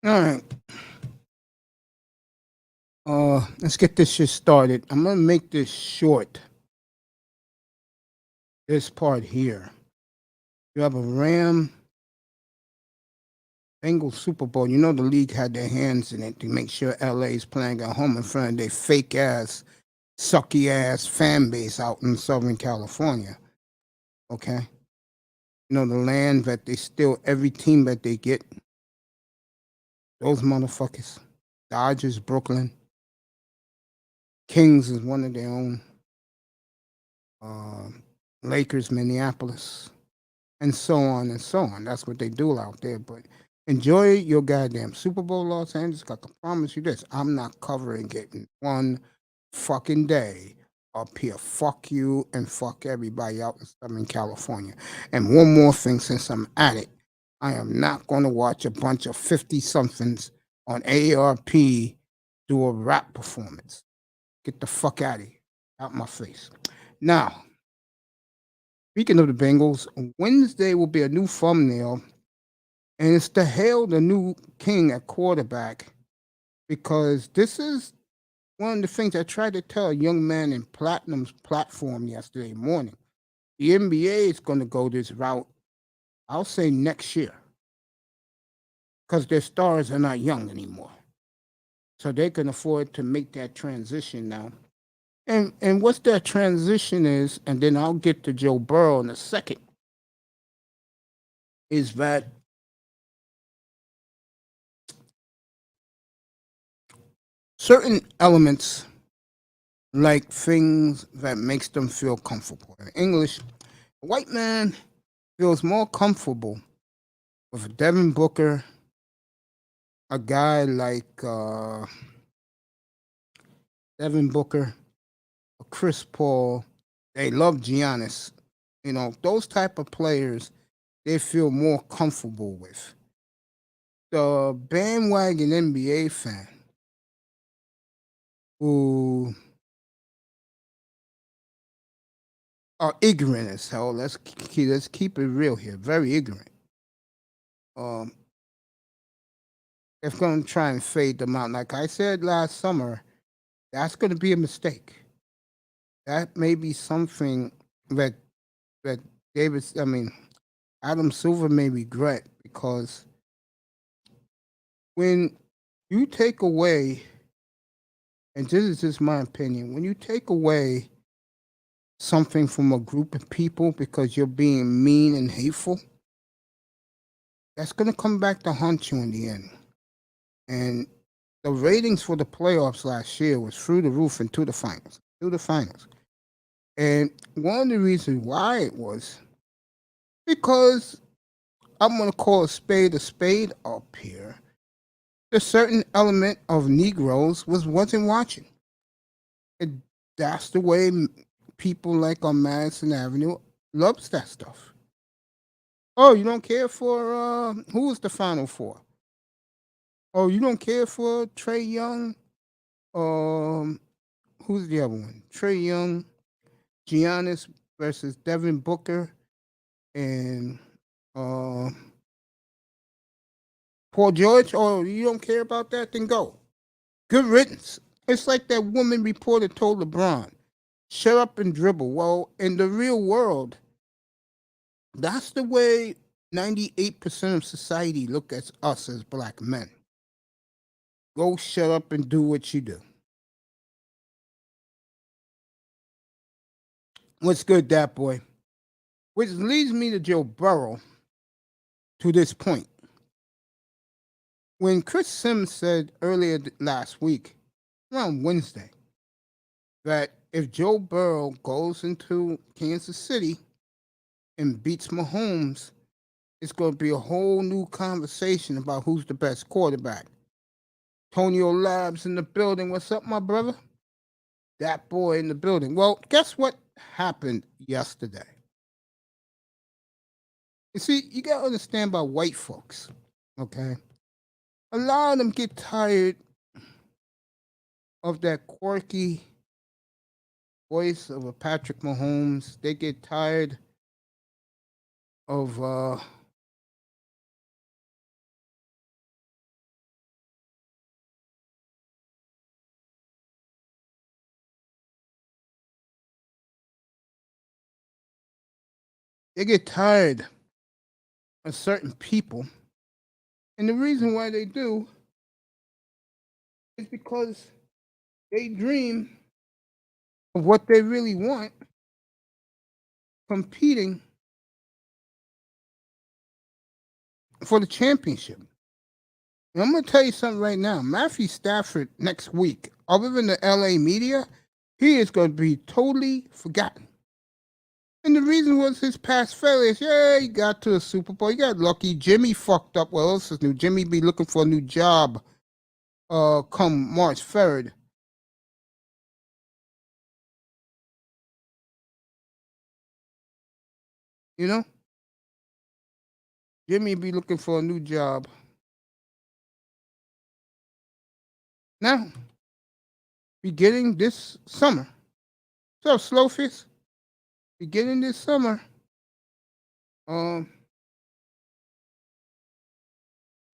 All right. Let's get this shit started. I'm gonna make this short. This part here. You have a Bengals Super Bowl. You know the league had their hands in it to make sure LA is playing at home in front of their fake ass, sucky ass fan base out in Southern California. Okay. You know the land that they steal every team that they get. Those motherfuckers. Dodgers, Brooklyn. Kings is one of their own. Uh, Lakers, Minneapolis, and so on and so on. That's what they do out there. But enjoy your goddamn Super Bowl, Los Angeles. Got to promise you this: I'm not covering it in one fucking day up here. Fuck you and fuck everybody out in Southern California. And one more thing, since I'm at it, I am not going to watch a bunch of 50 somethings on ARP do a rap performance. Get the fuck out of here, out my face. Now, speaking of the Bengals, Wednesday will be a new thumbnail, and it's to hail the new king at quarterback because this is one of the things I tried to tell a young man in Platinum's platform yesterday morning. The NBA is going to go this route, I'll say next year, because their stars are not young anymore. So they can afford to make that transition now. And what that transition is, and then I'll get to Joe Burrow in a second, is that certain elements like things that makes them feel comfortable. In English, a white man feels more comfortable with a Devin Booker, a guy like Devin Booker, a Chris Paul. They love Giannis. You know, those type of players they feel more comfortable with. The bandwagon NBA fan who are ignorant as hell. Let's keep it real here. Very ignorant. Um, It's going to try and fade them out. Like I said last summer, that's going to be a mistake. That may be something that that Adam Silver may regret because when you take away, and this is just my opinion, when you take away something from a group of people because you're being mean and hateful, that's going to come back to haunt you in the end. And the ratings for the playoffs last year was through the roof and to the finals. To the finals. And one of the reasons why it was because I'm going to call a spade up here. A certain element of Negroes wasn't watching. And that's the way people like on Madison Avenue loves that stuff. Oh, you don't care for who was the final four? Oh, you don't care for Trey Young? Um, who's the other one? Trey Young, Giannis versus Devin Booker, and uh, Paul George. Oh, you don't care about that? Then go. Good riddance. It's like that woman reporter told LeBron, shut up and dribble. Well, in the real world, that's the way 98% of society look at us as black men. Go shut up and do what you do. What's good, that boy? Which leads me to Joe Burrow to this point. When Chris Sims said earlier last week, around Wednesday, that if Joe Burrow goes into Kansas City and beats Mahomes, it's going to be a whole new conversation about who's the best quarterback. Tonio Labs in the building. What's up, my brother? That boy in the building. Well, guess what happened yesterday? You see, you got to understand about white folks, okay? A lot of them get tired of that quirky voice of a Patrick Mahomes. They get tired of They get tired of certain people. And the reason why they do is because they dream of what they really want, competing for the championship. And I'm going to tell you something right now. Matthew Stafford next week, other than the LA media, he is going to be totally forgotten. And the reason was his past failures. Yeah, he got to a Super Bowl. He got lucky. Jimmy fucked up. Well, else is new? Jimmy be looking for a new job come March 3rd. You know? Jimmy be looking for a new job. Now, beginning this summer. So, Slowfist, beginning this summer, um,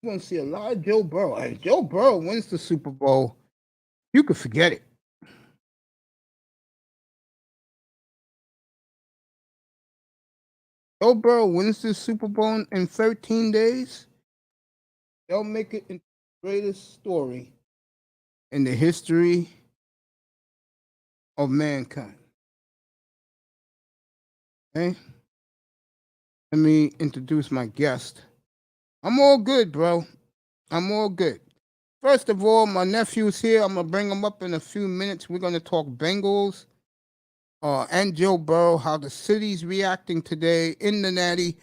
you're going to see a lot of Joe Burrow. If Joe Burrow wins the Super Bowl, you could forget it. Joe Burrow wins this Super Bowl in 13 days, they'll make it into the greatest story in the history of mankind. Okay? Let me introduce my guest. I'm all good, bro. I'm all good. First of all, my nephew's here. I'm going to bring him up in a few minutes. We're going to talk Bengals and Joe Burrow, how the city's reacting today in the Natty.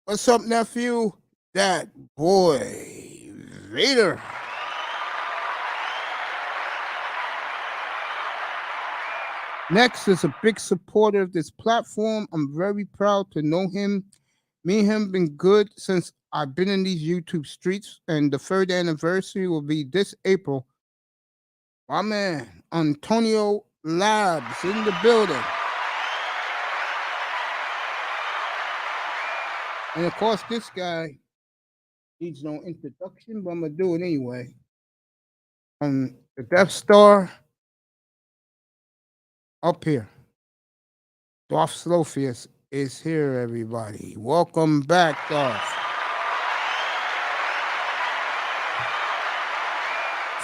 What's up, nephew? That boy, Vader. Next is a big supporter of this platform. I'm very proud to know him. Me and him been good since I've been in these YouTube streets, and the third anniversary will be this April. My man, Antonio Labs in the building. And of course, this guy needs no introduction, but I'm going to do it anyway. The Death Star up here. Darth Slowfist is here, everybody. Welcome back, Darth.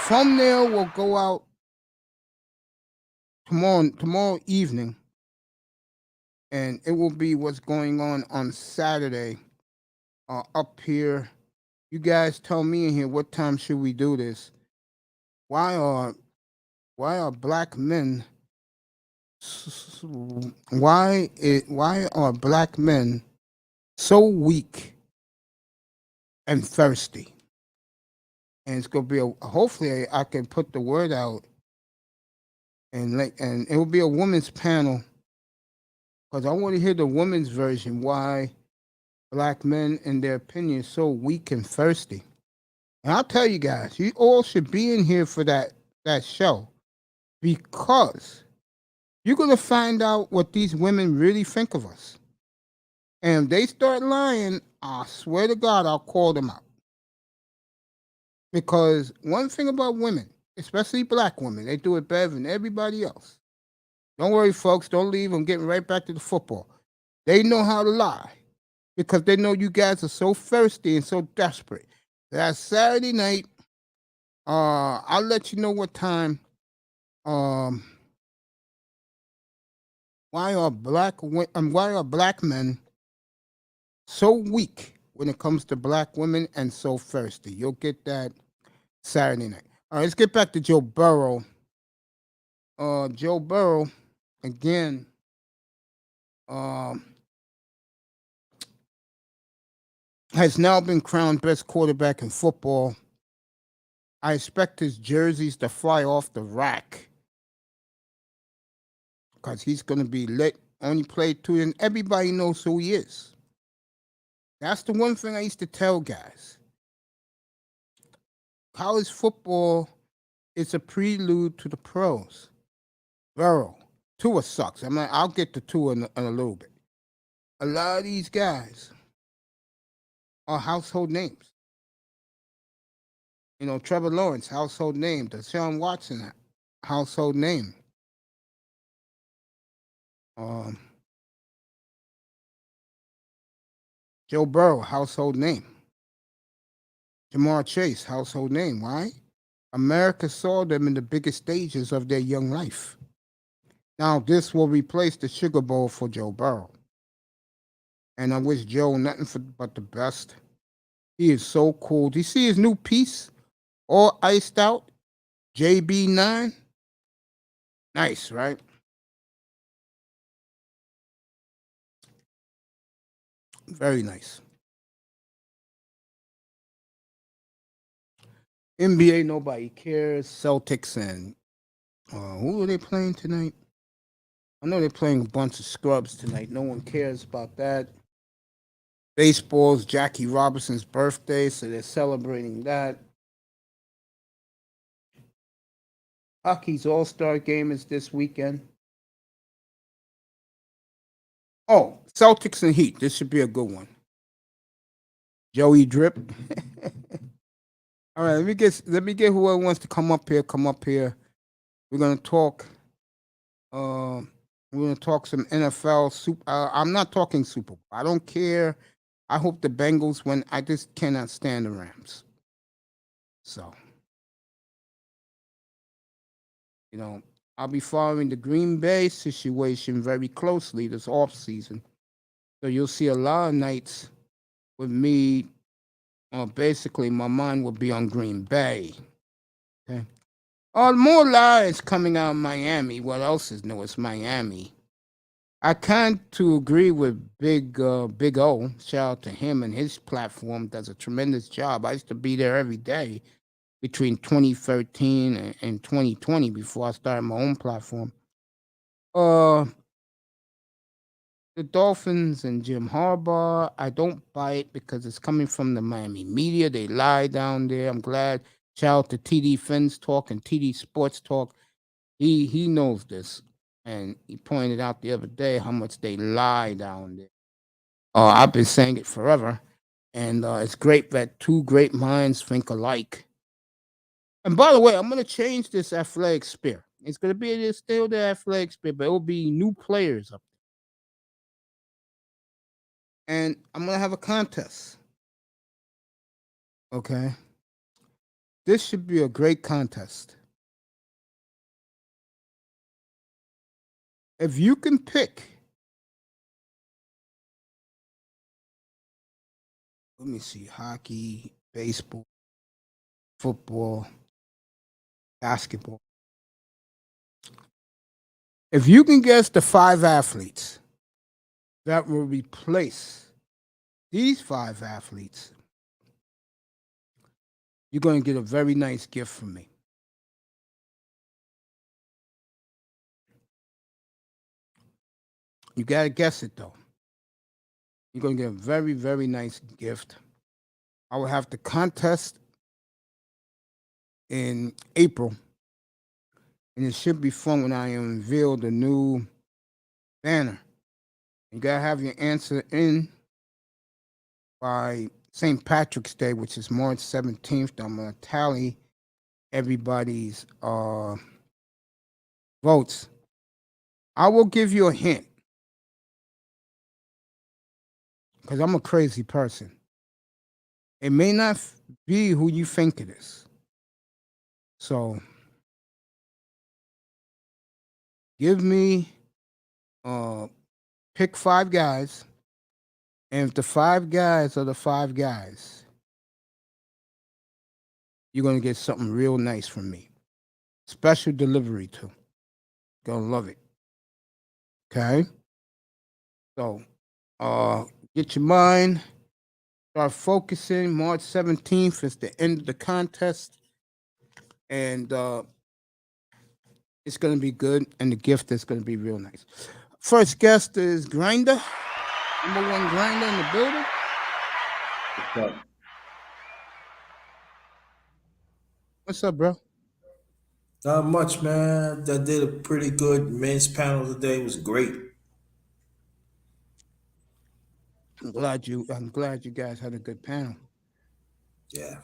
Thumbnail will go out tomorrow evening, and it will be what's going on Saturday up here. You guys tell me in here what time should we do this? Why are black men why are black men so weak and thirsty? And it's gonna be hopefully I can put the word out and it will be a women's panel because I want to hear the women's version why black men in their opinion are so weak and thirsty. And I'll tell you guys, you all should be in here for that show because you're gonna find out what these women really think of us. And if they start lying, I swear to God, I'll call them out. Because one thing about women, especially black women, they do it better than everybody else. Don't worry, folks. Don't leave. I'm getting right back to the football. They know how to lie because they know you guys are so thirsty and so desperate. That's Saturday night. I'll let you know what time. Why are black men so weak when it comes to black women and so thirsty? You'll get that Saturday night. All right, let's get back to Joe Burrow. Joe Burrow, again, has now been crowned best quarterback in football. I expect his jerseys to fly off the rack because he's going to be lit. Only played two, and everybody knows who he is. That's the one thing I used to tell guys. College football is a prelude to the pros. Burrow. Tua sucks. I'll get to Tua in a little bit. A lot of these guys are household names. You know, Trevor Lawrence, household name. Deshaun Watson, household name. Joe Burrow, household name. Jamar Chase, household name. Why? America saw them in the biggest stages of their young life. Now, this will replace the Sugar Bowl for Joe Burrow. And I wish Joe nothing but the best. He is so cool. Do you see his new piece? All iced out? JB9? Nice, right? Very nice. NBA, nobody cares. Celtics and who are they playing tonight? I know they're playing a bunch of scrubs tonight. No one cares about that. Baseball's Jackie Robinson's birthday, so they're celebrating that. Hockey's All-Star game is this weekend. Oh, Celtics and Heat. This should be a good one. Joey Drip. All right, let me get whoever wants to come up here. Come up here. We're gonna talk. We're gonna talk some NFL. I'm not talking Super Bowl. I don't care. I hope the Bengals win. I just cannot stand the Rams. So, I'll be following the Green Bay situation very closely this off season. So you'll see a lot of nights with me. Basically, my mind will be on Green Bay. Okay. More lies coming out of Miami. What else is new? It's Miami. I kind to agree with Big O. Shout out to him and his platform. Does a tremendous job. I used to be there every day between 2013 and 2020 before I started my own platform. The Dolphins and Jim Harbaugh, I don't buy it because it's coming from the Miami media. They lie down there. I'm glad. Shout out to TD Fins Talk and TD Sports Talk. He knows this. And he pointed out the other day how much they lie down there. I've been saying it forever. And it's great that two great minds think alike. And by the way, I'm going to change this athletic sphere. It's going to be still the athletic sphere, but it will be new players up there. And I'm going to have a contest. Okay. This should be a great contest. If you can pick, let me see, hockey, baseball, football, basketball. If you can guess the 5 athletes that will replace these 5 athletes, you're going to get a very nice gift from me. You got to guess it, though. You're going to get a very, very nice gift. I will have the contest in April, and it should be fun when I unveil the new banner. You got to have your answer in by St. Patrick's Day, which is March 17th. I'm going to tally everybody's votes. I will give you a hint because I'm a crazy person. It may not be who you think it is. So give me, pick 5 guys. And if the 5 guys are the 5 guys, you're going to get something real nice from me. Special delivery, too. Gonna love it. Okay? So, get your mind. Start focusing. March 17th is the end of the contest. And it's going to be good. And the gift is going to be real nice. First guest is Grinder. Number 1 Grinder in the building. What's up? What's up, bro? Not much, man. I did a pretty good men's panel today. It was great. I'm glad you guys had a good panel. Yeah.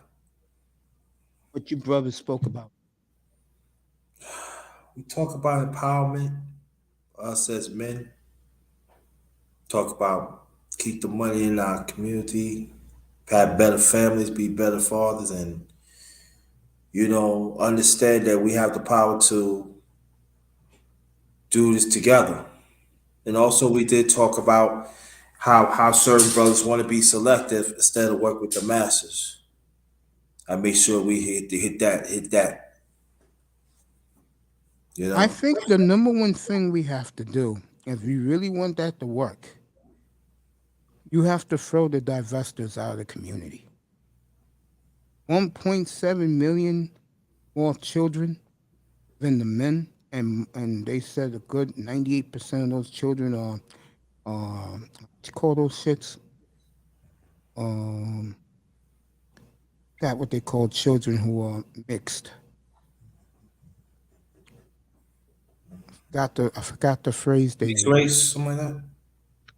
What you brothers spoke about. We talk about empowerment, us as men. Talk about keep the money in our community, have better families, be better fathers, and understand that we have the power to do this together. And also, we did talk about how certain brothers want to be selective instead of work with the masses. I make sure we hit that. You I know, think the number one thing we have to do, if you really want that to work, you have to throw the divestors out of the community. 1.7 million more children than the men, and they said a good 98% of those children are, what you call those shits? Um, got what they call children who are mixed. I forgot the phrase they mixed use. race, something like that.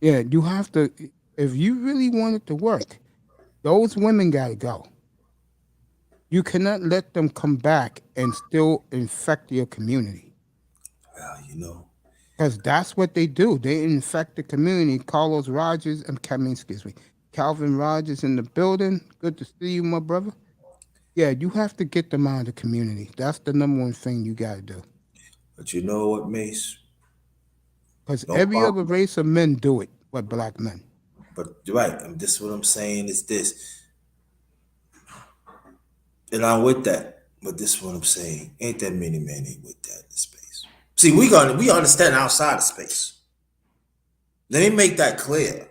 Yeah, you have to. If you really want it to work, those women gotta go. You cannot let them come back and still infect your community. Well. Because that's what they do. They infect the community. Carlos Rodgers, excuse me, Calvin Rodgers in the building. Good to see you, my brother. Yeah, you have to get them out of the community. That's the number one thing you got to do. But you know what, Mace? Because No every other problem. race of men do it, but black men. But right, and this what I'm saying is this, and I'm with that. But this is what I'm saying. Ain't that many men ain't with that in space. See, we understand outside of space. Let me make that clear.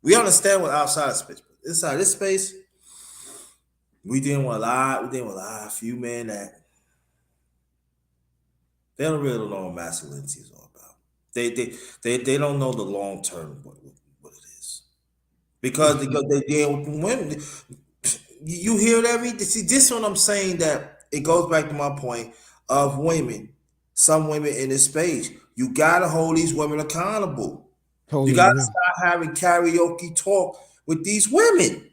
We understand what outside of space. But inside this space, we dealing with a lot. We dealing with a few men that they don't really know what masculinity is all about. They don't know the long term what it is because they deal with women. You hear it every. See, this is what I'm saying. That it goes back to my point of women. Some women in this space, you gotta hold these women accountable. You Totally gotta agree. stop having karaoke talk with these women.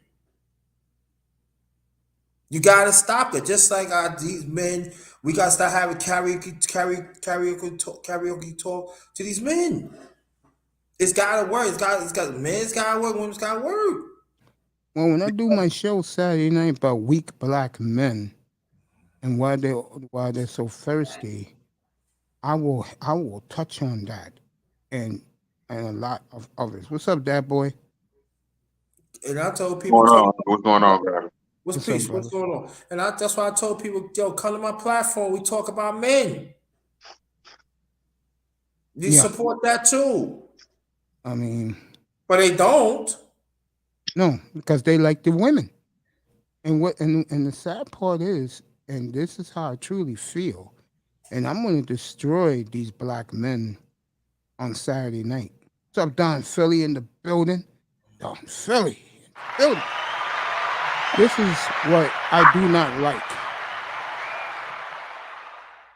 You gotta stop it. Just like these men, we gotta start having karaoke talk to these men. It's gotta work. It's got men's gotta work, women's gotta work. Well, when I do my show Saturday night about weak black men and why they're so thirsty, I will touch on that and and a lot of others. What's up, Dad boy? And I told people, Going on? What's going on, brother? what's What's up, peace? What's brother? going on? And that's why I told people, yo, come to my platform. We talk about men. You Yeah, support that too. I mean, But they don't. no, because they like the women. And the sad part is, and this is how I truly feel, and I'm gonna destroy these black men on Saturday night. What's up, Don Philly in the building? Don Philly in the building. This is what I do not like.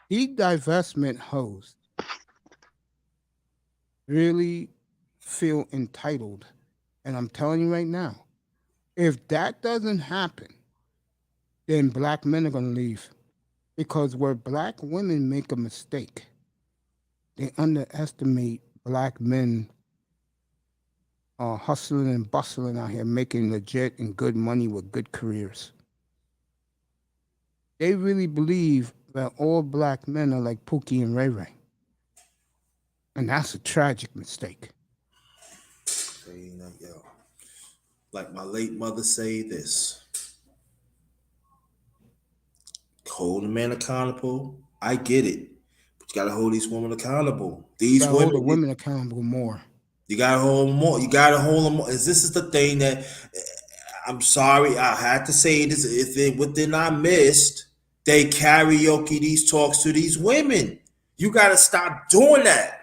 These divestment hosts really feel entitled. And I'm telling you right now, if that doesn't happen, then black men are going to leave. Because where black women make a mistake, they underestimate black men hustling and bustling out here, making legit and good money with good careers. They really believe that all black men are like Pookie and Ray Ray. And that's a tragic mistake. Yo, like my late mother say this. Hold the man accountable. I get it. But you gotta hold these women accountable. These Gotta hold women, the women accountable more. you gotta hold them more. You gotta hold them more. This is the thing that I'm sorry, I had to say this. If it within I missed, they karaoke these talks to these women. You gotta stop doing that.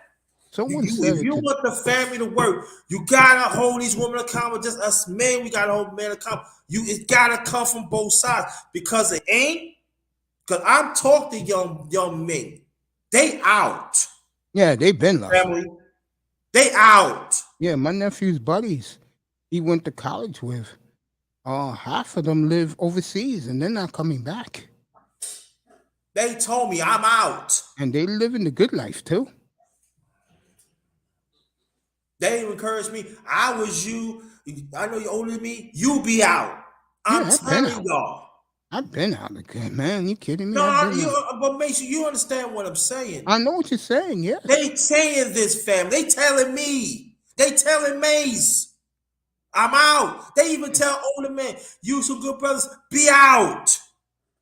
Someone said If it you to want the family to work, you gotta hold these women accountable. Just us men, we gotta hold men accountable. It gotta come from both sides because it ain't. Because I'm talking to young men, they out. Yeah, they've been left. Family, they out. Yeah, my nephew's buddies he went to college with, half of them live overseas and they're not coming back. They told me I'm out. And they live in the good life too. They encouraged me. I was you. I know you're older than me. You be out. I'm Yeah, I've been telling out. y'all. I've been out again, man. You kidding me? I've No, been you. out. But make sure you understand what I'm saying. I know what you're saying. Yes. They saying this, fam. They telling me. They telling Mace. I'm out. They even Yeah. tell older men, you some good brothers, be out.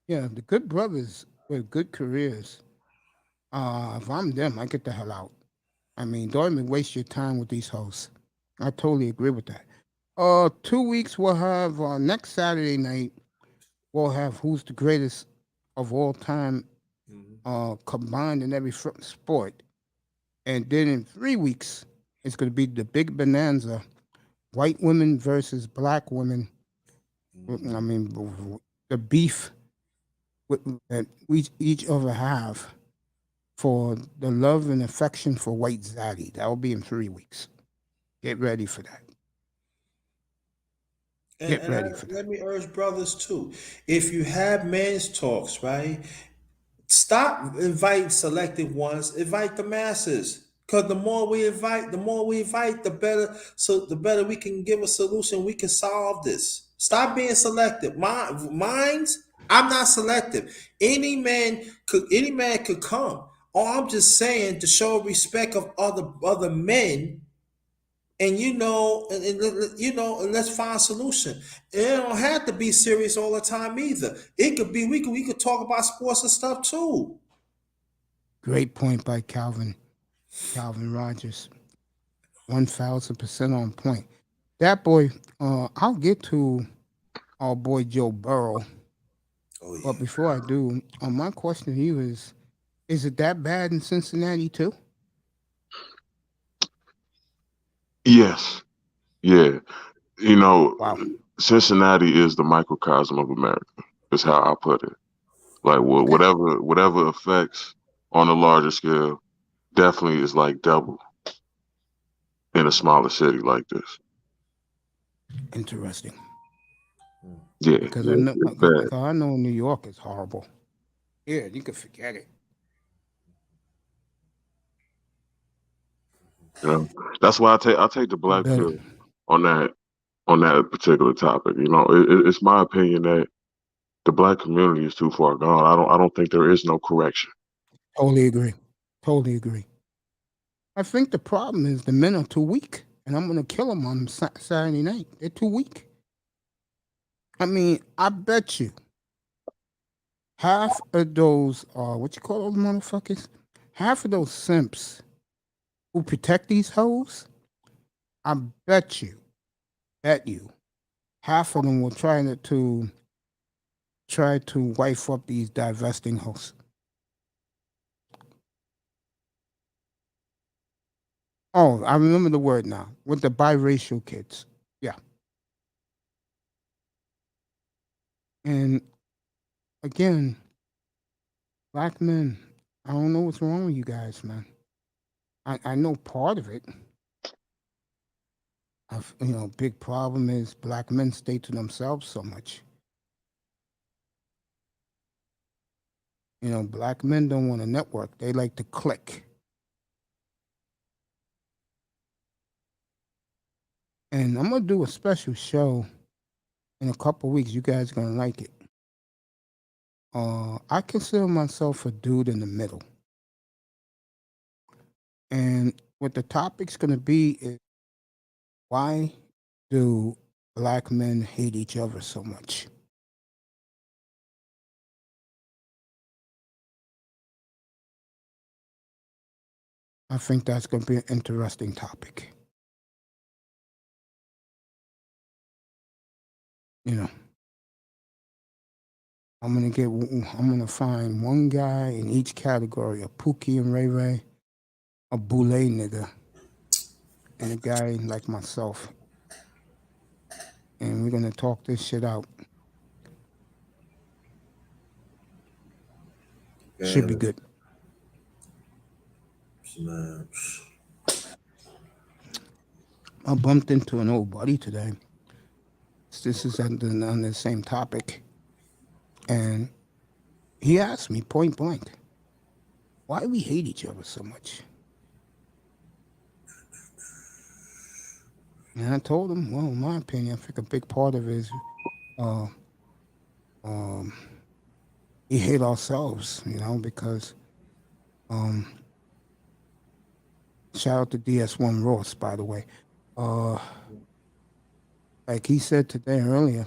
Yeah. The good brothers with good careers. If I'm them, I get the hell out. I mean, don't even waste your time with these hosts. I totally agree with that. 2 weeks we'll have next Saturday night. We'll have who's the greatest of all time, combined in every sport, and then in 3 weeks it's going to be the big bonanza: white women versus black women. I mean, the beef that we each other have for the love and affection for white zaddy. That will be in 3 weeks. Get ready for that. And, Get and ready for that. let me urge brothers too. If you have men's talks, right? Stop inviting selective ones. Invite the masses. Because the more we invite, the better. So the better we can give a solution. We can solve this. Stop being selective. Mine's. I'm not selective. Any man could come. All I'm just saying to show respect of other men, and and let's find a solution. It don't have to be serious all the time either. It could be we could talk about sports and stuff too. Great point by Calvin Rodgers. 1,000% on point. That boy, I'll get to our boy Joe Burrow, Oh but yeah. before I do, my question to you is it that bad in Cincinnati too? Yes, yeah. You know, Wow. Cincinnati is the microcosm of America. Is how I put it. Like Okay. whatever effects on a larger scale definitely is like double in a smaller city like this. Interesting. Yeah, Because I yeah, know, it's bad. I know New York is horrible. Yeah, you could forget it. You know, that's why I take the black Better. pill on that particular topic. You know, it's my opinion that the black community is too far gone. I don't think there is no correction. Totally agree. Totally agree. I think the problem is the men are too weak, and I'm going to kill them on Saturday night. They're too weak. I mean, I bet you half of those, what you call those motherfuckers? Half of those simps who protect these hoes, I bet you, half of them will try to wife up these divesting hoes. Oh, I remember the word now. With the biracial kids. Yeah. And again, black men, I don't know what's wrong with you guys, man. I know part of it. Big problem is black men stay to themselves so much. Black men don't want to network. They like to click. And I'm gonna do a special show in a couple weeks. You guys are gonna like it. I consider myself a dude in the middle. And what the topic's gonna be is why do black men hate each other so much? I think that's gonna be an interesting topic. You know, I'm gonna find one guy in each category: a Pookie and Ray Ray, a Boule nigga, and a guy like myself, and we're gonna talk this shit out. Should be Man, good. man. I bumped into an old buddy today. This is on the same topic, and he asked me point blank, "Why we hate each other so much?" And I told him, well, in my opinion, I think a big part of it is uh, um, we hate ourselves, because um, shout out to DS1 Ross, by the way. Uh, like he said today earlier,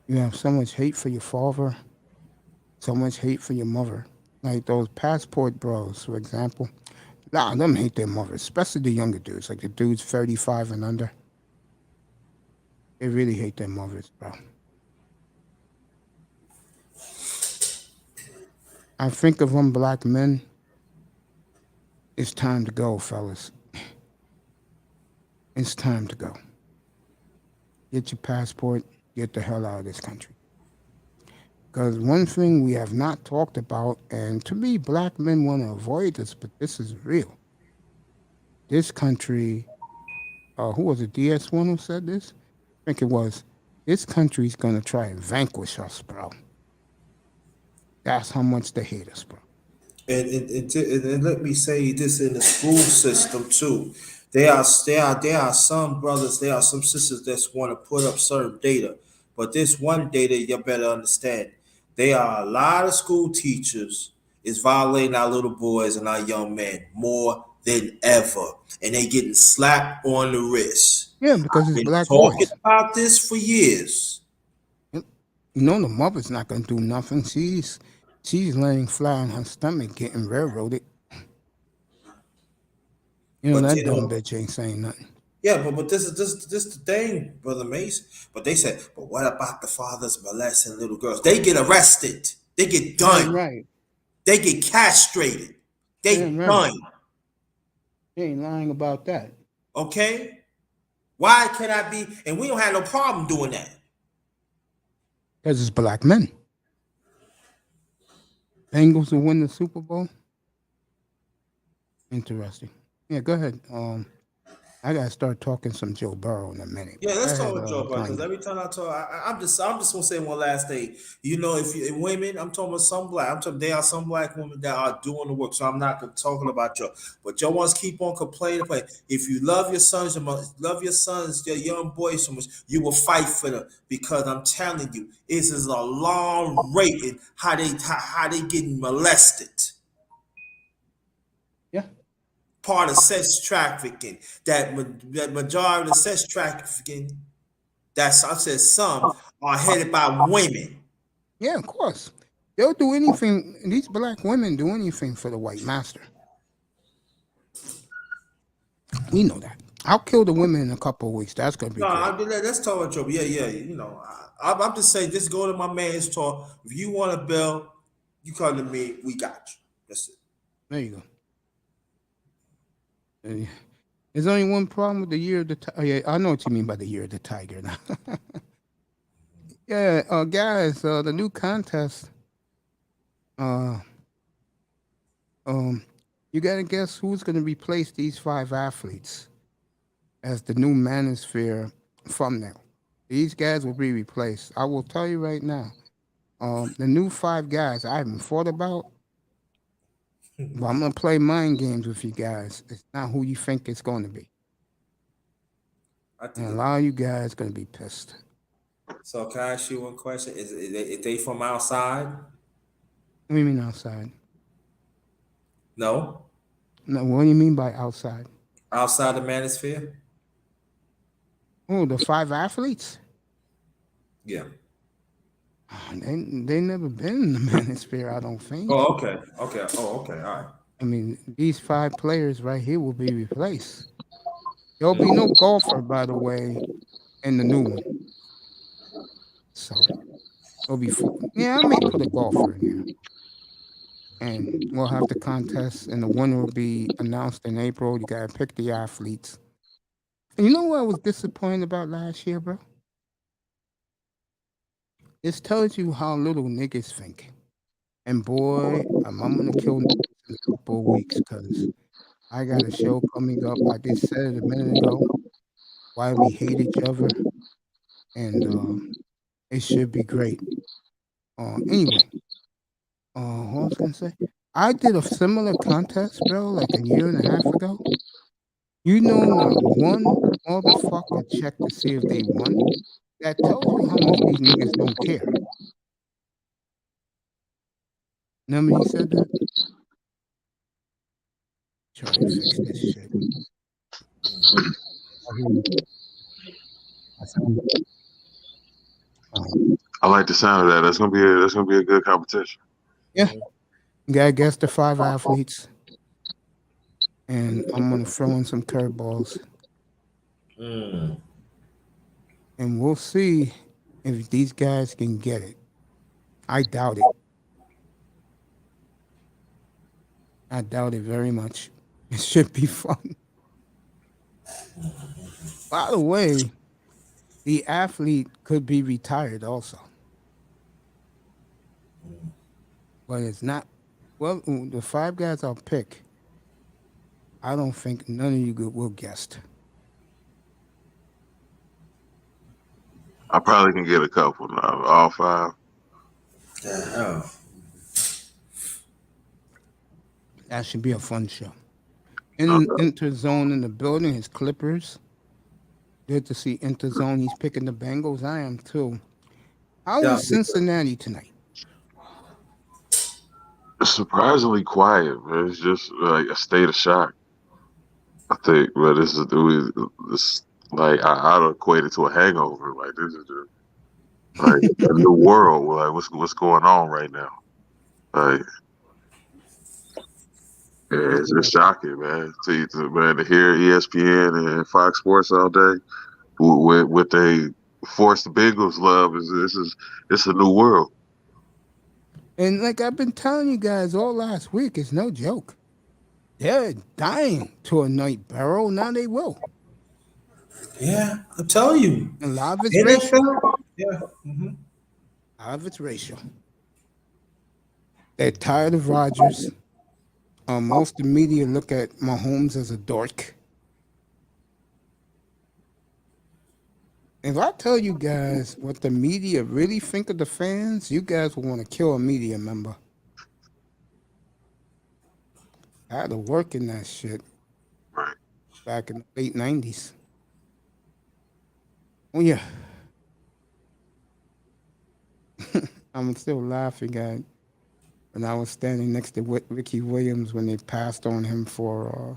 you have so much hate for your father, so much hate for your mother. Like those passport bros, for example. A lot of them hate their mothers, especially the younger dudes, like the dudes 35 and under. They really hate their mothers, bro. I think of them black men, it's time to go, fellas. It's time to go. Get your passport, get the hell out of this country. Because one thing we have not talked about, and to me, black men want to avoid this, but this is real. This country, who was it, DS1 who said this? I think it was. This country's going to try and vanquish us, bro. That's how much they hate us, bro. And let me say this in the school system too. There are some brothers, there are some sisters that want to put up certain data, but this one data you better understand. There are a lot of school teachers is violating our little boys and our young men more than ever, and they getting slapped on the wrist. Yeah, because I've it's been black talking boys. about this for years. You the mother's not going to do nothing. She's laying flat on her stomach getting railroaded. But That you dumb know, bitch ain't saying nothing. yeah, but this the thing, brother Mason. But they said, but what about the fathers molesting little girls? They get arrested. They get Damn done. right. They get castrated. Damn They right. done. They ain't lying about that. Okay. Why can I be? And we don't have no problem doing that. Because it's black men. Bengals will win the Super Bowl. Interesting. Yeah, go ahead. I gotta start talking some Joe Burrow in a minute. Yeah, But go let's talk ahead, with Joe about because Tanya. every time I talk, I'm just gonna say one last thing. You know, if you and women, I'm talking about some black. I'm talking there are some black women that are doing the work. So I'm not talking about Joe, but Joe wants to keep on complaining. If you love your sons, your young boys so much, you will fight for them because I'm telling you, this is a long rate in how they getting molested. Yeah. Part of sex trafficking. That majority of the sex trafficking. That's I said some are headed by women. Yeah, of course. They'll do anything. These black women do anything for the white master. We know that. I'll kill the women in a couple of weeks. That's gonna be No, great. let's talk about trouble. Yeah, yeah. I'm just saying, just go to my man's talk. If you want a bill, you come to me. We got you. That's it. There you go. There's only one problem with the year of the. Oh, yeah, I know what you mean by the year of the tiger now. Yeah, guys, the new contest. Uh, um, you gotta guess who's gonna replace these five athletes as the new manosphere thumbnail. These guys will be replaced. I will tell you right now. The new five guys I haven't thought about, but I'm gonna play mind games with you guys. It's not who you think it's going to be, I and think a it. lot of you guys gonna be pissed. So can I ask you one question? Is they from outside? What do you mean outside? No, No, what do you mean by outside? outside the manosphere. Oh, the five athletes? Yeah. They never been in the manosphere, I don't think. Oh, okay. Okay. Oh, okay. All right. I mean, these five players right here will be replaced. There'll be no golfer, by the way, in the new one. So it'll be four. Yeah, I may put a golfer in there. And we'll have the contest, and the winner will be announced in April. You gotta pick the athletes. And you know what I was disappointed about last year, bro? This tells you how little niggas think. And boy, I'm gonna kill niggas in a couple of weeks because I got a show coming up. I just said it a minute ago. Why we hate each other, and it should be great. Anyway, what I was gonna say? I did a similar contest, bro, like a year and a half ago. You know, not one motherfucker checked to see if they won. That tells you how much these niggas don't care. Remember he said that? Try to fix this shit. I hear you. I sound I like the sound of that. That's gonna be a good competition. yeah. You gotta guess the 5 athletes, and I'm gonna throw in some curveballs, Mm. and we'll see if these guys can get it. I doubt it. I doubt it very much. It should be fun. By the way, the athlete could be retired also, but it's not. Well, the 5 guys I'll pick, I don't think none of you will guess. I probably can get a couple now. All five. Yeah. That should be a fun show. Okay. Interzone in the building, his Clippers. Good to see Interzone. He's picking the Bengals. I am too. How Yeah. was Cincinnati tonight? It's surprisingly quiet, man. It's just like a state of shock. I think, but this like I'd equate it to a hangover. Like this is just like a new world. Like what's going on right now? Like yeah, it's just shocking, man. To hear ESPN and Fox Sports all day with what they force the Bengals love it's a new world. And like I've been telling you guys all last week, it's no joke. They're dying to anoint Burrow. Now they will. Yeah. I'm telling you. And a lot of it's racial. NFL. Yeah. Mm-hmm. A lot of it's racial. They're tired of Rodgers. Most of the media look at Mahomes as a dork. If I tell you guys what the media really think of the fans, you guys will want to kill a media member. I had to work in that shit Right. back in the late 90s. Oh, yeah. I'm still laughing at when I was standing next to Ricky Williams when they passed on him for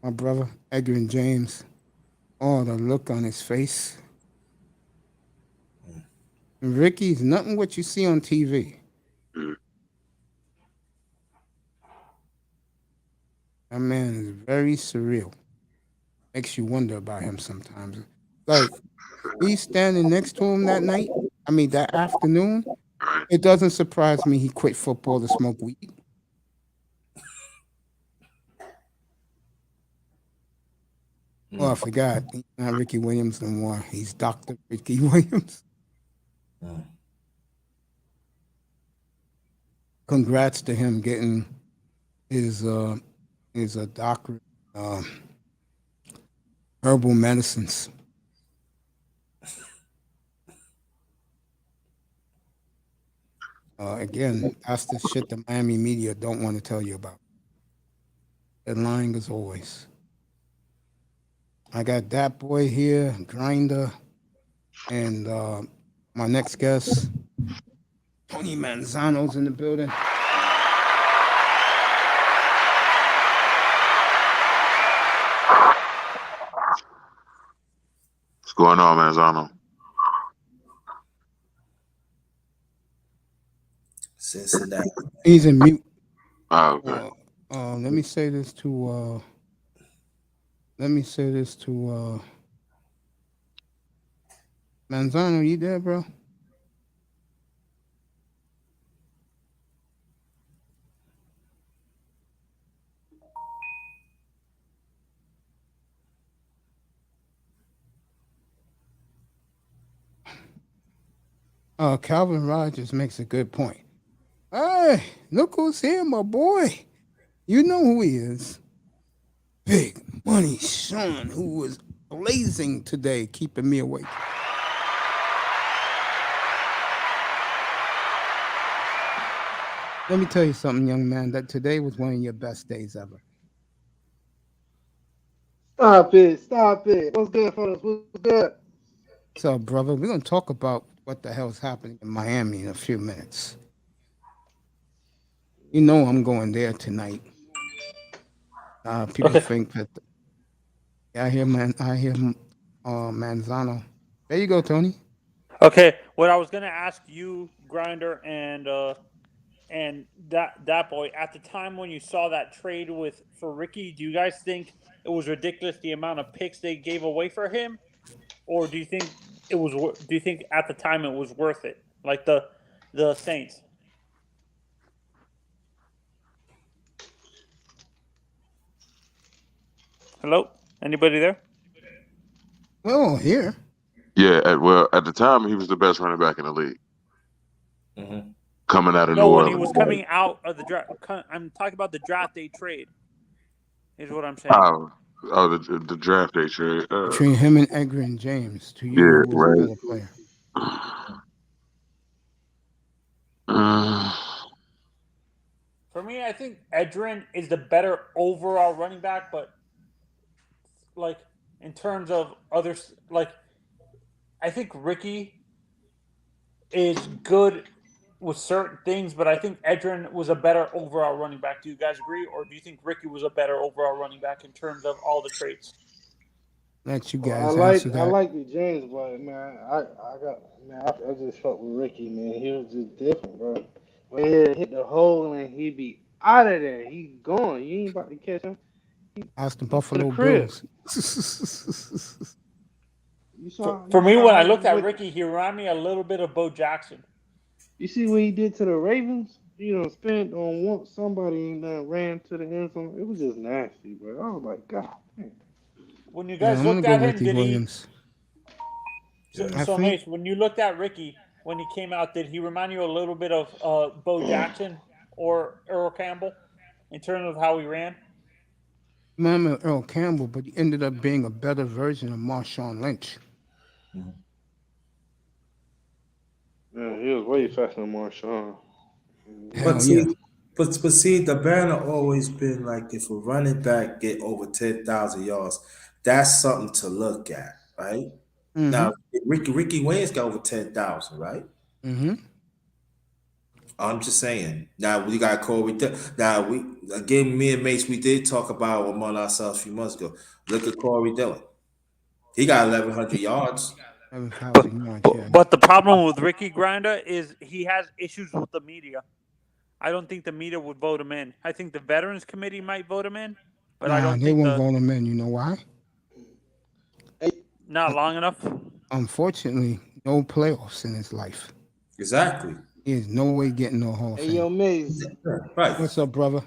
my brother, Edgar and James. Oh, the look on his face. And Ricky's nothing what you see on TV. Mm. That man is very surreal. Makes you wonder about him sometimes. Like, he's standing next to him that night. I mean, that afternoon. Right. It doesn't surprise me he quit football to smoke weed. Oh, I forgot. He's not Ricky Williams no more. He's Dr. Ricky Williams. Mm. Congrats to him getting his doctorate herbal medicines. Again, that's the shit the Miami media don't want to tell you about. They're lying as always. I got that boy here, Grinder, and my next guest, Tony Manzano's in the building. What's going on, Manzano? Cincinnati. He's in mute. Oh, okay. Let me say this to Manzano, you there, bro? Calvin Rodgers makes a good point. Hey, look who's here, my boy. You know who he is. Big Money Sean, who was blazing today, keeping me awake. Let me tell you something, young man, that today was one of your best days ever. Stop it. Stop it. What's good, fellas? What's good? So, brother, we're gonna talk about what the hell's happening in Miami in a few minutes. You know I'm going there tonight. People Okay. think that. Yeah, I hear man. I hear Manzano. There you go, Tony. Okay. What I was gonna ask you, Grinder, and that boy, at the time when you saw that trade for Ricky, do you guys think it was ridiculous the amount of picks they gave away for him, or do you think Do you think at the time it was worth it, like the Saints? Hello, anybody there? Well, here. Yeah, at the time he was the best running back in the league Mm-hmm. coming out of New No, when he Orleans. was coming out of the draft. I'm talking about the draft day trade. Is what I'm saying. The draft day trade. Between him and Edgar and James, to you, Yeah, who was a right. better player? For me, I think Edrin is the better overall running back, but like in terms of others, like I think Ricky is good with certain things, but I think Edrin was a better overall running back. Do you guys agree, or do you think Ricky was a better overall running back in terms of all the traits? Let you Well, guys answer I that. like the James, but man, I just felt with Ricky, man. He was just different, bro. When he hit the hole and he be out of there, he gone. You ain't about to catch him. Ask the He to the Buffalo crib. Bills. You saw. For You me, saw when I how looked at what, Ricky, he reminded me a little bit of Bo Jackson. you see what he did to the Ravens. You know, spent on one somebody and ran to the end zone. It was just nasty, bro. I was like, God, man. When you Yeah, guys I'm gonna looked go at him, Ricky did he? Williams. I So, think Mace, when you looked at Ricky when he came out, did he remind you a little bit of Bo Jackson or Earl Campbell in terms of how he ran? remember Earl Campbell, but he ended up being a better version of Marshawn Lynch. Yeah, he was way faster than Marshawn. Hell But yeah. see, the banner always been like if a running back get over 10,000 yards, that's something to look at, right? Mm-hmm. Now, Ricky Wayne's got over 10,000, right? Mm-hmm. I'm just saying. Now we got Corey. Now we again, me and Mace, we did talk about among ourselves a few months ago. Look at Corey Dillon. He got 1,100 yards. 7,000 yards, yeah. But the problem with Ricky Grinder is he has issues with the media. I don't think the media would vote him in. I think the Veterans Committee might vote him in, but I Nah, don't they think won't vote him in. You know why? not long enough. Unfortunately, no playoffs in his life. Exactly. He is no way getting no Hall of Hey, yo, Fame. Maze. Right. What's up, brother?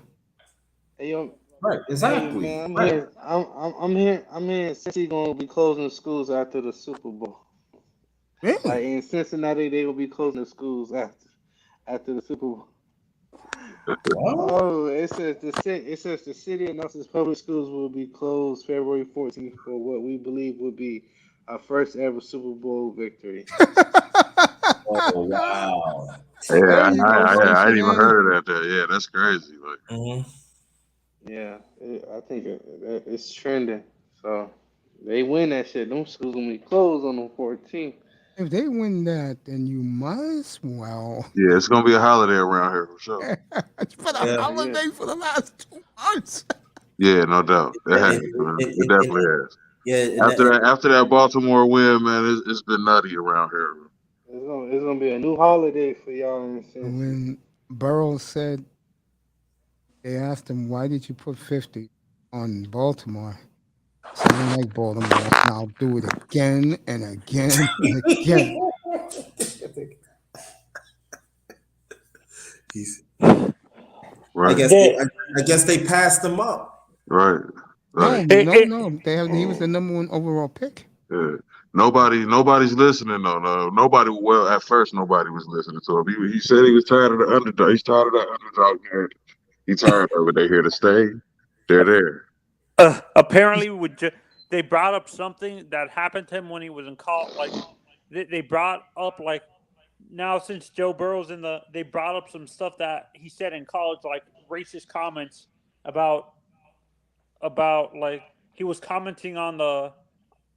Hey, yo. Right. Hey, Exactly. man, I'm Right. here. I'm here. I'm here. Since he gonna be closing schools after the Super Bowl. Like Really? in Cincinnati, they will be closing the schools after the Super Bowl. What? Oh, it says the city announces public schools will be closed February 14th for what we believe will be our first ever Super Bowl victory. Oh wow. Yeah, There you go, I ain't even Cincinnati. heard of that. Yeah, that's crazy. Like, Mm-hmm. Yeah, I think it's trending. So they win that shit. Them schools gonna be closed on the 14th. If they win that, then you might as well. yeah, it's gonna be a holiday around here for sure. It's been a Yeah. holiday for the last 2 months. Yeah, no doubt. It has, And, man. and, It and, and, definitely has. yeah, and, After that Baltimore win, man, it's been nutty around here. It's gonna be a new holiday for y'all in Cincy. When Burrow said, they asked him, why did you put 50 on Baltimore? He said, I don't like Baltimore, and I'll do it again and again and again. He's, Right, I guess they passed him up. right, No, right. no. He was the number one overall pick. Yeah. Nobody's listening though. No, nobody. Well, at first, nobody was listening to him. He said he was tired of the underdog. He's tired of that underdog narrative. He's tired of it. They're here to stay. They're there. Apparently, they brought up something that happened to him when he was in college. Like they brought up like now since Joe Burrow's they brought up some stuff that he said in college, like racist comments about like he was commenting on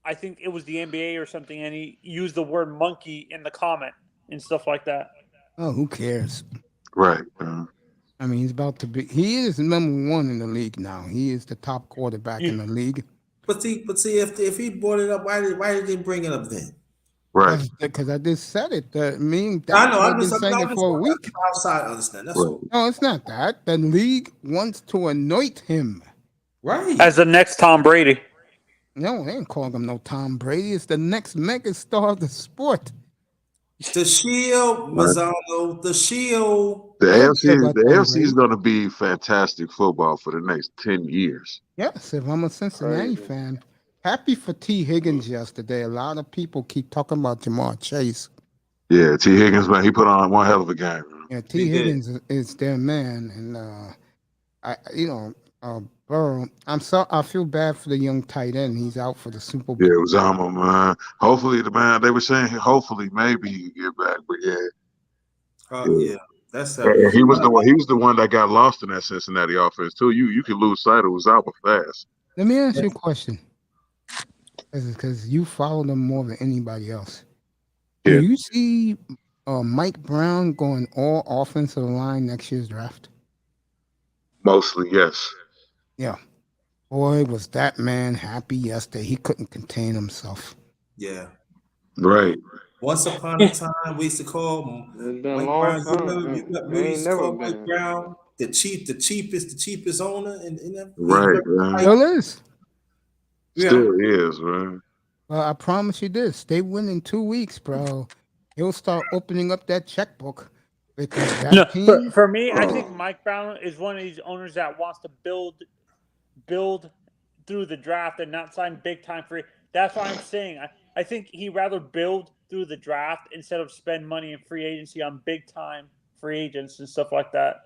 I think it was the NBA or something, and he used the word monkey in the comment and stuff like that. Oh, who cares? Right. I mean, he's about to be. He is number one in the league now. He is the top quarterback in the league. But see, if he brought it up, why did they bring it up then? Right. Because I just said it. I know. I've been saying it for a week. Outside, understand? That's Right. all. No, it's not that. The league wants to anoint him. Right. As the next Tom Brady. No, they ain't calling him no Tom Brady. It's the next megastar of the sport. The Shield, Mazzano, the Shield. The I don't care AFC, about the Tom AFC is Brady. going to be fantastic football for the next 10 years. Yes, if I'm a Cincinnati Crazy. fan. Happy for T. Higgins yesterday. A lot of people keep talking about Jamar Chase. Yeah, T. Higgins, man, he put on one hell of a game. Yeah, T. He did. Higgins is their man, and Burrow. I feel bad for the young tight end. He's out for the Super Bowl. Yeah, it was Alma, man. Hopefully, they were saying hopefully maybe he get back, but Yeah, that's he was the one that got lost in that Cincinnati offense too. You could lose sight of Alma fast. Let me ask you a question, because you follow them more than anybody else. Yeah. Do you see Mike Brown going all offensive line next year's draft? Mostly, yes. Yeah. Boy, was that man happy yesterday. He couldn't contain himself. Yeah. Right. Once upon a time, we used to call It's been a Mike long Brown. time. We used to call Mike been. Brown the cheapest owner in that. Right, right. Still is. Yeah. Still is, man. Well, I promise you this. They win in 2 weeks, bro. He'll start opening up that checkbook because that team. For me, I think Mike Brown is one of these owners that wants to build through the draft and not sign big time free. That's what I'm saying. I think he'd rather build through the draft instead of spend money in free agency on big time free agents and stuff like that.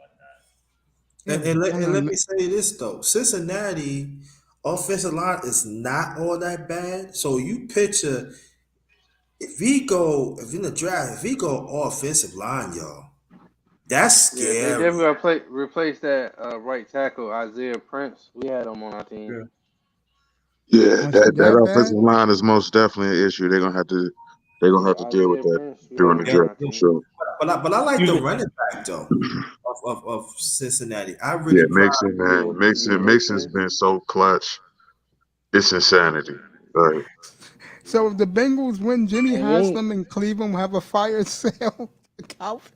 And let me say this though, Cincinnati offensive line is not all that bad. So you picture if in the draft, if we go offensive line, y'all, that's Yeah, they scary. definitely gotta replace that right tackle, Isaiah Prince. We had him on our team. Yeah, Was it that that offensive bad? line is most definitely an issue. They're gonna have to deal with Isaiah that Prince, we during the had him on draft our for team. sure. But I like the running back though of Cincinnati. I Yeah, really Mixon, man. Mixon's been so clutch. It's insanity. Like, So if the Bengals win, Jimmy And Haslam and Cleveland will have a fire sale. Calvin.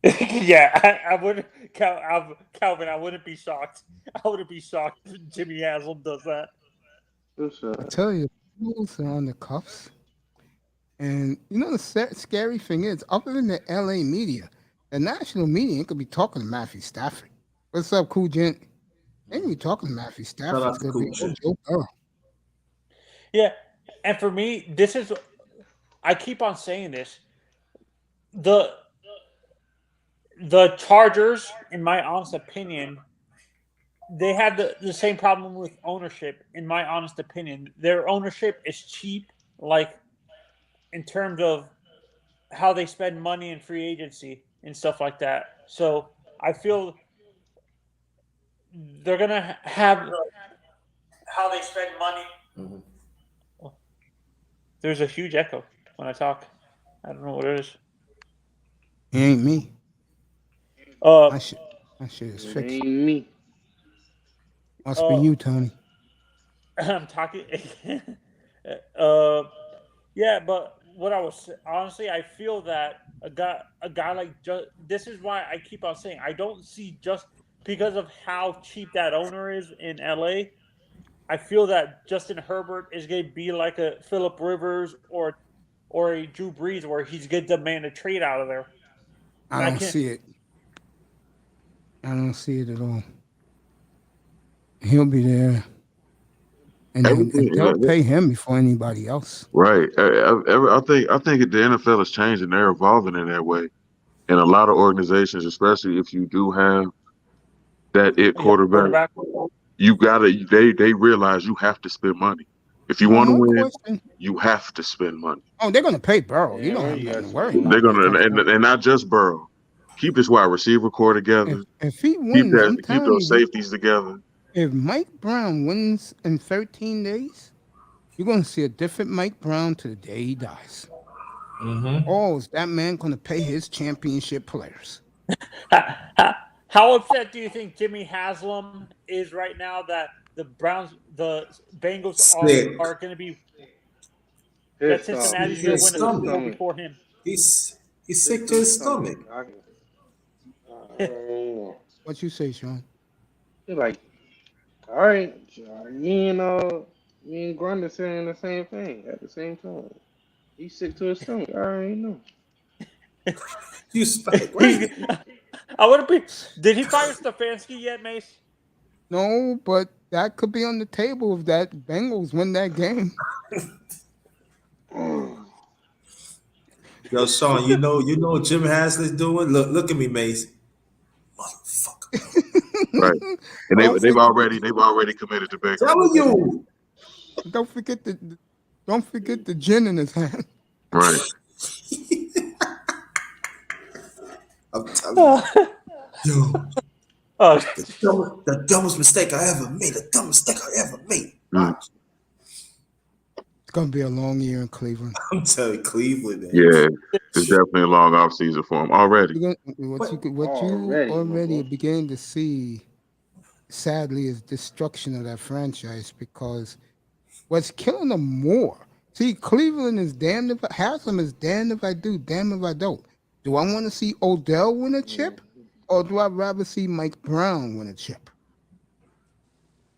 Yeah, I wouldn't, Calvin. I wouldn't be shocked. I wouldn't be shocked if Jimmy Haslam does that. I tell you, the Bengals are on the cuffs. And you know the scary thing is, other than the LA media, the national media ain't gonna be talking to Matthew Stafford. What's up, cool gent? They ain't gonna be talking to Matthew Stafford. out It's to gonna Cool be Gent. Joe Burrow. Yeah, and for me, this is. I keep on saying this. The Chargers, in my honest opinion, they have the same problem with ownership. In my honest opinion, their ownership is cheap, like in terms of how they spend money in free agency and stuff like that. So I feel they're gonna have how they spend money. Mm-hmm. There's a huge echo when I talk. I don't know what it is. It ain't me. Uh, My shit is It fixed. ain't me. Must be you, Tony. I'm talking. Yeah, but what I was honestly, I feel that a guy like this is why I keep on saying I don't see just because of how cheap that owner is in LA. I feel that Justin Herbert is going to be like a Phillip Rivers or a Drew Brees, where he's going to demand a trade out of there. I don't see it. I don't see it at all. He'll be there, and they'll pay him before anybody else. right. I think the NFL is changing. They're evolving in that way. And a lot of organizations, especially if you do have that quarterback, you gotta. They realize you have to spend money if you want to win. You have to spend money. Oh, they're gonna pay Burrow. Yeah, you don't have you nothing got to worry to. about. They're gonna and not just Burrow. Keep this wide receiver core together. If he wins, I'm keep telling those you, safeties together. If Mike Brown wins in 13 days, you're going to see a different Mike Brown to the day he dies. Mm-hmm. Oh, is that man going to pay his championship players? How upset do you think Jimmy Haslam is right now that the Bengals Sick. are going to be His that stomach. Cincinnati's going to win a Super Bowl before him? He's sick to his stomach. What you say, Sean? He's like, all right, me and Grundy saying the same thing at the same time. He's sick to his stomach. I already know. You like, right? I would be. Did he fire Stefanski yet, Mace? No, but that could be on the table if that Bengals win that game. Yo, Sean, you know what Jim Haslam's doing? Look at me, Mace. Motherfucker. Right. And they've already committed to Baker. Telling you. Don't forget the gin in his hand. Right. I'm telling you. Yo. Oh, The dumbest mistake I ever made. The dumbest mistake I ever made. Mm. It's gonna be a long year in Cleveland. I'm telling you, Cleveland. Man. Yeah. It's definitely a long off season for him already. What you already beginning to see, sadly, is destruction of that franchise because what's killing them more. See, Cleveland is damned if Haslam is damned if I do, damned if I don't. Do I want to see Odell win a chip, or do I rather see Mike Brown win a chip?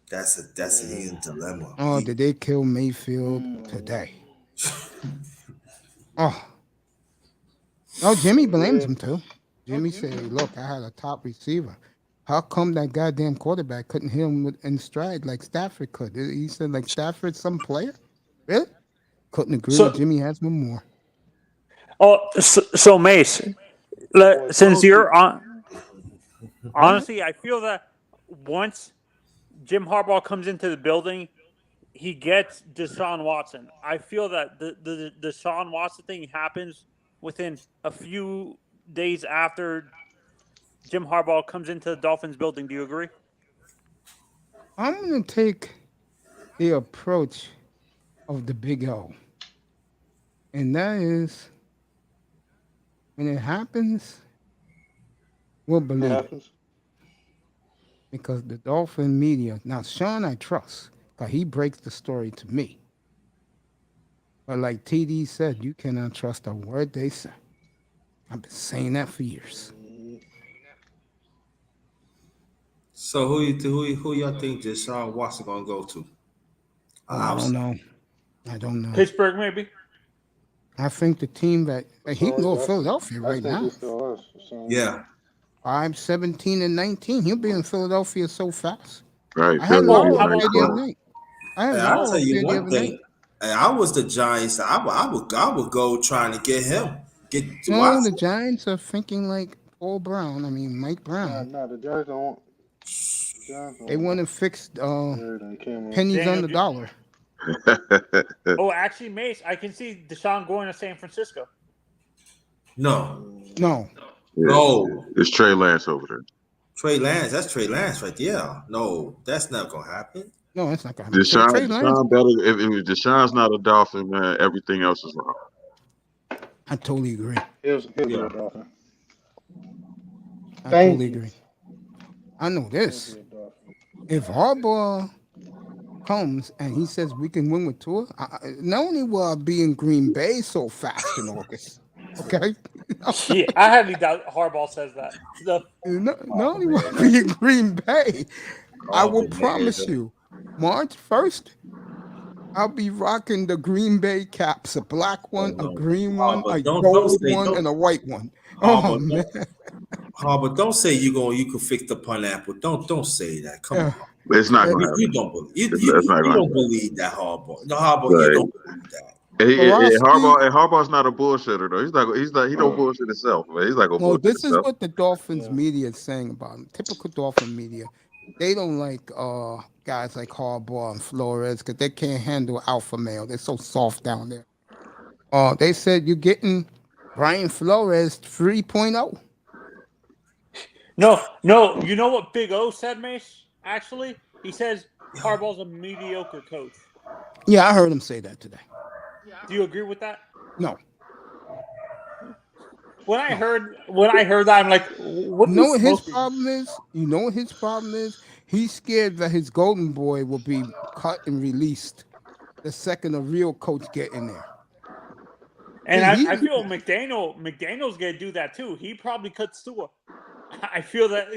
That's a hidden dilemma. Oh, did they kill Mayfield today? Oh, Jimmy blames him too. Jimmy said, "Look, I had a top receiver. How come that goddamn quarterback couldn't hit him in stride like Stafford could?" He said, "Like Stafford's some player." Really? Couldn't agree with Jimmy Haslam more. Oh, so Mace, since you're on, honestly, I feel that once Jim Harbaugh comes into the building, he gets Deshaun Watson. I feel that the Deshaun Watson thing happens within a few days after Jim Harbaugh comes into the Dolphins building. Do you agree? I'm going to take the approach of the Big O. And that is, when it happens, we'll believe it. Because the Dolphin media, now Sean I trust, because he breaks the story to me. But like TD said, you cannot trust a word they say. I've been saying that for years. So who y'all think Deshaun Watson gonna go to? I don't know. Pittsburgh, maybe. I think the team that he can go to Philadelphia right now. Yeah. 5-17-19. He'll be in Philadelphia so fast. Right. I had I'll tell you one thing. I was the Giants. I would go trying to get him. No, the Giants are thinking like Paul Brown. I mean Mike Brown. No, the Giants don't want. They want to fix pennies on the dollar. Oh, actually, Mace, I can see Deshaun going to San Francisco. No. Yeah. No. It's Trey Lance over there. Trey Lance. That's Trey Lance right there. No, that's not going to happen. No, that's not going to happen. If Deshaun's not a Dolphin, man, everything else is wrong. I totally agree. It was a Dolphin. I totally agree. I know this. If Harbaugh comes and he says we can win with Tua, not only will I be in Green Bay so fast in August, okay? Yeah, I highly doubt Harbaugh says that. Not only will I be in Green Bay, I will promise you, March 1st, I'll be rocking the Green Bay caps, a black one, a green one, a gold one, and a white one. Oh, man. Harbaugh, don't say you can fix the pineapple. Don't say that. Come on. It's not going to happen. You don't believe. You don't believe that, Harbaugh. No, Harbaugh, you don't believe that. Harbaugh's not a bullshitter though. He don't bullshit himself. Man. He's like a bullshit. This is what the Dolphins media is saying about him. Typical Dolphin media. They don't like guys like Harbaugh and Flores because they can't handle alpha male. They're so soft down there. They said you're getting Brian Flores 3.0. No. You know what Big O said, Mace? Actually, He says Harbaugh's a mediocre coach. Yeah, I heard him say that today. Do you agree with that? No. When I heard that, I'm like, what You know what his smoking? problem is? You know what his problem is? He's scared that his golden boy will be cut and released the second a real coach get in there. And See, I feel McDaniel's gonna do that too. He probably cuts Tua. I feel that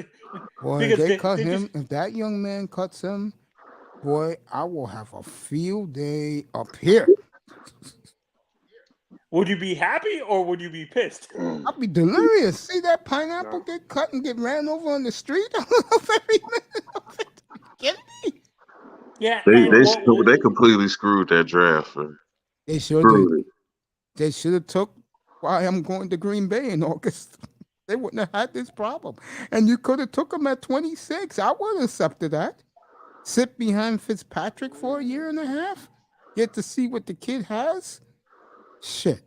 Boy, because they cut they him. just, If that young man cuts him, boy, I will have a field day up here. would you be happy or would you be pissed? I'll be delirious. See that pineapple get cut and get ran over on the street every minute of it? You kidding me? Yeah, They completely screwed that draft. Man. They sure Screwed did. it. They should have took why I'm going to Green Bay in August. They wouldn't have had this problem. And you could have took him at 26. I would have accepted that. Sit behind Fitzpatrick for a year and a half. Get to see what the kid has. Shit.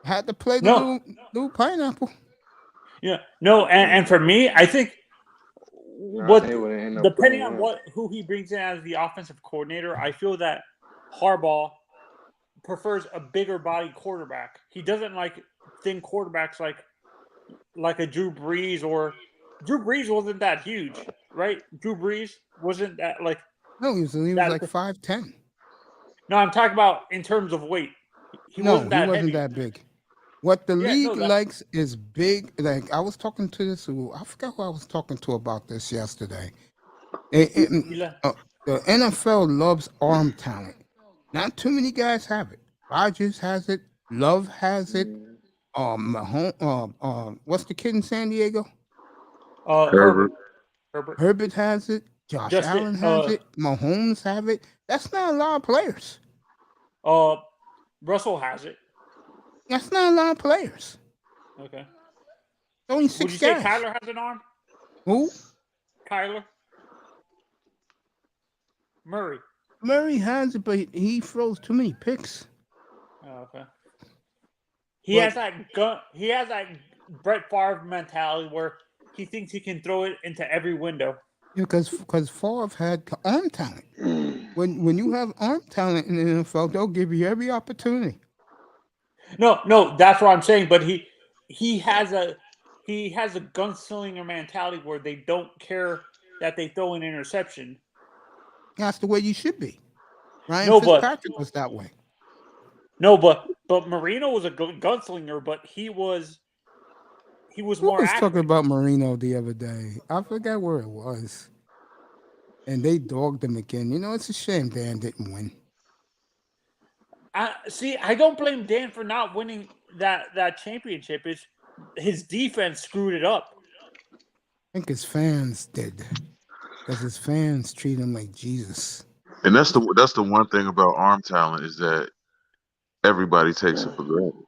Had to play the little pineapple. Yeah, no, and for me, I think depending on who he brings in as the offensive coordinator, I feel that Harbaugh prefers a bigger body quarterback. He doesn't like thin quarterbacks like a Drew Brees or Drew Brees wasn't that huge, right? Drew Brees wasn't that like No, he was like 5'10". No, I'm talking about in terms of weight. He wasn't that big. What the league likes is big. Like I was talking to this, I forgot who I was talking to about this yesterday. The NFL loves arm talent. Not too many guys have it. Rodgers has it. Love has it. Mahomes. What's the kid in San Diego? Herbert. Herbert has it. Josh Allen has it. Mahomes have it. That's not a lot of players. Russell has it. That's not a lot of players. Okay. Only 6 guys. Would you say Kyler has an arm? Who? Kyler. Murray. Murray has it, but he throws too many picks. Oh, okay. He has that Brett Favre mentality where he thinks he can throw it into every window. Yeah, because Favre had arm talent. When you have arm talent in the NFL, they'll give you every opportunity. No, that's what I'm saying. But he has a gunslinger mentality where they don't care that they throw an interception. That's the way you should be. Ryan Fitzpatrick was that way. No, but Marino was a gunslinger, but he was more. I was talking about Marino the other day. I forgot where it was, and they dogged him again. You know, it's a shame Dan didn't win. I don't blame Dan for not winning that championship. It's his defense screwed it up. I think his fans did, because his fans treat him like Jesus. And that's the one thing about arm talent is that everybody takes it for granted.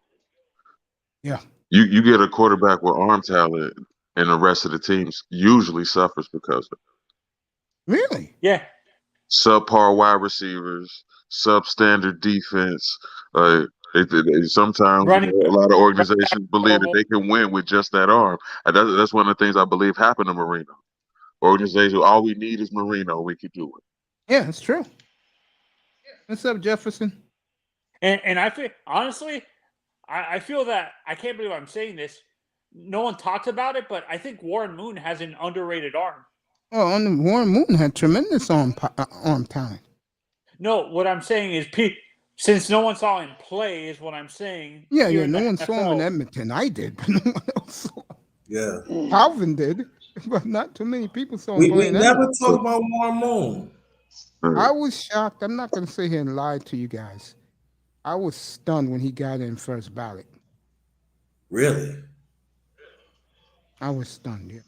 Yeah. You get a quarterback with arm talent, and the rest of the teams usually suffers because of it. Really? Yeah. Subpar wide receivers, substandard defense. Sometimes a lot of organizations believe that they can win with just that arm. And that's one of the things I believe happened to Marino. Organization, all we need is Marino. We could do it. Yeah, it's true. What's up, Jefferson? And I feel, honestly, I feel that, I can't believe I'm saying this. No one talks about it, but I think Warren Moon has an underrated arm. Oh, Warren Moon had tremendous arm talent. No, what I'm saying is, since no one saw him play, is what I'm saying. Yeah, no one saw him in Edmonton. I did, but no one else saw him. Yeah. Calvin did, but not too many people saw him. We never talk about Warren Moon. I was shocked. I'm not going to sit here and lie to you guys. I was stunned when he got in first ballot. Really? I was stunned, yeah.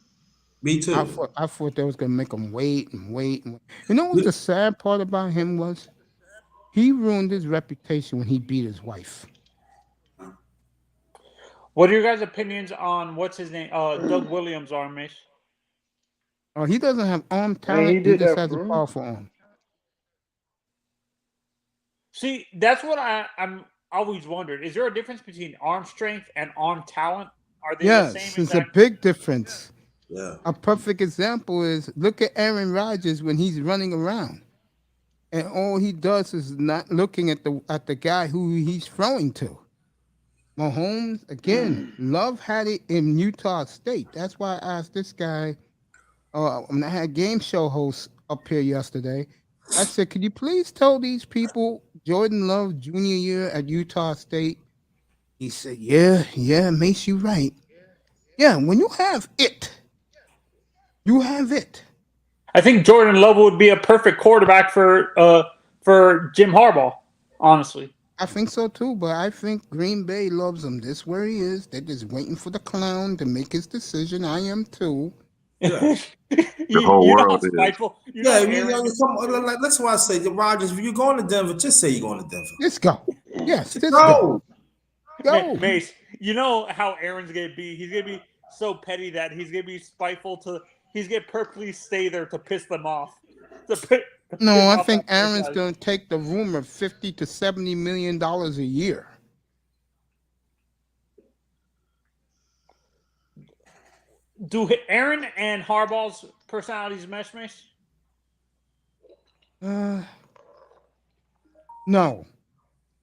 Me too. I thought they was going to make him wait and wait. You know what the sad part about him was? He ruined his reputation when he beat his wife. What are your guys' opinions on, what's his name? Doug Williams' arm, Mace? He doesn't have arm talent. He just has a powerful arm. See, that's what I'm always wondered. Is there a difference between arm strength and arm talent? Are they the same? Yes, there's a big difference. Yeah. A perfect example is look at Aaron Rodgers when he's running around, and all he does is not looking at the guy who he's throwing to. Mahomes again. Love had it in Utah State. That's why I asked this guy. When I had game show hosts up here yesterday, I said, "Could you please tell these people Jordan Love junior year at Utah State?" He said, "Yeah, Mace, you right. Yeah, when you have it, you have it." I think Jordan Love would be a perfect quarterback for Jim Harbaugh. Honestly, I think so too, but I think Green Bay loves him. This where he is. They're just waiting for the clown to make his decision. I am too. Yeah. The whole you know how world is. spiteful. You Yeah, know, you know, Aaron, that's why I say, Rodgers, if you're going to Denver, just say you're going to Denver. Let's go. Yes, let's go. Go. Mace, you know how Aaron's gonna be. He's gonna be so petty that he's gonna be spiteful to. He's gonna purposely stay there to piss them off. No, I think Aaron's going to take the rumor $50 to $70 million a year. Do Aaron and Harbaugh's personalities mesh? No,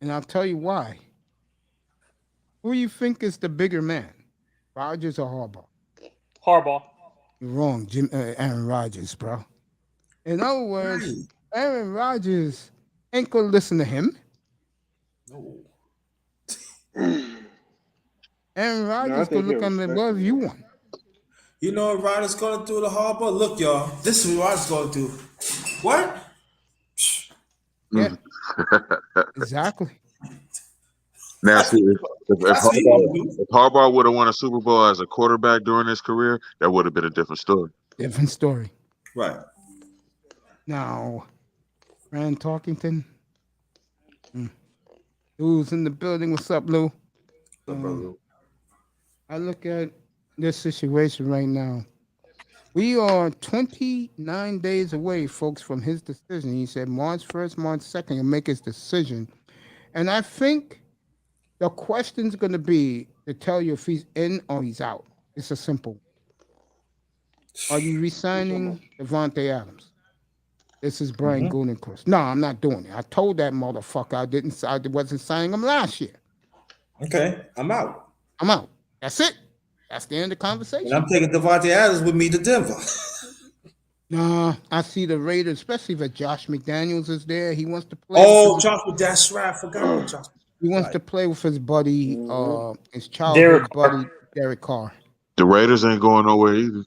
and I'll tell you why. Who do you think is the bigger man, Rodgers or Harbaugh? Harbaugh. You're wrong, Aaron Rodgers, bro. In other words, Right. Aaron Rodgers ain't gonna listen to him. No. Aaron Rodgers gonna look on the love you want. You know what Rodgers going to do to Harbaugh? Look, y'all, this is what Rodgers going to do. What? Yeah, exactly. Now, see, if That's what he gonna do. Harbaugh would have won a Super Bowl as a quarterback during his career, that would have been a different story. Different story. Right. Now, Rand Talkington. Lou's in the building. What's up, Lou? I look at this situation right now. We are 29 days away, folks, from his decision. He said March 1st, March 2nd, he'll make his decision. And I think the question's going to be to tell you if he's in or he's out. It's a simple. Are you re-signing Devontae Adams? This is Brian Gutekunst. No, I'm not doing it. I told that motherfucker I wasn't signing him last year. Okay, I'm out. I'm out. That's it. That's the end of the conversation. And I'm taking Devontae Adams with me to Denver. Nah, I see the Raiders, especially if Josh McDaniels is there. He wants to play. Oh, that's right. I forgot about Josh. He wants to play with his buddy, his childhood buddy, Derek Carr. The Raiders ain't going nowhere either.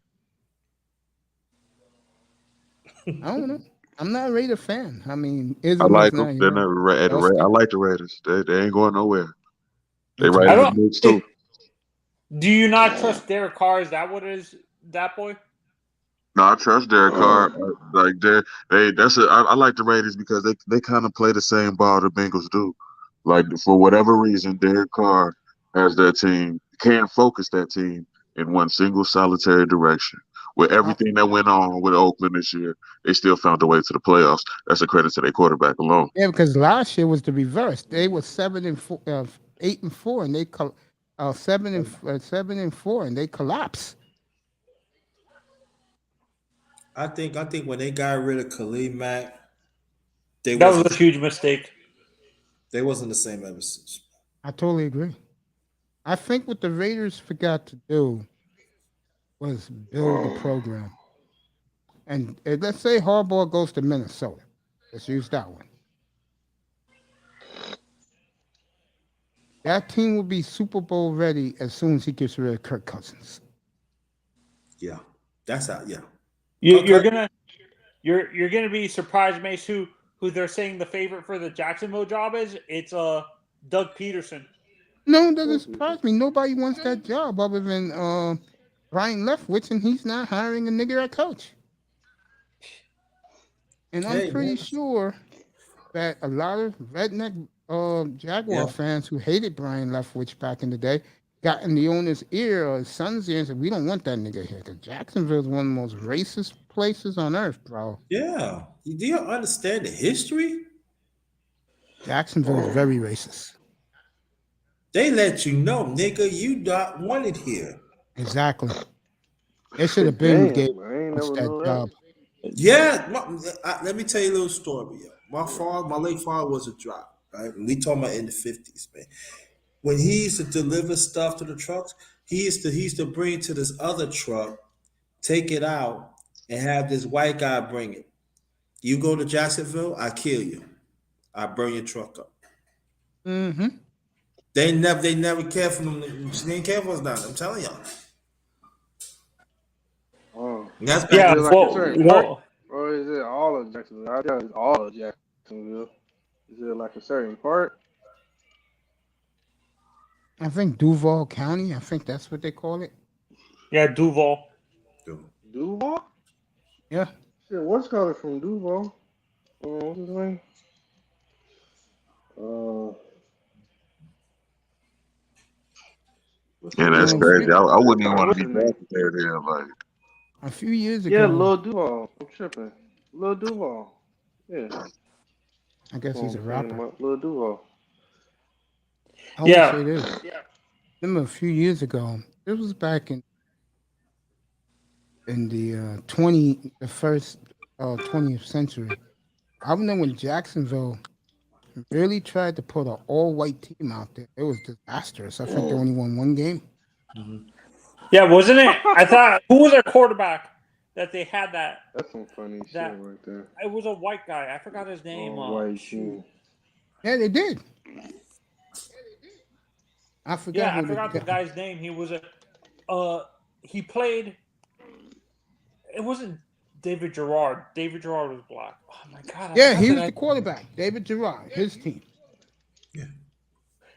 I don't know. I'm not a Raider fan. I mean, I like them. They're not I like the Raiders. They ain't going nowhere. They right in the mix too. Do you not trust Derek Carr? Is that what it is? That boy? No, I trust Derek Carr. Like I like the Raiders because they kind of play the same ball the Bengals do. Like for whatever reason, Derek Carr has that team, can't focus that team in one single solitary direction. With everything that went on with Oakland this year, they still found a way to the playoffs. That's a credit to their quarterback alone. Yeah, because last year was the reverse. They were 8-4, and they 7-4, and they collapsed. I think when they got rid of Khalil Mack, that was a huge mistake. They wasn't the same ever since. I totally agree. I think what the Raiders forgot to do was build the program. And let's say Harbaugh goes to Minnesota. Let's use that one. That team will be Super Bowl ready as soon as he gets rid of Kirk Cousins. Yeah, that's how. Yeah, you're gonna be surprised, Mace. Who they're saying the favorite for the Jacksonville job is? It's Doug Peterson. No, it doesn't surprise me. Nobody wants that job other than Brian Leftwich, and he's not hiring a nigger at coach. And I'm pretty sure that a lot of redneck Jaguar fans who hated Brian Leftwich back in the day got in the owner's ear or his son's ear and said, "We don't want that nigga here." Because Jacksonville is one of the most racist places on earth, bro. Yeah. Do you understand the history? Jacksonville is very racist. They let you know, nigga, you not wanted here. Exactly. They should have been Damn, gave I ain't us never that knew that. job. Yeah, let me tell you a little story. My father, my late father, was a driver. Right, and we talking about in the 50s, man. When he used to deliver stuff to the trucks, he used to bring it to this other truck, take it out, and have this white guy bring it. You go to Jacksonville, I kill you. I burn your truck up. Mm-hmm. They never care for them. They didn't care for us down there. I'm telling y'all. Oh. And that's Is back Yeah, in it the like a well, certain part, well, or is it all of Jacksonville? I thought it's all of Jacksonville. Is it like a certain part? I think Duval County. I think that's what they call it. yeah, Duval. Duval? Yeah. Shit, what's calling from Duval? What's his name? Yeah, that's Um, crazy. I wouldn't even want What's to his be name? drafted there. Then, like, a few years Yeah, ago, Lil Duval. I'm tripping. Lil Duval. Yeah. I guess he's Oh, a I'm saying rapper. Lil Duval. I will Yeah, say this. Remember a few years ago, this was back in the the first 20th century. I remember when Jacksonville really tried to put an all white team out there. It was disastrous. I think they only won one game. yeah, wasn't it? I thought who was their quarterback that they had that That's some funny shit that right there. it was a white guy. I forgot his name. All white Shoot. team. Yeah, they did. I forgot Yeah, I who the forgot the guy's name. He was a he played. It wasn't David Gerard. David Gerard was black. Oh my god! I Yeah, forgot he the was the guy. quarterback. David Gerard, his team.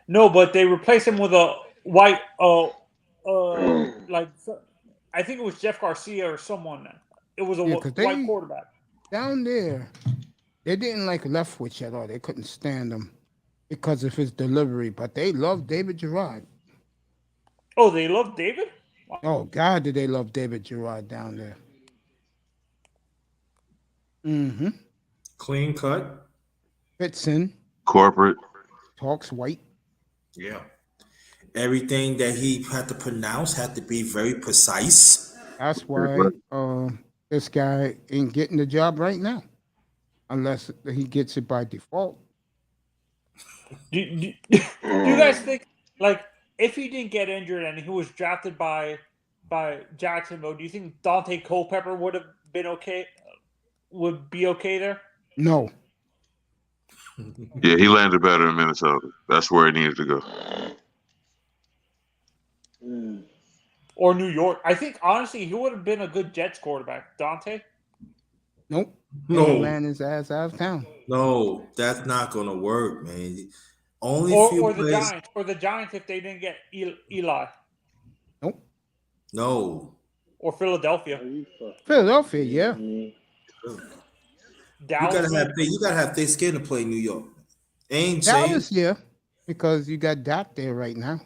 No, but they replaced him with a white. Like I think it was Jeff Garcia or someone. It was a Yeah, because white they quarterback. down there, they didn't like Leftwich at all. They couldn't stand him because of his delivery, but they loved David Gerard. Oh, they love David. Wow. Oh God, did they love David Gerard down there? Mm-hmm. clean cut. Fits in, corporate. talks white. Yeah. Everything that he had to pronounce had to be very precise. That's why this guy ain't getting the job right now, unless he gets it by default. Do you guys think like if he didn't get injured and he was drafted by Jacksonville, do you think Dante Culpepper would have been okay? Would be okay there? No, Yeah, he landed better in Minnesota. That's where he needed to go. Or New York? I think honestly he would have been a good Jets quarterback. Dante? nope. No. He ran his ass out of town. No, that's not gonna work, man. Only few Or the players. Giants. Or the Giants if they didn't get Eli. Nope. No. Or Philadelphia. Philadelphia, yeah. You Dallas. gotta have thick skin to play New York. Ain't Dallas, saying. yeah, because you got Dak there right now.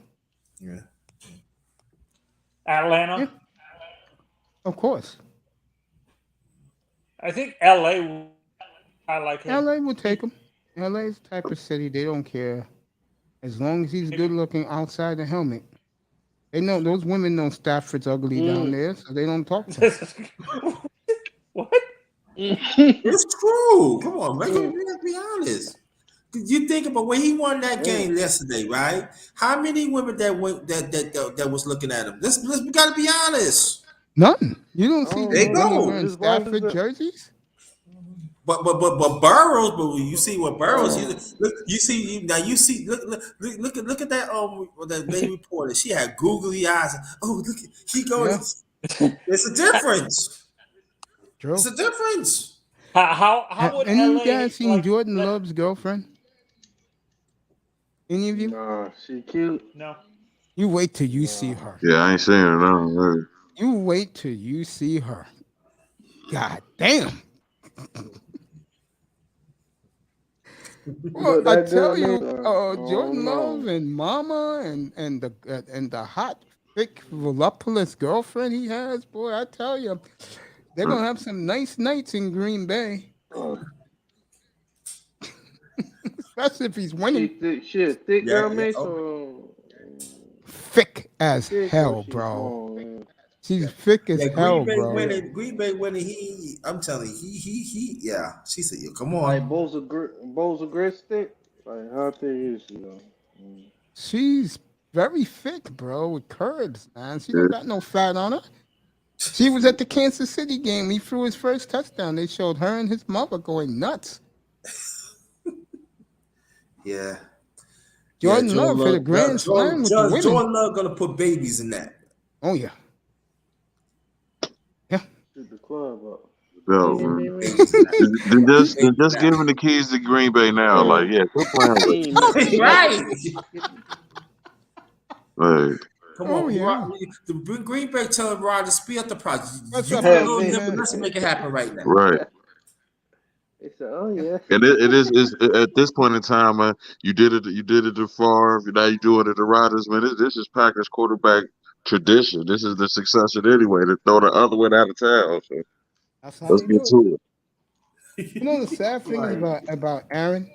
Yeah. Atlanta. Yeah. Of course. I think LA. I like him. LA will take him. LA's the type of city they don't care. As long as he's good looking outside the helmet. They know those women know Stafford's ugly down there, so they don't talk to him. What? It's true. Come on, man. Let's be honest. You think about when he won that game yesterday, right? How many women that was looking at him? We gotta be honest. None. You don't see They these women go. wearing His wife is Stafford a- jerseys? But Burrows, but when you see what Burrows, you see look at that that lady reporter. She had googly eyes. Oh, look, he goes. Yeah. It's a difference. True. It's a difference. How Have would any of LA you guys seen like, Jordan Love's girlfriend? Any of you? Nah, she cute. No. You wait till you see her. Yeah, I ain't saying it. No, You wait till you see her. God damn. Well, But I that tell girl you, name, Jordan no. Love and Mama and the hot, thick, voluptuous girlfriend he has, boy, I tell you, they're gonna have some nice nights in Green Bay. Especially if he's winning. She a thick Yeah, girl, yeah, man. oh. So Thick as thick or hell, she bro. small, man? She's thick as Yeah, hell, bro. Green Bay winning. I'm telling you, he. Yeah, she said, "Yo, come Like on." bowls of grit stick. Like how thick is she though? She's very thick, bro, with curves, man. She don't Yeah. got no fat on her. She was at the Kansas City game. He threw his first touchdown. They showed her and his mother going nuts. Yeah, yeah. Jordan Love hit a grand slam with the women. Jordan Love gonna put babies in that. Oh yeah, yeah. Shoot the club up. No, Put man. babies in that. Then Babies in just give him the keys to Green Bay now. Like, yeah, quit playing with He ain't missing that. Right. it. Like, Come Oh on, yeah. the Green Bay telling Rodgers speed up the process. What's You up, put a Hey, little LT, man. nipple. man? Let's make it happen right now. right. They said, "Oh yeah." And it is at this point in time, man. You did it to Favre. Now you doing it to Rodgers, man. This is Packers quarterback tradition. This is the succession anyway. To throw the other one out of town. So That's how let's they get do it. to it. You know the sad thing is about Aaron.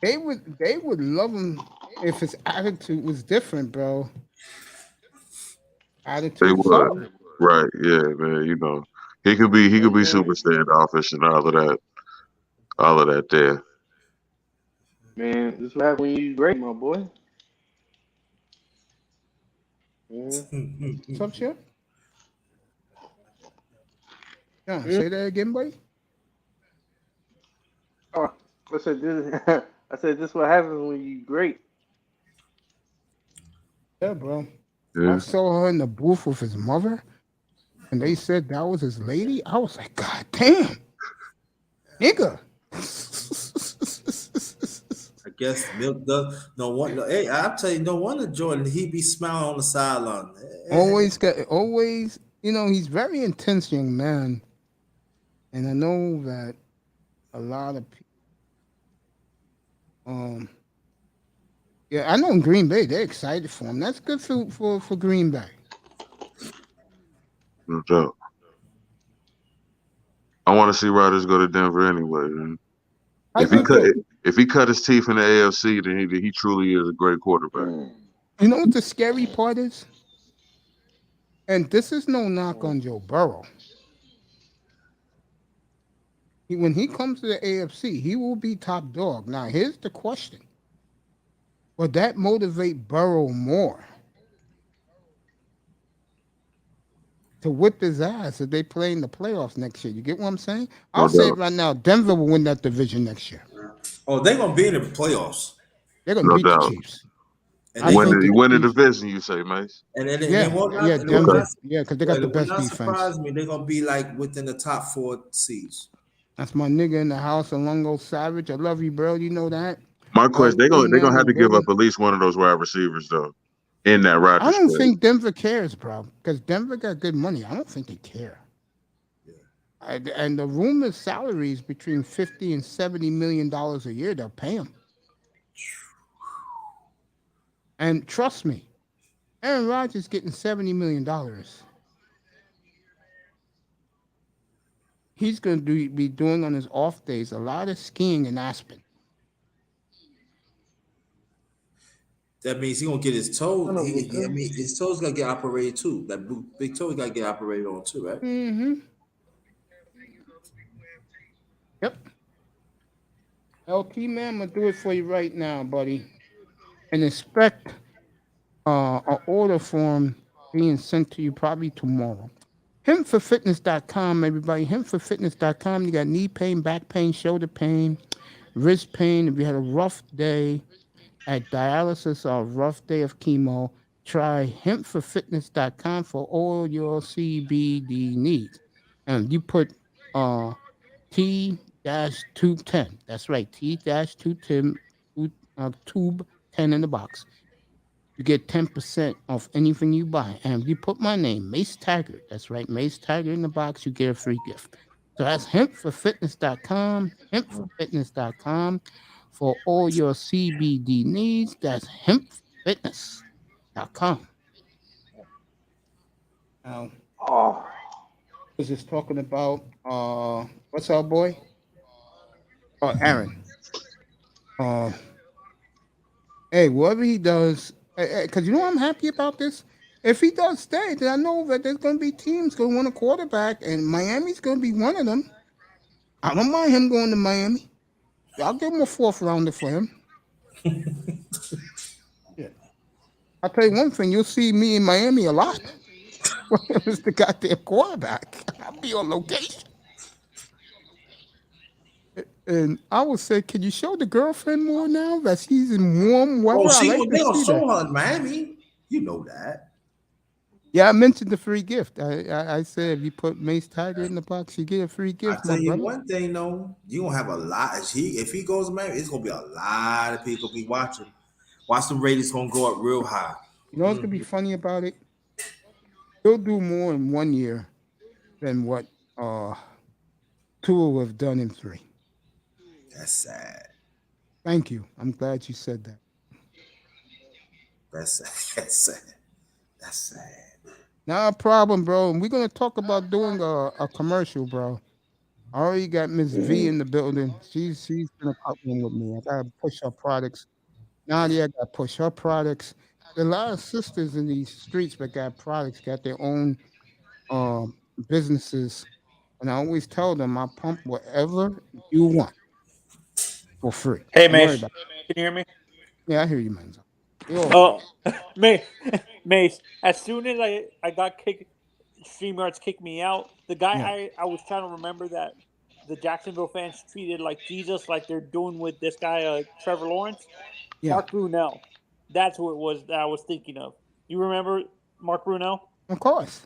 They would love him if his attitude was different, bro. They Attitude is would. all. Right, yeah, man. You know, he could be super standoffish and all of that there. Man, this is what happens when you great, my boy. What's up, Chip? Yeah, say that again, buddy. Oh, I said this. I said this is what happens when you great. Yeah, bro. I Yeah. saw her in the booth with his mother, and they said that was his lady. I was like, God damn, nigga. I guess Milk does no one. Hey, I'll tell you, no wonder Jordan he be smiling on the sideline. Always, you know, he's very intense young man, and I know that a lot of people. Yeah, I know in Green Bay they're excited for him. That's good for Green Bay. No doubt. I want to see Rodgers go to Denver anyway, man. I think If he cut his teeth in the AFC, then he truly is a great quarterback. you know what the scary part is, and this is no knock on Joe Burrow. When he comes to the AFC, he will be top dog. Now, here's the question: would that motivate Burrow more to whip his ass if they play in the playoffs next year? You get what I'm saying? I'll say it right now: Denver will win that division next year. Oh, they're gonna be in the playoffs. They're gonna No beat the doubt. Chiefs. And I they Win think the the win the Chiefs- division, you say, Mace? and Yeah, they won't yeah, Denver. Yeah, because they got the best not defense. surprise me. They're gonna be like within the top 4 seeds. That's my nigga in the house, Alongo Savage. I love you, bro. You know that. My question: They're LT, gonna man, have to give building. up at least one of those wide receivers though in that I Rodgers don't trade. think Denver cares, bro, because Denver got good money. I don't think they care. And the rumors salaries between $50 and $70 million a year. They'll pay him. And trust me, Aaron Rodgers getting $70 million. He's going to be doing on his off days a lot of skiing in Aspen. That means he's gonna get his toe. I know what's I up. mean, his toe's gotta get operated too. That big toe gotta get operated on too, right? Mm-hmm. Yep. LT, man, I'm going to do it for you right now, buddy. And expect an order form being sent to you probably tomorrow. Hempforfitness.com, everybody. Hempforfitness.com. You got knee pain, back pain, shoulder pain, wrist pain. If you had a rough day at dialysis or a rough day of chemo, try hempforfitness.com for all your CBD needs. And you put T-210. That's right, T-210, tube 10 in the box. You get 10% off anything you buy. And if you put my name, Mace Taggart, that's right, Mace Taggart in the box, you get a free gift. So that's hempforfitness.com, hempforfitness.com for all your CBD needs. That's hempfitness.com. Now, Oh, was just talking about what's our boy? Aaron. Hey, whatever he does, because you know what I'm happy about this? If he does stay, then I know that there's going to be teams going to want a quarterback, and Miami's going to be one of them. I don't mind him going to Miami. I'll give him a 4th rounder for him. Yeah. I'll tell you one thing, you'll see me in Miami a lot. It's the goddamn quarterback. I'll be on location. And I would say, can you show the girlfriend more now that she's in warm weather? Oh, I like they to gonna see show that. her in Miami. You know that. Yeah, I mentioned the free gift. I said if you put Mace Tiger in the box, you get a free I gift, my tell you brother. one thing though, you gonna have a lot. If he goes to Miami, it's gonna be a lot of people be watching. Watch the ratings gonna go up real high. You know what's gonna be funny about it? He'll do more in 1 year than what Tua would have done in 3. That's sad. Thank you. I'm glad you said that. That's sad. That's sad. That's sad. Not a problem, bro. And we're gonna talk about doing a commercial, bro. I already got Miss V in the building. She's gonna cut one with me. I gotta push her products. Nadia gotta push her products. There are a lot of sisters in these streets that got products, got their own businesses. And I always tell them I pump whatever you want for free. Hey, Don't worry Mace. about Can you hear me? it. Yeah, I hear you, man. You're Oh, Mace. As soon as I got kicked, StreamYards kicked me out. The guy Yeah. I was trying to remember that the Jacksonville fans treated like Jesus, like they're doing with this guy Trevor Lawrence. Yeah. Mark Brunell. That's who it was that I was thinking of. You remember Mark Brunell? Of course.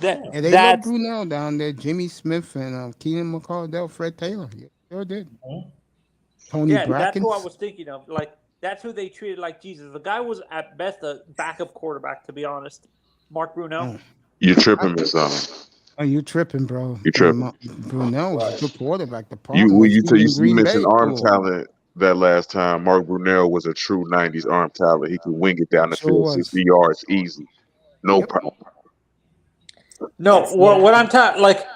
That Yeah, they love that's Brunel down there. Jimmy Smith and Keenan McCardell, Fred Taylor. Yeah, sure did. Tony yeah, that's who I Brackens. was thinking of. Like that's who they treated like Jesus. The guy was at best a backup quarterback, to be honest. Mark Brunell. Oh, You tripping, Miss oh, you tripping, bro. You tripping. Brunel was a good quarterback. The You problem was he was in you Green mentioned Bay. arm too. talent that last time. Mark Brunell was a true '90s arm talent. He could wing it down the Sure field was. 60 yards easy, no Yep. problem. No, what I'm talking like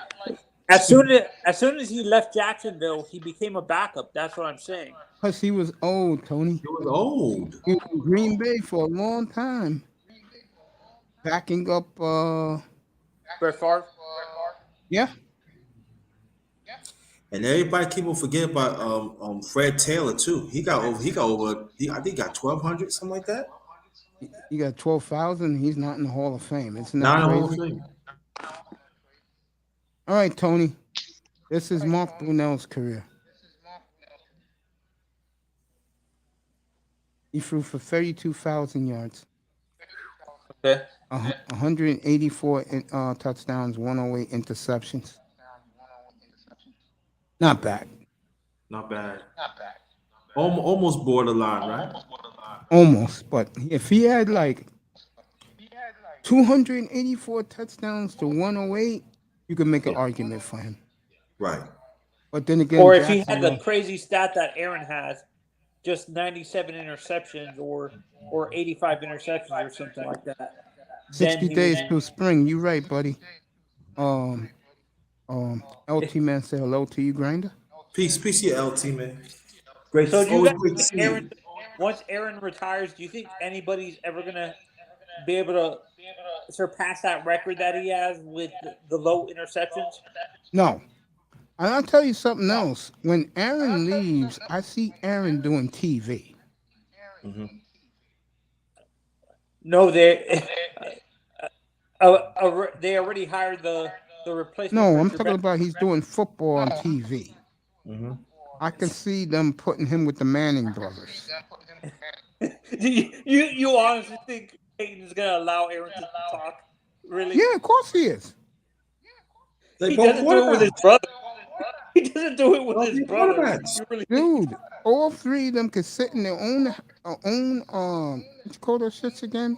as soon as he left Jacksonville, he became a backup. That's what I'm saying. Plus, he was old, Tony. He was old. He was in Green Bay for a long time, backing up. Brett Favre. Yeah, And everybody keep on forgetting about Fred Taylor too. He got over. I think he got 1,200, something like that. he got 12,000. He's not in the Hall of Fame. Isn't that Not the whole crazy? thing. All right, Tony. This is Mark Brunell's career. He threw for 32,000 yards, Okay. 184 touchdowns, 108 interceptions. Not bad. Not bad. Almost borderline, right? Almost. But if he had like 284 touchdowns to 108, you could make an argument for him. Right. But then again, Or if he had the Jacksonville, crazy stat that Aaron has, just 97 interceptions or 85 interceptions or something like that. 60 days till spring. You right, buddy. LT man say hello to you, Grinder. Peace to your LT, man. Great. So do you Always guys great to think see you. once Aaron retires, do you think anybody's ever gonna be able to surpass that record that he has with the low interceptions? No. And I'll tell you something else. When Aaron leaves, I see Aaron doing TV. No, they already hired the replacement. No, for I'm Trebek. talking about he's doing football on TV. I can see them putting him with the Manning brothers. you honestly think Peyton's gonna allow Aaron to talk? Really? Yeah, of course he is. They He both doesn't do it with his quarterbacks. brother. He doesn't do it with Both his be brother. quarterbacks. You really Dude, all three of them could sit in their own what you call those shits again?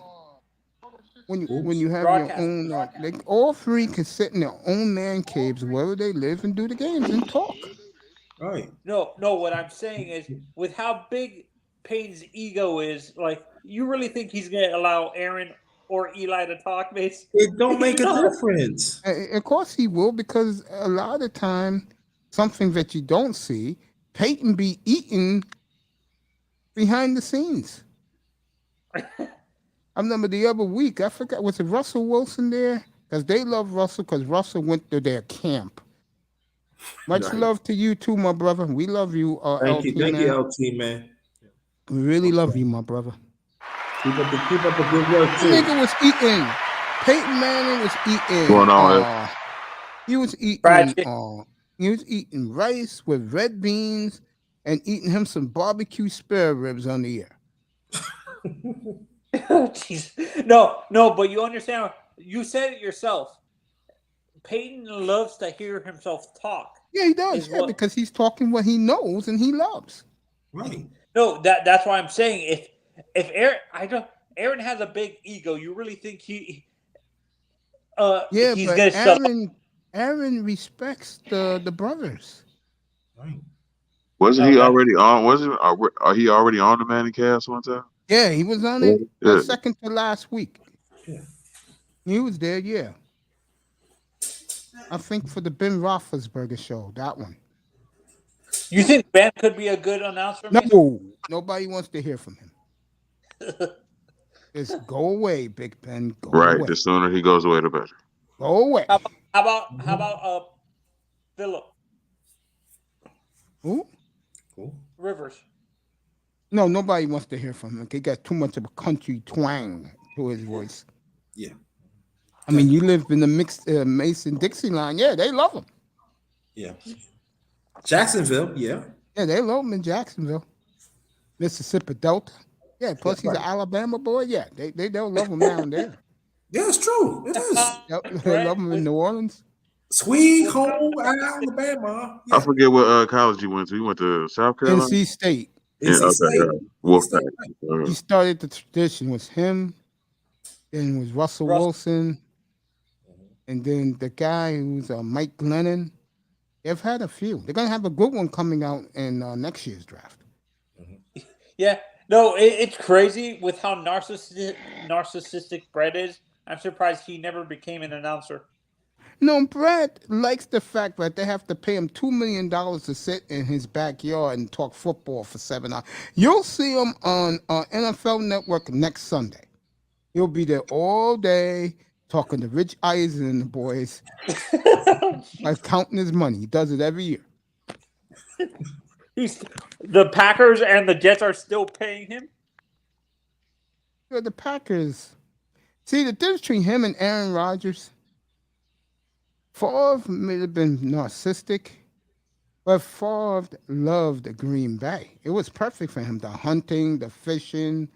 When you have your Broadcast. own all three could sit in their own man caves wherever they live and do the games and talk. Right. No. What I'm saying is, with how big Payne's ego is, like, you really think he's gonna allow Aaron or Eli to talk, Mace? It don't make a No. difference. Of course he will, because a lot of the time, something that you don't see, Peyton be eating behind the scenes. I remember the other week, I forgot, was it Russell Wilson there? Because they love Russell because Russell went to their camp. Much Right. love to you too, my brother. We love you, Thank you, LT, man. LT, man. We really love you, my brother. Keep up the good work The too. nigga was eating. Peyton Manning was eating. Going on, He was eating. Tragic. He was eating rice with red beans and eating him some barbecue spare ribs on the air. Jeez. No, but you understand. You said it yourself. Peyton loves to hear himself talk. Yeah, he does. Is Yeah, what- because he's talking what he knows and he loves. Right. No, that's why I'm saying if Aaron has a big ego, you really think Yeah, he's but gonna shut up? Aaron respects the brothers. Right. wasn't No, he that- already on? He already on the Manning cast one time? Yeah, he was on it Yeah. second to last week. Yeah. He was there, yeah. I think for the Ben Roethlisberger show, that one. You think Ben could be a good announcer? Mason? No, nobody wants to hear from him. Just go away, Big Ben. Go Right. away. The sooner he goes away, the better. Go away. How about Phillip Who? Cool. Rivers? No, nobody wants to hear from him. He got too much of a country twang to his voice. Yeah. I mean, you live in the mixed Mason-Dixie line. Yeah, they love him. Yeah. Jacksonville, yeah. Yeah, they love him in Jacksonville. Mississippi Delta. Yeah, plus he's an Alabama boy. Yeah, they don't love him down there. Yeah, it's true. It is. Yep, they love him in New Orleans. Sweet home Alabama. I forget what college he went to. He went to South Carolina. NC State. Yeah, NC okay, State. yeah. Wolfpack. He started the tradition. Was him, then was Russell Wilson, and then the guy who's Mike Glennon. They've had a few. They're gonna have a good one coming out in next year's draft. Yeah. No, it's crazy with how narcissistic Brett is. I'm surprised he never became an announcer. No, Brad likes the fact that they have to pay him $2 million to sit in his backyard and talk football for 7 hours. You'll see him on NFL Network next Sunday. He'll be there all day talking to Rich Eisen and the boys, like counting his money. He does it every year. The Packers and the Jets are still paying him. You know, the Packers. See, the difference between him and Aaron Rodgers, Favre may have been narcissistic, but Favre loved Green Bay. It was perfect for him, the hunting, the fishing.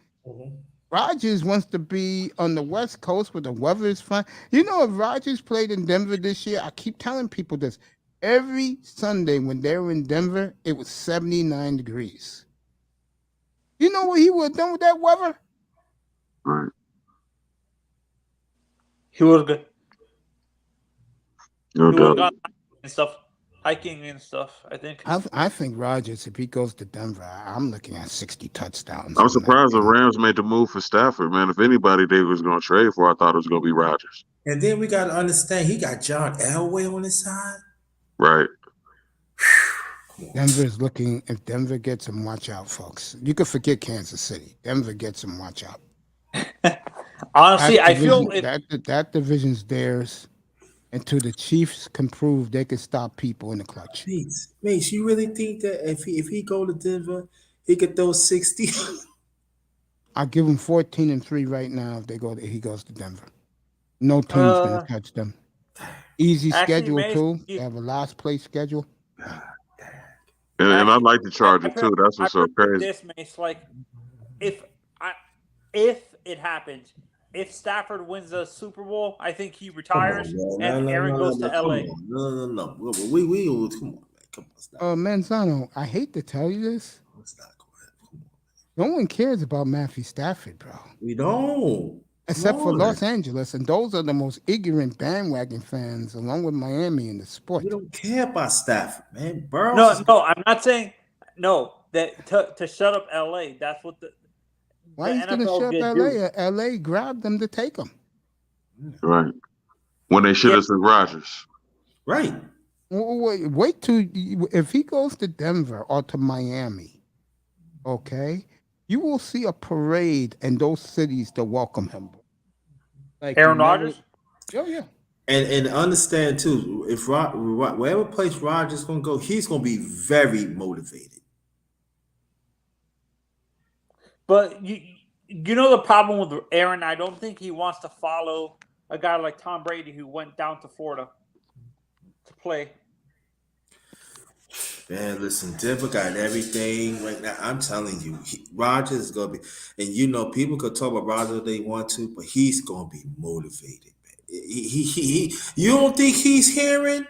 Rodgers wants to be on the West Coast where the weather is fine. You know, if Rodgers played in Denver this year, I keep telling people this. Every Sunday when they were in Denver, it was 79 degrees. You know what he would have done with that weather? Right. He would have No doubt. gone and stuff, hiking and stuff. I think. I think Rodgers, if he goes to Denver, I'm looking at 60 touchdowns. I'm surprised the Rams made the move for Stafford, man. If anybody they was going to trade for, I thought it was going to be Rodgers. And then we got to understand he got John Elway on his side. Right. Denver's looking. If Denver gets him, watch out, folks. You could forget Kansas City. Denver gets him, watch out. Honestly, I feel that division's theirs until the Chiefs can prove they can stop people in the clutch. Mace, you really think that if he go to Denver, he could throw 60? I'll give him 14-3 right now if he goes to Denver. No team's gonna touch them. Easy Actually, schedule Mace, too. They have a last place schedule. And I like the Chargers too. That's what's so crazy. This Mace, like, if it happens, if Stafford wins the Super Bowl, I think he retires and Aaron goes to LA. No. We come on, man. Come on. Stop. Manzano, I hate to tell you this. Let's not go ahead. No one cares about Matthew Stafford, bro. We don't. Except for Los Angeles, and those are the most ignorant bandwagon fans, along with Miami in the sport. We don't care about Stafford, man. Burrows. No, I'm not saying that to shut up LA. That's what the Why he's going to NFL shut LA? LA grabbed them to take him. Right. When they should have said Rodgers. Right. Wait till if he goes to Denver or to Miami, okay? you will see a parade in those cities to welcome him. Like Aaron you never- Rodgers. Oh yeah. And understand too, if wherever place Rodgers gonna go, he's gonna be very motivated. But you know the problem with Aaron, I don't think he wants to follow a guy like Tom Brady who went down to Florida to play. Man, listen, Denver got everything right now. I'm telling you, Rodgers is gonna be, and you know, people could talk about Rodgers if they want to, but he's gonna be motivated. Man. You don't think he's hearing?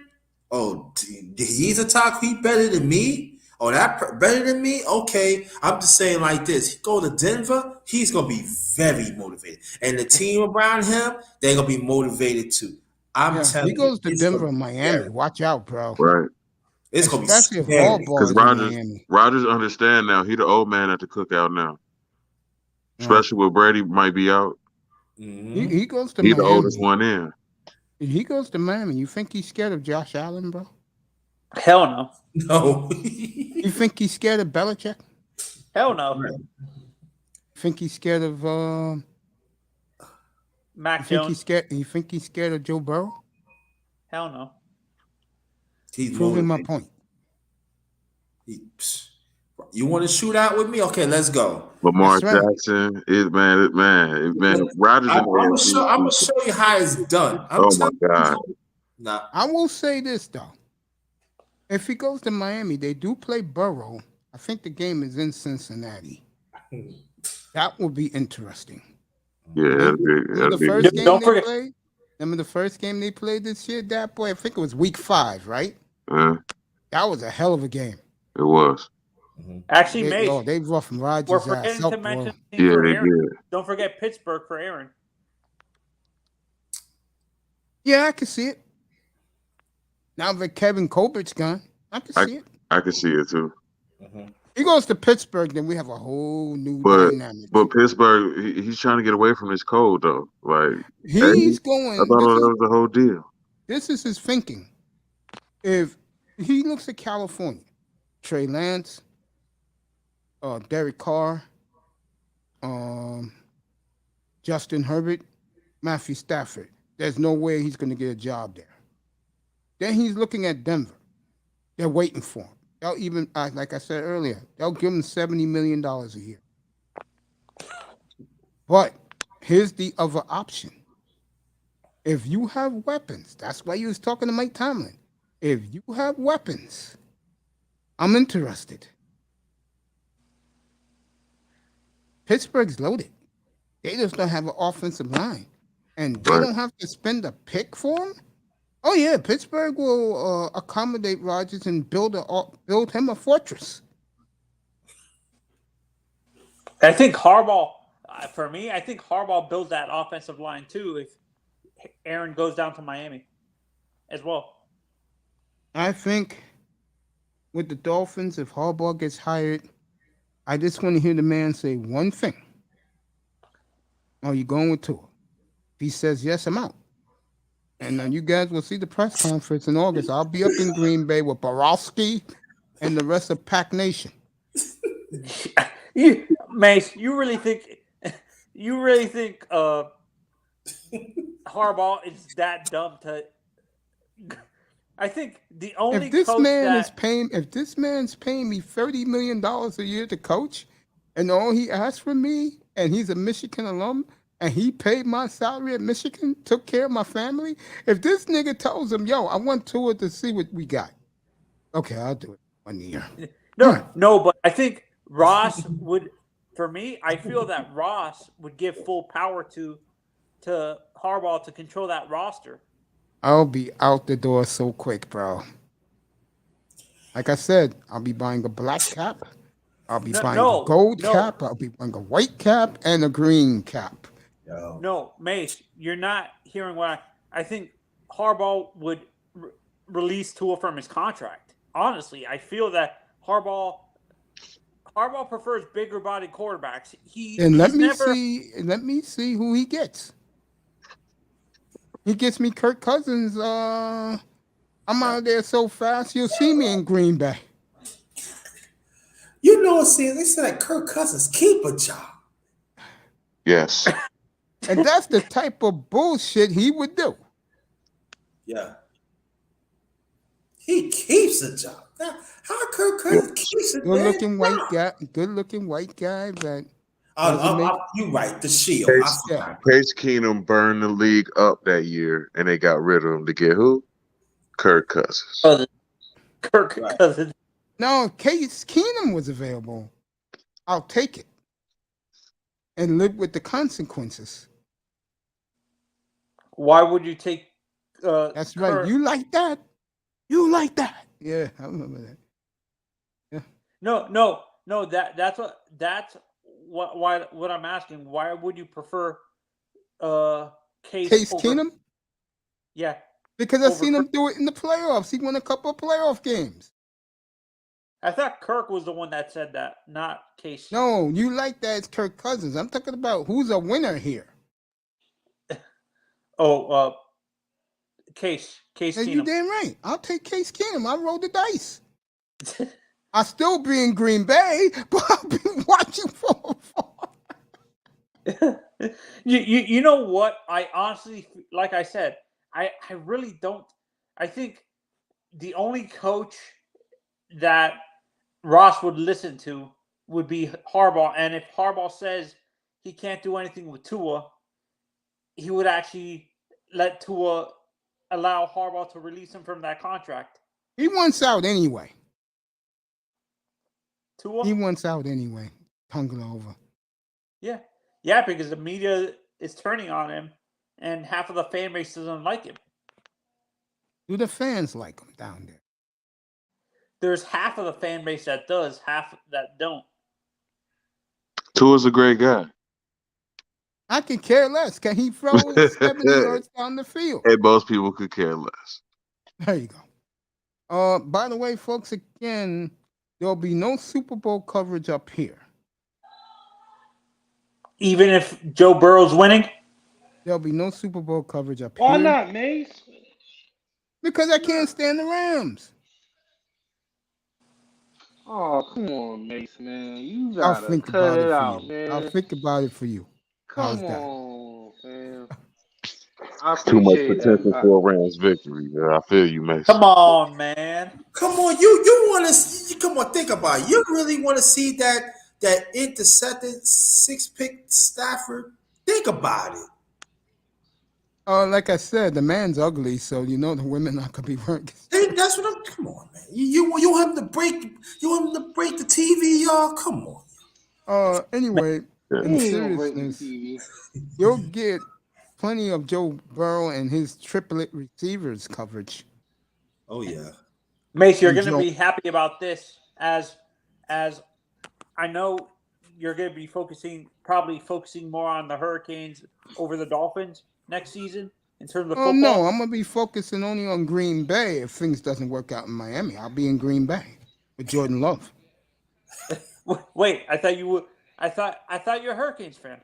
Oh, he's a top. He better than me. Oh, better than me. Okay, I'm just saying like this. Go to Denver, he's gonna be very motivated, and the team around him, they're gonna be motivated too. I'm telling he goes you, to it's Denver gonna and be Miami. scary. Watch out, bro. Right. It's gonna be Especially if scary. Harbaugh Because is in Miami. Rodgers understand now. He the old man at the cookout now. Especially with Brady might be out. Mhm. He goes to He Miami. the oldest one in. He goes to Miami. You think he's scared of Josh Allen, bro? Hell no. No. You think he's scared of Belichick? Hell no. Right. Think he's scared of Mac you think Jones. he's scared you think he's scared of Joe Burrow? Hell no. He's Proving my motivated. point. You want to shoot out with me? Okay, let's go. Lamar That's right. Jackson, man. Rodgers I'm in gonna the show you how it's done. Oh my God. Nah. I will say this though. If he goes to Miami, they do play Burrow. I think the game is in Cincinnati. That will be interesting. Yeah, Remember the that'd be first game Don't they forget- played? Remember the first game they played this year? That boy, I think it was week 5, right? That was a hell of a game. it was. Actually, Mace, They roughed we're Rodgers' ass forgetting up, to bro. mention Yeah, for they Aaron. did. Don't forget Pittsburgh for Aaron. Yeah, I can see it. Now that Kevin Colbert's gone, I can see it. I can see it too. He goes to Pittsburgh, then we have a whole new But dynamic. but Pittsburgh, he's trying to get away from this cold though. Like He's I going. thought that was the whole deal. This is his thinking. If he looks at California, Trey Lance, Derek Carr, Justin Herbert, Matthew Stafford, there's no way he's going to get a job there. Then he's looking at Denver. They're waiting for him. They'll even, like I said earlier, they'll give him $70 million a year. But here's the other option. If you have weapons, that's why you was talking to Mike Tomlin. If you have weapons, I'm interested. Pittsburgh's loaded. They just don't have an offensive line. And they Right. don't have to spend a pick for him? Oh, yeah, Pittsburgh will accommodate Rodgers and build him a fortress. I think Harbaugh, for me, I think Harbaugh builds that offensive line too if Aaron goes down to Miami as well. I think with the Dolphins, if Harbaugh gets hired, I just want to hear the man say one thing. Are you going with Tua? If he says yes, I'm out. And then you guys will see the press conference in August. I'll be up in Green Bay with Borowski and the rest of Pac Nation. Mace, you really think Harbaugh is that dumb to? I think the only If this coach man that is paying, if this man's paying me $30 million a year to coach, and all he asked for me, and he's a Michigan alum, and he paid my salary at Michigan, took care of my family. If this nigga tells him, "Yo, I want Tua to see what we got," okay, I'll do it 1 year. no, but I think Ross would. For me, I feel that Ross would give full power to Harbaugh to control that roster. I'll be out the door so quick, bro. Like I said, I'll be buying a black cap. I'll be buying a gold cap. I'll be buying a white cap and a green cap. No, Mace, you're not hearing what I think. Harbaugh would release Tua from his contract. Honestly, I feel that Harbaugh prefers bigger body quarterbacks. Let me see who he gets. He gets me Kirk Cousins. I'm out there so fast, you'll see me in Green Bay. You know, see, they said that Kirk Cousins keep a job. Yes. And that's the type of bullshit he would do. Yeah. He keeps a job. Now, how Kirk Cousins keeps it, Good man? looking white guy that You're right. The Shield. I Case, forgot. Case Keenum burned the league up that year, and they got rid of him to get who? Kirk Cousins. Kirk Cousins. No, Case Keenum was available. I'll take it and live with the consequences. Why would you take? That's right. Kirk? You like that? You like that? Yeah, I remember that. Yeah. No. That's what I'm asking. Why would you prefer Case over, Keenum? Yeah. Because I've seen him do it in the playoffs. He won a couple of playoff games. I thought Kirk was the one that said that, not Case. No, you like that. It's Kirk Cousins. I'm talking about who's a winner here. Case Hey, Keenum. you damn right. I'll take Case Keenum. I rolled the dice. I'll still be in Green Bay, but I'll be watching from afar. You know what? I honestly, like I said, I really don't. I think the only coach that Ross would listen to would be Harbaugh. And if Harbaugh says he can't do anything with Tua, he would actually let Tua allow Harbaugh to release him from that contract. He wants out anyway. Tua? He wants out anyway. Tongue over. Yeah, because the media is turning on him, and half of the fan base doesn't like him. Do the fans like him down there? There's half of the fan base that does, half that don't. Tua's a great guy. I can care less. Can he throw 70 yards down the field? And most people could care less. There you go. By the way, folks, again, there'll be no Super Bowl coverage up here. Even if Joe Burrow's winning? There'll be no Super Bowl coverage up Why here. not, Mace? Because I can't stand the Rams. Oh, come on, Mace, man. You I'll gotta think cut about it it for out, you. man. I'll think about it for you. How's Come that? on, man. I Too much appreciate potential that. for a Rams victory. Yeah, I feel you, Mason. Come on, man. Come on, you want to come on? Think about it. You really want to see that intercepted 6-pick Stafford? Think about it. Like I said, the man's ugly, so you know the women not gonna be working. That's what I'm. Come on, man. You want him to break? You want him to break the TV, y'all? Come on. Anyway, Yeah. in He ain't gonna break the seriousness, TV. you'll get plenty of Joe Burrow and his triplet receivers coverage. Oh yeah. Mace, you're And going to Joe- be happy about this as I know you're going to be probably focusing more on the Hurricanes over the Dolphins next season in terms of Oh football. no, I'm gonna be focusing only on Green Bay if things doesn't work out in Miami. I'll be in Green Bay with Jordan Love. Wait, I thought you would. I thought you're a Hurricanes fan.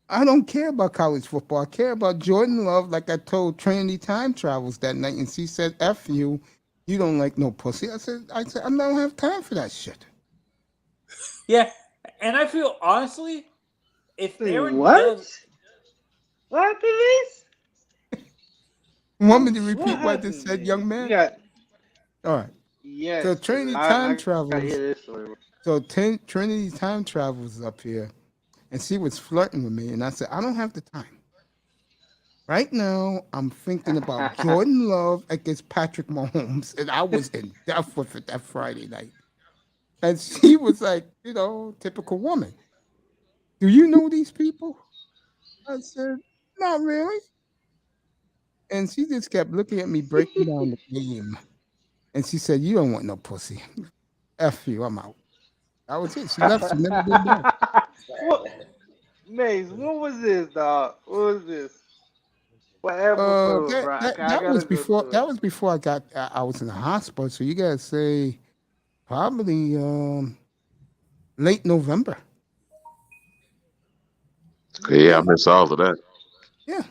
I don't care about college football. I care about Jordan Love, like I told Trinity Time Travels that night, and she said, "F you, you don't like no pussy." I said, I don't have time for that shit. Yeah, and I feel honestly, if Say Aaron what? does, What, Mace? You want me to repeat What what I happened, just said, man? young man? Yeah. All right. Yes. So Trinity I Time gotta Travels. hear this story. So Trinity Time Travels up here, and she was flirting with me, and I said, I don't have the time. Right now, I'm thinking about Jordan Love against Patrick Mahomes, and I was in death with it that Friday night. And she was like, typical woman. Do you know these people? I said, not really. And she just kept looking at me, breaking down the game. And she said, you don't want no pussy. F you, I'm out. That was it. She left. She never been back. Mace, what was this, dog? What was this? What episode, bro? That was before. That was before I got. I was in the hospital. So you gotta say, probably late November. Yeah, I miss all of that. Yeah,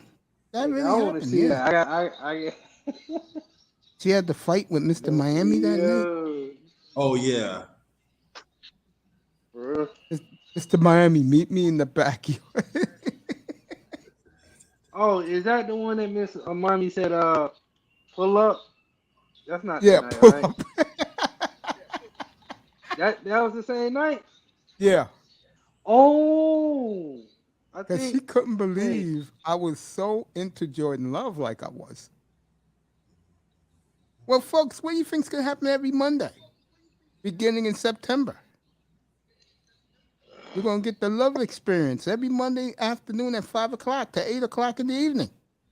that really I want to happened. see Yeah, that. I she had the fight with Mr. Miami that night. Oh yeah. bro. It's the Miami. Meet me in the backyard. Oh, is that the one that Miss Mommy said pull up? That's not the Yeah, night, pull right? up. That was the same night. Yeah, Oh, I because think. she couldn't Wait, believe I was so into Jordan Love like I was. Well, folks, what do you think's gonna happen every Monday, beginning in September? You're gonna get the Love Experience every Monday afternoon at 5 o'clock to 8 o'clock in the evening.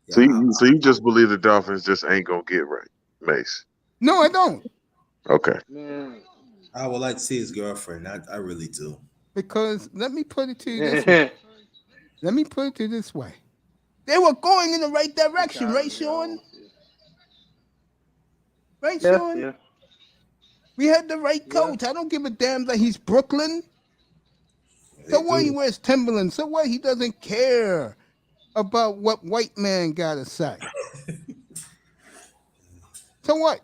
Yeah, So you just believe the Dolphins just ain't gonna get right, Mace? No, I don't, Okay. man. I would like to see his girlfriend. I really do. because let me put it to you this way. Let me put it to you this way. They were going in the right direction, right, Sean? Right, Yeah, Sean? yeah, We had the right yeah. coach. I don't give a damn that he's Brooklyn. They So what? He do. wears Timberland. So what? He doesn't care about what white man gotta say. So what?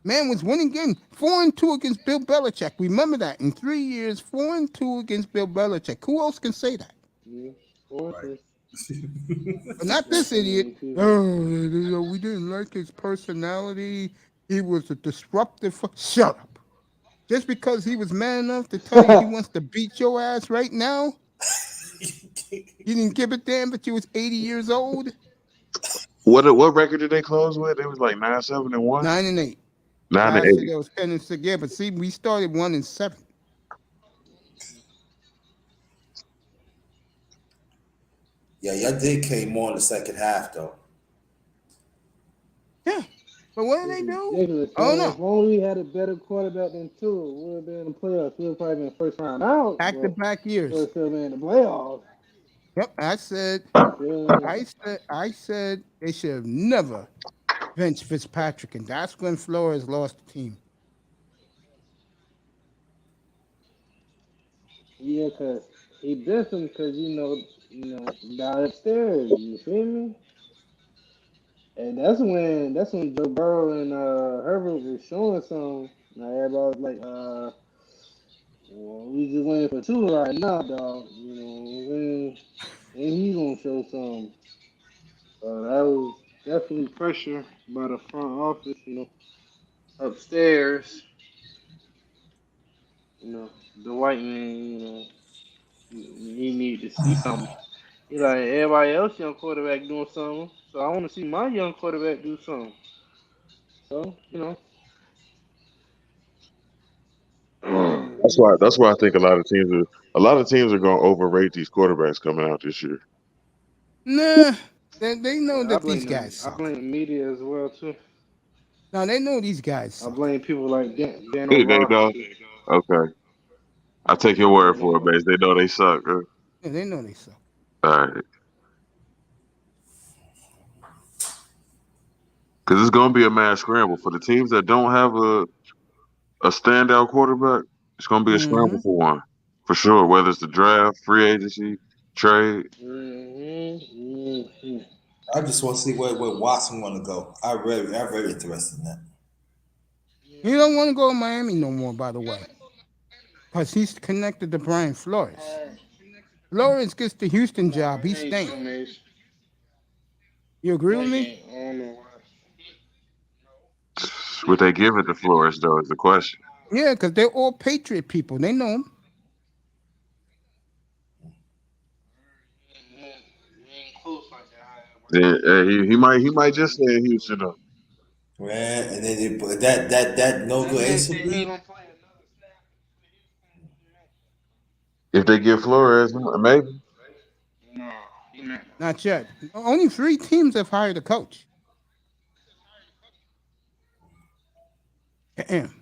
Man was winning games 4-2 against Bill Belichick. Remember that in 3 years, 4-2 against Bill Belichick. Who else can say that? Yeah. Right. But not Not this too idiot. many people. Oh, we didn't like his personality. He was a disruptive. Shut up. Just because he was man enough to tell you he wants to beat your ass right now, you didn't give a damn that you was 80 years old. What record did they close with? It was like 9-7-1, 9-8. 9-8. Last year there was 10-6. Yeah, but see, we started 1-7. Yeah, y'all did came more in the second half though. Yeah. But what do This they is do? ridiculous. Oh So no. if only we had a better quarterback than Tua, we would have been in the playoffs. We would probably been first round out, Back to but back we years. would still been in the playoffs. Yep. I said Yeah. I said they should have never benched Fitzpatrick, and that's when Flores lost the team. Yeah, cause he bent him because got upstairs. You feel me? And that's when Joe Burrow and Herbert was showing some. Now everybody was like, well, we just waiting for two right now, dog. You know what I'm saying? And he gonna show some. That was definitely pressure by the front office. Upstairs. You know, the white man. He need to see something. He like everybody else young quarterback doing something. So I want to see my young quarterback do something. So That's why I think a lot of teams are gonna overrate these quarterbacks coming out this year. Nah. They know yeah, I that these blame them. guys I suck. blame the media as well too. Now they know these guys I suck. blame people like Dan They know. Orlovsky. Okay, I take your word for it, Mace. They know they suck. Huh? Yeah, they know they suck. All right, because it's gonna be a mad scramble for the teams that don't have a standout quarterback. It's gonna be a scramble Mm-hmm. for one, for sure. Whether it's the draft, free agency, trade. Mm-hmm. I just want to see where Watson want to go. I'm very interested in that. He don't want to go to Miami no more, by the way, because he's connected to Brian Flores. Flores gets the Houston Nah, job. it He's ain't staying. true, Mace. You agree with That me? ain't. I don't know why. Would they give it to Flores though? Is the question. Yeah, because they're all Patriot people. They know him. You ain't close like that. Yeah, he might just stay in Houston though. Man, and then that no That good man Ace said will he ain't be. gonna play another snap for Houston. If they get Flores, maybe. No, he not. Not yet. Only 3 teams have hired a coach. Damn.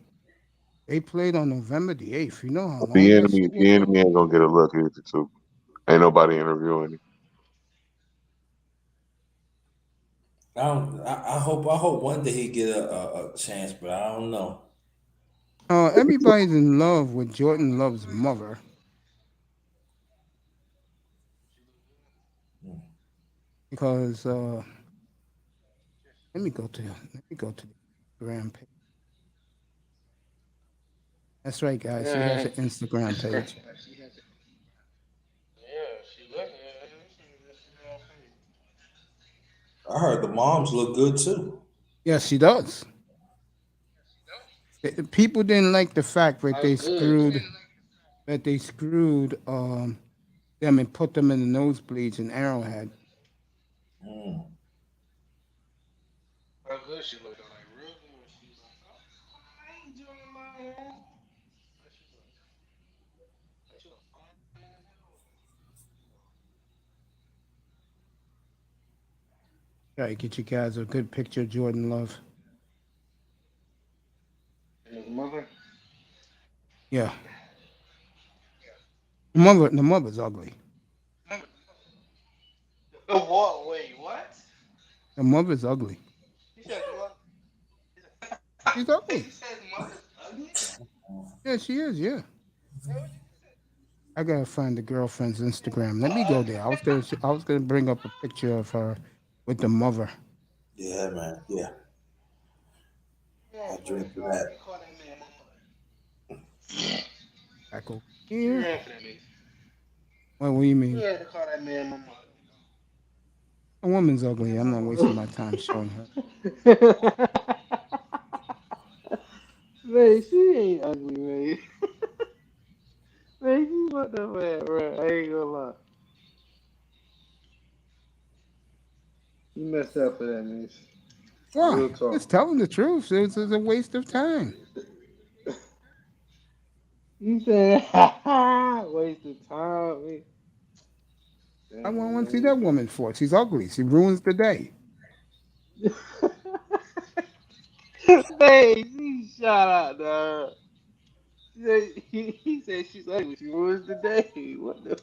They played on November the 8th. You know how long The that enemy, shit was? the enemy ain't gonna get a look either too. Ain't nobody interviewing him. I hope one day he get a chance, but I don't know. Everybody's in love with Jordan Love's mother because let me go to the Grand page. That's right, guys. She has an Yeah. Instagram page. Yeah, she looking. I heard the moms look good too. Yes, she does. People didn't like the fact that That's they good. screwed them and put them in the nosebleeds in Arrowhead. Mm. How good she looked. Like real good. She's like, oh, I ain't doing my hair. She's a fine hell. Try to get you guys a good picture of Jordan Love. And his mother. Yeah, the mother's ugly. What? Wait, what? The mother's ugly. He said the mother. She's He ugly. said the mother's ugly. Yeah, she is. Yeah. I gotta find the girlfriend's Instagram. Let me go there. I was gonna bring up a picture of her with the mother. Yeah, man. Yeah, Yeah, I drink to you that. call that man mama. Back over You here. ran for that man. What do you You mean? had to call that man mama. A woman's ugly. I'm not wasting my time showing her. Man, she ain't ugly, man. Man, you what the man, bro? I ain't gonna lie. You messed up for that, man. Why? Real talk. Just telling the truth. It's a waste of time. You said, waste of time, man. I Damn, want to see man. that woman for. She's ugly. She ruins the day. Man, she shot out, dog. He said she's ugly. She ruins the day. What the?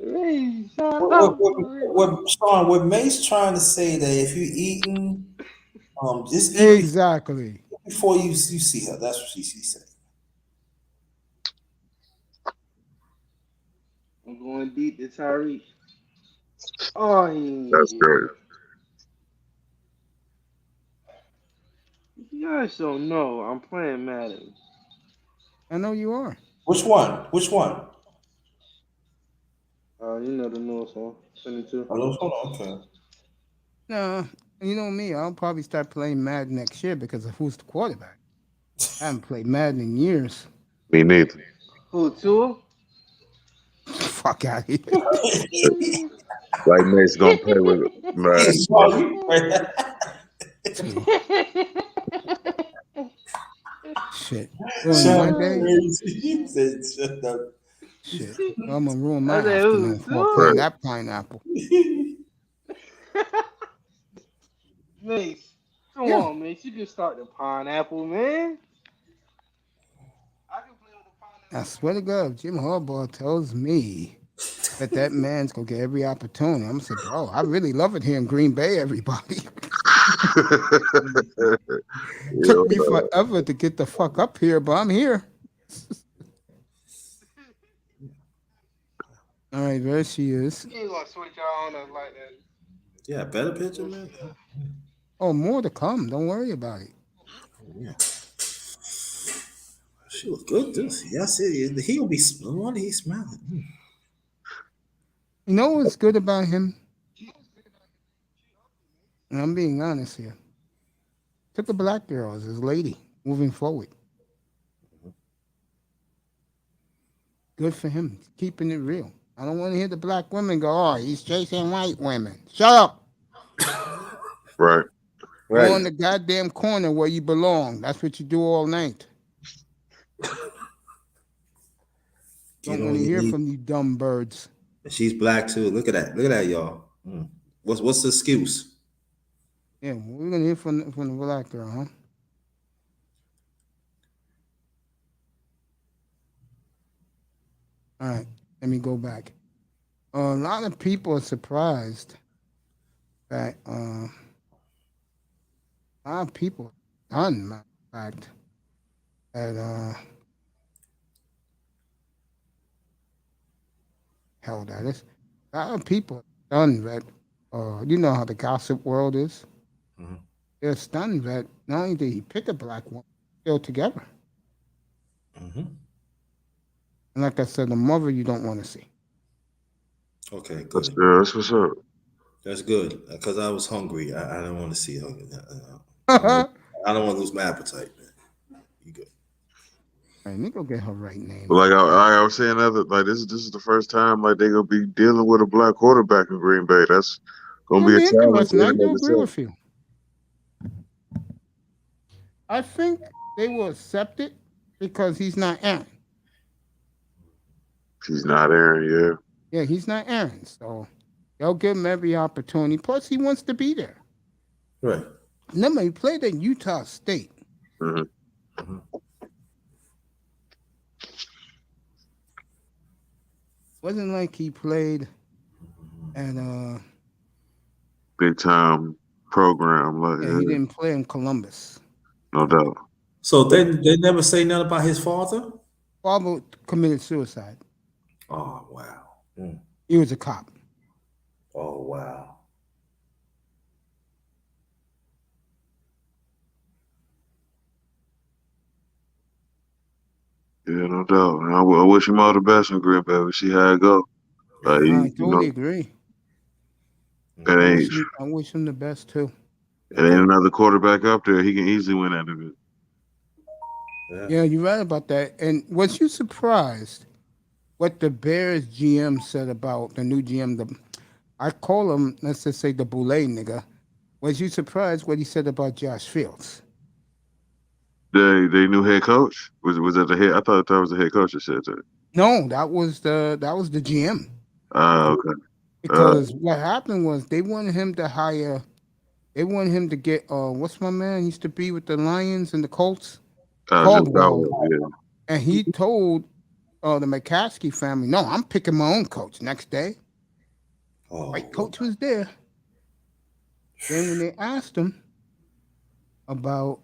Man, shot What, what, out what, for real. what, Sean, what Mace trying to say that if you eating, just eat Exactly. before you see her. That's what she said. I'm going deep to Tyreek. Oh, he ain't That's get great. it. You guys don't know. I'm playing Madden. I know you are. Which one? Which one? You know the newest one, 22. Oh, those- hold on. Okay. No, you know me. I'll probably start playing Madden next year because of who's the quarterback. I haven't played Madden in years. Me neither. Who, Tua? Fuck out of here. Like Nate's gonna play with Yeah, man. Sean, you right. Two. Shit. Ruined my Sean, day. crazy. He said, "Shut up." Shit. Well, I'm gonna ruin my I said, who, afternoon before Tua? playing Right. that pineapple. Mace, come Yeah. on, Mace. You can start the pineapple, man. I can play with the I pineapple. swear to God, if Jim Harbaugh tells me that man's gonna get every opportunity, I'm gonna say, bro, I really love it here in Green Bay. Everybody Yeah, took me forever to get the fuck up here, but I'm here. All right, there she is. You ain't gonna switch y'all on us like that. Yeah, better picture, man. Oh, more to come. Don't worry about it. Yeah. She look good, too. Yeah, I see. He'll be smiling. He's smiling. You know what's good about him? And I'm being honest here. Took a black girl as his lady moving forward. Good for him. Keeping it real. I don't want to hear the black women go, oh, he's chasing white women. Shut up. right. Go in the goddamn corner where you belong. That's what you do all night. Get Don't on want to your hear knees. from you dumb birds. She's black, too. Look at that. Look at that, y'all. What's the excuse? Yeah, we're gonna hear from the black girl, huh? All right, let me go back. A lot of people are surprised that a lot of people done, matter of fact, that hell that is. A lot of people done that. You know how the gossip world is. Mhm. They're stunned that not only did he pick a black woman, they're still together. Mm-hmm. And like I said, the mother you don't want to see. Okay, That's, good. yeah, that's what's up. That's good because I was hungry. I don't want to see hungry. Hey, I don't want to lose my appetite, man. You good? let me go get her right name. Like I was saying, this is the first time like they gonna be dealing with a black quarterback in Green Bay. That's gonna It'll be a be challenge interesting. in I and of do agree itself. with you. I think they will accept it because he's not Aaron. He's not Aaron, Yeah, he's not Aaron. So they'll give him every opportunity. Plus, he wants to be there. Right. Remember, he played at Utah State. yeah. Wasn't like he played at Big time program, like yeah, he didn't play in Columbus. no doubt. So they never say nothing about his father. Father committed suicide. Oh wow. Mm. He was a cop. Oh wow. Yeah, no doubt. And I wish him all the best in Green Bay. We see how it go. Like Yeah. I totally agree. it ain't I wish him the best too. it ain't another quarterback up there. He can easily win that division. Yeah, you're right about that. And was you surprised what the Bears GM said about the new GM? I call him, let's just say the Boulay nigga. Was you surprised what he said about Josh Fields? They new head coach was that the head? I thought that was the head coach that said that. No, that was the GM. Okay. Because what happened was they wanted him to hire. They wanted him to get what's my man? He used to be with the Lions and the Colts. Just Caldwell. yeah. And he told the McCaskey family, "No, I'm picking my own coach." Next day, Oh, white coach was there. Then when they asked him about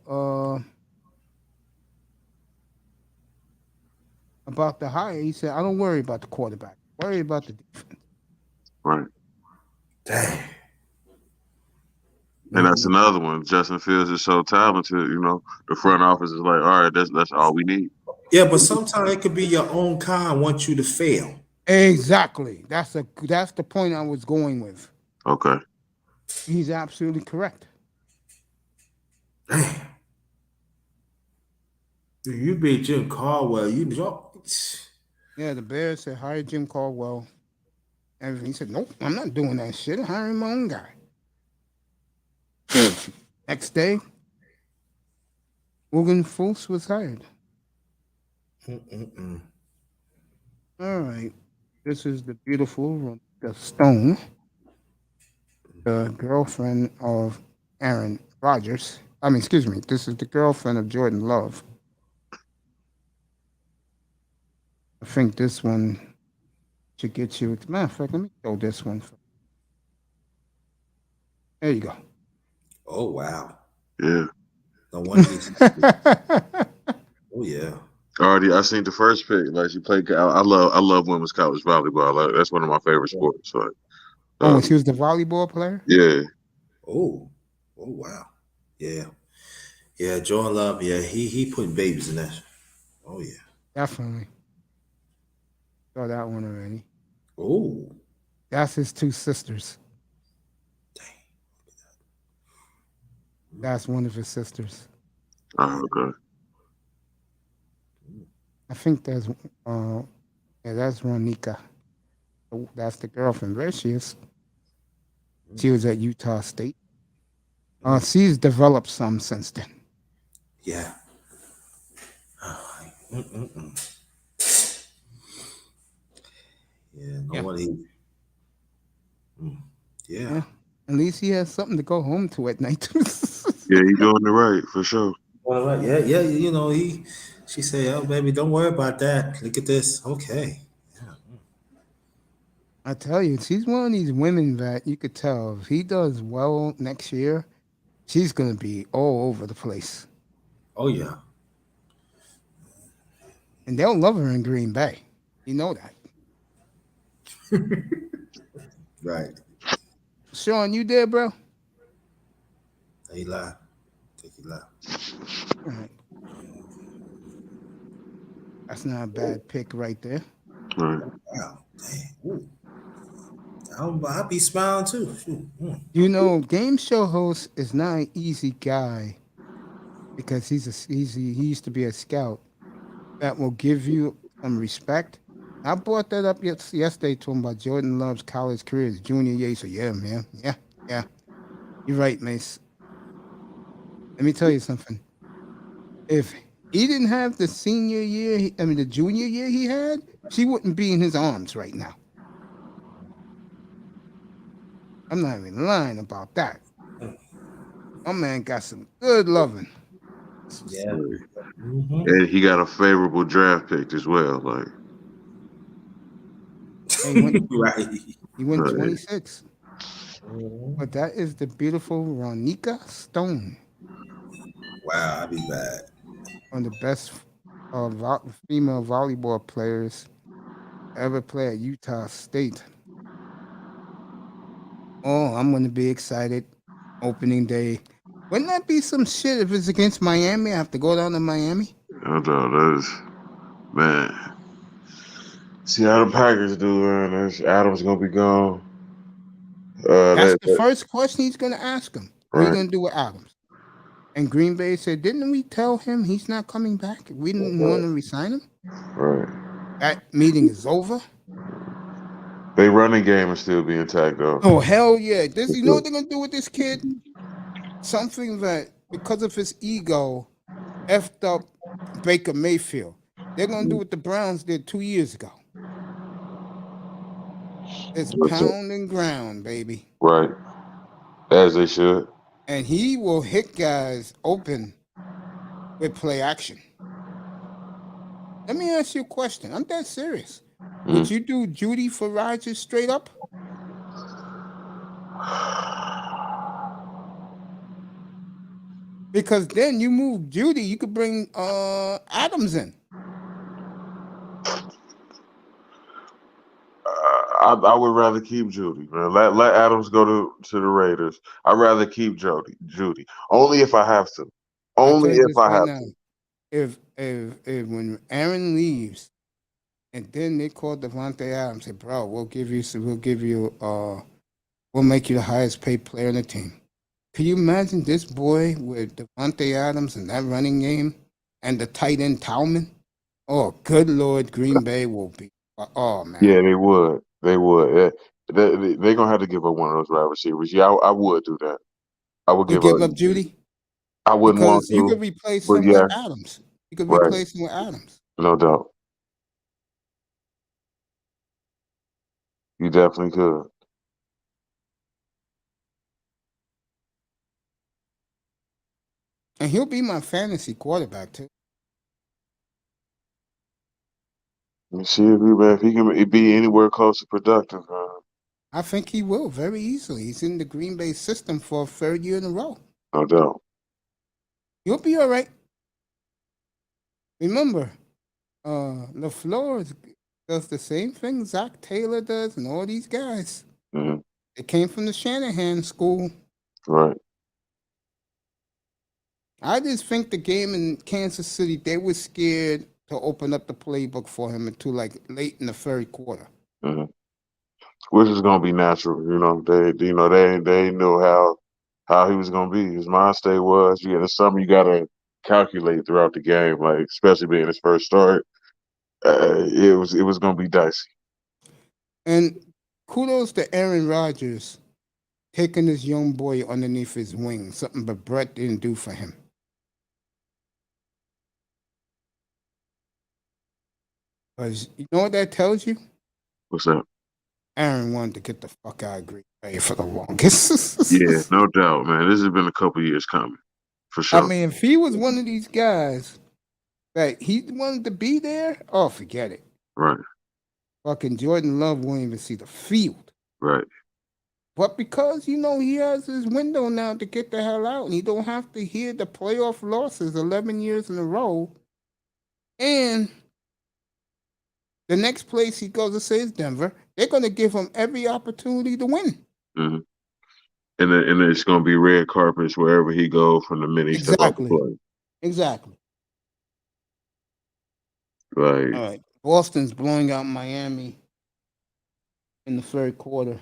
the hire, he said, "I don't worry about the quarterback. Worry about the defense." Right. dang. And that's another one. Justin Fields is so talented, the front office is like, all right, that's all we need. Yeah, but sometimes it could be your own kind want you to fail. Exactly. That's the point I was going with. Okay. He's absolutely correct. Damn. You beat Jim Caldwell. Yeah, the Bears said hire Jim Caldwell. And he said, "Nope, I'm not doing that shit. I'm hiring my own guy." Next day, Morgan Foose was hired. Mm-mm-mm. All right. This is the beautiful the Stone, the girlfriend of Aaron Rodgers. I mean, excuse me. This is the girlfriend of Jordan Love. I think this one should get you. Matter of fact, let me show this one. There you go. Oh wow. Yeah. No wonder he's. Oh yeah. I seen the first pick. Like she played. I love women's college volleyball. Like that's one of my favorite sports. Like, she was the volleyball player? yeah. Oh wow. Yeah. Yeah, Jordan Love, yeah, he putting babies in that. Oh yeah. Definitely. Saw that one already. Oh. That's his two sisters. Dang. That's one of his sisters. Okay. I think that's Ronika. That's the girlfriend. There she is. She was at Utah State. She's developed some since then. Yeah. Mm-mm-mm. Yeah, no wonder he. Yeah. At least he has something to go home to at night. Yeah, he doing it right for sure. All right. Yeah. She said, "Oh, baby, don't worry about that. Look at this. Okay." I tell you, she's one of these women that you could tell if he does well next year, she's gonna be all over the place. Oh yeah. And they'll love her in Green Bay. You know that. Right. Sean, you there, bro? He lied. Think he lied. All right. That's not a bad pick right there. Right. Wow, dang. Ooh. I'll be smiling too. Shoot. You know, game show host is not an easy guy because he used to be a scout that will give you some respect. I brought that up yesterday to him about Jordan Love's college career, his junior year. He said, "Yeah, man, yeah, you're right, Mace. Let me tell you something. If he didn't have the senior year, the junior year he had, she wouldn't be in his arms right now. I'm not even lying about that. My man got some good loving. Yeah. Right. Mm-hmm. And he got a favorable draft pick as well. Like, And he went, Right. he went right. 26. But that is the beautiful Ronika Stone, Wow, I'd be bad. one of the best female volleyball players ever play at Utah State. Oh, I'm going to be excited. Opening day. Wouldn't that be some shit if it's against Miami? I have to go down to Miami. I don't know. That is, man. See how the Packers do, man. Adams gonna be gone. That's the first question he's going to ask him. What are you Right. going to do with Adams? And Green Bay said, didn't we tell him he's not coming back? We didn't want to resign him. Right. That meeting is over. They running game is still being tagged though. Oh, hell yeah. You know what they're going to do with this kid? Something that, because of his ego, effed up Baker Mayfield. They're going to do what the Browns did 2 years ago. It's pound and ground, baby. Right. As they should. And he will hit guys open with play action. Let me ask you a question. I'm dead serious. Would you do Judy for Rodgers straight up? Because then you move Judy, you could bring Adams in. I would rather keep Judy, man. Let Adams go to the Raiders. I'd rather keep Judy. Only if I have to. Only if I have to. If when Aaron leaves, and then they call Devontae Adams, say, bro, we'll make you the highest paid player on the team. Can you imagine this boy with Devontae Adams and that running game and the tight end Talman? Oh, good Lord, Green Bay will be. Oh, man. Yeah, they would. They would. They're going to have to give up one of those wide receivers. Yeah, I would do that. I would You give up Judy? I wouldn't want Because to. you could replace but him yeah, with Adams. You could right. replace him with Adams. No doubt. You definitely could. And he'll be my fantasy quarterback, too. See if he can be anywhere close to productive. I think he will very easily. He's in the Green Bay system for a third year in a row. No doubt. He'll be all right. Remember, LaFleur does the same thing Zach Taylor does and all these guys. Mm-hmm. They came from the Shanahan school. Right. I just think the game in Kansas City, they were scared to open up the playbook for him until like late in the third quarter. Mm-hmm. Which is gonna be natural, they knew how he was gonna be. His mind state was, it's something you gotta calculate throughout the game, like especially being his first start. It was gonna be dicey. And kudos to Aaron Rodgers taking this young boy underneath his wing, something but Brett didn't do for him. Because you know what that tells you? What's that? Aaron wanted to get the fuck out of Green Bay for the longest. Yeah, no doubt, man. This has been a couple years coming, for sure. I mean, if he was one of these guys that he wanted to be there, oh, forget it. Right. Fucking Jordan Love won't even see the field. Right. But because, he has his window now to get the hell out, and he don't have to hear the playoff losses 11 years in a row, and the next place he goes to say is Denver, they're going to give him every opportunity to win. Mm-hmm. And then it's going to be red carpets wherever he goes from the minute he steps off the plane. Exactly. Like, All right. Boston's blowing out Miami in the third quarter.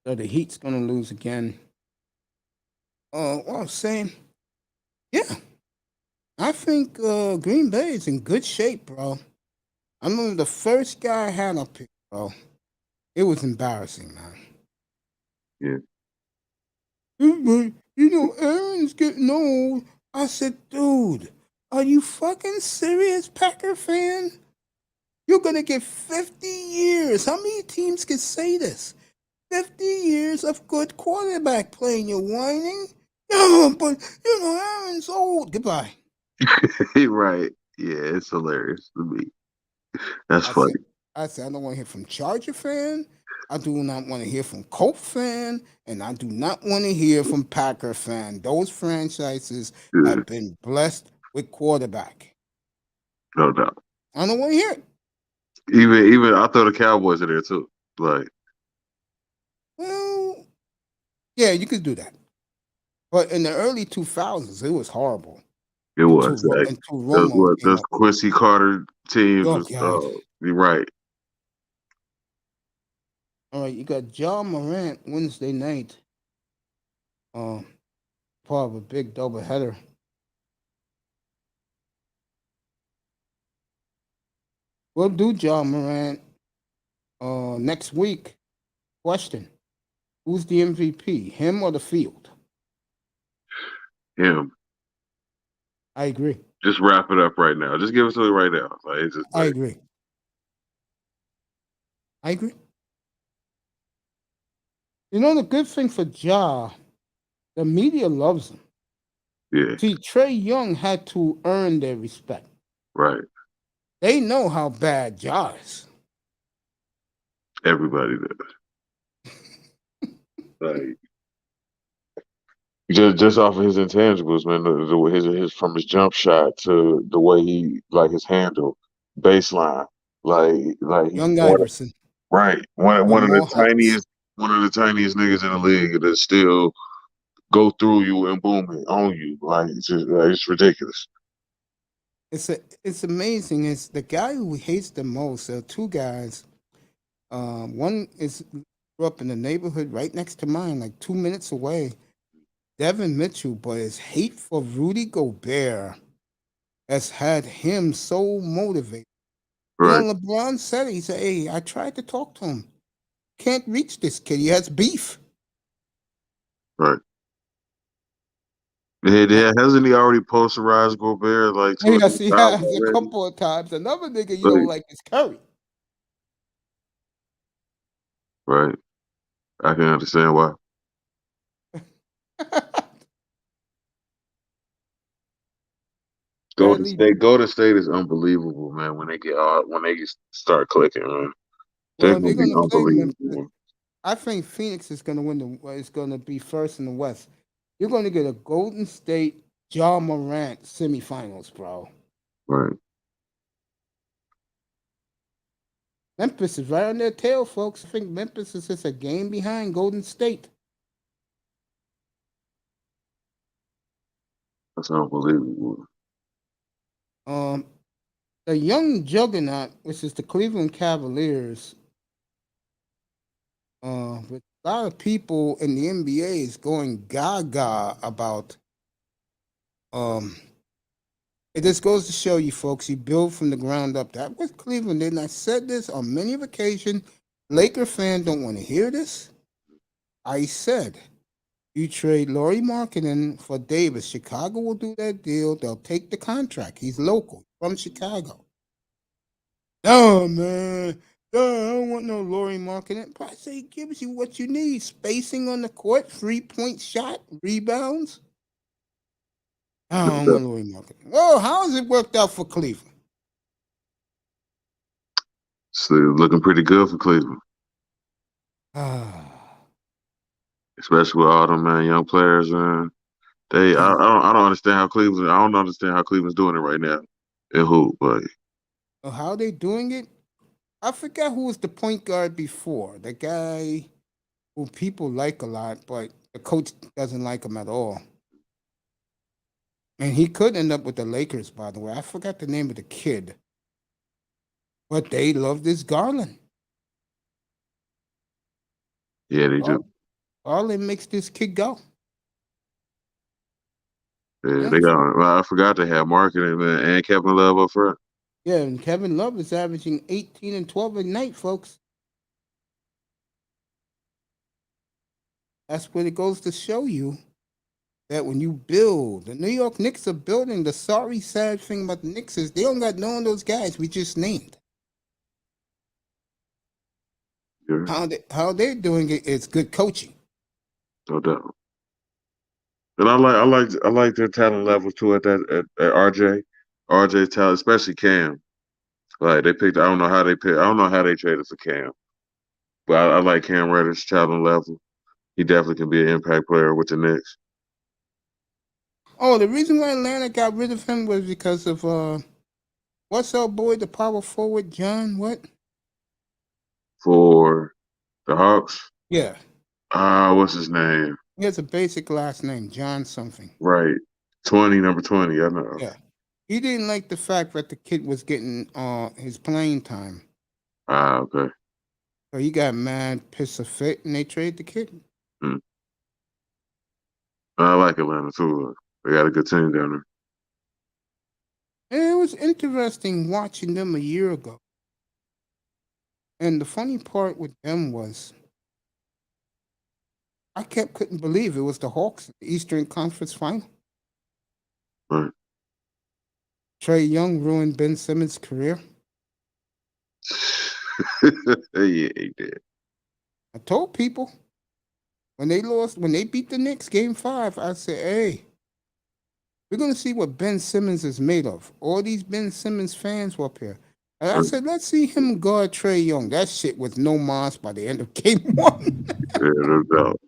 So the Heat's gonna lose again. Well, I'm saying, yeah, I think Green Bay is in good shape, bro. I remember the first guy I had up here, bro. It was embarrassing, man. yeah, But, Aaron's getting old. I said, dude, are you fucking serious, Packer fan? You're gonna get 50 years. How many teams can say this? 50 years of good quarterback playing. You're whining? No, but Aaron's old. Goodbye. right. Yeah, it's hilarious to me. That's I funny. said, I don't want to hear from Charger fan. I do not want to hear from Colt fan, and I do not want to hear from Packer fan. Those franchises Yeah, have been blessed with quarterback. no doubt. I don't want to hear it. Even I throw the Cowboys in there too. Like, Well, yeah, you could do that. But in the early 2000s, it was horrible it was like until those Romo what came those up. Quincy Carter teams Oh, was God. you're right. All right, you got John Morant Wednesday night. Part of a big doubleheader. We'll do John Morant next week. Question: who's the MVP, him or the field? Him. I agree. Just wrap it up right now. Just give it to me right now. Like it's just I like agree. I agree. You know the good thing for Ja, the media loves him. yeah, See, Trey Young had to earn their respect. right. They know how bad Ja is. Everybody does. Like just off of his intangibles, man. His from his jump shot to the way he like his handle, baseline, like he's Young Iverson right. with more hops. One of the tiniest niggas in the league that still go through you and boom it on you. Like it's just it's ridiculous. It's amazing. It's the guy who hates the most. There are two guys. One is grew up in the neighborhood right next to mine, like 2 minutes away. Devin Mitchell, but his hate for Rudy Gobert has had him so motivated. Right, LeBron said it. He said, "Hey, I tried to talk to him. Can't reach this kid. He has beef." right. Yeah, hasn't he already posterized Gobert like to a Yes, new he style has a already? couple of times. Another nigga you don't Like, like is Curry. right. I can understand why. Bradley. Golden State is unbelievable, man. When they start clicking, man, they're Well, gonna they're be gonna play Memphis. unbelievable. I think Phoenix is gonna win is gonna be first in the West. You're gonna get a Golden State Ja Morant semifinals, bro. Right. Memphis is right on their tail, folks. I think Memphis is just a game behind Golden State. That's unbelievable. Um, the young juggernaut, which is the Cleveland Cavaliers, with a lot of people in the NBA is going gaga about. It just goes to show you, folks, you build from the ground up. That was Cleveland. And I said this on many of occasions. Laker fans don't want to hear this. I said, you trade Laurie Markkinen for Davis. Chicago will do that deal. They'll take the contract. He's local, from Chicago. No, man. No, I don't want no Laurie Markkinen. But I say he gives you what you need. Spacing on the court, 3-point shot, rebounds. I don't want Laurie Markkinen. Well, how has it worked out for Cleveland? So looking pretty good for Cleveland, Ah, especially with all them man young players, man. man. I don't understand how Cleveland. I don't understand how Cleveland's doing it right now. And who? Like, How are they doing it? I forgot who was the point guard before. The guy who people like a lot, but the coach doesn't like him at all. And he could end up with the Lakers, by the way. I forgot the name of the kid. But they love this Garland. Yeah, they do. Garland makes this kid go. Yeah, Yeah. they got. Well, I forgot to have marketing man, and Kevin Love up front. Yeah, and Kevin Love is averaging 18 and 12 a night, folks. That's what it goes to show you that when you build, the New York Knicks are building. The sorry, sad thing about the Knicks is they don't got none of those guys we just named. Yeah, How they're doing it is good coaching. no doubt. And I like their talent levels too at RJ. RJ talent, especially Cam. Like they picked. I don't know how they picked. I don't know how they traded for Cam, but I like Cam Reddish talent level. He definitely can be an impact player with the Knicks. Oh, the reason why Atlanta got rid of him was because of what's our boy, the power forward, John? What? For the Hawks, Yeah, what's his name? he has a basic last name, John something. Right, 20, number 20. I know. Yeah, he didn't like the fact that the kid was getting his playing time, Okay. so he got mad, pissed a fit, and they traded the kid. Hmm. I like Atlanta too. They got a good team down there. And it was interesting watching them a year ago. And the funny part with them was I couldn't believe it was the Hawks, the Eastern Conference Final. Right. Trey Young ruined Ben Simmons' career. Yeah, he did. I told people when they beat the Knicks game 5, I said, hey, we're gonna see what Ben Simmons is made of. All these Ben Simmons fans were up here. And I said, let's see him guard Trey Young. That shit was no mas by the end of game 1. Yeah, no doubt.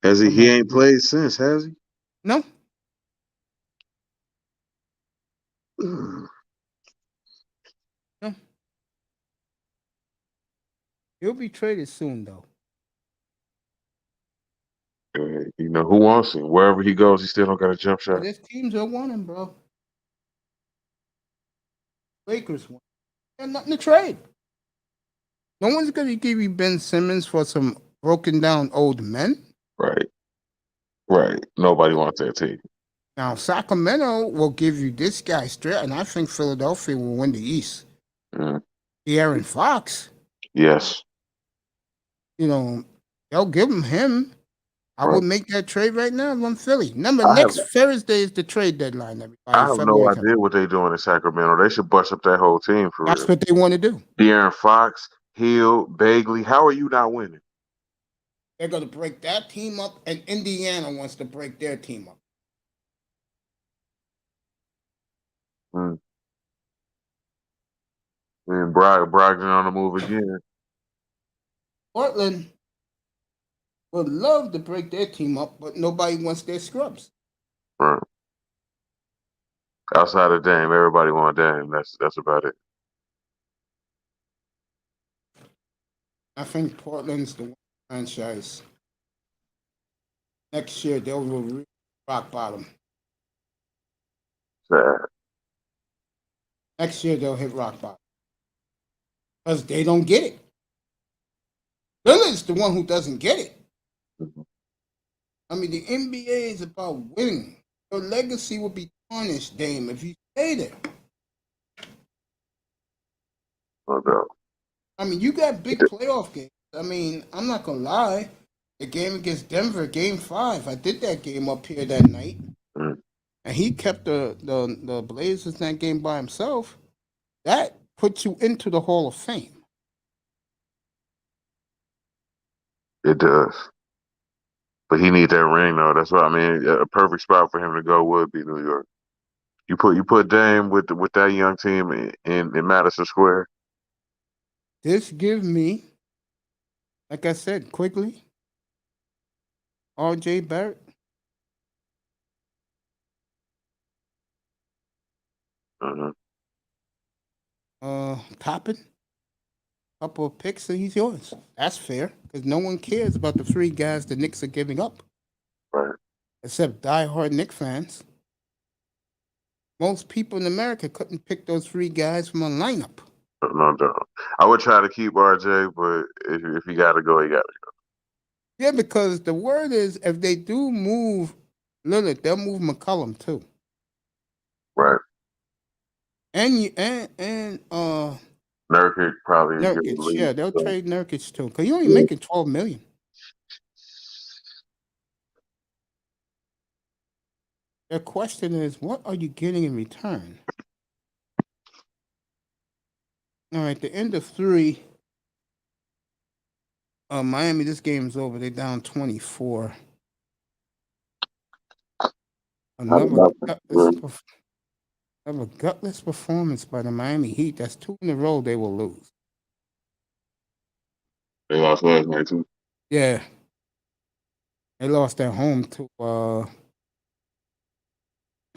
Has he? He ain't played since, has he? No. No. He'll be traded soon, though. You know who wants him? Wherever he goes, he still don't got a jump shot. There's teams that want him, bro. Lakers want him. Nothing to trade. No one's going to give you Ben Simmons for some broken down old men. Right. Right. Nobody wants that team. Now, Sacramento will give you this guy straight, and I think Philadelphia will win the East. De'Aaron Fox. Yes. You know, they'll give him. I would make that trade right now if I'm Philly. Remember, next Thursday is the trade deadline, everybody. I have no idea what they're doing in Sacramento. They should bust up that whole team for real. That's what they want to do. De'Aaron Fox, Hill, Bagley. How are you not winning? They're going to break that team up, and Indiana wants to break their team up. And Brogdon on the move again. Portland would love to break their team up, but nobody wants their scrubs. Right. Outside of Dame, everybody want Dame. That's about it. I think Portland's the franchise. Next year, they'll reach rock bottom. Sad. Next year, they'll hit rock bottom. Because they don't get it. Lillard's the one who doesn't get it. I mean, the NBA is about winning. Your legacy will be tarnished, Dame, if you stay there. No doubt. I mean, you got big playoff games. I mean, I'm not going to lie. The game against Denver, Game 5, I did that game up here that night. And he kept the Blazers in that game by himself. That puts you into the Hall of Fame. It does. But he needs that ring, though. That's what I mean. A perfect spot for him to go would be New York. You put Dame with that young team in Madison Square. This gives me, like I said, quickly, R.J. Barrett. Toppin. Couple of picks and he's yours. That's fair because no one cares about the 3 guys the Knicks are giving up. Right. except diehard Knicks fans. Most people in America couldn't pick those three guys from a lineup. No doubt. I would try to keep RJ, but if he got to go, he got to go. Yeah, because the word is if they do move Lillard, they'll move McCollum too. Right. And Nurkic probably get Nurkic, released. yeah, they'll So. trade Nurkic too. Because you're only Yeah. making $12 million. The question is, what are you getting in return? All right, the end of 3. Miami, this game's over. They're down 24. Another gutless performance by the Miami Heat. That's 2 in a row they will lose. They lost last night too. Yeah. They lost at home to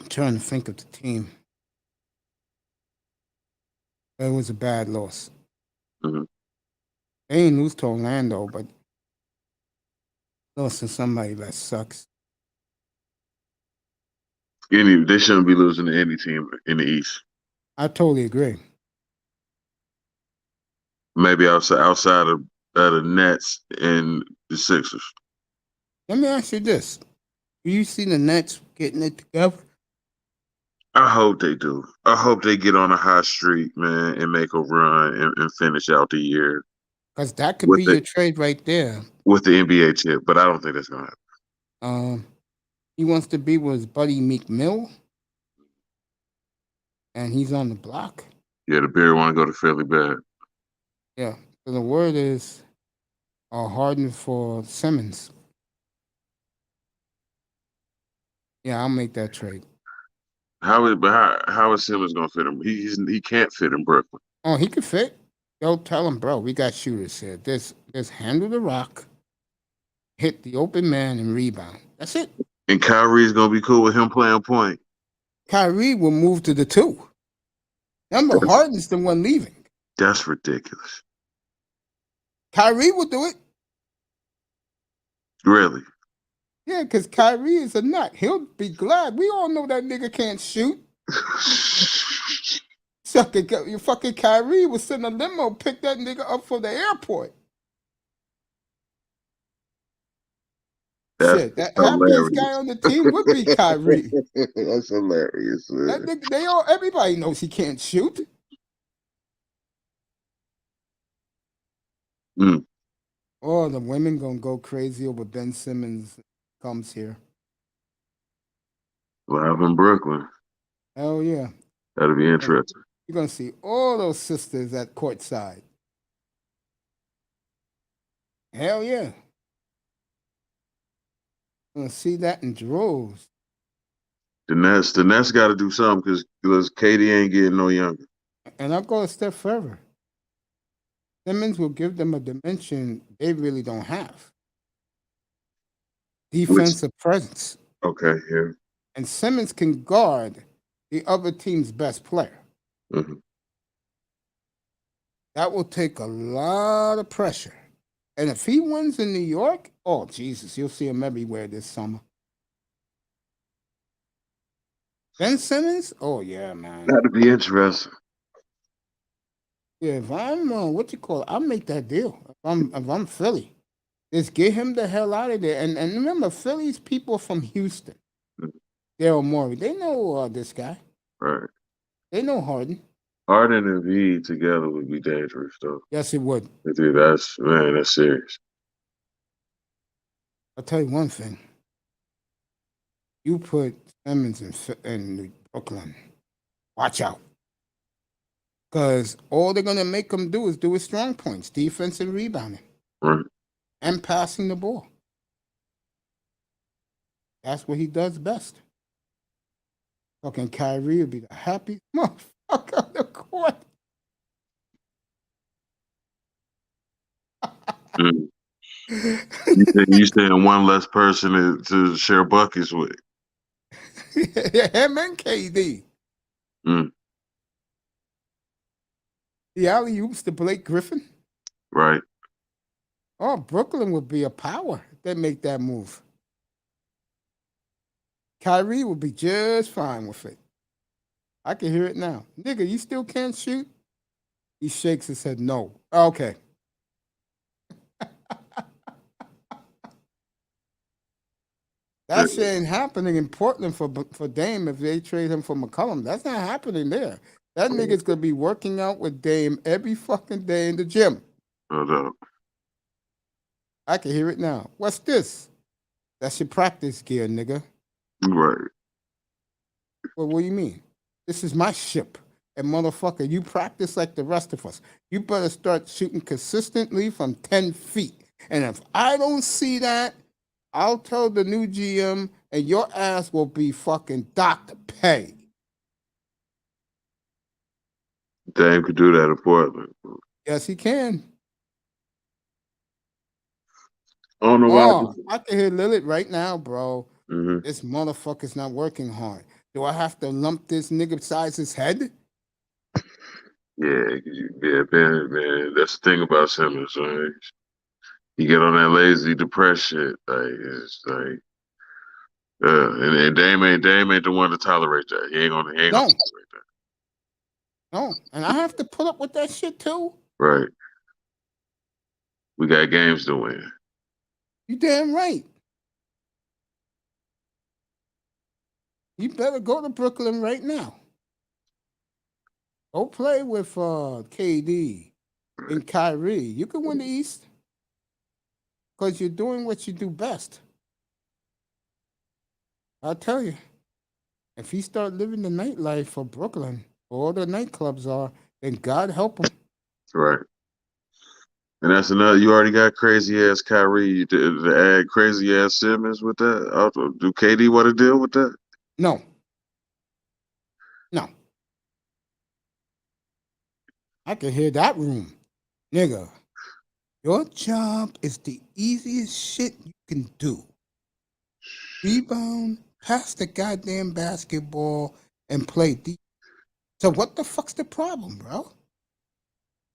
I'm trying to think of the team. It was a bad loss. Mm-hmm. They ain't lose to Orlando, but lost to somebody that sucks. They shouldn't be losing to any team in the East. I totally agree. Maybe outside of the Nets and the Sixers. Let me ask you this. Do you see the Nets getting it together? I hope they do. I hope they get on a hot streak, man, and make a run and finish out the year. Because that could be your trade right there. With the NBA chip, but I don't think that's going to happen. He wants to be with his buddy Meek Mill. And he's on the block. Yeah, the Bears want to go to Philly bad. Yeah. So the word is Harden for Simmons. Yeah, I'll make that trade. How is Simmons gonna fit him? He can't fit in Brooklyn. Oh, he could fit. They'll tell him, bro, we got shooters here. Just handle the rock, hit the open man, and rebound. That's it. And Kyrie's gonna be cool with him playing point. Kyrie will move to the 2. Remember, Harden's the one leaving. That's ridiculous. Kyrie will do it. Really? Yeah, because Kyrie is a nut. He'll be glad. We all know that nigga can't shoot. Your fucking Kyrie was sitting in a limo, pick that nigga up for the airport. Shit, that happiest guy on the team would be Kyrie. That's hilarious. That nigga, everybody knows he can't shoot. Mm. Oh, the women gonna go crazy over Ben Simmons comes here. Live in Brooklyn. Hell yeah. That'll be interesting. You're gonna see all those sisters at courtside. Hell yeah. You're gonna see that in droves. The Nets got to do something because Katie ain't getting no younger. And I'll go a step further. Simmons will give them a dimension they really don't have. Defensive presence. Okay, yeah. And Simmons can guard the other team's best player. Mm-hmm. That will take a lot of pressure. And if he wins in New York, oh, Jesus, you'll see him everywhere this summer. Ben Simmons? Oh, yeah, man. That'd be interesting. Yeah, if I'm, I'll make that deal. If I'm Philly. Just get him the hell out of there. And remember, Philly's people from Houston. Daryl Morey. They know this guy. Right. They know Harden. Harden and V together would be dangerous, though. Yes, it would. Dude, that's serious. I'll tell you one thing. You put Simmons in Brooklyn, watch out. Because all they're going to make him do is do his strong points, defense and rebounding. Right. And passing the ball. That's what he does best. Fucking Kyrie would be the happiest motherfucker on the court. You saying one less person to share buckets with. Him and KD. Mm. The alley-oops to Blake Griffin. Right. Oh, Brooklyn would be a power if they make that move. Kyrie will be just fine with it. I can hear it now. Nigga, you still can't shoot? He shakes his head, no. Okay. That shit ain't happening in Portland for Dame if they trade him for McCollum. That's not happening there. That nigga's gonna be working out with Dame every fucking day in the gym. No doubt. I can hear it now. What's this? That's your practice gear, nigga. Right. Well, what do you mean? This is my ship. And motherfucker, you practice like the rest of us. You better start shooting consistently from 10 feet. And if I don't see that, I'll tell the new GM and your ass will be fucking Dr. Pay. Dame could do that in Portland. Yes, he can. I don't know Oh, why. I can hear Lillard right now, bro. Mm-hmm. This motherfucker's not working hard. Do I have to lump this nigga beside his head? Yeah, man. That's the thing about Simmons, right? He get on that lazy depressed shit. Like it's like, and Dame ain't the one to tolerate that. He ain't gonna tolerate that. No, and I have to put up with that shit too. Right. We got games to win. You damn right. You better go to Brooklyn right now. Go play with KD and Kyrie. You can win the East because you're doing what you do best. I'll tell you, if he start living the nightlife for Brooklyn, where all the nightclubs are, then God help him. Right. And that's another. You already got crazy ass Kyrie to add crazy ass Simmons with that. Do KD want to deal with that? No. I can hear that room. Nigga, your job is the easiest shit you can do. Rebound, pass the goddamn basketball, and play deep. So what the fuck's the problem, bro?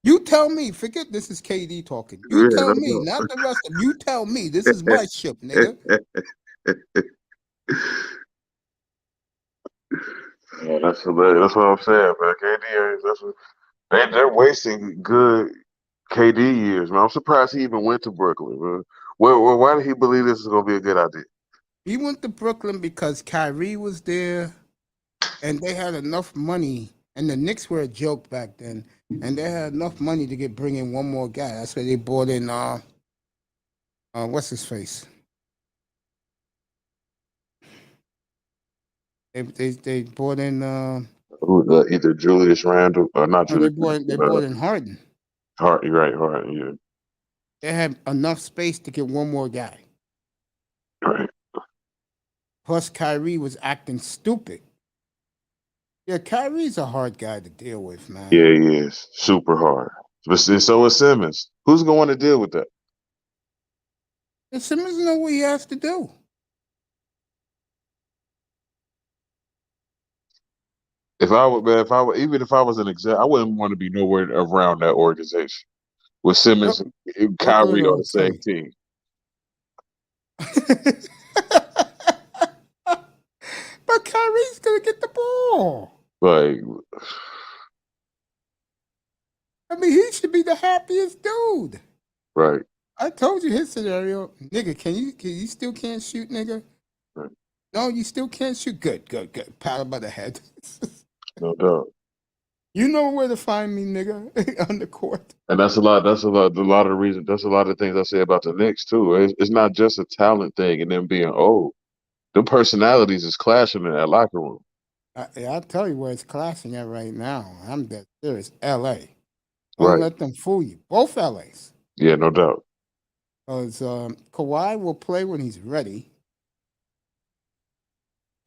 You tell me. Forget this is KD talking. You tell me, not the rest of them. You tell me. This is my ship, nigga. Yeah, that's hilarious. That's what I'm saying, man. They're wasting good KD years, man. I'm surprised he even went to Brooklyn, man. Why did he believe this is gonna be a good idea? He went to Brooklyn because Kyrie was there, and they had enough money. And the Knicks were a joke back then, and they had enough money to bring in one more guy. That's why they brought in what's his face? They brought in Either Julius Randle or not no, Julius. they brought in Harden. You're right, Harden. Yeah. They had enough space to get one more guy. Right. Plus, Kyrie was acting stupid. Yeah, Kyrie's a hard guy to deal with, man. Yeah, he is super hard. But so is Simmons. Who's going to deal with that? And Simmons knows what he has to do. Even if I was an exec, I wouldn't want to be nowhere around that organization with Simmons and Kyrie on the same team. But Kyrie's gonna get the ball. Like, I mean, he should be the happiest dude. Right. I told you his scenario, nigga. Can you still can't shoot, nigga? Right. No, you still can't shoot. Good. Pat him by the head. No doubt. You know where to find me, nigga, on the court. And that's a lot of the reasons. That's a lot of things I say about the Knicks too. It's not just a talent thing and them being old. The personalities is clashing in that locker room. I'll tell you where it's clashing at right now. I'm dead serious. L.A. Don't let them fool you. Both L.A.s. Yeah, no doubt. Because Kawhi will play when he's ready.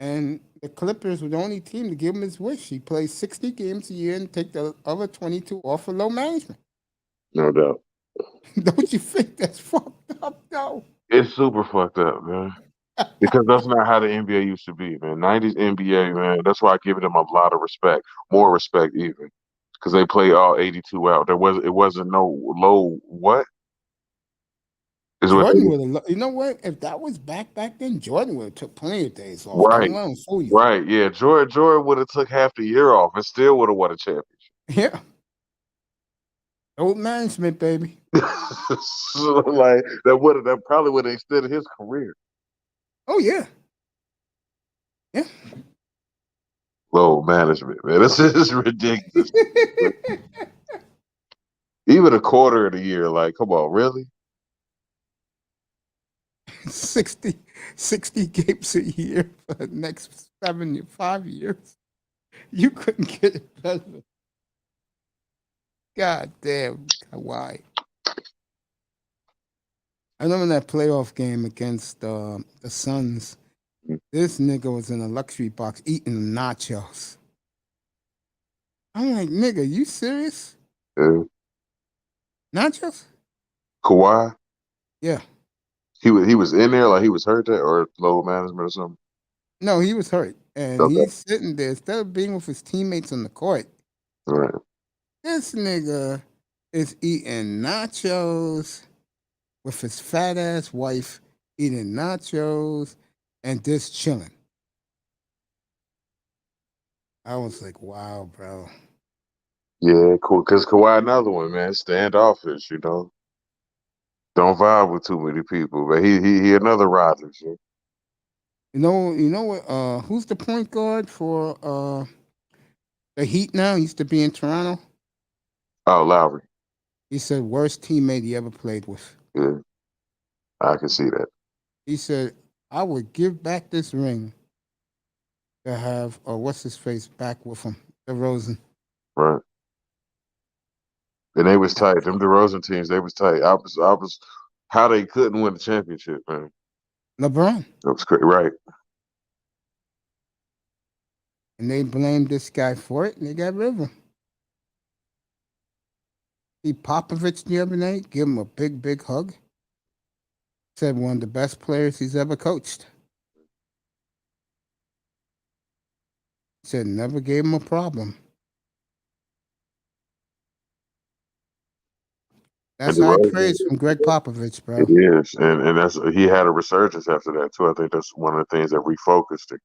And the Clippers were the only team to give him his wish. He plays 60 games a year and take the other 22 off for low management. No doubt. Don't you think that's fucked up, though? It's super fucked up, man. Because that's not how the NBA used to be, man. 90s NBA, man. That's why I give them a lot of respect. More respect, even. Because they play all 82 out. It wasn't no low what? Is what Jordan they would have. You know what? If that was back then, Jordan would have took plenty of days off. right, Don't let him fool you. right. Yeah, Jordan would have took half the year off and still would have won a championship. Yeah. Old management, baby. So, like that probably would have extended his career. Oh yeah. Yeah. Low management, man. This is ridiculous. Even a quarter of the year, like, come on, really? 60 games a year for the next 5 years. You couldn't get it better. God damn, Kawhi. I remember that playoff game against the Suns. This nigga was in a luxury box eating nachos. I'm like, nigga, you serious? Yeah. Nachos? Kawhi, Yeah. he was in there like he was hurt there or low management or something. No, he was hurt. And Okay. he's sitting there, instead of being with his teammates on the court, All right. this nigga is eating nachos with his fat ass wife, eating nachos and just chilling. I was like, wow, bro. Yeah, cool. Because Kawhi, another one, man, standoffish. You know, don't vibe with too many people. But he another Rodgers. Yeah? You know what? Who's the point guard for the Heat now? He used to be in Toronto. Oh, Lowry. He said worst teammate he ever played with. Yeah, I can see that. He said, I would give back this ring to have what's his face back with him, DeRozan. Right. And they was tight. Them DeRozan teams, they was tight. I was how they couldn't win the championship, man. LeBron. That was crazy. Right. And they blamed this guy for it, and they got rid of him. See Popovich the other night, give him a big hug. Said one of the best players he's ever coached. Said never gave him a problem. That's high praise from Greg Popovich, bro. It is, and that's he had a resurgence after that too. I think that's one of the things that refocused it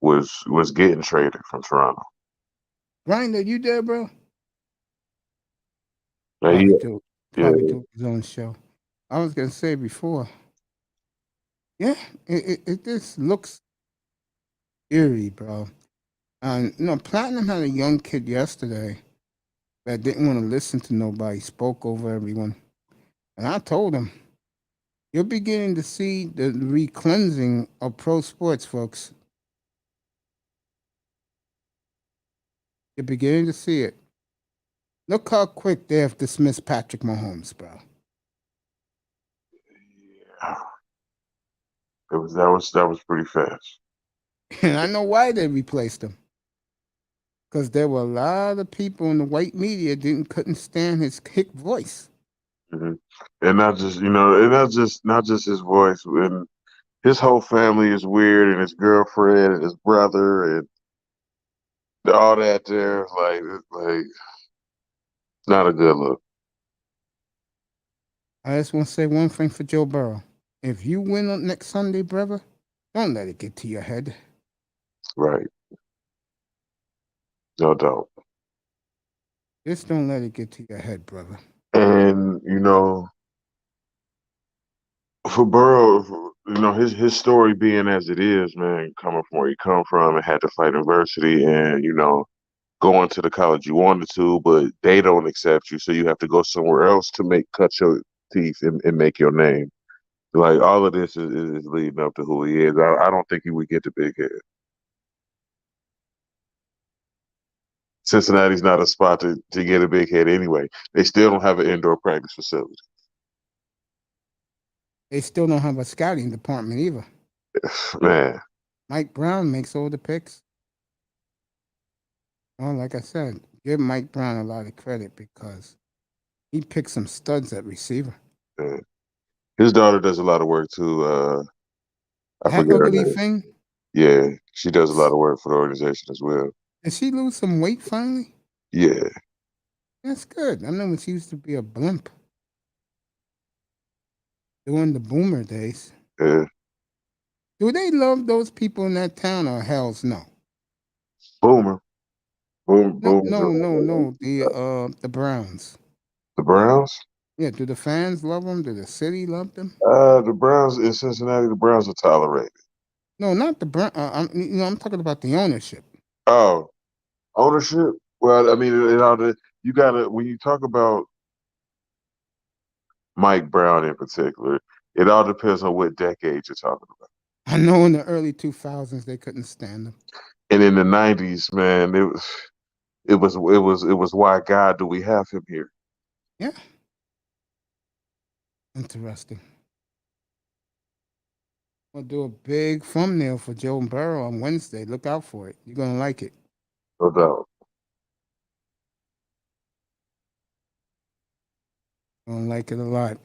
was getting traded from Toronto. Brian, are you there, bro? Yeah, Probably do his own show. I was gonna say before. Yeah, it just looks eerie, bro. And Platinum had a young kid yesterday that didn't want to listen to nobody, spoke over everyone. And I told him, you're beginning to see the re-cleansing of pro sports, folks. You're beginning to see it. Look how quick they have dismissed Patrick Mahomes, bro. Yeah. That was pretty fast. And I know why they replaced him. Because there were a lot of people in the white media couldn't stand his hick voice. Mm-hmm. And not just not just his voice, and his whole family is weird, and his girlfriend and his brother and all that. There, like not a good look. I just want to say one thing for Joe Burrow. If you win on next Sunday, brother, don't let it get to your head. Right. No doubt. Just don't let it get to your head, brother. And for Burrow, his story being as it is, man, coming from where he come from and had to fight adversity and, going to the college you wanted to, but they don't accept you, so you have to go somewhere else to cut your teeth and make your name. Like, all of this is leading up to who he is. I don't think he would get the big head. Cincinnati's not a spot to get a big head anyway. They still don't have an indoor practice facility. They still don't have a scouting department either. Man. Mike Brown makes all the picks. Well, like I said, give Mike Brown a lot of credit because he picked some studs at receiver. Yeah. His daughter does a lot of work too. I That forget her ugly name. thing. Yeah, she does a lot of work for the organization as well. Did she lose some weight finally? Yeah. That's good. I know when she used to be a blimp. during the Boomer days. Yeah. Do they love those people in that town or hell's no? Boomer. Boom, No, boom. no, no, no. The Browns. The Browns? Yeah, do the fans love them? Do the city love them? The Browns in Cincinnati, the Browns are tolerated. No, not the Brown. I'm talking about the ownership. Oh, ownership? Well, I mean, you gotta, when you talk about Mike Brown in particular, it all depends on what decade you're talking about. I know in the early 2000s they couldn't stand them. And in the 90s, man, it was why God do we have him here? Yeah. Interesting. We'll do a big thumbnail for Joe Burrow on Wednesday. Look out for it. You're gonna like it. No doubt. You're gonna like it a lot.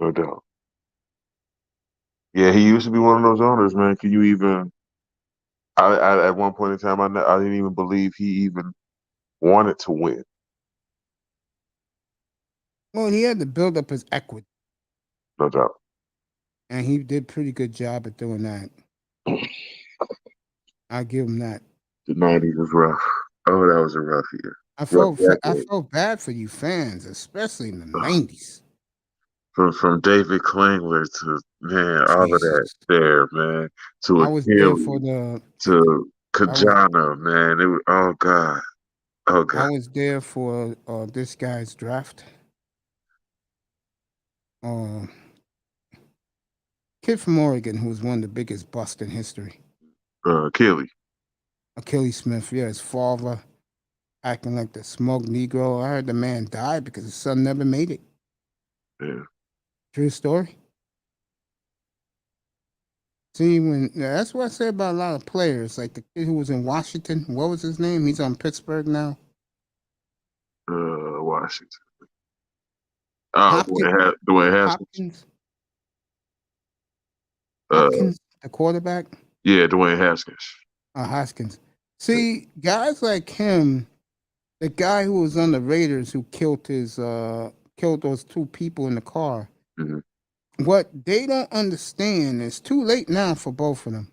No doubt. Yeah, he used to be one of those owners, man. Can you even? I at one point in time, I didn't even believe he even wanted to win. Well, he had to build up his equity, No doubt. and he did a pretty good job at doing that. I'll give him that. The 90s was rough. Oh, that was a rough year. I Rough felt bad for you fans, especially in the 90s. From David Klingler to man, all of that Jesus. there, man. To I was there for Achilles, the to Kajana, man. It was, oh God. Oh I God. was there for this guy's draft. Kid from Oregon who was one of the biggest busts in history. Kelly. Achilles Smith, yeah, his father acting like the smug Negro. I heard the man died because his son never made it. Yeah. True story. See, that's what I say about a lot of players, like the kid who was in Washington. What was his name? He's on Pittsburgh now. Washington. Oh, Hopkins. Dwayne Haskins. Hopkins, the quarterback. Yeah, Dwayne Haskins. Haskins. See, guys like him, the guy who was on the Raiders who killed those two people in the car. Mm-hmm. What they don't understand is too late now for both of them.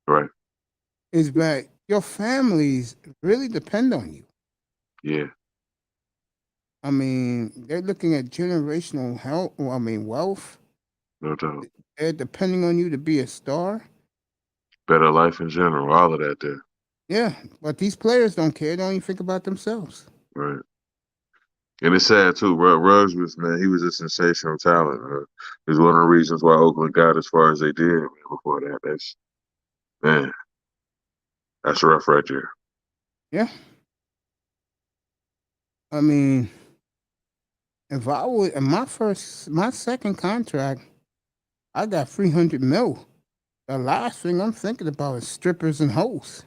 Right. Is that your families really depend on you. Yeah. I mean, they're looking at generational wealth. No doubt. They're depending on you to be a star. Better life in general, all of that there. Yeah, but these players don't care. They don't even think about themselves. Right. And it's sad too. Rodgers, man, he was a sensational talent. It's one of the reasons why Oakland got as far as they did, man, before that. That's rough right there. Yeah. I mean, if I would in my second contract, I got $300 million. The last thing I'm thinking about is strippers and hoes.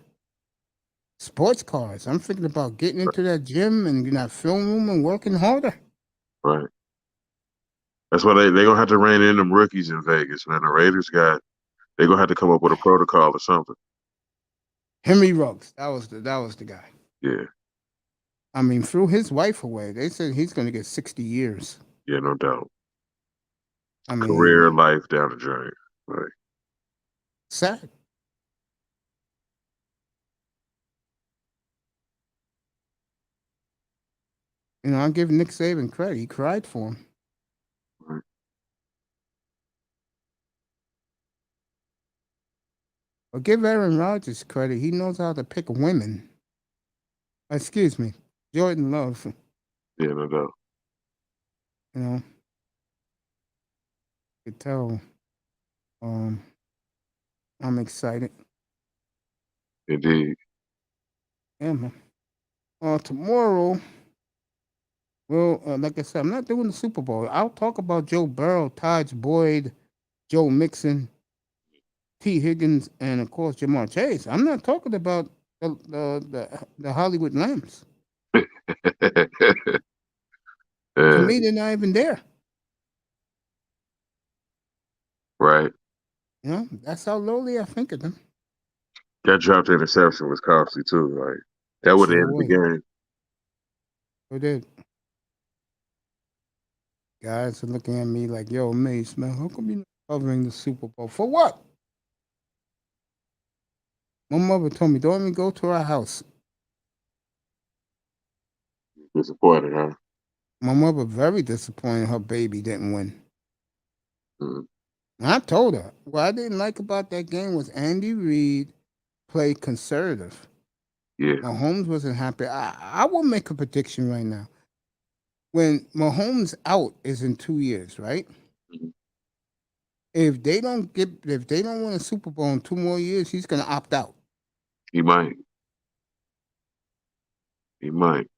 Sports cars. I'm thinking about getting into that gym and that film room and working harder. Right. That's why they're gonna have to rein in them rookies in Vegas, man. The Raiders they're gonna have to come up with a protocol or something. Henry Ruggs. That was the guy. Yeah. I mean, threw his wife away. They said he's gonna get 60 years. Yeah, no doubt. I mean, career life down the drain. Right. Sad. I give Nick Saban credit. He cried for him. Right. But give Aaron Rodgers credit. He knows how to pick women. Excuse me, Jordan Love. Yeah, no doubt. You could tell. I'm excited. Indeed. Yeah, man. Tomorrow. Well, like I said, I'm not doing the Super Bowl. I'll talk about Joe Burrow, Taj Boyd, Joe Mixon, T. Higgins, and of course Jamar Chase. I'm not talking about the Hollywood Lambs. To me, they're not even there. Right. That's how lowly I think of them. That dropped interception was costly too. Like that would have ended the game. It did. Guys are looking at me like, yo, Mace, man, how come you not covering the Super Bowl? For what? My mother told me, don't even go to our house. Disappointed, huh? My mother very disappointed her baby didn't win. Mm. And I told her, what I didn't like about that game was Andy Reid played conservative. Yeah. Mahomes wasn't happy. I will make a prediction right now. When Mahomes out is in 2 years, right? Mhm. If they don't win a Super Bowl in 2 more years, he's gonna opt out. He might. He might.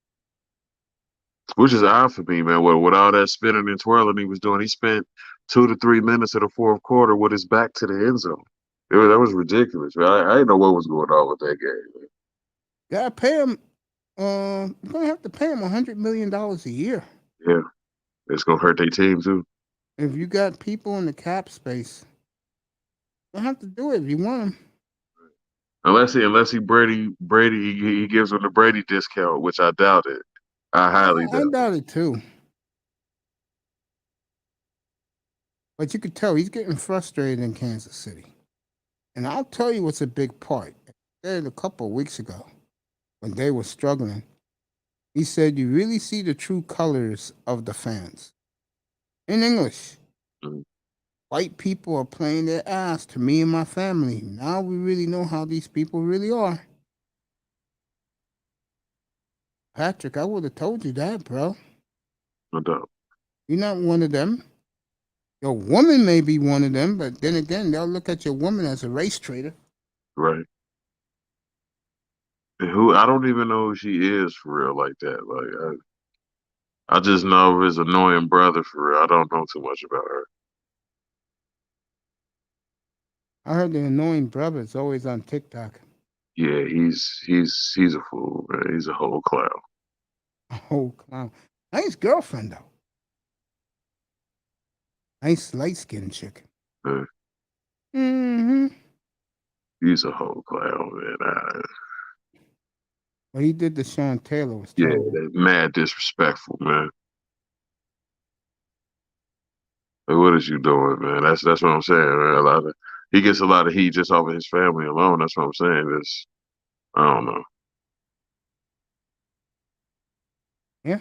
Which is odd for me, man. With all that spinning and twirling he was doing, he spent 2 to 3 minutes of the fourth quarter with his back to the end zone. That was ridiculous, man. I didn't know what was going on with that game, man. Gotta pay him. You're gonna have to pay him $100 million a year. Yeah. It's gonna hurt their team too. If you got people in the cap space, you don't have to do it if you want them. Unless he Brady he gives him the Brady discount, which I doubt it. I highly I doubt it. doubt it too. But you could tell he's getting frustrated in Kansas City. And I'll tell you what's a big part. I said a couple of weeks ago when they were struggling, he said, you really see the true colors of the fans. In English, Mhm. white people are playing their ass to me and my family. Now we really know how these people really are. Patrick, I would have told you that, bro. No doubt. You're not one of them. Your woman may be one of them, but then again, they'll look at your woman as a race traitor. Right. And who I don't even know who she is for real like that. Like I just know his annoying brother for real. I don't know too much about her. I heard the annoying brother is always on TikTok. Yeah, he's a fool, man. He's a whole clown. Oh, clown. Nice girlfriend, though. Nice light skinned chick. Man, Mm-hmm. he's a whole clown, man. What he did to Sean Taylor was Yeah, terrible. that's mad disrespectful, man. Like, what is you doing, man? That's what I'm saying, man. He gets a lot of heat just off of his family alone. That's what I'm saying. I don't know. Yeah.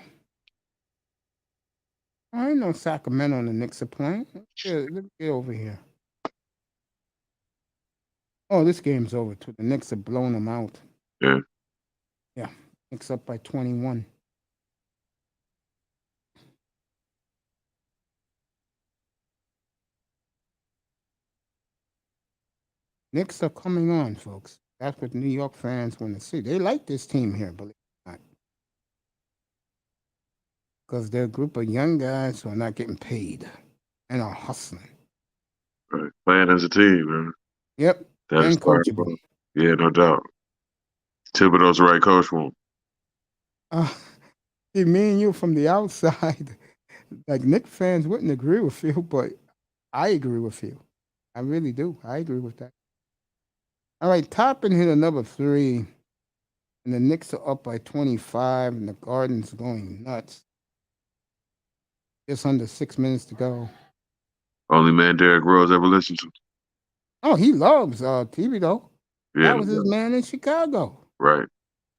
I know Sacramento and the Knicks are playing. Let's get over here. Oh, this game's over too. The Knicks have blown them out. Yeah. Yeah. Knicks up by 21. Knicks are coming on, folks. That's what New York fans want to see. They like this team here, believe it or not. Because they're a group of young guys who are not getting paid and are hustling. Right. Playing as a team, man. Yep. That is And part of coachable. it. Yeah, no doubt. Thibodeau's the right coach for him. See, me and you from the outside, like Knicks fans wouldn't agree with you, but I agree with you. I really do. I agree with that. All right, Toppin hit another three, and the Knicks are up by 25, and the Garden's going nuts. Just under 6 minutes to go. Only man Derrick Rose ever listened to. Oh, he loves TV, though. Yeah, That no was his doubt. man in Chicago. Right.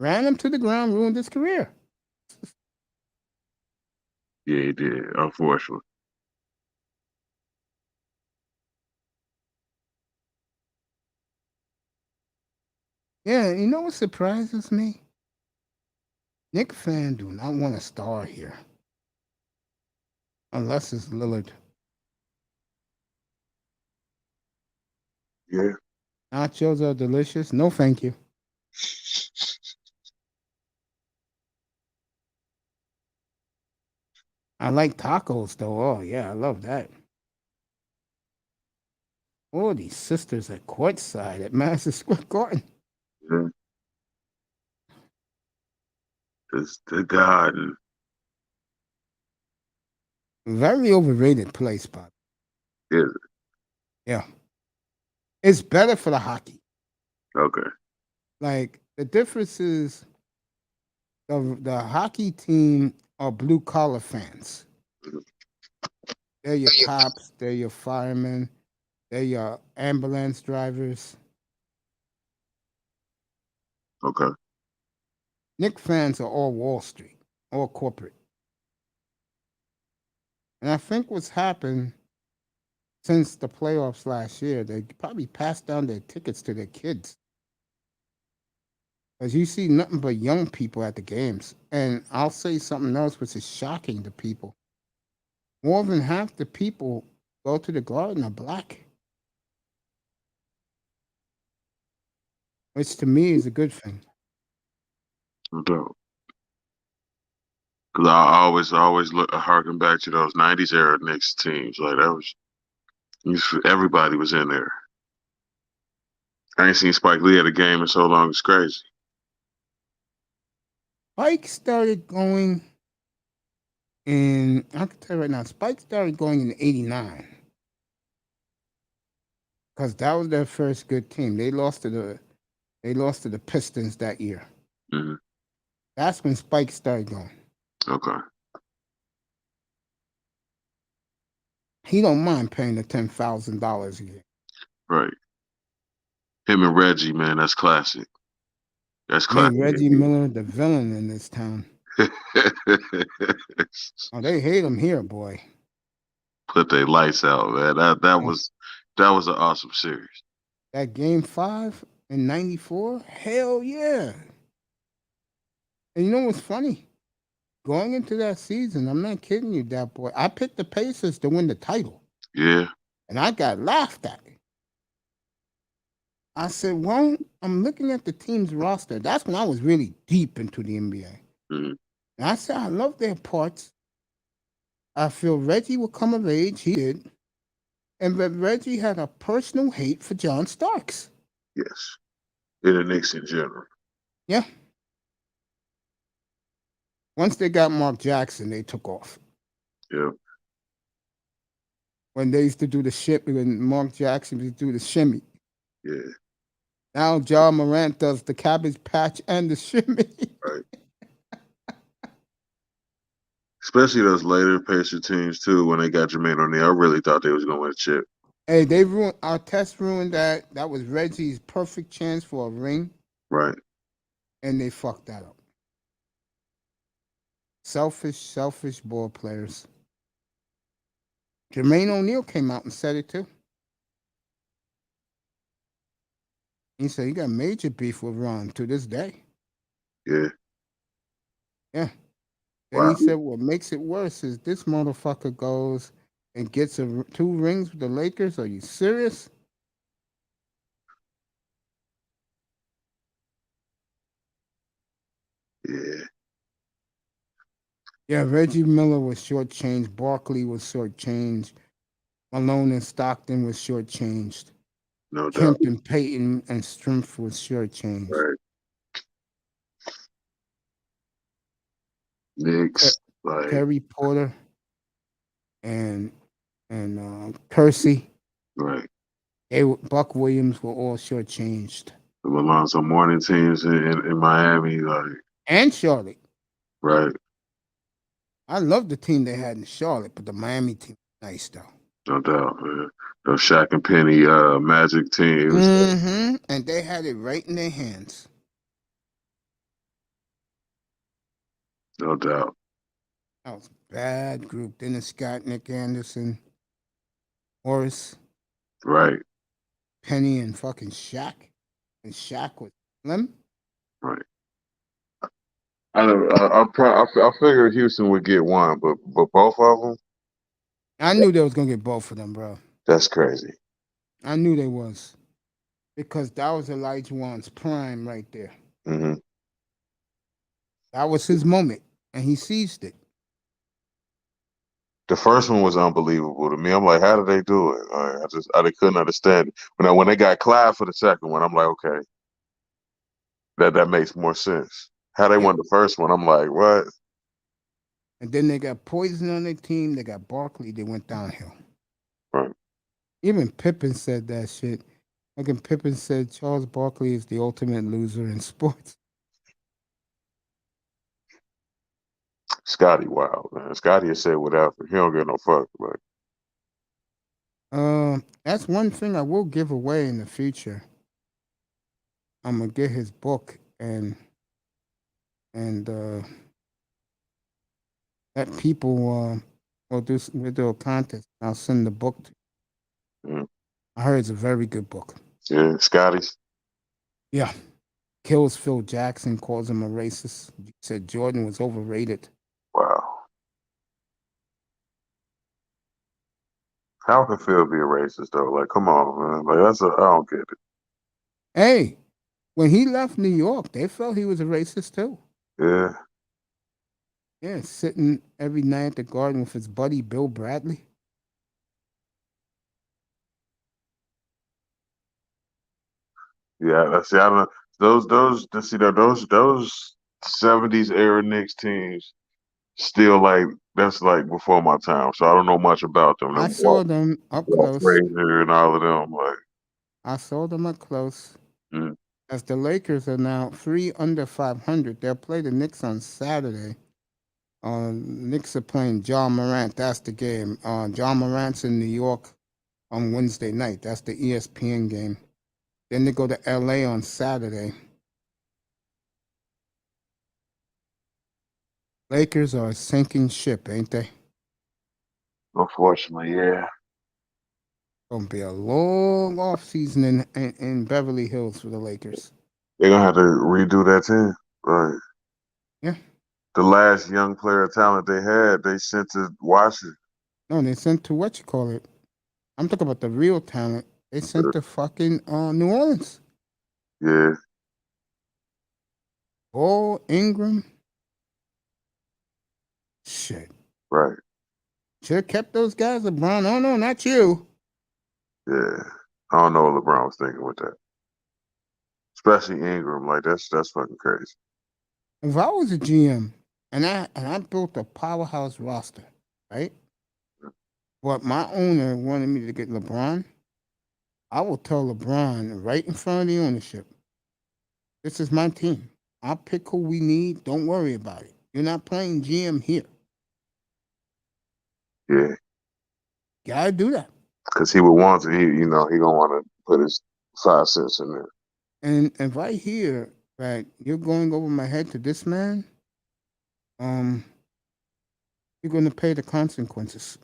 Ran him to the ground, ruined his career. Yeah, he did, unfortunately. Yeah, you know what surprises me? Knicks fans do not want a star here. Unless it's Lillard. Yeah. Nachos are delicious. No, thank you. I like tacos, though. Oh, yeah, I love that. Oh, these sisters at courtside at Madison Square Garden. Yeah. It's the Garden. Very overrated place, Bob. Is it? Yeah. It's better for the hockey. Okay. Like, the difference is the hockey team are blue collar fans. They're your cops. They're your firemen. They're your ambulance drivers. Okay. Knicks fans are all Wall Street, all corporate. And I think what's happened since the playoffs last year, they probably passed down their tickets to their kids. Because you see nothing but young people at the games. And I'll say something else which is shocking to people. More than half the people go to the Garden are black. Which to me is a good thing. No doubt. Because I always harken back to those '90s era Knicks teams. Like that was everybody was in there. I ain't seen Spike Lee at a game in so long. It's crazy. Spike started going I can tell you right now, Spike started going in '89. Because that was their first good team. They lost to the Pistons that year. Mm-hmm. That's when Spike started going. Okay. He don't mind paying the $10,000 a year. Right. Him and Reggie, man, that's classic. That's classic. Reggie Miller, the villain in this town. Oh, they hate him here, boy. Put their lights out, man. That was an awesome series. That game 5 in '94? Hell yeah. And you know what's funny? Going into that season, I'm not kidding you, that boy. I picked the Pacers to win the title. Yeah. And I got laughed at. I said, well, I'm looking at the team's roster. That's when I was really deep into the NBA. Mm-hmm. And I said, I love their parts. I feel Reggie will come of age. He did. And that Reggie had a personal hate for John Starks. Yes. And the Knicks in general. Yeah. Once they got Mark Jackson, they took off. Yeah. When they used to do the shit, when Mark Jackson used to do the shimmy. Yeah. Now John Morant does the cabbage patch and the shimmy. Right. Especially those later Pacer teams too, when they got Jermaine O'Neal. I really thought they was gonna win a chip. Hey, they ruined our test ruined that. That was Reggie's perfect chance for a ring. Right. And they fucked that up. Selfish ball players. Jermaine O'Neal came out and said it too. He said he got major beef with Ron to this day. Yeah. Yeah. Then he said what makes it worse is this motherfucker goes and gets 2 rings with the Lakers. Are you serious? Yeah. Yeah, Reggie Miller was shortchanged. Barkley was shortchanged. Malone and Stockton was shortchanged. No doubt. Kemp and Payton and Strumpf was shortchanged. Right. Knicks, like Terry Porter and Kersey. Right. Buck Williams were all shortchanged. The Alonzo Mourning teams in Miami, like. And Charlotte. Right. I love the team they had in Charlotte, but the Miami team was nice though. No doubt, man. Those Shaq and Penny Magic teams. Mm-hmm. And they had it right in their hands. No doubt. That was a bad group. Dennis Scott, Nick Anderson, Horace. Right. Penny and fucking Shaq. And Shaq was Slim. Right. I figured Houston would get one, but both of them. I knew they was gonna get both of them, bro. That's crazy. I knew they was, because that was Elijah Wan's prime right there. Mm-hmm. That was his moment, and he seized it. The first one was unbelievable to me. I'm like, how did they do it? I couldn't understand it. When they got Clyde for the second one, I'm like, okay, that makes more sense. How they won the first one, I'm like, what? And then they got Poison on their team. They got Barkley. They went downhill. Right. Even Pippen said that shit. Like Pippen said, Charles Barkley is the ultimate loser in sports. Scotty, wow, man. Scotty has said whatever. He don't give no fuck. Like, That's one thing I will give away in the future. I'm gonna get his book and let people we'll do a contest. I'll send the book to you. Mm. I heard it's a very good book. Yeah, Scotty's. Yeah. Kills Phil Jackson, calls him a racist. Said Jordan was overrated. Wow. How can Phil be a racist though? Like, come on, man. Like I don't get it. Hey, when he left New York, they felt he was a racist too. Yeah. Yeah, sitting every night at the garden with his buddy Bill Bradley. Yeah, see, I don't know. Those 70s era Knicks teams still like that's like before my time. So I don't know much about them. I Them saw them up close. Frazier and all of them. Like, I saw them up close. mm, As the Lakers are now 3 under 500, they'll play the Knicks on Saturday. Knicks are playing John Morant. That's the game. John Morant's in New York on Wednesday night. That's the ESPN game. Then they go to LA on Saturday. Lakers are a sinking ship, ain't they? unfortunately, yeah. Gonna be a long off season in Beverly Hills for the Lakers. They're gonna have to redo that team. Like Yeah. the last young player talent they had, they sent to Washington. No, they sent to what you call it. I'm talking about the real talent. They sent to fucking New Orleans. Yeah, Oh, Ingram. Shit. right. Should have kept those guys, LeBron. Oh no, not you. Yeah. I don't know what LeBron was thinking with that. Especially Ingram. Like that's fucking crazy. If I was a GM and I built a powerhouse roster, right? But my owner wanted me to get LeBron, I will tell LeBron right in front of the ownership, this is my team. I'll pick who we need. Don't worry about it. You're not playing GM here. Yeah. Gotta do that. Because he would want to, he gonna want to put his 5 cents in there. And if I hear that you're going over my head to this man, um, you're going to pay the consequences.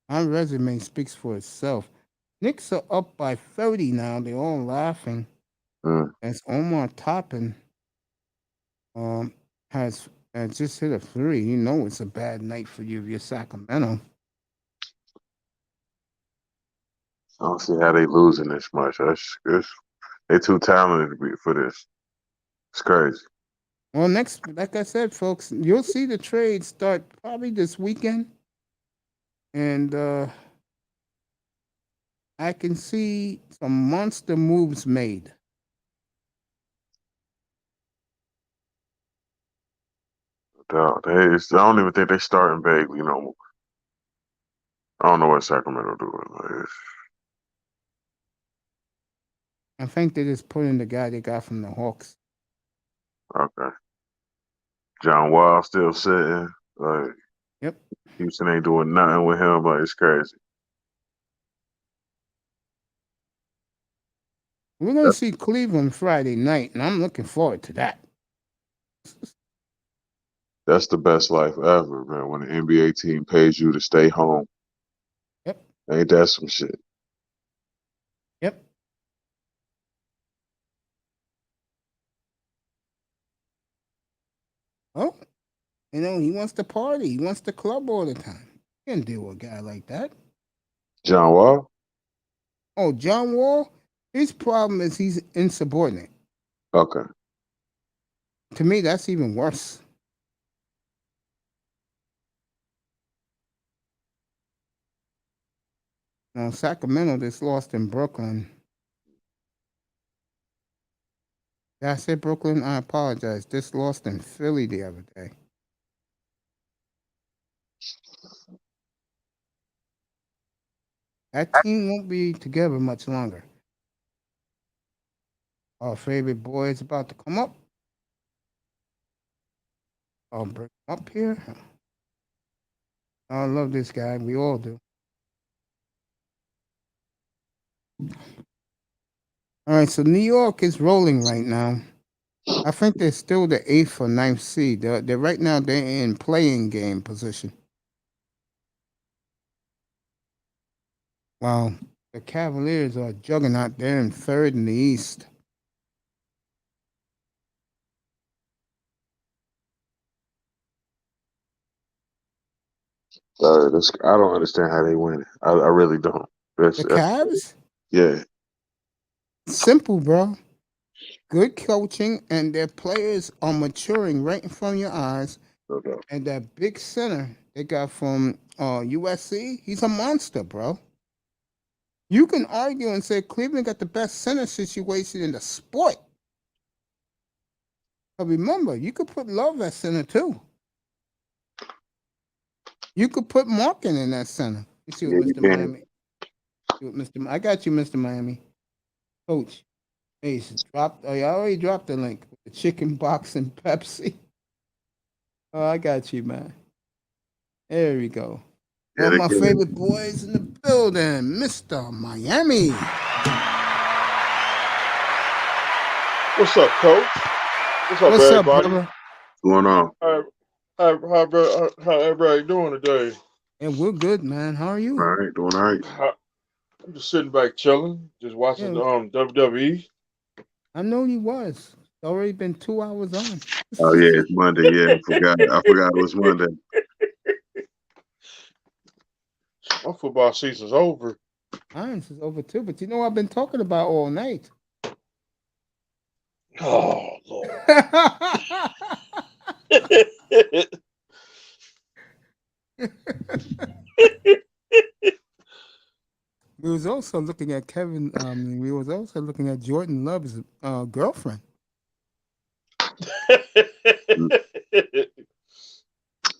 My resume speaks for itself. Knicks are up by 30 now. They're all laughing. Mm. As Omar Toppin has just hit a three. You know it's a bad night for you if you're Sacramento. I don't see how they losing this much. They too talented for this. It's crazy. Well, next, like I said, folks, you'll see the trade start probably this weekend. And I can see some monster moves made. I don't even think they starting Bagley no more. I don't know what Sacramento doing. Like, I think they just put in the guy they got from the Hawks. okay. John Wall still sitting. Like Yep. Houston ain't doing nothing with him. Like it's crazy. We're going to see Cleveland Friday night, and I'm looking forward to that. That's the best life ever, man. When an NBA team pays you to stay home. Yep. Ain't that some shit? Yep. Oh, he wants to party. He wants to club all the time. Can't deal with a guy like that. John Wall? Oh, John Wall? His problem is he's insubordinate. Okay. To me, that's even worse. Now, Sacramento just lost in Brooklyn. Did I say Brooklyn? I apologize. Just lost in Philly the other day. That team won't be together much longer. Our favorite boy is about to come up. I'll bring him up here. I love this guy. We all do. All right, so New York is rolling right now. I think they're still the 8th or 9th seed. They're right now they're in playing game position. Wow. The Cavaliers are juggernaut. They're in 3rd in the East. I don't understand how they win. I really don't. The Cavs? Yeah. Simple, bro. Good coaching, and their players are maturing right in front of your eyes. Okay. And that big center they got from USC, he's a monster, bro. You can argue and say Cleveland got the best center situation in the sport. But remember, you could put Love at center too. You could put Markin in that center. You see what Mr. Miami. I got you, Mr. Miami. Coach. Hey, I already dropped the link. The chicken box and Pepsi. Oh, I got you, man. There we go. One of my favorite boys in the building, Mr. Miami. What's up, Coach? What's up, What's up, everybody? brother? What's going on? How everybody doing today? And we're good, man. How are you? All right, doing all right. I'm just sitting back chilling, just watching WWE. I know you was. It's already been 2 hours on. Oh yeah, it's Monday. Yeah, I forgot it was Monday. My football season's over. Mine is over too, but you know what I've been talking about all night. Oh Lord. We was also looking at we was also looking at Jordan Love's girlfriend.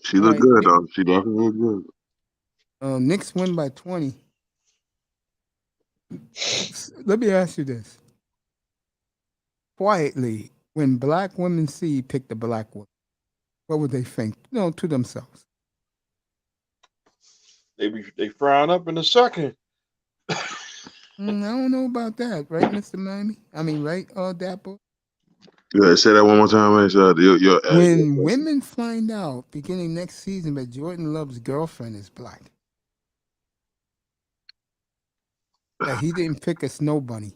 She looked good though. She definitely looked good. Knicks win by 20. Let me ask you this. Quietly, when black women see you pick the black woman, what would they think? To themselves. They frying up in a second. I don't know about that, right, Mr. Miami? I mean, right, Dapper? Yeah, say that one more time, man. When women find out beginning next season that Jordan Love's girlfriend is black, that he didn't pick a snow bunny.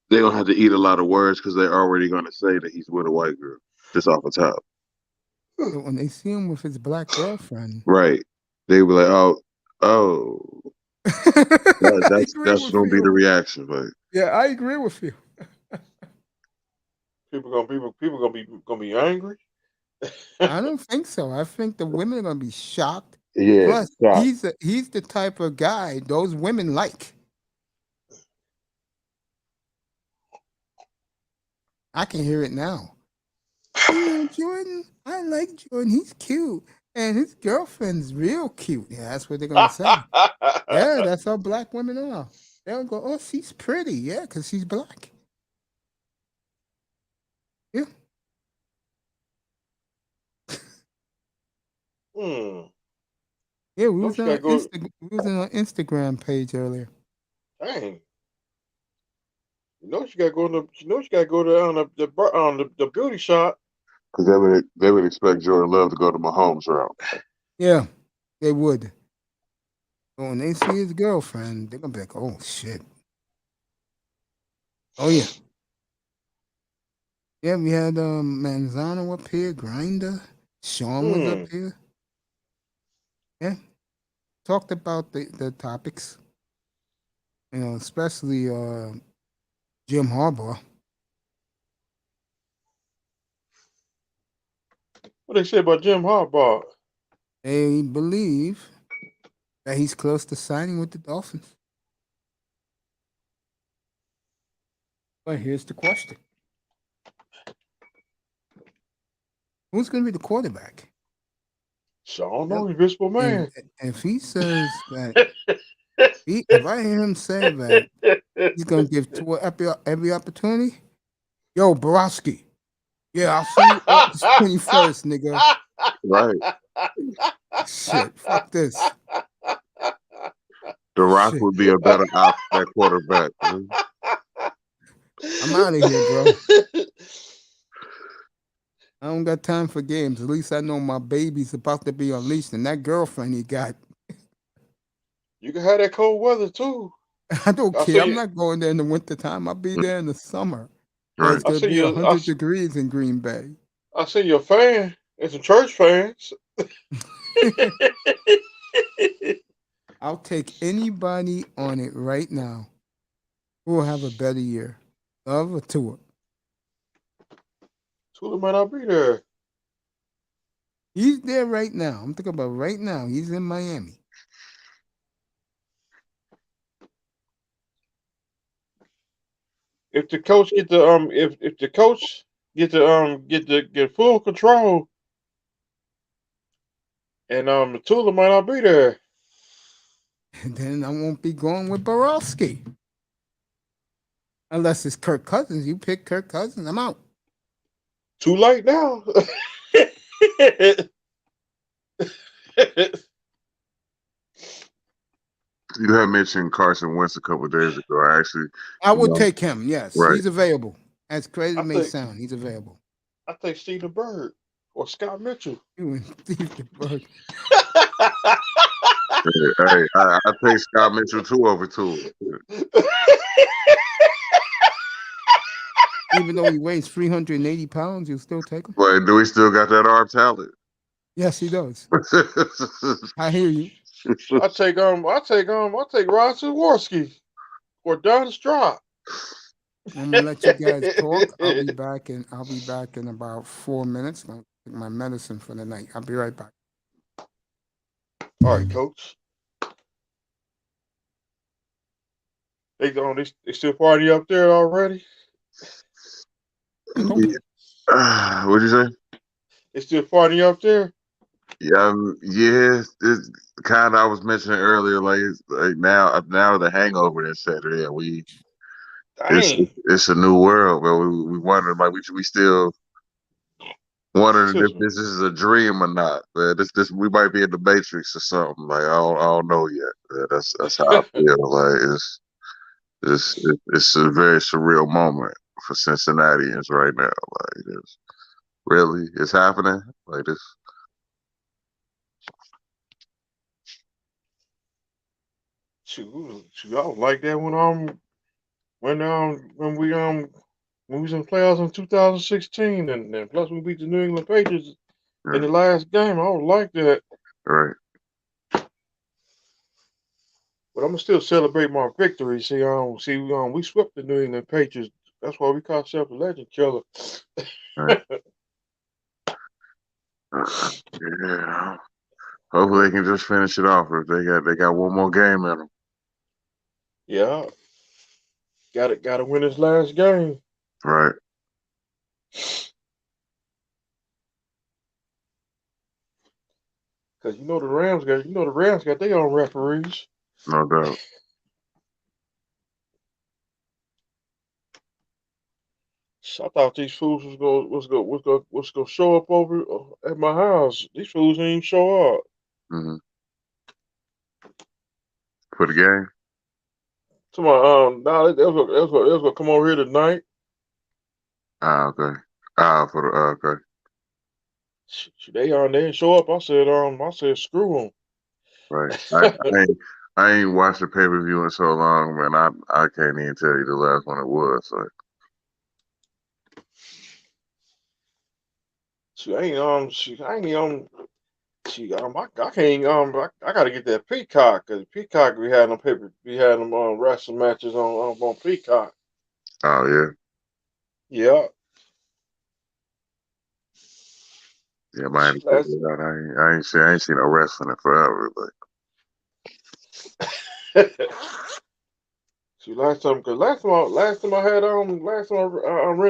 They're going to have to eat a lot of words because they're already going to say that he's with a white girl, just off the top. So when they see him with his black girlfriend. Right. They be like, oh. That's going to be the reaction. But yeah, I agree with you. People gonna be angry. I don't think so. I think the women are gonna be shocked. Yeah. Plus, he's the type of guy those women like. I can hear it now. Jordan, I like Jordan. He's cute, and his girlfriend's real cute. Yeah, that's what they're gonna say. Yeah, that's how black women are. They'll go, "Oh, she's pretty." Yeah, because she's black. Yeah. Yeah, we was on our Instagram page earlier. Dang. You know you gotta go to the beauty shop. Because they would expect Jordan Love to go to Mahomes' route. Yeah, they would. But when they see his girlfriend, they're gonna be like, "Oh shit." Oh yeah. Yeah, we had Manzano up here, Grinder. Sean was up here. Yeah. Talked about the topics. Especially Jim Harbaugh. What they say about Jim Harbaugh? They believe that he's close to signing with the Dolphins. But here's the question. Who's going to be the quarterback? Sean, no invisible man. If he says that, if I hear him say that he's going to give Tua every opportunity, yo, Borowski, yeah, I'll see you August 21st, nigga. Right. Shit, fuck this. The Rock Shit. would be a better option at quarterback. Man. I'm out of here, bro. I don't got time for games. At least I know my baby's about to be unleashed, and that girlfriend he got. You can have that cold weather too. I don't I care. see I'm you. not going there in the wintertime. I'll be there in the summer. Where Right. it's I going to see be you. 100 degrees in Green Bay. I see your fan and some church fans. I'll take anybody on it right now who will have a better year. Love or Tua. Tula might not be there. He's there right now. I'm thinking about right now. He's in Miami. If the coach get the if the coach get full control, and Tula might not be there. And then I won't be going with Borowski. Unless it's Kirk Cousins. You pick Kirk Cousins, I'm out. Too late now. You had mentioned Carson Wentz a couple of days ago. I would take him, yes. Right. He's available. As crazy as it may think- sound, he's available. I think Stephen Bird or Scott Mitchell. You and Steve DeBerg. Hey, I take Scott Mitchell too over Tua. Even though he weighs 380 pounds, you still take him? But do we still got that arm talent? Yes, he does. I hear you. I take Rod Jaworski or Don Stroud. I'm gonna let you guys talk. I'll be back in about 4 minutes. I'm gonna take my medicine for the night. I'll be right back. All right, coach. They still party up there already? What'd you say? They still party up there? Yeah, it's kind of I was mentioning earlier, like now the hangover that set in. Dang. It's a new world, but we wonder like we still wondering if this is a dream or not. But this we might be in the Matrix or something. Like I don't know yet. That's how I feel. Like it's a very surreal moment for Cincinnatians right now. Like it's happening. Like this. Shoot, I don't like that when we was in playoffs in 2016 and plus we beat the New England Patriots in the last game. I don't like that. Right. But I'm gonna still celebrate my victory. We swept the New England Patriots. That's why we call ourselves the Legend Killer. Right. Yeah. Hopefully they can just finish it off. If they got one more game in them. Yeah. Gotta win this last game. Right. Cause the Rams got their own referees. No doubt. So I thought these fools was gonna show up over at my house. These fools didn't even show up. Mm-hmm. For the game. No, they was gonna come over here tonight. Okay. For the okay. They didn't show up. I said screw them. Right. I ain't watched the pay-per-view in so long, man. I can't even tell you the last one it was. So. I gotta get that Peacock because Peacock we had them wrestling matches on Peacock. Oh yeah. Yeah. Yeah, man. I ain't seen no wrestling in forever, but. See, last time I ran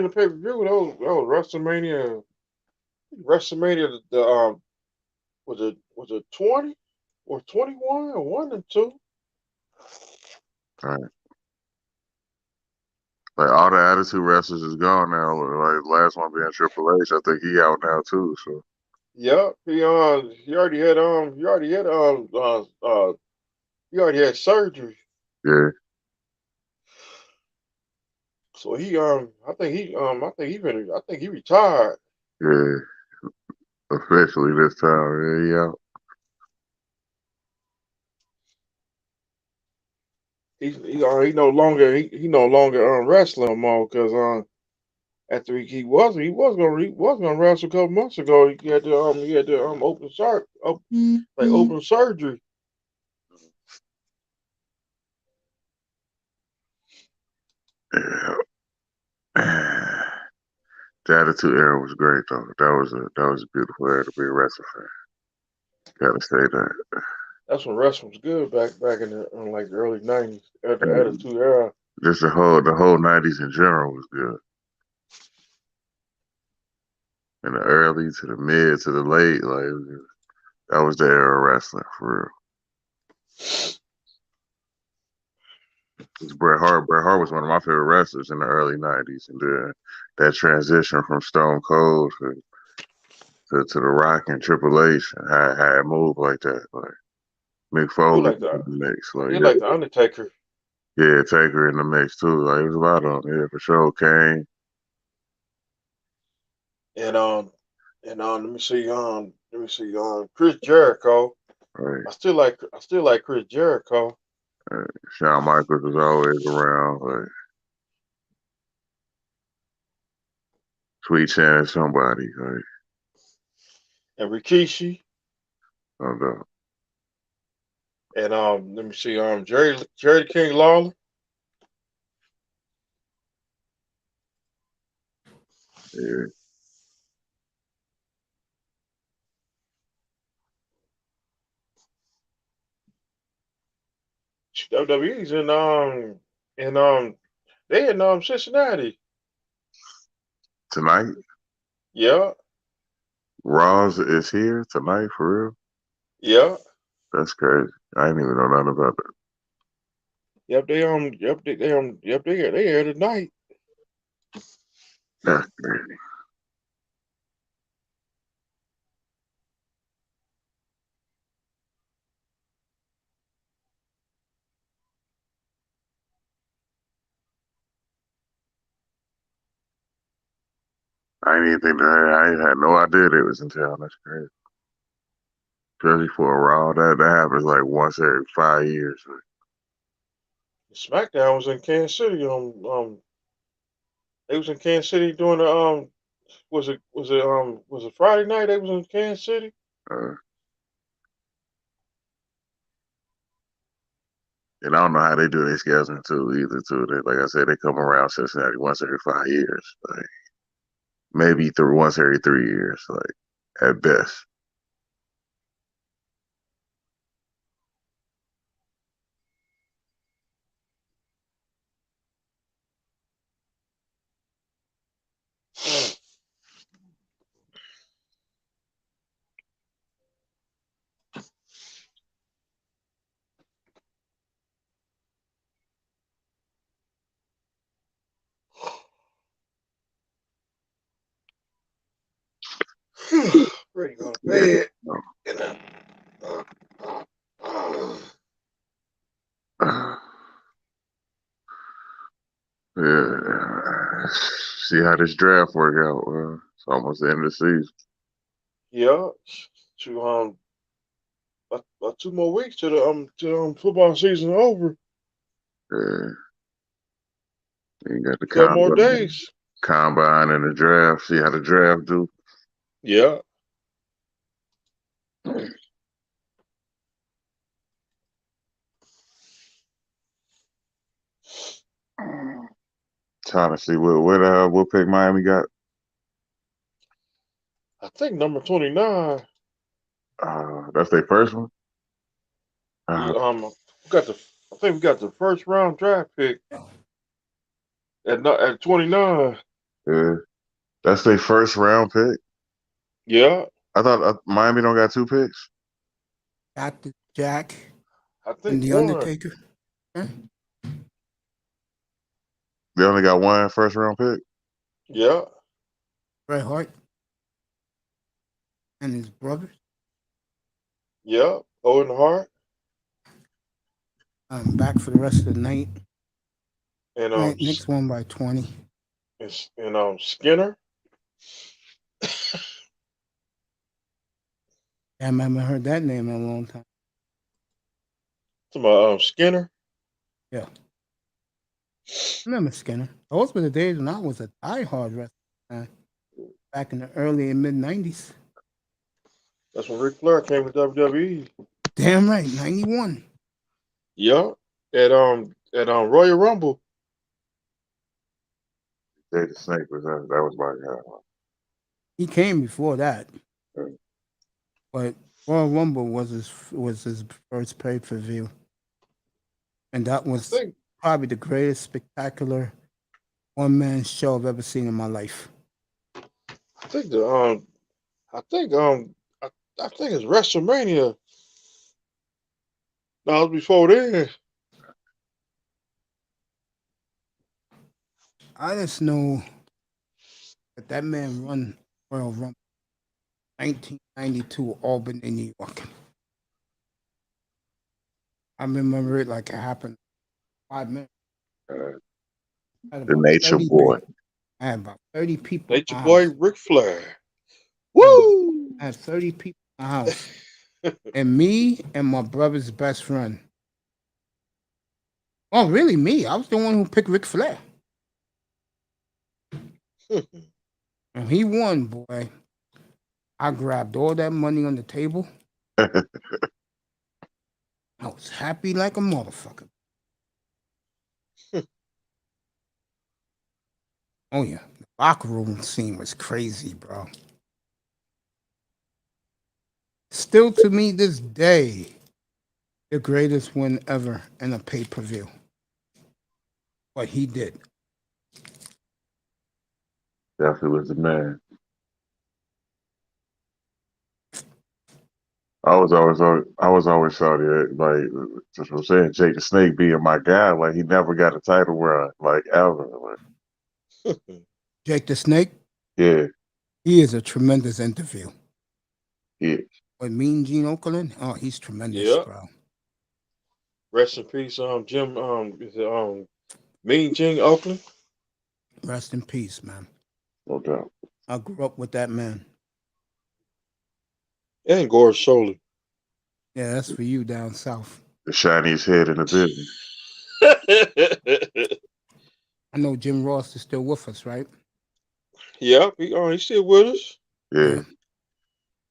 the pay-per-view, that was WrestleMania was it 20 or 21 or 1 and 2? All right. Like all the Attitude wrestlers is gone now. Like last one being Triple H, I think he out now too. So Yeah, he already had he already had surgery. Yeah, So I think he retired. yeah. Officially this time, yeah. He no longer wrestling no more because after he was gonna wrestle a couple months ago. He had to open surgery. Yeah. The Attitude Era was great though. That was a beautiful era to be a wrestling fan. Gotta say that. That's when wrestling was good back in like the early '90s, at the And Attitude Era. just the whole '90s in general was good. In the early to the mid to the late, like that was the era of wrestling for real. 'Cause Bret Hart was one of my favorite wrestlers in the early '90s, and then that transition from Stone Cold to The Rock and Triple H had a move like that, like Mick He Foley like the in the mix, like he like the Undertaker. yeah, Taker in the mix too. Like it was a lot of them, yeah, for sure. Kane, And let me see Chris Jericho. right, I still like Chris Jericho. right. Shawn Michaels was always around, like Sweet Chan somebody, like And Rikishi. I don't know. And let me see Jerry King Lawler. Yeah, WWE's in they in Cincinnati. tonight, Yeah, Roz is here tonight for real. yeah. That's crazy. I didn't even know nothing about that. They here tonight. That's crazy. I didn't even think that. I had no idea it was in town. That's crazy. Especially for a Raw, that happens like once every 5 years. SmackDown was in Kansas City. They was in Kansas City doing the was it Friday night? They was in Kansas City. Uh, and I don't know how they do their scheduling too either. Too, they, like I said, they come around Cincinnati once every 5 years, like maybe through once every 3 years, like at best. Ready to go to Yeah. bed. No. And then, Yeah. See how this draft work out. It's almost the end of the season. yeah, to about 2 more weeks football season over. Yeah. You got the 12 more days. combine and the draft. See how the draft do. Yeah. Trying to see what pick Miami got. I think number 29. That's their first one. We Uh, got the I think we got the first round draft pick at 29. yeah, that's their first round pick. Yeah, I thought Miami don't got two picks. Got the Jack I and think the one. Undertaker. Yeah. They only got one first round pick. Yeah, Bret Hart and his brothers. Yeah, Owen Hart Back for the rest of the night. and All right, Knicks won by 20. Skinner. Damn, I haven't heard that name in a long time. To my Skinner. Yeah. I remember Skinner. Those were the days when I was a diehard wrestler fan. Back in the early and mid 90s. That's when Ric Flair came to WWE. Damn right, 91. Yeah, at Royal Rumble. Jay the Snake was that was my guy. He came before that. Yeah. But Royal Rumble was his first pay-per-view. And that was probably the greatest spectacular one-man show I've ever seen in my life. I think it's WrestleMania. No, it was before then. I just know that man run Royal Rumble 1992 Albany, New York. I remember it like it happened 5 minutes. The Nature Boy. I had about 30 people. Nature Boy Ric Flair. Woo! I had 30 people in the house. And me and my brother's best friend. Oh, really? Me? I was the one who picked Ric Flair. And he won, boy. I grabbed all that money on the table. I was happy like a motherfucker. Oh, yeah. The locker room scene was crazy, bro. Still, to me, this day, the greatest win ever in a pay-per-view. What he did. Definitely was the man. I was always sorry that, like, just what I'm saying, Jake the Snake being my guy, like, he never got a title run, like, ever. Like. Jake the Snake? Yeah. He is a tremendous interview. Yeah. With Mean Gene Okerlund? Oh, he's tremendous, bro. Rest in peace, Jim. Mean Gene Okerlund. Rest in peace, man. No doubt. I grew up with that man. And Gore Solie. Yeah, that's for you down south. The shiniest head in the business. I know Jim Ross is still with us, right? Yeah, he's still with us. Yeah.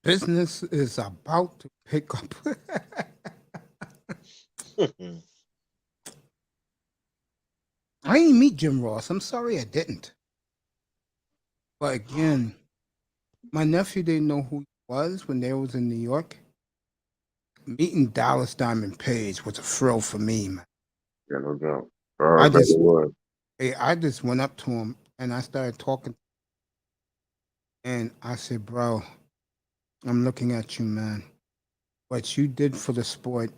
Business is about to pick up. I didn't meet Jim Ross. I'm sorry I didn't. But again, my nephew didn't know who he was when they was in New York. Meeting Dallas Diamond Page was a thrill for me, man. Yeah, no doubt. I just went up to him and I started talking. And I said, bro, I'm looking at you, man. What you did for the sport,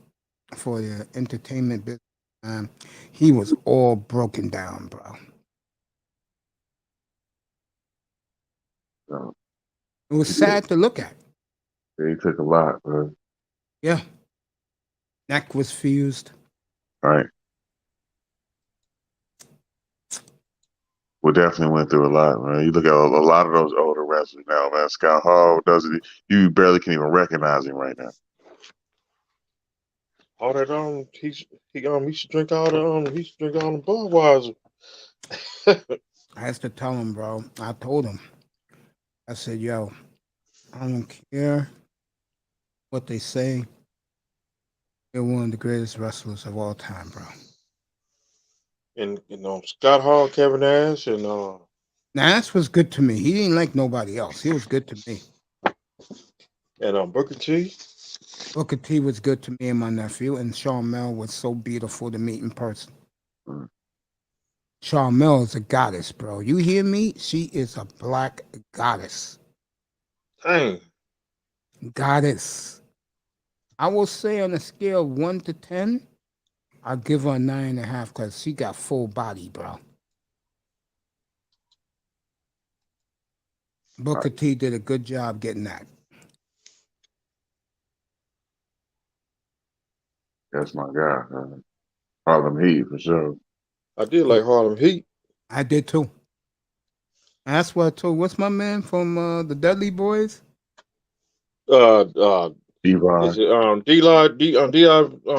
for the entertainment business, man, he was all broken down, bro. No. It was sad to look at. Yeah, he took a lot, man. Yeah. Neck was fused. Right. We definitely went through a lot, man. You look at a lot of those older wrestlers now, man. Scott Hall you barely can even recognize him right now. All that he used to drink all the Budweiser. I had to tell him, bro. I told him. I said, yo, I don't care what they say. They're one of the greatest wrestlers of all time, bro. And Scott Hall, Kevin Nash, and Nash was good to me. He didn't like nobody else. He was good to me. And Booker T. Booker T was good to me and my nephew, and Charmel was so beautiful to meet in person. Charmel is a goddess, bro. You hear me? She is a black goddess. Dang. Goddess. I will say on a scale of 1 to 10, I'll give her a 9.5 because she got full body, bro. Booker T did a good job getting that. That's my guy. Harlem Heat for sure. I did like Harlem Heat. I did too. And that's what I told. What's my man from the Dudley Boys? Is Devon, it D.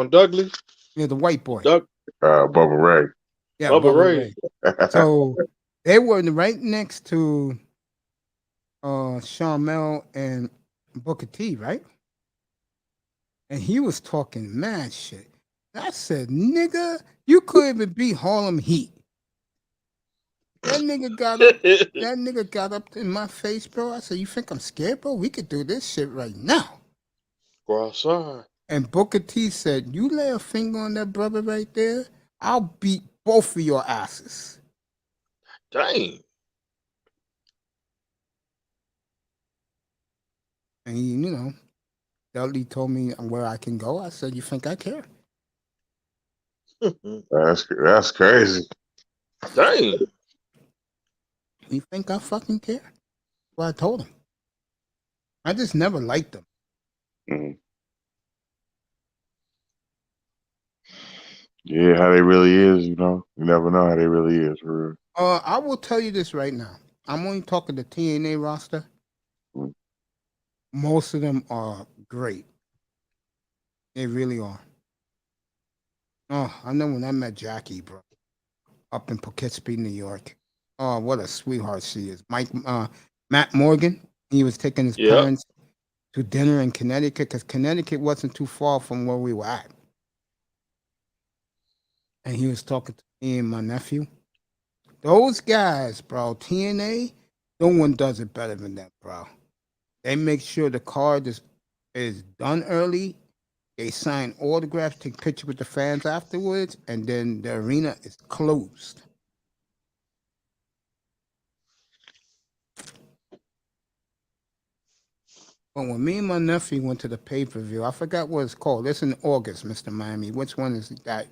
Douglas? Yeah, the white boy. Doug Bubba Ray. Yeah, Bubba Bubba Ray. Ray. So they were right next to Sharmell and Booker T, right? And he was talking mad shit. I said, nigga, you couldn't even beat Harlem Heat. That nigga got up. That nigga got up in my face, bro. I said, you think I'm scared, bro? We could do this shit right now. Go outside. And Booker T said, you lay a finger on that brother right there, I'll beat both of your asses. Dang. And you know, Dudley told me where I can go. I said, you think I care? That's crazy. Dang. You think I fucking care? Well, I told him. I just never liked them. Mhm. Yeah, how they really is, you know. You never know how they really is, for real. I will tell you this right now. I'm only talking the TNA roster. Mm. Most of them are great. They really are. Oh, I know when I met Jackie, bro, up in Poughkeepsie, New York. Oh, what a sweetheart she is. Matt Morgan, he was taking his Yep. parents to dinner in Connecticut because Connecticut wasn't too far from where we were at. And he was talking to me and my nephew. Those guys, bro, TNA, no one does it better than them, bro. They make sure the card is done early. They sign autographs, take pictures with the fans afterwards, and then the arena is closed. But when me and my nephew went to the pay-per-view, I forgot what it's called. It's in August, Mr. Miami. Which one is that?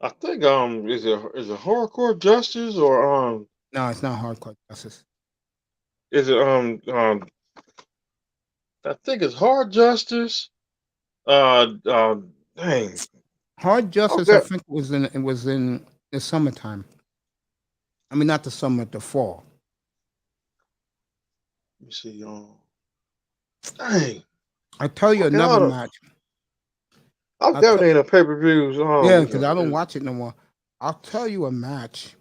I think is it Hardcore Justice or No, it's not Hardcore Justice. is it I think it's Hard Justice. Dang. Hard Justice, I Okay. think, it was in the summertime. I mean, not the summer, the fall. Let me see. Dang. I'll tell you Okay, another match. I'm I'll tell, definitely in a pay-per-views. yeah, because I don't watch it no more. I'll tell you a match,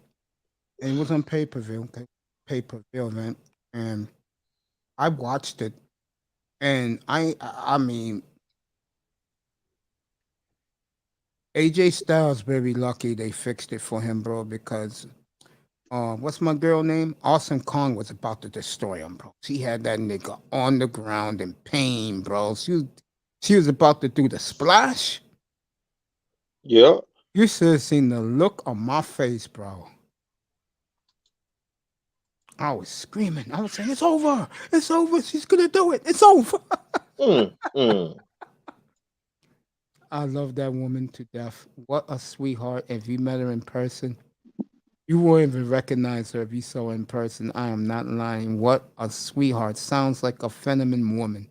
and it was on pay-per-view event, and I watched it, and I mean, AJ Styles very lucky they fixed it for him, bro, because what's my girl name? Awesome Kong was about to destroy him, bro. She had that nigga on the ground in pain, bro. She was about to do the splash. Yeah. You should have seen the look on my face, bro. I was screaming. I was saying, "It's over! It's over! She's gonna do it! It's over!" Mm. I love that woman to death. What a sweetheart! If you met her in person, you won't even recognize her if you saw her in person. I am not lying. What a sweetheart! Sounds like a feminine woman.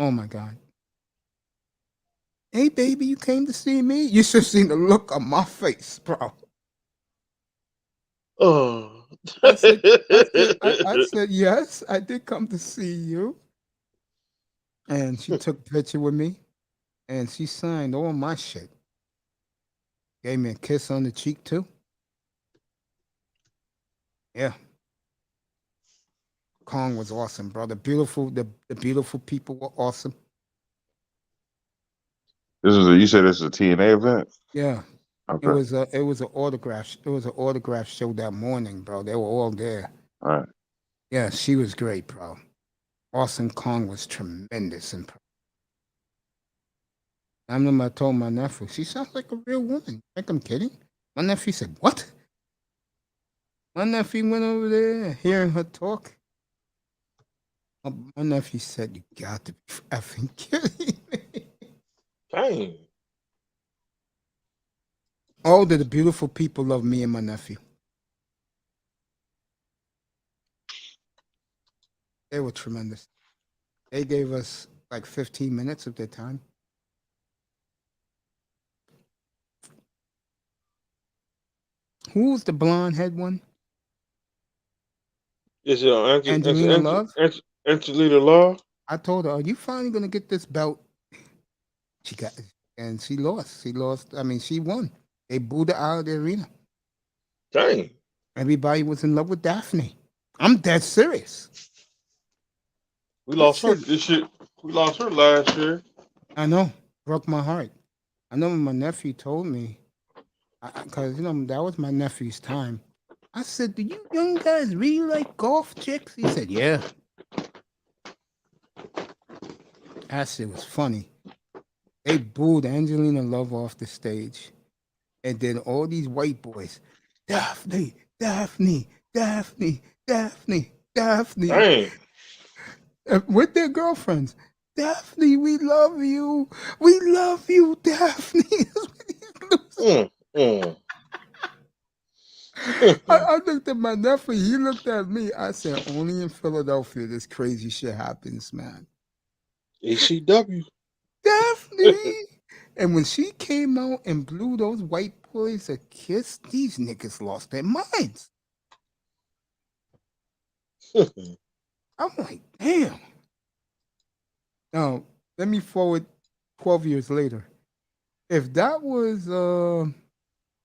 Oh my god! Hey, baby, you came to see me? You should have seen the look on my face, bro. Oh. I said, yes, I did come to see you. And she took a picture with me and she signed all my shit. Gave me a kiss on the cheek too. Yeah. Kong was awesome, bro. The beautiful people were awesome. You said this is a TNA event? Yeah. It Okay. was an autograph show that morning, bro. They were all there. All right. Yeah, she was great, bro. Awesome Kong was tremendous in person. I remember I told my nephew, she sounds like a real woman. Think I'm kidding? My nephew said, what? My nephew went over there hearing her talk. My nephew said, you got to be effing kidding me. Dang. All the beautiful people love me and my nephew. They were tremendous. They gave us like 15 minutes of their time. who's the blonde head one? Is it Angelina Love. Angelina Love? I told her, "Are you finally gonna get this belt?" She got, and she lost. She lost. I mean, she won. They booed her out of the arena. Dang. Everybody was in love with Daphne. I'm dead serious. We lost her this year. We lost her last year. I know. Broke my heart. I know when my nephew told me, because that was my nephew's time. I said, "Do you young guys really like golf chicks?" He said, "Yeah." That shit was funny. They booed Angelina Love off the stage, and then all these white boys, Daphne, Daphne, Daphne, Daphne, Daphne, Dang. with their girlfriends. Daphne, we love you. We love you, Daphne. I looked at my nephew. He looked at me. I said, "Only in Philadelphia this crazy shit happens, man." ECW. Daphne. And when she came out and blew those white boys a kiss, these niggas lost their minds. I'm like, damn. Now, let me forward 12 years later. If that was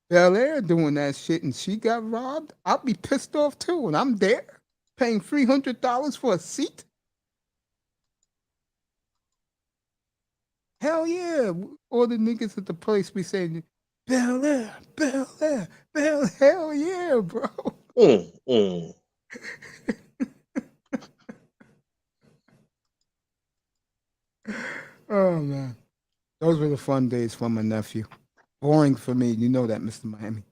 Belair doing that shit and she got robbed, I'd be pissed off too. And I'm there paying $300 for a seat. Hell yeah. All the niggas at the place be saying, Belair, Belair, Belair. Hell yeah, bro. Oh, man. Those were the fun days for my nephew. Boring for me. You know that, Mr. Miami.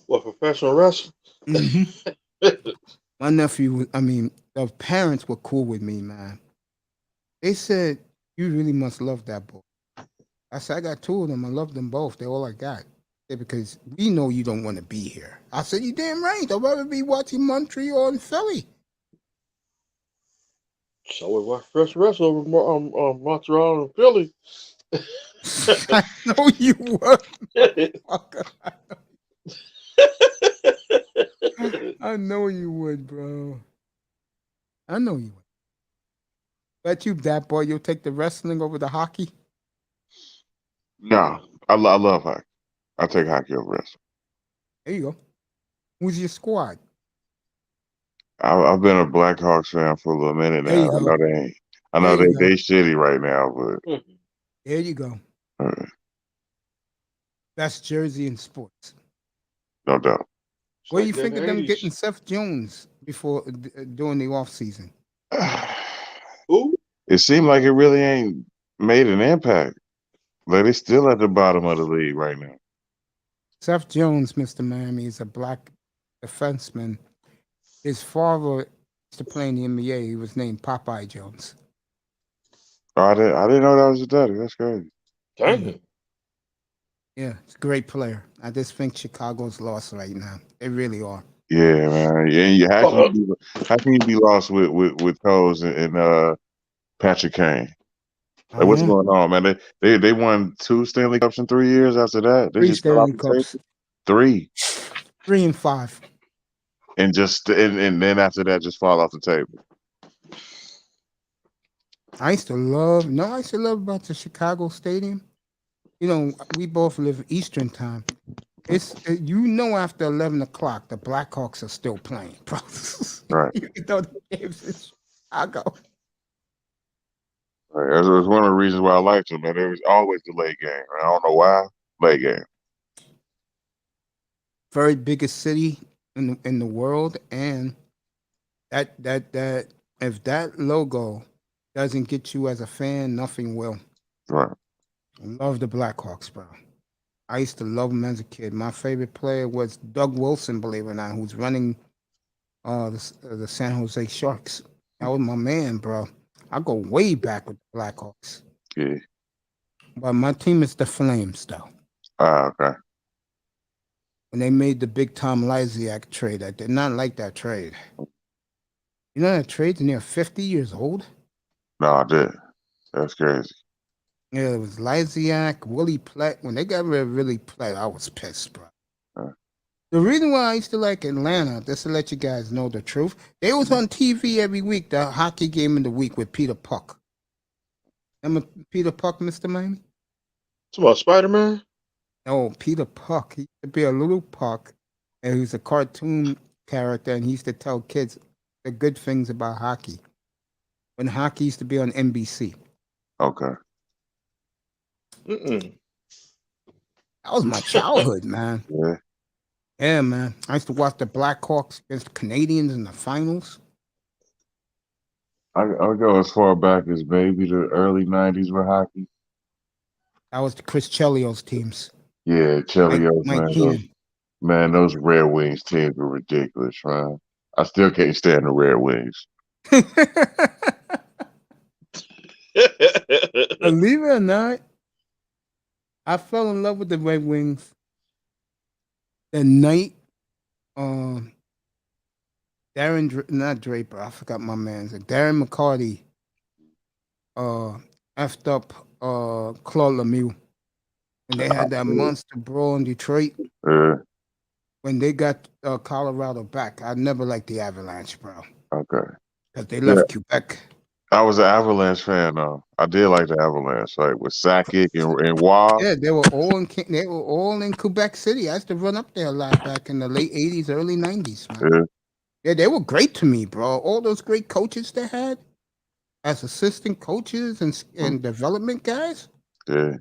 What, professional wrestling? Mm-hmm. My nephew, the parents were cool with me, man. They said, "You really must love that boy." I said, "I got two of them. I love them both. They're all I got." Because we know you don't want to be here. I said, "You damn right. I'd rather be watching Montreal and Philly." So we watch fresh wrestle over Montreal and Philly. I know you would. I know you would, bro. I know you would. Bet you that boy, you'll take the wrestling over the hockey. No, I love hockey. I take hockey over wrestling. There you go. Who's your squad? I've been a Blackhawks fan for a little minute now. There you go. I know they shitty right now, but there you go. Best jersey in sports. No doubt. What do you think of them getting Seth Jones during the off season? Who? It seemed like it really ain't made an impact. Like they still at the bottom of the league right now. Seth Jones, Mr. Miami, is a black defenseman. His father used to play in the NBA. He was named Popeye Jones. Oh, I didn't know that was his daddy. That's crazy. Dang. Yeah, it's a great player. I just think Chicago's lost right now. They really are. Yeah, man. Yeah, how can you be lost with Coles and Patrick Kane? Like, what's going on, man? They won 2 Stanley Cups in 3 years. After that, they 3 just fell off Stanley the Cups. table. 3. 3 and 5. And then after that, just fall off the table. I used to love about the Chicago Stadium. We both live Eastern time. It's after 11 o'clock, the Blackhawks are still playing, bro. Right. The games in Chicago. Right. That's one of the reasons why I liked them, man. There was always the late game. I don't know why. Late game. Very biggest city in the world, and that if that logo doesn't get you as a fan, nothing will. Right. I love the Blackhawks, bro. I used to love them as a kid. My favorite player was Doug Wilson, believe it or not, who's running the San Jose Sharks. That was my man, bro. I go way back with the Blackhawks. Yeah. But my team is the Flames, though. Okay. When they made the big Tom Lysiak trade, I did not like that trade. You know that trade's near 50 years old? No, I did. That's crazy. Yeah, it was Lysiak, Willie Plett. When they got rid of Willie Plett, I was pissed, bro. The reason why I used to like Atlanta, just to let you guys know the truth, they was on TV every week, the hockey game of the week with Peter Puck. Remember Peter Puck, Mr. Miami? It's about Spider-Man. No, Peter Puck. He used to be a little puck, and he was a cartoon character, and he used to tell kids the good things about hockey. When hockey used to be on NBC. Okay. Mm-mm. That was my childhood, man. Yeah. Yeah, man. I used to watch the Blackhawks against the Canadians in the finals. I'll go as far back as maybe the early '90s with hockey. That was the Chris Chelios teams. Yeah, Chelios, Mike man. Those Red Wings teams were ridiculous, man. I still can't stand the Red Wings. Believe it or not, I fell in love with the Red Wings the night not Draper, I forgot my man's name. Darren McCarty effed up Claude Lemieux. When they had that monster brawl in Detroit, when they got Colorado back, I never liked the Avalanche, bro. Okay. Because they left Quebec. I was an Avalanche fan, though. I did like the Avalanche, like with Sakic and Waugh. Yeah, they were all in Quebec City. I used to run up there a lot back in the late '80s, early '90s, man. Yeah, they were great to me, bro. All those great coaches they had as assistant coaches and development guys. Yeah.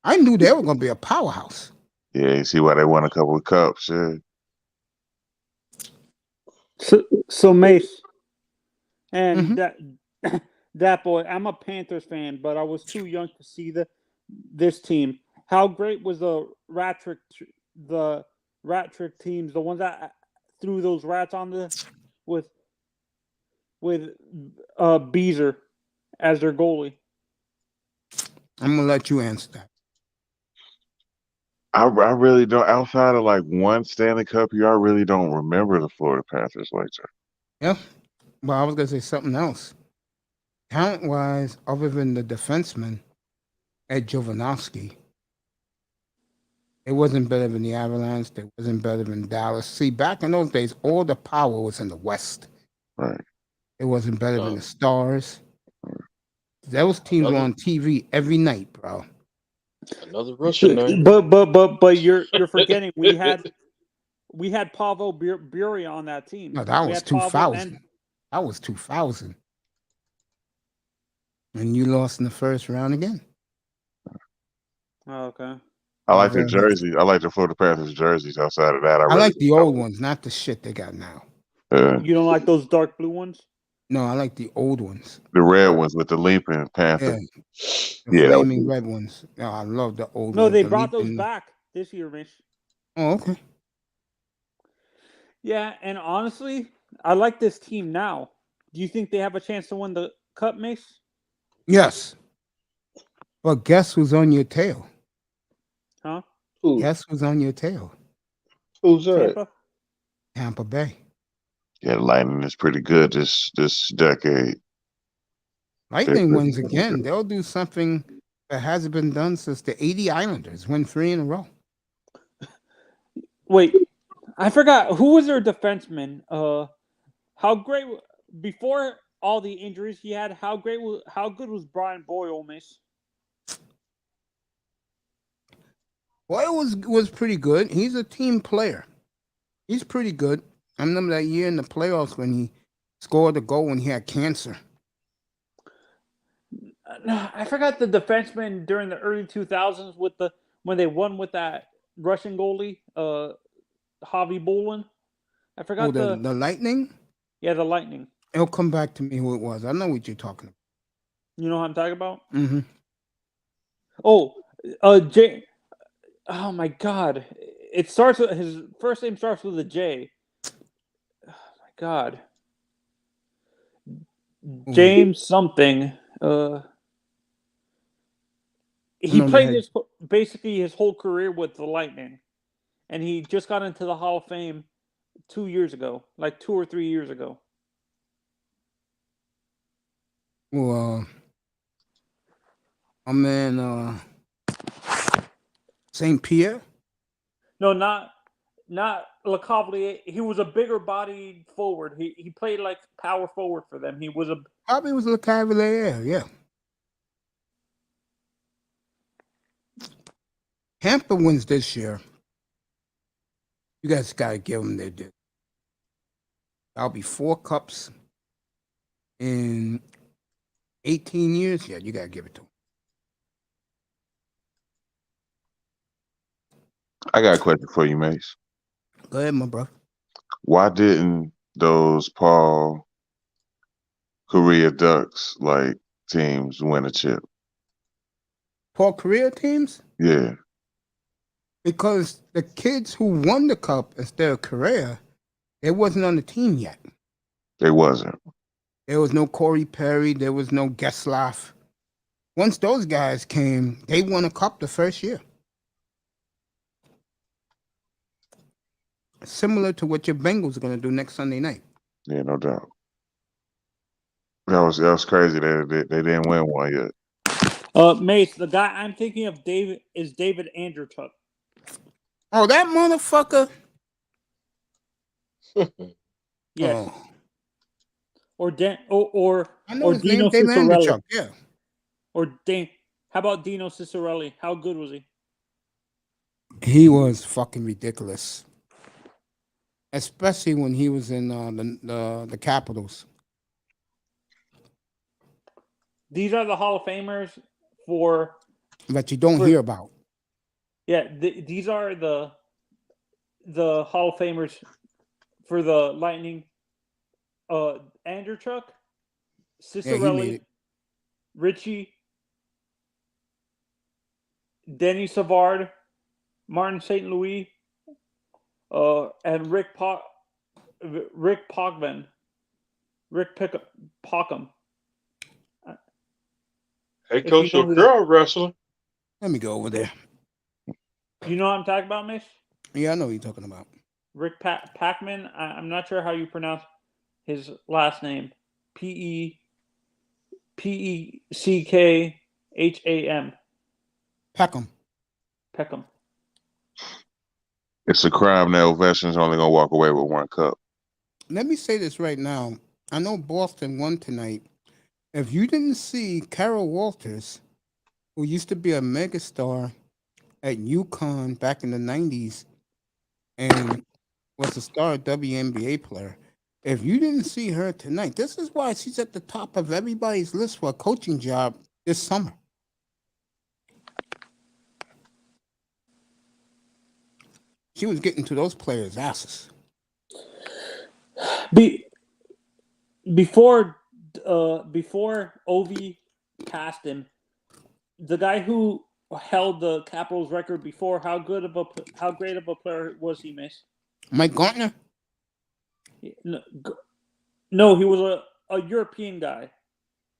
I knew they were going to be a powerhouse. Yeah, you see why they won a couple of cups, yeah. So Mace, and that boy, I'm a Panthers fan, but I was too young to see this team. How great was the rat trick teams, the ones that threw those rats on with Beezer as their goalie? I'm gonna let you answer that. I really don't. Outside of like one Stanley Cup year, I really don't remember the Florida Panthers like that. Yeah, well, I was gonna say something else. Talent-wise, other than the defenseman, Ed Jovanovski, it wasn't better than the Avalanche. It wasn't better than Dallas. See, back in those days, all the power was in the West. Right. It wasn't better than the Stars. Those teams were on TV every night, bro. Another Russian name. But you're forgetting we had Pavel Bure on that team. No, that was 2000. That was 2000. And you lost in the first round again. Oh, okay. I like the jerseys. I like the Florida Panthers jerseys. Outside of that, I like the old ones, not the shit they got now. You don't like those dark blue ones? No, I like the old ones. The red ones with the leaping panther. The flaming red ones. No, I love the old ones. No, they brought those back this year, Mitch. Oh, okay. Yeah, and honestly, I like this team now. Do you think they have a chance to win the Cup, Mace? Yes. But guess who's on your tail? Huh? Who? Guess who's on your tail? Who's that? Tampa Bay. Yeah, Lightning is pretty good this decade. Lightning wins again. They'll do something that hasn't been done since the '80 Islanders win 3 in a row. Wait, I forgot who was their defenseman. How great before all the injuries he had? How good was Brian Boyle, Miss? Boyle was pretty good. He's a team player. He's pretty good. I remember that year in the playoffs when he scored a goal when he had cancer. I forgot the defenseman during the early 2000s when they won with that Russian goalie, Javi Bolin. I forgot the Lightning. Yeah, the Lightning. It'll come back to me who it was. I know what you're talking about. You know what I'm talking about? Mm-hmm. Oh, oh my God! It starts with his first name starts with a J. Oh my God. James something. He played basically his whole career with the Lightning, and he just got into the Hall of Fame 2 years ago, like 2 or 3 years ago. Well, my man, St. Pierre. No, not not LeCavalier. He was a bigger bodied forward. He played like power forward for them. He was a Probably was Le Cavalier, yeah. Tampa wins this year. You guys got to give them their due. That'll be 4 cups in 18 years. Yeah, you got to give it to them. I got a question for you, Mace. Go ahead, my brother. Why didn't those Paul Korea Ducks like teams win a chip? Paul Korea teams? Yeah. Because the kids who won the cup instead of Korea, they wasn't on the team yet. They wasn't. There was no Corey Perry. There was no Getzlaff. Once those guys came, they won a cup the first year. Similar to what your Bengals are going to do next Sunday night. Yeah, no doubt. That was crazy. They didn't win one yet. Mace, the guy I'm thinking of is David Andrewchuk. Oh, that motherfucker. Yes. Oh. Or I know or his Dino name, David Cicerelli. Andrewchuk, yeah. Or how about Dino Cicerelli? How good was he? He was fucking ridiculous. Especially when he was in the Capitals. These are the Hall of Famers for That you don't hear about. Yeah, these are the Hall of Famers for the Lightning. Andrewchuk, Cicerelli, Richie, Denny Savard, Martin St. Louis, and Rick Pogman, Pockham. Hey, Coach, your girl wrestler. Let me go over there. You know what I'm talking about, Mish? Yeah, I know what you're talking about. Rick Pacman. I'm not sure how you pronounce his last name. Peckham. Peckham. It's a crime that Ovechkin's only gonna walk away with 1 cup. Let me say this right now. I know Boston won tonight. If you didn't see Carol Walters, who used to be a megastar at UConn back in the 90s and was a star WNBA player, if you didn't see her tonight, this is why she's at the top of everybody's list for a coaching job this summer. She was getting to those players' asses. Before Ovi passed him, the guy who held the Capitals record before, how great of a player was he, Miss? Mike Gartner? No, he was a European guy.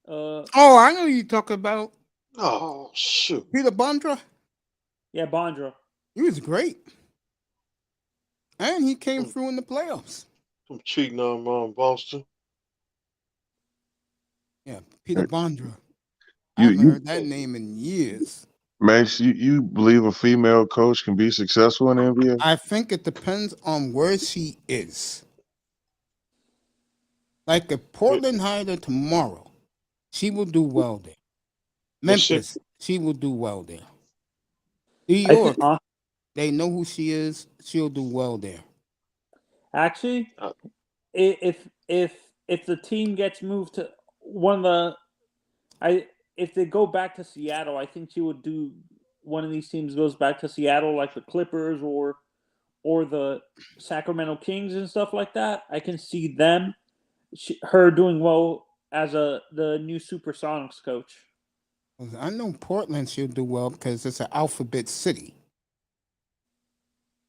Oh, I know who you're talking about. Oh, shoot. Peter Bondra? Yeah, Bondra. He was great. And he came through in the playoffs. I'm cheating on Boston. Yeah, Peter Bondra. I haven't heard that name in years. Max, you believe a female coach can be successful in the NBA? I think it depends on where she is. Like if Portland hired her tomorrow, she will do well there. Memphis, she will do well there. New York, they know who she is. She'll do well there. Actually, if the team gets moved to if they go back to Seattle, I think she would do. One of these teams goes back to Seattle, like the Clippers or the Sacramento Kings and stuff like that. I can see her doing well as the new Supersonics coach. I know Portland she'll do well because it's an alphabet city.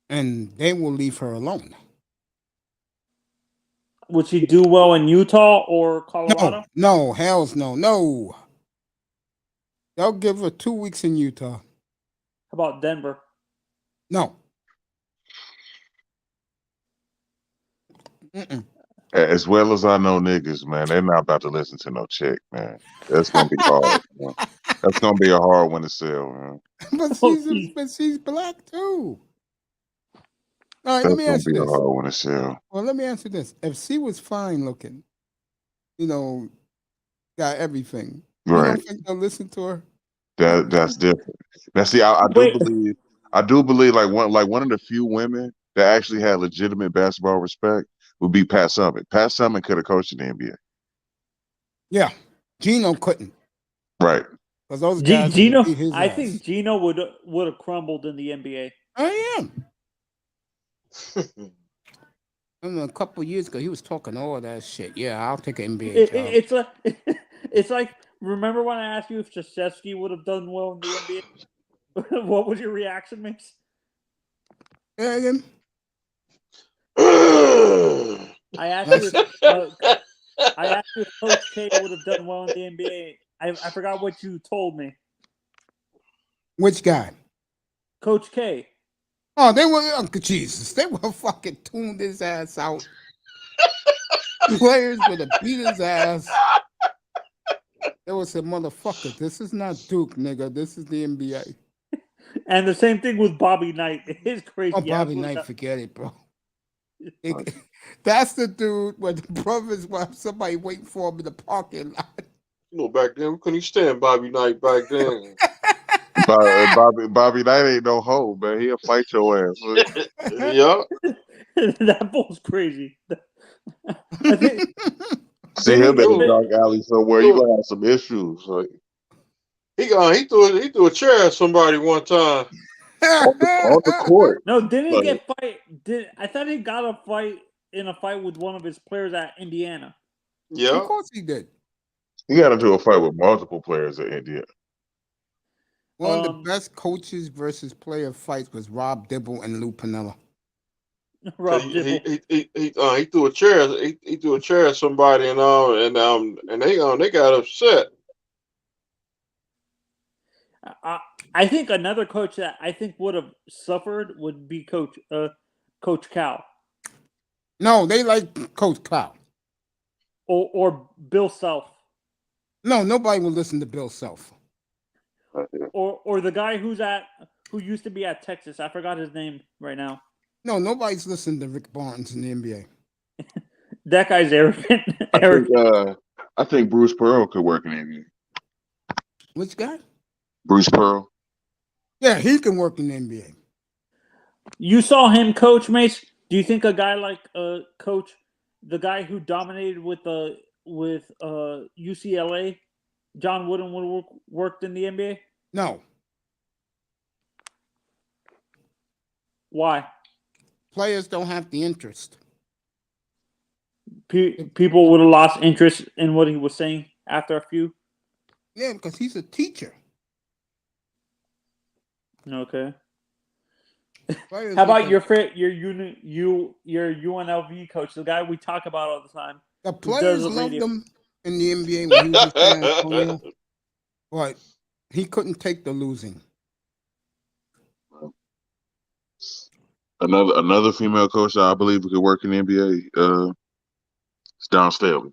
And they will leave her alone. Would she do well in Utah or Colorado? No, hells no. They'll give her 2 weeks in Utah. How about Denver? No. As well as I know niggas, man, they're not about to listen to no chick, man. That's gonna be hard. Man. That's gonna be a hard one to sell, man. But she's black too. All right, That's let me gonna ask you be a this. hard one to sell. Well, let me answer this. If she was fine looking, got everything, you Right. don't think they'll listen to her? That's different. Now, see, I do Wait, believe like one of the few women that actually had legitimate basketball respect would be Pat Summitt. Pat Summitt could have coached in the NBA. Yeah, Gino couldn't Right. because those guys would have Gino. beat his I ass. think Gino would have crumbled in the NBA. I am. I remember a couple of years ago, he was talking all that shit. Yeah, I'll take an NBA job. It's like it's like. Remember when I asked you if Krzyzewski would have done well in the NBA? What was your reaction, Mace? Yeah, again. I asked you if Coach K would have done well in the NBA. I forgot what you told me. Which guy? Coach K. Oh, they were, Jesus, they were fucking tuned his ass out. Players would have beat his ass. They would say, motherfucker, this is not Duke, nigga. This is the NBA. And the same thing with Bobby Knight. His crazy. Oh, Bobby Knight, forget it, bro. That's the dude where the brothers were somebody waiting for him in the parking lot. Back then we couldn't stand Bobby Knight back then. Bobby Knight ain't no hoe, man. He'll fight your ass. Yeah. That bull's crazy. I think, See him in a dark alley somewhere, you gonna have some issues. Like he threw a chair at somebody one time. on the court. no, didn't he Like, get fight? I thought he got a fight with one of his players at Indiana. Yeah. Of course he did. he got into a fight with multiple players at India. One of the best coaches versus player fights was Rob Dibble and Lou Piniella. Rob He Dibble. threw a chair. He threw a chair at somebody, and they got upset. I think another coach that I think would have suffered would be Coach Cal No, they like Coach Cal. or Bill Self No, nobody will listen to Bill Self. or the guy who used to be at Texas. I forgot his name right now. No, nobody's listening to Rick Barnes in the NBA. That guy's arrogant. I think Bruce Pearl could work in the NBA. Which guy? Bruce Pearl. Yeah, he can work in the NBA. You saw him coach, Mace. Do you think a guy like Coach, the guy who dominated with UCLA, John Wooden would have worked in the NBA? No. Why? Players don't have the interest. People would have lost interest in what he was saying after a few. Yeah, because he's a teacher. Okay. Players How about look at- your UNLV coach, the guy we talk about all the time? The players the loved radio. him in the NBA when he was in San Antonio, but he couldn't take the losing. Another female coach that I believe could work in the NBA. It's Dawn Staley.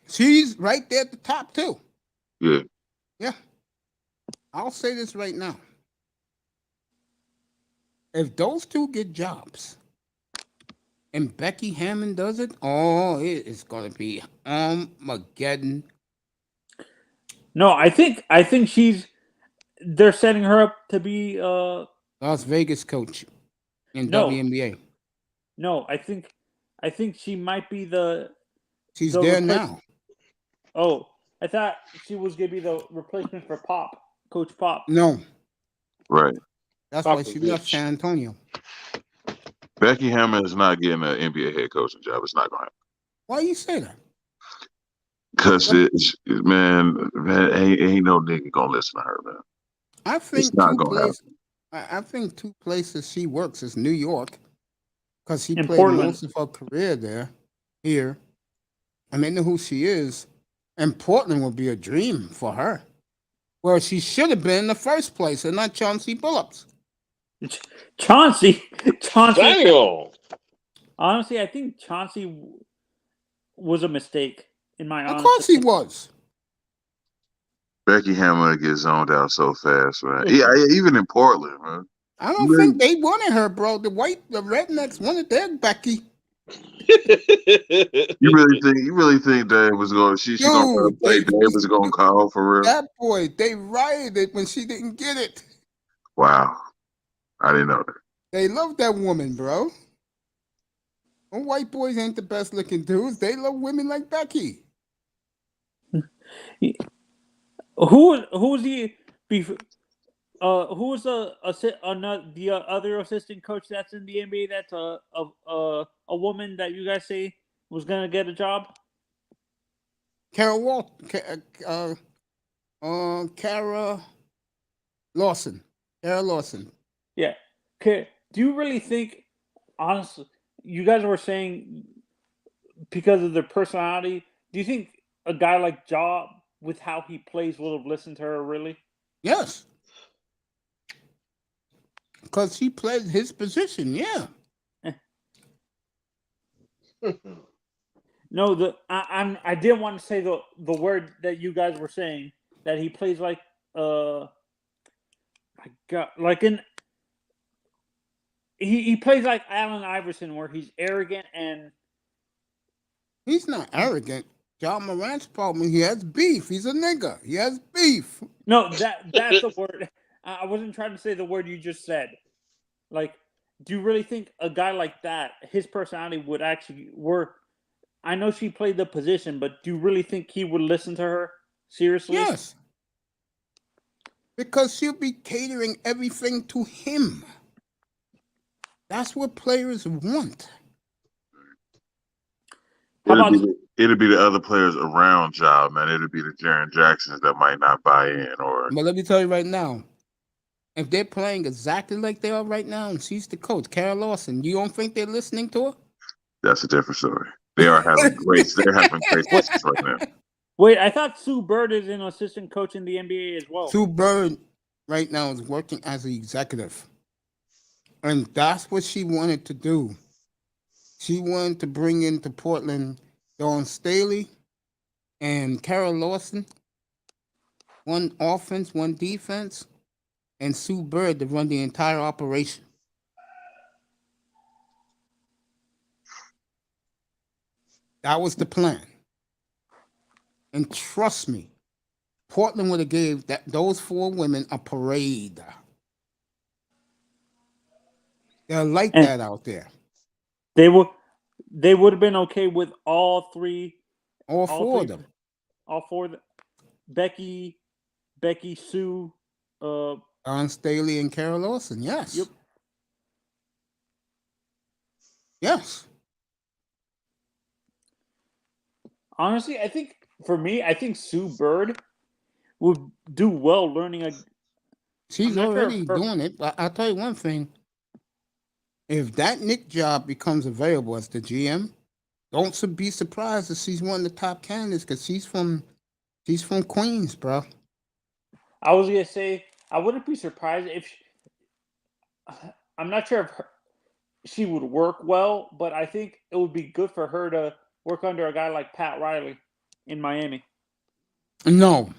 She's right there at the top too. Yeah. Yeah. I'll say this right now. If those two get jobs and Becky Hammond does it, oh, it is going to be Armageddon. No, I think they're setting her up to be Las Vegas coach in No. WNBA. No, I think she might be the. She's the there replace- now. Oh, I thought she was gonna be the replacement for Pop, Coach Pop. No, Right. that's why Popovich. she left San Antonio. Becky Hammond is not getting an NBA head coaching job. It's not going to happen. Why you say that? Because man, ain't no nigga gonna listen to her, man. I think It's not two gonna places. I think two places she works is New York, because she And played Portland. most of her career there. Here, and they know who she is. And Portland would be a dream for her, where she should have been in the first place, and not Chauncey Billups. Chauncey. Damn. Honestly, I think Chauncey was a mistake in my Of honest course he opinion. was. Becky Hammond gets zoned out so fast, man. Yeah, even in Portland, man. I don't think they wanted her, bro. The rednecks wanted their Becky. You really think Dave was going? She gonna Dude, play? Dave was gonna call for real? that boy, they rioted when she didn't get it. Wow, I didn't know that. They love that woman, bro. Them white boys ain't the best looking dudes. They love women like Becky. Who's the who's the other assistant coach that's in the NBA that's a woman that you guys say was gonna get a job? Kara Lawson. Kara Lawson. Yeah. Okay. Do you really think, honestly, you guys were saying because of their personality, do you think a guy like Ja, with how he plays, would have listened to her, really? Yes. Because he played his position, yeah. No, I didn't want to say the word that you guys were saying, that he plays like he plays like Allen Iverson, where he's arrogant and he's not arrogant. John Morant's problem, he has beef. He's a nigga. He has beef. No, that's the word. I wasn't trying to say the word you just said. Like, do you really think a guy like that, his personality would actually work? I know she played the position, but do you really think he would listen to her seriously? Yes. Because she'll be catering everything to him. That's what players want. It'll be the other players around Ja, man. It'll be the Jaren Jacksons that might not buy in. But let me tell you right now, if they're playing exactly like they are right now, and she's the coach, Kara Lawson, you don't think they're listening to her? That's a different story. They're having great success right now. Wait, I thought Sue Bird is an assistant coach in the NBA as well. Sue Bird right now is working as an executive. And that's what she wanted to do. She wanted to bring into Portland Dawn Staley and Kara Lawson, one offense, one defense, and Sue Bird to run the entire operation. That was the plan. And trust me, Portland would have gave those four women a parade. They're like that out there. They would have been okay with all three. All four of them. All four of them. Becky, Sue, Dawn Staley and Kara Lawson, yes. Yep. Yes. Honestly, I think Sue Bird would do well learning She's already doing it. But I'll tell you one thing. If that Nick job becomes available as the GM, don't be surprised if she's one of the top candidates because she's from Queens, bro. I was gonna say I wouldn't be surprised if I'm not sure if she would work well, but I think it would be good for her to work under a guy like Pat Riley in Miami. No.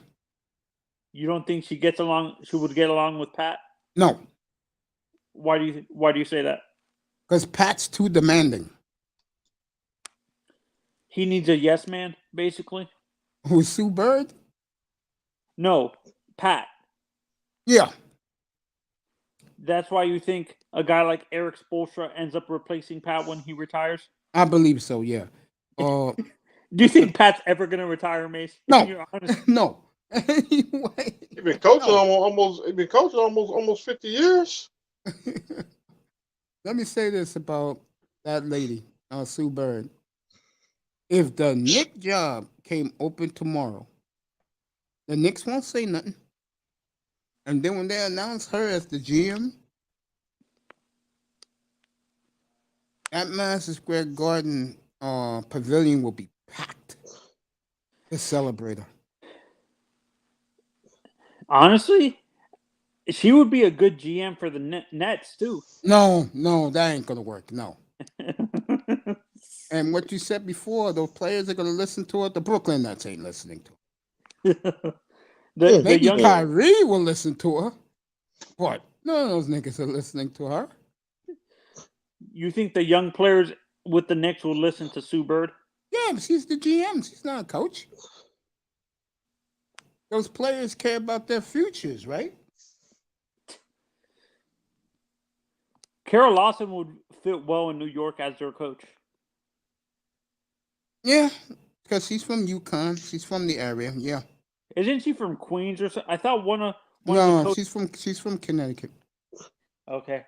You don't think she would get along with Pat? No. Why do you say that? Because Pat's too demanding. He needs a yes man, basically. Who's Sue Bird? No, Pat. Yeah. That's why you think a guy like Eric Spoelstra ends up replacing Pat when he retires? I believe so, yeah. Do you think Pat's ever going to retire, Mace? No. No. Anyway. He's been coaching almost 50 years. Let me say this about that lady, Sue Bird. If the Knicks job came open tomorrow, the Knicks won't say nothing. And then when they announce her as the GM, that Madison Square Garden pavilion will be packed to celebrate her. Honestly, she would be a good GM for the Nets too. No, that ain't gonna work. No. And what you said before, those players are gonna listen to it. The Brooklyn Nets ain't listening to her. Maybe Kyrie will listen to her, but None of those niggas are listening to her. You think the young players with the Knicks will listen to Sue Bird? Yeah, but she's the GM. She's not a coach. Those players care about their futures, right? Carol Lawson would fit well in New York as their coach. Yeah, because she's from UConn. She's from the area. Yeah. Isn't she from Queens or something? I thought one of the No, coaches. she's from Connecticut. Okay,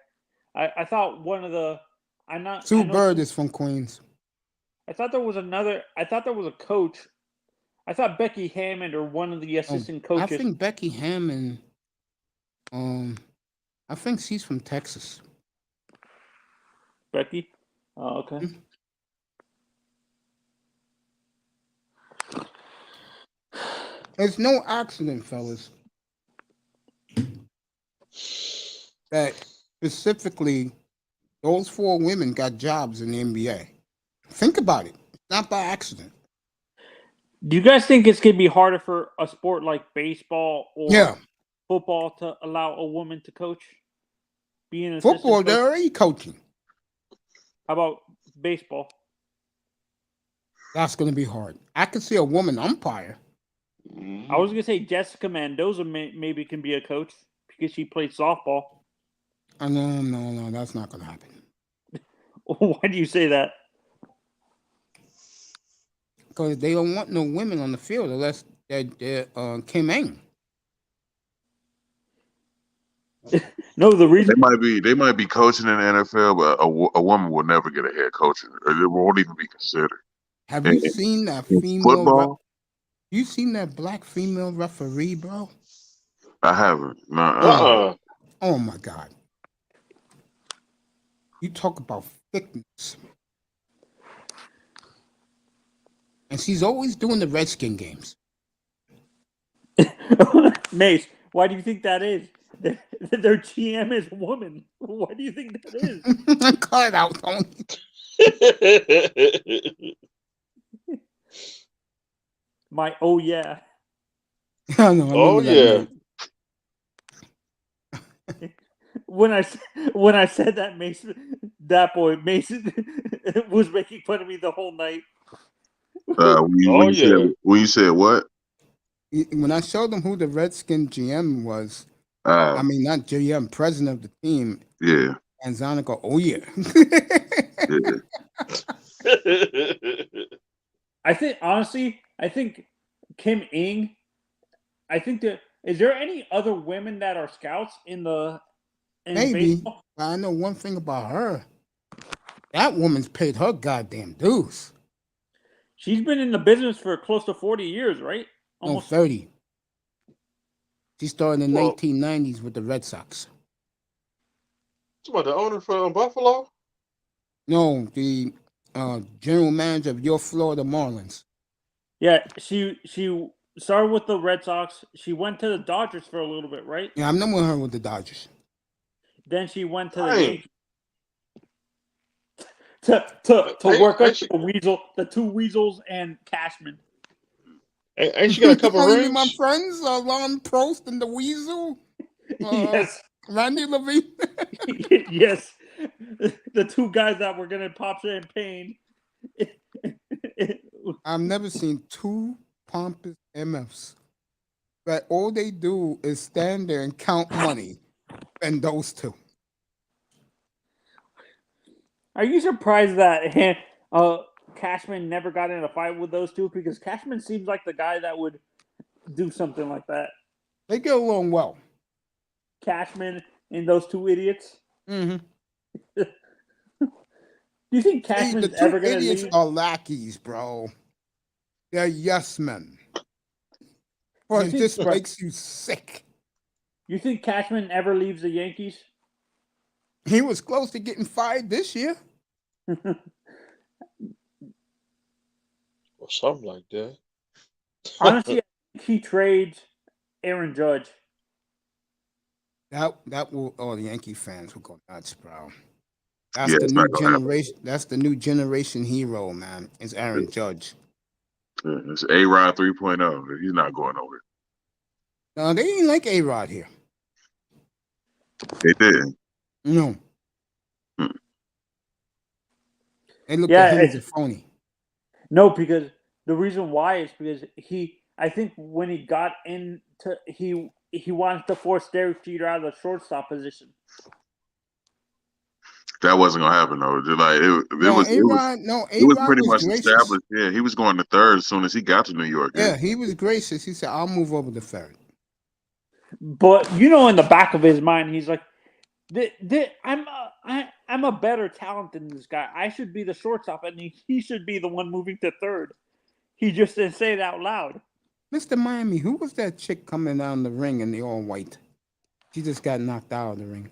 I thought one of the. I'm not. Sue Bird is from Queens. I thought there was another. I thought there was a coach. I thought Becky Hammond or one of the assistant coaches. I think Becky Hammond. I think she's from Texas. Becky. Oh, okay. Mm-hmm. It's no accident, fellas, that specifically those 4 women got jobs in the NBA. Think about it. It's not by accident. Do you guys think it's going to be harder for a sport like baseball or football to allow a woman to coach? Be an assistant Football, coach? they're already coaching. How about baseball? That's going to be hard. I could see a woman umpire. I was going to say Jessica Mendoza maybe can be a coach because she played softball. No, that's not going to happen. Why do you say that? Because they don't want no women on the field unless they're Kim Eng. No, the reason they might be coaching in the NFL, but a woman will never get a head coaching. It won't even be considered. Have you seen that female football? You seen that black female referee, bro? I haven't. No. Oh my God! You talk about thickness, and she's always doing the Redskin games. Mace, why do you think that is? Their GM is a woman. Why do you think that is? Cut it out, Tony. Yeah. I know. Oh yeah. When I said that, Mason, that boy Mason was making fun of me the whole night. When you said what? When I showed them who the Redskin GM was, not GM, president of the team. Yeah. And Zana go, oh yeah. I think Kim Ing. I think is there any other women that are scouts in maybe. baseball? I know one thing about her. That woman's paid her goddamn dues. She's been in the business for close to 40 years, right? Almost 30. She started in the 1990s with the Red Sox. What, the owner for Buffalo? No, the general manager of your Florida Marlins. Yeah, she started with the Red Sox. She went to the Dodgers for a little bit, right? Yeah, I'm number her with the Dodgers. Then she went to the Yankees to work up the 2 Weasels and Cashman. Ain't she got a couple rings? My friends, Lon Prost and the Weasel. Yes. Randy Levine. Yes. The 2 guys that were gonna pop champagne. I've never seen 2 pompous MFs that all they do is stand there and count money, and those 2. Are you surprised that Cashman never got in a fight with those 2? Because Cashman seems like the guy that would do something like that. They get along well. Cashman and those 2 idiots. Mm-hmm. Do you think Cashman's ever going to leave? The 2 idiots are lackeys, bro. They're yes men. But it just makes you sick. You think Cashman ever leaves the Yankees? He was close to getting fired this year. Or something like that. Honestly, I think he trades Aaron Judge. That will all the Yankee fans will go nuts, bro. That's the new generation. That's the new generation hero, man. It's Aaron Judge. It's A-Rod 3.0. He's not going over. No, they ain't like A-Rod here. They did. No, Hmm. they look Yeah, at him as a it's, phony. no, because the reason why is because I think when he got into he wanted to force Derek Jeter out of the shortstop position. That wasn't gonna happen though. Just like No, it was it was A-Rod pretty was much gracious. established. Yeah, he was going to third as soon as he got to New York. Yeah, he was gracious. He said, "I'll move over to third." But in the back of his mind, he's like, I'm a better talent than this guy. I should be the shortstop, and he should be the one moving to third." He just didn't say it out loud. Mr. Miami, who was that chick coming down the ring in the all white? She just got knocked out of the ring.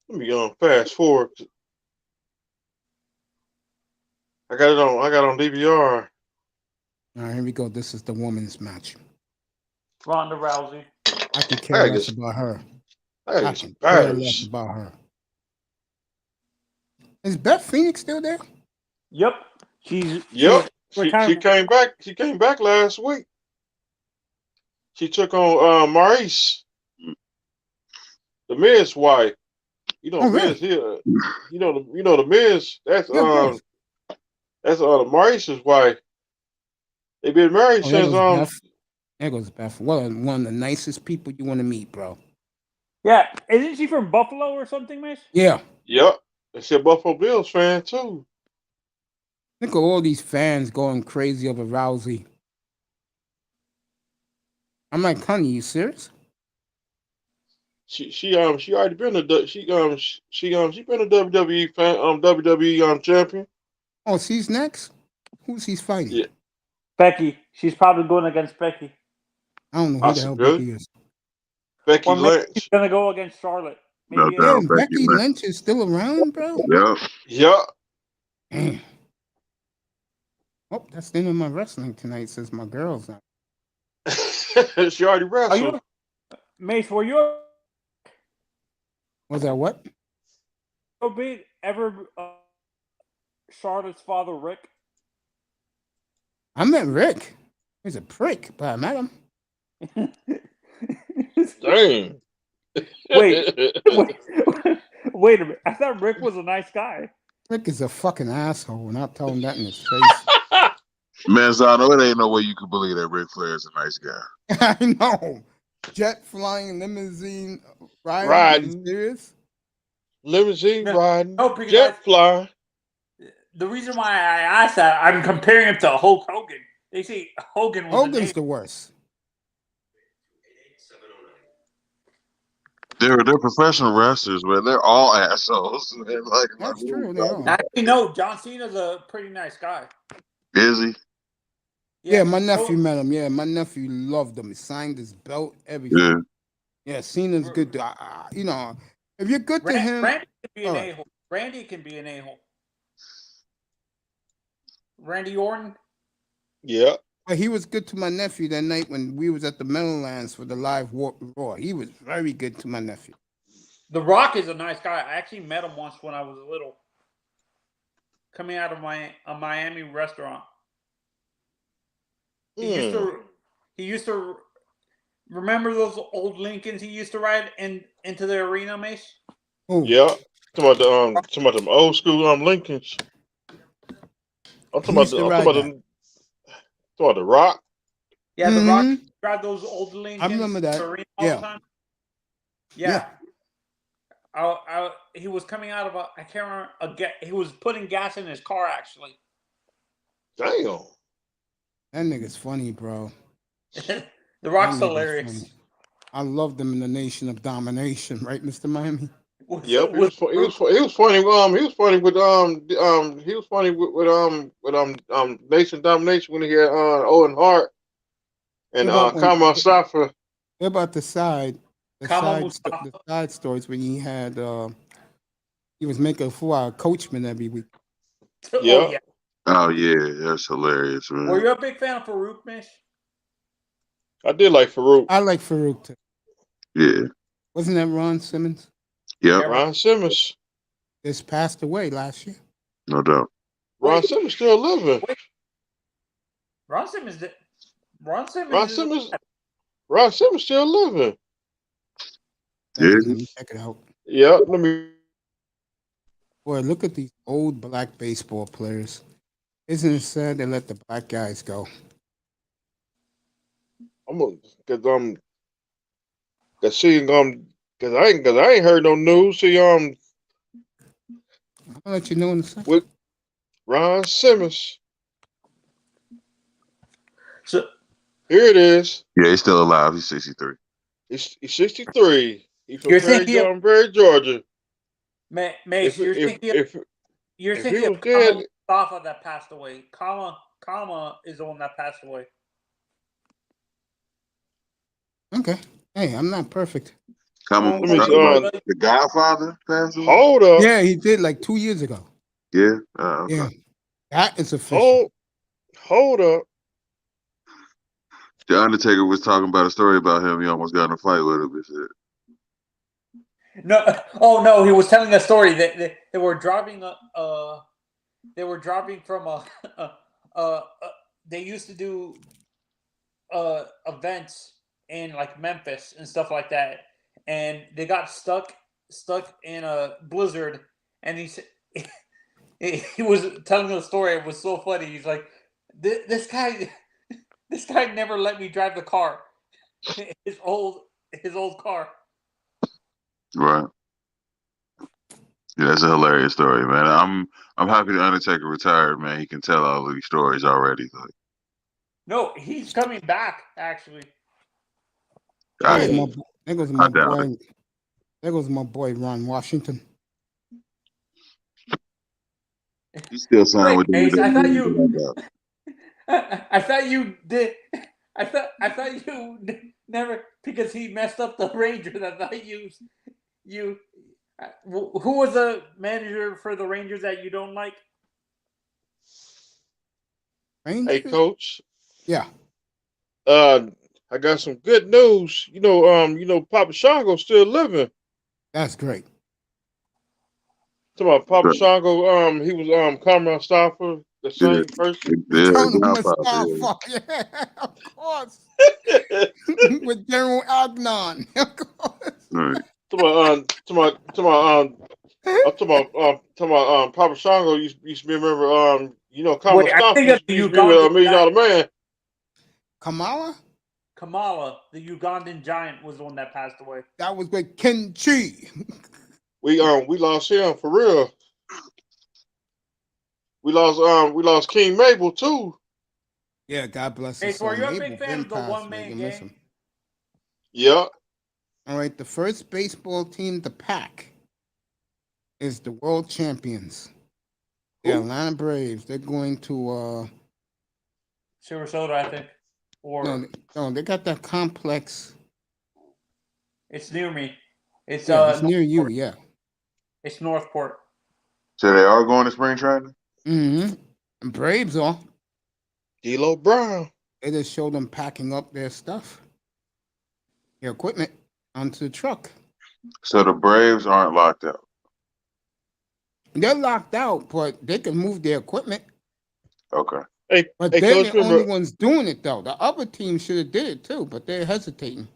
Let me fast forward. I got on DVR. All right, here we go. This is the women's match. Ronda Rousey. I can care less about her. I can care less about her. Is Beth Phoenix still there? Yep. She came back. She came back last week. She took on Maurice, the Miz wife. You know, Miz here. You know the Miz. That's Maurice's wife. They've been married since There goes Beth. One of the nicest people you want to meet, bro. Yeah, isn't she from Buffalo or something, Miss? Yeah. Yep. And she's a Buffalo Bills fan too. Look at all these fans going crazy over Rousey. I'm like, honey, you serious? She already been a she been a WWE fan, WWE champion. Oh, she's next? Who's he's fighting? Yeah. Becky. She's probably going against Becky. I don't know who the hell Becky is. Becky Lynch. She's gonna go against Charlotte. No doubt, Becky Lynch is still around, bro. Yep. Damn. Oh, that's the end of my wrestling tonight. Says my girls now. She already wrestled. Mace, were you Was that what? big ever Charlotte's father, Rick? I met Rick. He's a prick, but I met him. Dang. Wait a minute. I thought Rick was a nice guy. Rick is a fucking asshole, and I'll tell him that in his face. Manzano, it ain't no way you can believe that Ric Flair is a nice guy. I know. Jet flying, limousine riding. Serious? Limousine riding. No, jet flying. The reason why I asked that, I'm comparing him to Hulk Hogan. They say Hogan's the worst. They're professional wrestlers, man. They're all assholes. Man. That's true. They are. Actually, no. John Cena's a pretty nice guy. Is he? Yeah, my nephew met him. Yeah, my nephew loved him. He signed his belt, everything. Yeah, Cena's good. You know, if you're good to him, Randy can be an a-hole. Randy can be an a-hole. Randy Orton. Yeah. But he was good to my nephew that night when we was at the Meadowlands for the live Raw. He was very good to my nephew. The Rock is a nice guy. I actually met him once when I was little. Coming out of a Miami restaurant. He used to remember those old Lincolns he used to ride into the arena, Mace? Oh. Yeah. Talking about them old school Lincolns. I'm talking about the Rock. Yeah, the Rock ride those old Lincolns. I remember that. Arena all the time. Yeah. He was coming out of I can't remember, he was putting gas in his car, actually. Damn. That nigga's funny, bro. The Rock's hilarious. Funny. I love them in the Nation of Domination, right, Mr. Miami? Yep, he was funny. He was funny with Nation Domination when he had Owen Hart and Kama Safa. What about the side stories when he had he was making a 4-hour coachman every week. Yeah. Oh yeah, that's hilarious, man. Were you a big fan of Farouk, Mish? I did like Farouk. I like Farouk too. Yeah. Wasn't that Ron Simmons? Yeah. Ron Simmons. Just passed away last year. No doubt. Ron Simmons still living. Ron Simmons still living. second. Yeah. Let me check it out. Yeah, let me. Boy, look at these old black baseball players. Isn't it sad they let the black guys go? I'm gonna, cause see, cause I ain't heard no news. See, I'll let you know in a second. with Ron Simmons, So here it is. Yeah, he's still alive. He's 63. He's 63. He's from you're Perry, thinking of Georgia. Mace. You're thinking if he of was dead, Kama Mustafa that passed away. Kama is the one that passed away. Okay. Hey, I'm not perfect. Come let me on, the Godfather passed away. hold up, Yeah, he did like 2 years ago. Yeah. Okay. Yeah. That is official. hold up. The Undertaker was talking about a story about him. He almost got in a fight with him. And shit. No, he was telling a story that they were driving they were driving from they used to do events in like Memphis and stuff like that, and they got stuck in a blizzard, and he said he was telling the story. It was so funny. He's like, this guy never let me drive the car, his old car. Right. Yeah, that's a hilarious story, man. I'm happy the Undertaker retired, man. He can tell all of these stories already. Like, No, he's coming back actually. I, There goes my doubt boy. There goes my boy Ron Washington. he's still signed with the Ace, I thought WWE. I thought you did. I thought you never, because he messed up the Rangers. I thought you. Who was the manager for the Rangers that you don't like? Rangers? Hey, coach. Yeah. I got some good news. You know, Papa Shango's still living. That's great. Talking about Papa Shango, he was Cameron Stafford, the same person. Yeah, Tony Godfather, Mustafa. Yeah, of course. With General Agnon. Of course. Right. I'm talking about Papa Shango used to be a member. Cameron Wait, I Stafford think used that's to the be with Ugandan $1 Million Man. Kamala? the Ugandan giant, was the one that passed away. That was with Kenchi. We lost him for real. We lost King Mabel too. Yeah, God bless Hey, his so are soul. you a Mabel big fan been of the passed one away. man You miss gang? him. Yeah. All right, the first baseball team to pack is the world champions. The Atlanta Braves. They're going to Sarasota, I think. Or no, they got that complex. it's near me. It's It's near you, Northport. yeah. It's Northport. So they are going to spring training? Mm-hmm. And Braves are. D'Lo Brown. They just showed them packing up their stuff, their equipment, onto the truck. So the Braves aren't locked out. They're locked out, but they can move their equipment. Okay. But Hey, they're Coach, the only remember? ones doing it, though. The other team should have did it, too, but they're hesitating.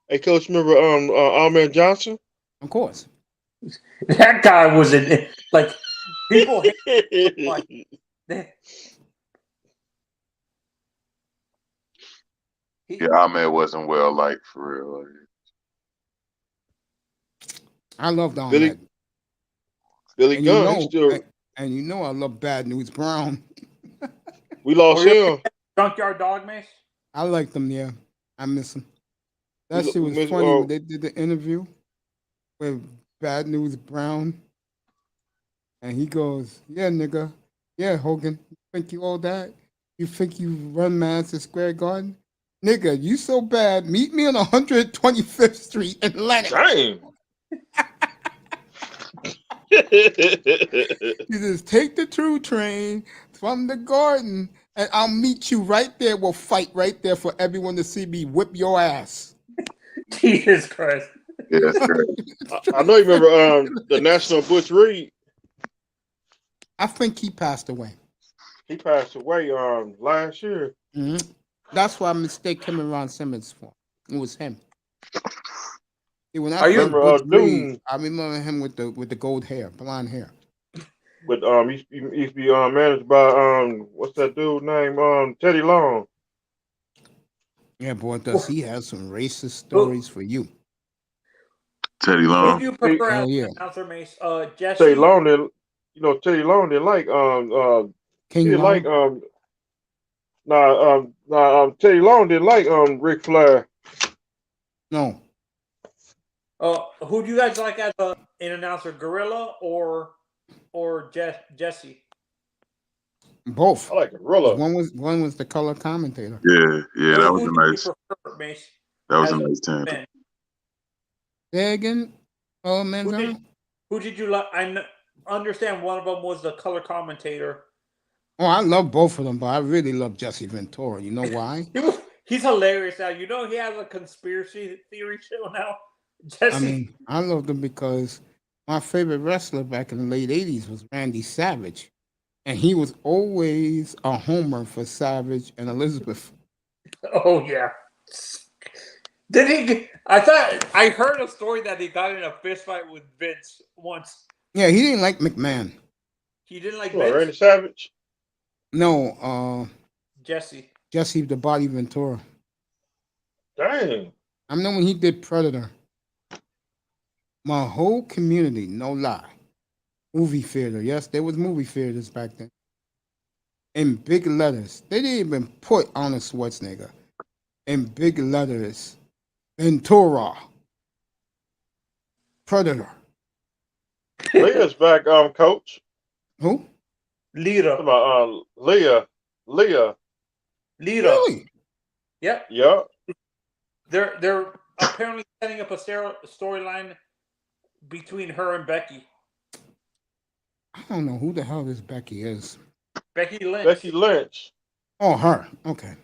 Hey, Coach, remember Ahmed Johnson? Of course. That guy was like people hate him, like Yeah, Ahmed wasn't well liked for real. I love Ahmed. Billy And Gunn, he's still. And you know I love Bad News Brown. We lost him. Junkyard Dog, Mace. I like them, yeah. I miss them. That shit was funny when they did the interview with Bad News Brown. And he goes, yeah, nigga. Yeah, Hogan. You think you all that? You think you run Madison Square Garden? Nigga, you so bad. Meet me on 125th Street in Lennox. Damn. You just take the 2 train from the garden, and I'll meet you right there. We'll fight right there for everyone to see me whip your ass. Jesus Christ. Yeah, that's great. I know you remember the National Butch Reed. I think he passed away. He passed away last year. Mm-hmm. That's why I mistake him and Ron Simmons for. It was him. See, when I Are you- first Remember Butch Reed, Doom I remember him with the gold hair, blonde hair. with used to be managed by what's that dude name Teddy Long. Yeah, boy, does he have some racist Who, stories for you? Teddy who Long. do you He, prefer Hell as yeah. an announcer, Mace? Teddy Jesse? Long didn't Teddy Long didn't like he King didn't like Long? Teddy Long didn't like Ric Flair. No, Who do you guys like as an announcer, Gorilla or Jesse? both. I like 'Cause Gorilla. one was the color commentator. Yeah, that was Who a do you nice. prefer, Mace? That was As a a nice tandem. man? Say again, Who did, Manzano? who did you like? Understand one of them was the color commentator. Oh, I love both of them, but I really love Jesse Ventura. You know why? He's hilarious now. You know he has a conspiracy theory show now. Jesse. I mean, I love them because my favorite wrestler back in the late '80s was Randy Savage, and he was always a homer for Savage and Elizabeth. Oh yeah. Did he? I heard a story that he got in a fist fight with Vince once. Yeah, he didn't like McMahon. He didn't like What, Vince. Randy Savage? No, Jesse. Jesse the Body Ventura. Dang. I know when he did Predator, my whole community, no lie, movie theater. Yes, there was movie theaters back then. In big letters, they didn't even put Arnold Schwarzenegger. In big letters, Ventura, Predator. Leah's back, coach. Who? Lita. About Leah. Lita. Really? Yep. Yeah. They're apparently setting up a storyline between her and Becky. I don't know who the hell this Becky is. Becky Lynch. Becky Lynch. Oh, her. Okay.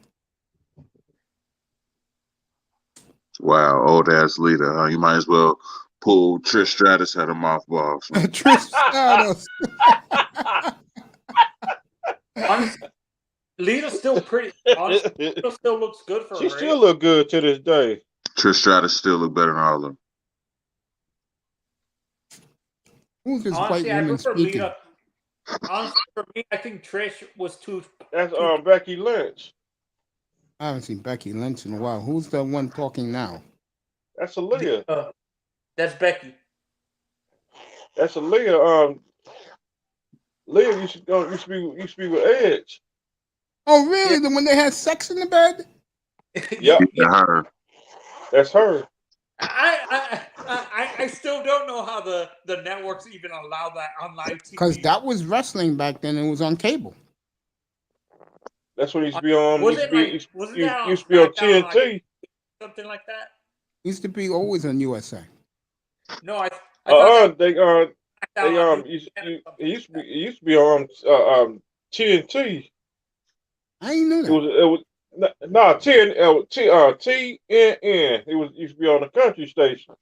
Wow, old ass leader, huh? You might as well pull Trish Stratus out of mothballs. Trish Stratus. Honestly, Lita's still pretty. Honestly, Lita still looks good for She her. still look good to this day. Trish Stratus still look better than all of them. Who's this white Honestly, I woman prefer speaking? Lita. Honestly, for me, I think Trish was too. That's Becky Lynch. I haven't seen Becky Lynch in a while. Who's the one talking now? That's Leah. That's Becky. That's Leah. Leah used to be with Edge. Oh, really? The one they had sex in the bed? Yep. Yeah, her. That's her. I still don't know how the networks even allow that on live TV. Because that was wrestling back then. It was on cable. That's what used to be on. Was Used it to be, like? Wasn't used, that on used to be on SmackDown, TNT. like, something like that? Used to be always on USA. No, I thought They SmackDown on it used to be on TNT. I ain't know that. It was TNN. It used to be on the country station.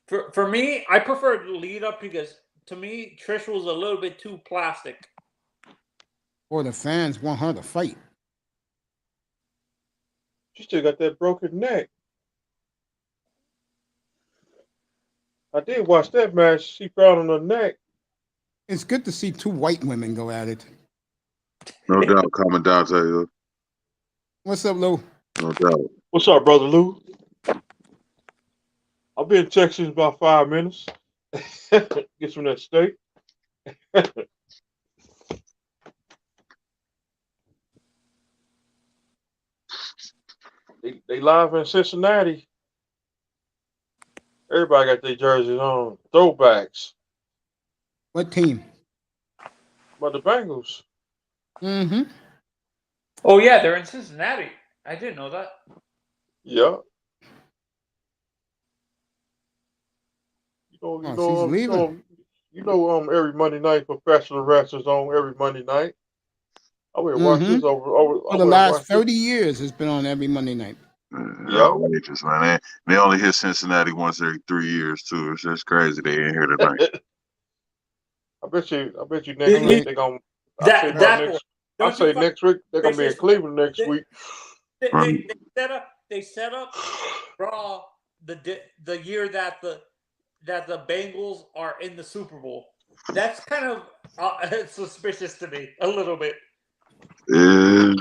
For me, I prefer Lita because to me Trish was a little bit too plastic. Or the fans want her to fight. She still got that broken neck. I did watch that match. She fell on her neck. It's good to see two white women go at it. No doubt, Commandante. What's up, Lou? No doubt. What's up, brother Lou? I'll be in Texas in about 5 minutes. Get some of that steak. They live in Cincinnati. Everybody got their jerseys on. Throwbacks. What team? But the Bengals. Mm-hmm. Oh yeah, they're in Cincinnati. I didn't know that. Yeah. She's leaving. Every Monday night professional wrestlers on every Monday night. I will watch this over For the last 30 years, it's been on every Monday night. Yeah. Outrageous, man. They only hit Cincinnati once every 3 years too. It's just crazy they ain't here tonight. I bet you next week they're gonna. I say next week they're gonna be in Cleveland next week. They they set up Raw the year that the Bengals are in the Super Bowl. That's kind of suspicious to me a little bit. Yeah.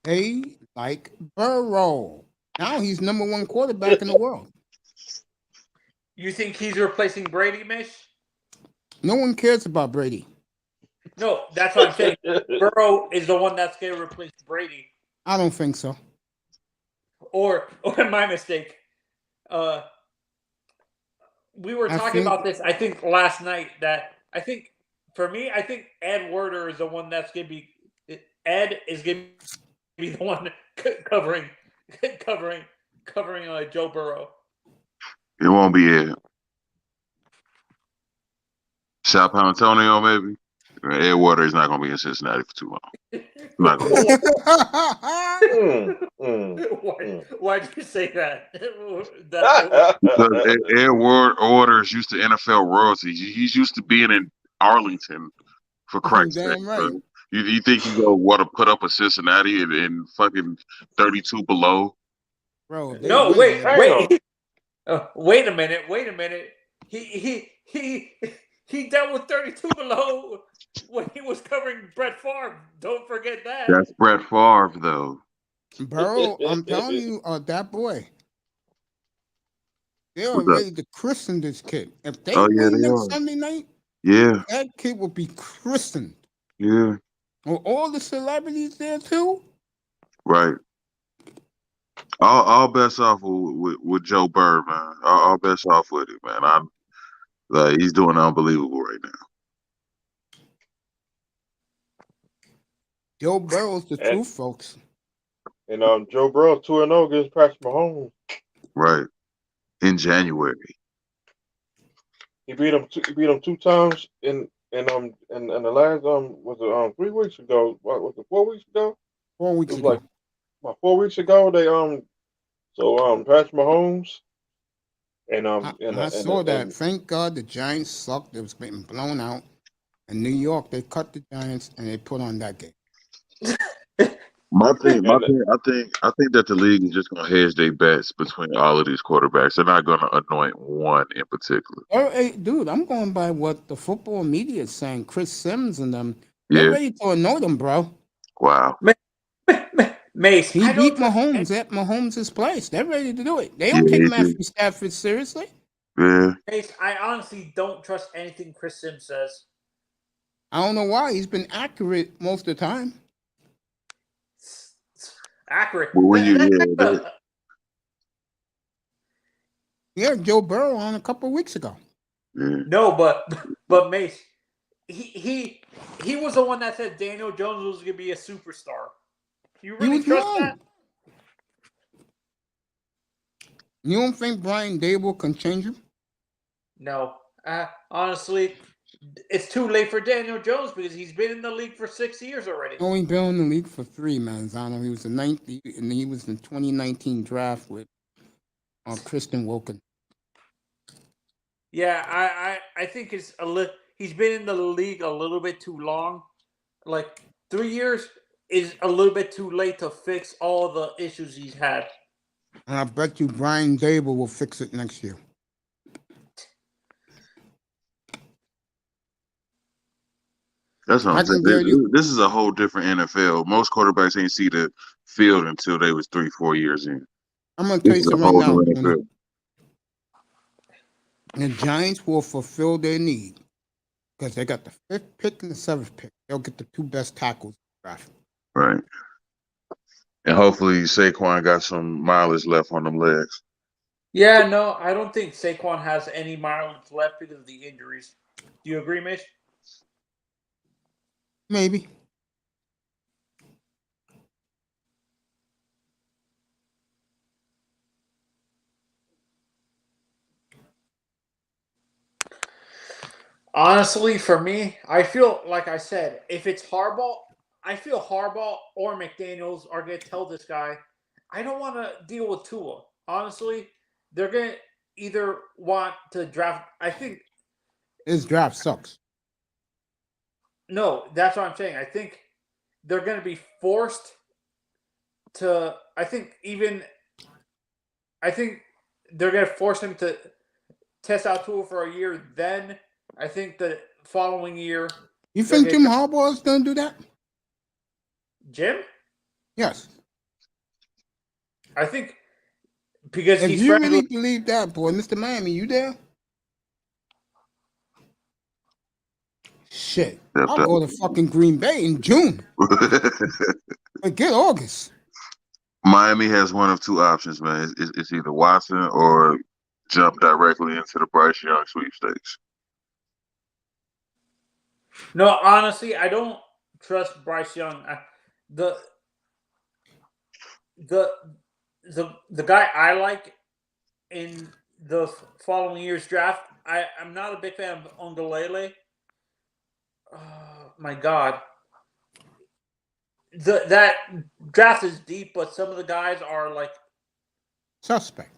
They like Burrow. Now he's #1 quarterback in the world. You think he's replacing Brady, Mish? No one cares about Brady. No, that's what I'm saying. Burrow is the one that's going to replace Brady. I don't think so. Or my mistake. We were talking about this, I think, last night. That I think, for me, I think Ed Werder is the one that's going to be. Ed is going to be the one covering Joe Burrow. It won't be Ed. South Antonio, maybe. Ed Water is not going to be in Cincinnati for too long. Not gonna Why'd you say that? Because Ed Waters used to NFL royalty. He's used to being in Arlington, for Christ's sake. Damn right. You think you go want to put up a Cincinnati in fucking 32 below? Bro, no, wait a minute. He dealt with 32 below when he was covering Brett Favre. Don't forget that. That's Brett Favre, though. Burrow, I'm telling you, that boy. They are ready to christen this kid. If they win next Sunday night, that kid will be christened. Yeah. With all the celebrities there too. Right. I'll best off with Joe Burr, man. I'll best off with it, man. He's doing unbelievable right now. Joe Burrow's the truth, folks. And Joe Burrow 2-0 against Patrick Mahomes. Right. In January. He beat him 2 times in the last was it 3 weeks ago? What was it, 4 weeks ago? 4 weeks ago. Like about 4 weeks ago they Patrick Mahomes and I saw that. Thank God the Giants sucked. It was getting blown out. In New York, they cut the Giants and they put on that game. I think that the league is just gonna hedge their bets between all of these quarterbacks. They're not gonna anoint one in particular. Hey, dude, I'm going by what the football media is saying. Chris Sims and them, they're ready to anoint him, bro. Wow. Mace, he beat Mahomes at Mahomes' place. They're ready to do it. They don't take Matthew Stafford seriously. Yeah. Mace, I honestly don't trust anything Chris Sims says. I don't know why. He's been accurate most of the time. Accurate. Well, Joe Burrow on a couple of weeks ago. Yeah. No, but Mace, he was the one that said Daniel Jones was going to be a superstar. You really trust that? You don't think Brian Dable can change him? No. Honestly, it's too late for Daniel Jones because he's been in the league for 6 years already. Only been in the league for 3, man. Zano. He was the 9th, and he was in the 2019 draft with Kristen Wilkin. Yeah, I think it's he's been in the league a little bit too long. Like 3 years is a little bit too late to fix all the issues he's had. And I bet you Brian Dable will fix it next year. That's what I'm saying. This is a whole different NFL. Most quarterbacks ain't see the field until they was 3-4 years in. I'm going to tell you something right now. The Giants will fulfill their need because they got the 5th pick and the 7th pick. They'll get the 2 best tackles in the draft. Right. And hopefully Saquon got some mileage left on them legs. Yeah, no, I don't think Saquon has any mileage left because of the injuries. Do you agree, Mitch? Maybe. Honestly, for me, I feel like I said, if it's Harbaugh, I feel Harbaugh or McDaniels are going to tell this guy, I don't want to deal with Tua. Honestly, they're going to either want to draft. I think his draft sucks. No, that's what I'm saying. I think they're going to be forced I think they're going to force him to test out Tua for a year. Then I think the following year, You think Jim Harbaugh is going to do that? Jim? Yes. I think because If he's you friends really with, believe that, boy, Mr. Miami, you there? Shit. I'll go to fucking Green Bay in June. Forget August. Miami has one of two options, man. It's either Watson or jump directly into the Bryce Young sweepstakes. no, honestly, I don't trust Bryce Young. The guy I like in the following year's draft, I'm not a big fan of Ongelele. Oh my God. That draft is deep, but some of the guys are like suspect.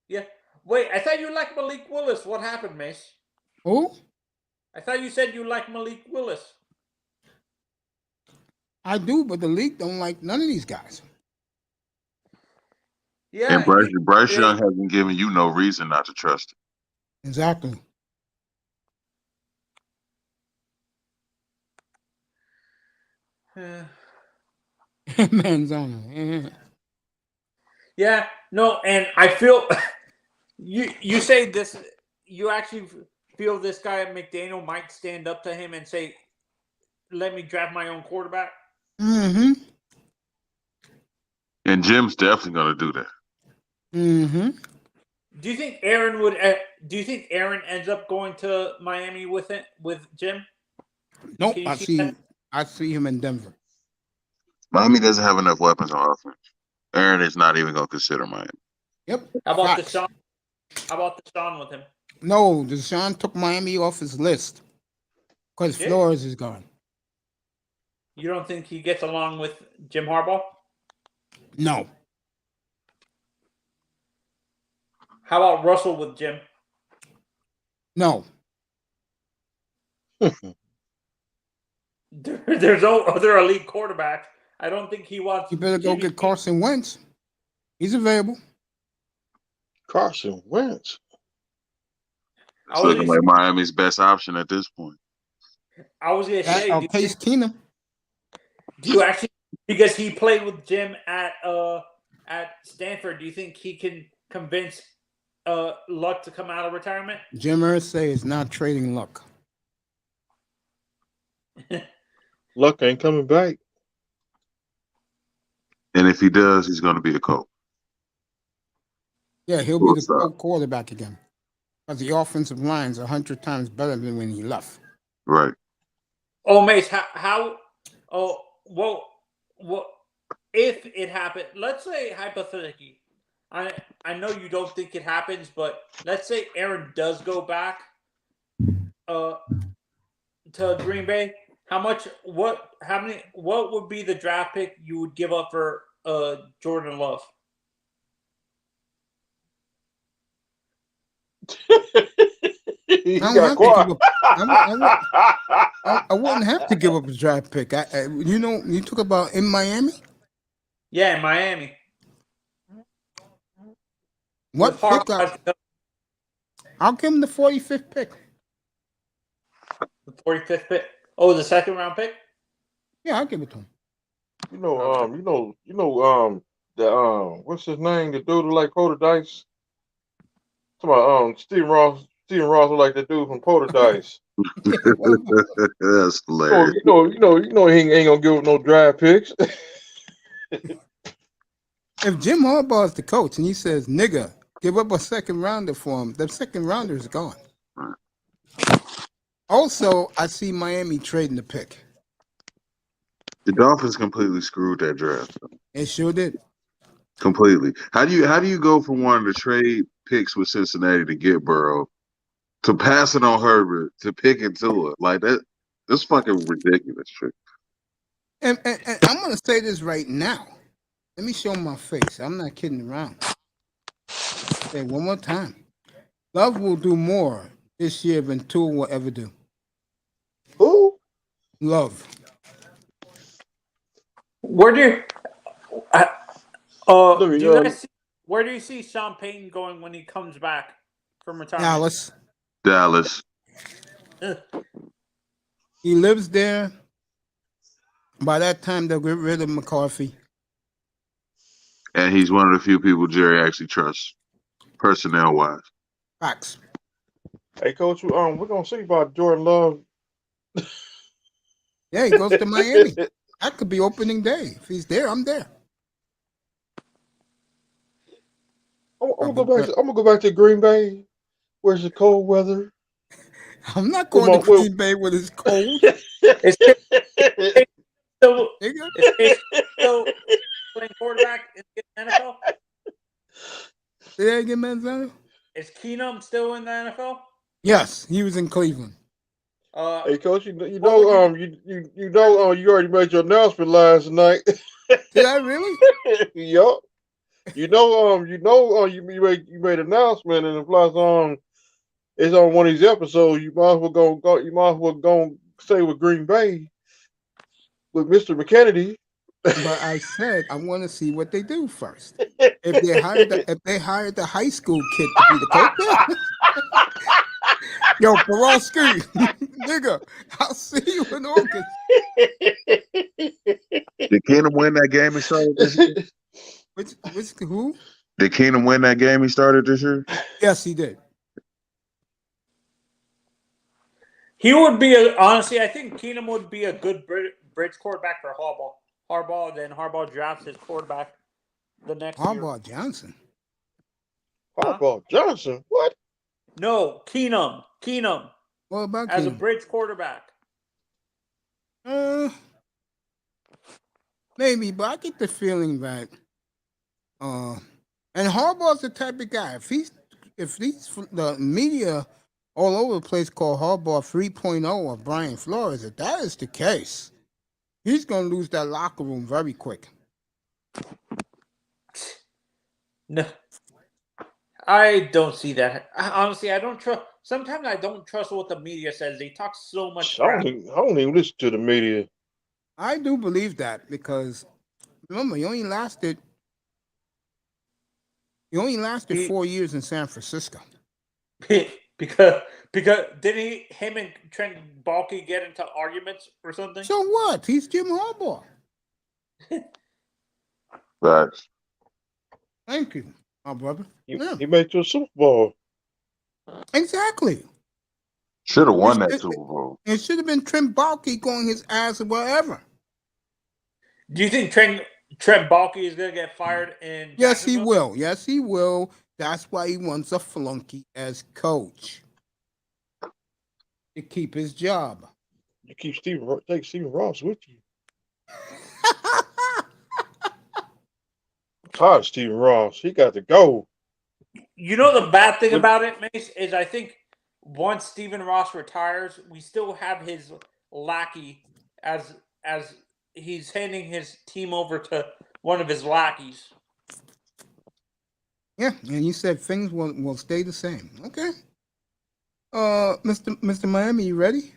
Yeah. Wait, I thought you liked Malik Willis. What happened, Mace? Who? I thought you said you liked Malik Willis. I do, but the league don't like none of these guys. Yeah. And Bryce Young hasn't given you no reason not to trust him. Exactly. Man's on it. Yeah, no, and I feel you say this. You actually feel this guy McDaniel might stand up to him and say, "Let me draft my own quarterback." Mm-hmm. And Jim's definitely going to do that. Mm-hmm. Do you think Aaron would? Do you think Aaron ends up going to Miami with Jim? Nope. I see him in Denver. Miami doesn't have enough weapons on offense. Aaron is not even going to consider Miami. Yep. How about Deshaun? How about Deshaun with him? No, Deshaun took Miami off his list because Flores is gone. You don't think he gets along with Jim Harbaugh? No. How about Russell with Jim? No. There's no other elite quarterback. I don't think he wants. You better go get Carson Wentz. He's available. Carson Wentz. It's looking like Miami's best option at this point. I was going to say, Case Keenum. Do you actually, because he played with Jim at Stanford, do you think he can convince Luck to come out of retirement? Jim Irsay is not trading Luck. Luck ain't coming back. And if he does, he's going to be the coach. Yeah, he'll be the quarterback again. Because the offensive line's 100 times better than when he left. Right. Oh, Mace, what if it happened? Let's say hypothetically, I know you don't think it happens, but let's say Aaron does go back to Green Bay. What would be the draft pick you would give up for Jordan Love? I wouldn't have to give up a draft pick. You talk about in Miami? Yeah, in Miami. What pick? I'll give him the 45th pick. The 45th pick. Oh, the second round pick? Yeah, I'll give it to him. What's his name? The dude who like Polar Dice. Stephen Ross was like the dude from Polar Dice. That's hilarious. You know he ain't gonna give up no draft picks. If Jim Harbaugh is the coach and he says, "Nigga, give up a second rounder for him," the second rounder is gone. Also, I see Miami trading the pick. The Dolphins completely screwed that draft. It sure did. Completely. How do you go from wanting to trade picks with Cincinnati to get Burrow to pass it on Herbert to pick it to it? Like that? That's fucking ridiculous. And I'm gonna say this right now. Let me show my face. I'm not kidding around. Say one more time. Love will do more this year than Tua will ever do. Who? Love. Where do Let me, do you guys see, where do you see Sean Payton going when he comes back from retirement? Dallas. Dallas. He lives there. By that time, they'll get rid of McCarthy. And he's one of the few people Jerry actually trusts, personnel wise. Facts. Hey, Coach, we're gonna see about Jordan Love. Yeah, he goes to Miami. That could be opening day. If he's there, I'm there. I'm gonna go back to Green Bay. Where's the cold weather? I'm not going to Green Bay when it's cold. Is Case still Nigga. playing quarterback in the NFL? Say that again, Manzano? Is Keenum still in the NFL? Yes, he was in Cleveland. Hey, Coach, you already made your announcement last night. Did I really? Yup. You made an announcement, and if it's on one of these episodes, you might as well go stay with Green Bay with Mr. McKennedy. But I said I want to see what they do first. If they hired the high school kid to be the coach, yo, Borowski, nigga, I'll see you in August. Did Keenum win that game he started this year? Which who? Did Keenum win that game he started this year? Yes, he did. He would be honestly. I think Keenum would be a good bridge quarterback for Harbaugh. Then Harbaugh drafts his quarterback the next year. Harbaugh Johnson. Harbaugh Johnson? What? No, Keenum. What about as Keenum? a bridge quarterback? Maybe, but I get the feeling that and Harbaugh's the type of guy. If the media all over the place call Harbaugh 3.0 or Brian Flores, if that is the case, he's going to lose that locker room very quick. No, I don't see that. Honestly, I don't trust. Sometimes I don't trust what the media says. They talk so much crap. I don't even listen to the media. I do believe that because remember, he only lasted 4 years in San Francisco. because didn't him and Trent Baalke get into arguments or something? So what? He's Jim Harbaugh. Facts. Thank you, my brother. He made it to a Super Bowl. Exactly. Should have won that Super Bowl. It should have been Trent Baalke going his ass wherever. Do you think Trent Baalke is going to get fired in Yes, he Jacksonville? will. Yes, he will. That's why he wants a flunky as coach to keep his job. You take Stephen Ross with you. I'm tired of Stephen Ross. He got to go. You know the bad thing about it, Mace, is I think once Stephen Ross retires, we still have his lackey as he's handing his team over to one of his lackeys. Yeah, and you said things will stay the same. Okay. Mr. Miami, you ready?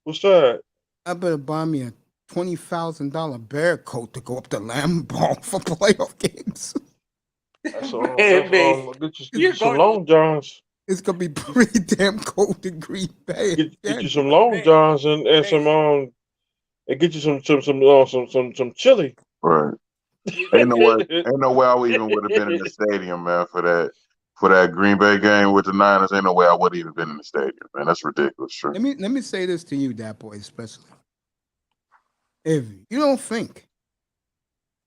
What's that? I better buy me a $20,000 bear coat to go up to Lambeau for playoff games. That's all. Get you some Long Johns. It's gonna be pretty damn cold in Green Bay. Get you some Long Johns and some and get you some chili. Right. Ain't no way I even would have been in the stadium, man, for that Green Bay game with the Niners. Ain't no way I would have even been in the stadium, man. That's ridiculous. Sure. Let me say this to you, that boy, especially. If you don't think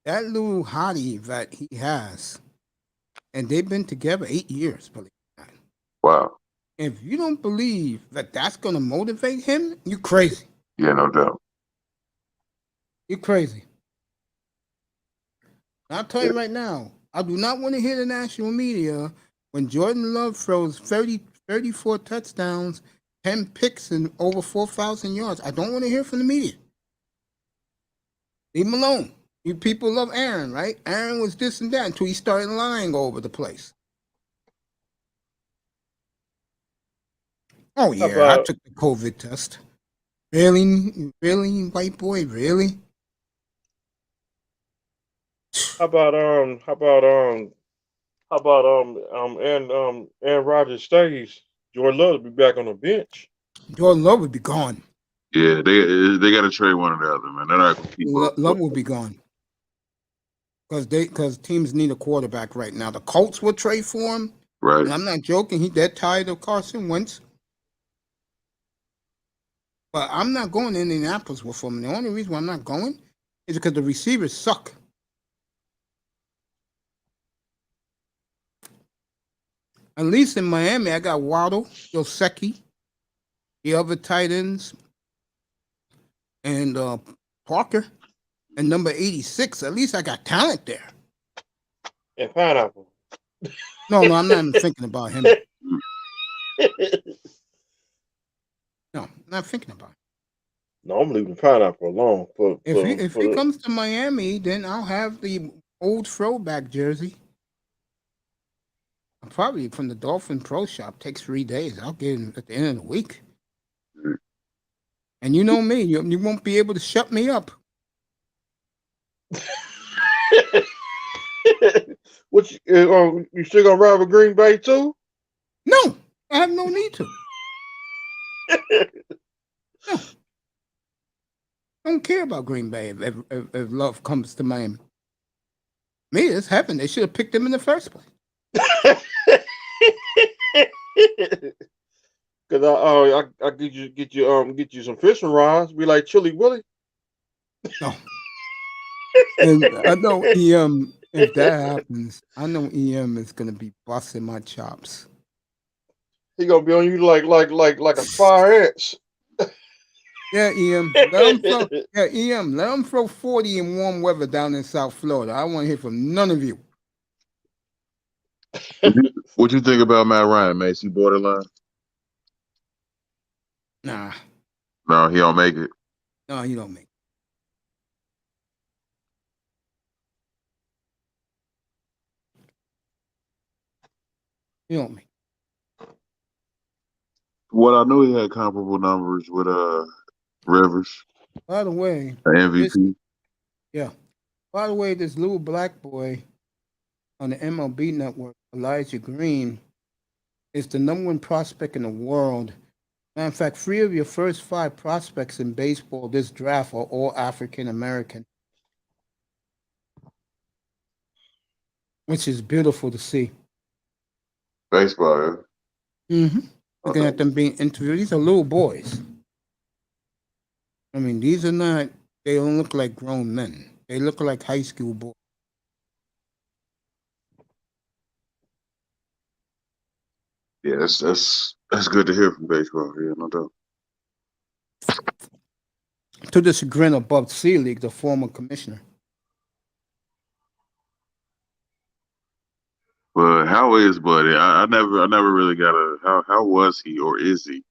that little hottie that he has, and they've been together 8 years, believe it or not. Wow. If you don't believe that that's going to motivate him, you crazy. Yeah, no doubt. You're crazy. I'll tell you right now, I do not want to hear the national media when Jordan Love throws 34 touchdowns, 10 picks, and over 4,000 yards. I don't want to hear from the media. Leave him alone. You people love Aaron, right? Aaron was this and that until he started lying all over the place. Oh, yeah, I took the COVID test. Really, white boy, really? How about and Rodgers stays. Jordan Love will be back on the bench. Jordan Love would be gone. Yeah, they got to trade one or the other, man. They're not gonna keep up. Love will be gone. Because teams need a quarterback right now. The Colts will trade for him. Right. And I'm not joking. They're tired of Carson Wentz. But I'm not going to Indianapolis with him. The only reason why I'm not going is because the receivers suck. At least in Miami, I got Waddle, Yoseki, the other tight ends, and Parker, and number 86. At least I got talent there. And Pineapple. No, I'm not even thinking about him. No, I'm not thinking about him. No, I'm leaving Pineapple alone. If he comes to Miami, then I'll have the old throwback jersey. Probably from the Dolphin Pro Shop. Takes 3 days. I'll get him at the end of the week. And you know me, you won't be able to shut me up. What you still gonna ride with Green Bay too? No, I have no need to. No. I don't care about Green Bay if Love comes to Miami. Me, it's heaven. They should have picked him in the first place. Cause I get you some fishing rods. Be like Chili Willie. No. And I know EM. If that happens, I know EM is gonna be busting my chops. He gonna be on you like a fire ants. Yeah, EM. Let him throw 40 in warm weather down in South Florida. I want to hear from none of you. What you think about Matt Ryan, Mace? He borderline? Nah. No, he don't make it. No, you don't make it. You don't make it. Well, I knew he had comparable numbers with Rivers. By the way, the MVP. By the way, this little black boy on the MLB network, Elijah Green, is the #1 prospect in the world. Matter of fact, 3 of your first 5 prospects in baseball this draft are all African American, which is beautiful to see. Baseball, yeah. Mm-hmm. Looking at them being interviewed, these are little boys. I mean, these are not, they don't look like grown men. They look like high school boys. Yeah, that's good to hear from baseball. Yeah, no doubt. To the chagrin of Bud Selig, the former commissioner. But how is Buddy? I never really got how was he or is he?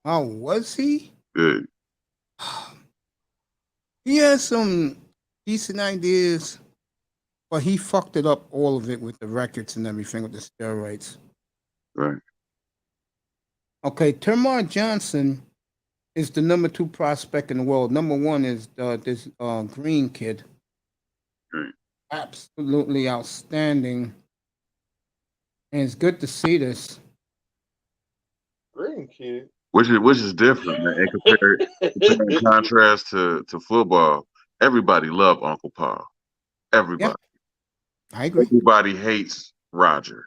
How was he? Good. He has some decent ideas, but he fucked it up, all of it, with the records and everything with the steroids. Right. Okay, Termar Johnson is the #2 prospect in the world. #1 is this Green kid. Right. Absolutely outstanding. And it's good to see this. Green kid. Which is different, man. In contrast to football, everybody loved Uncle Paul. Everybody. Yeah, I agree. Everybody hates Roger.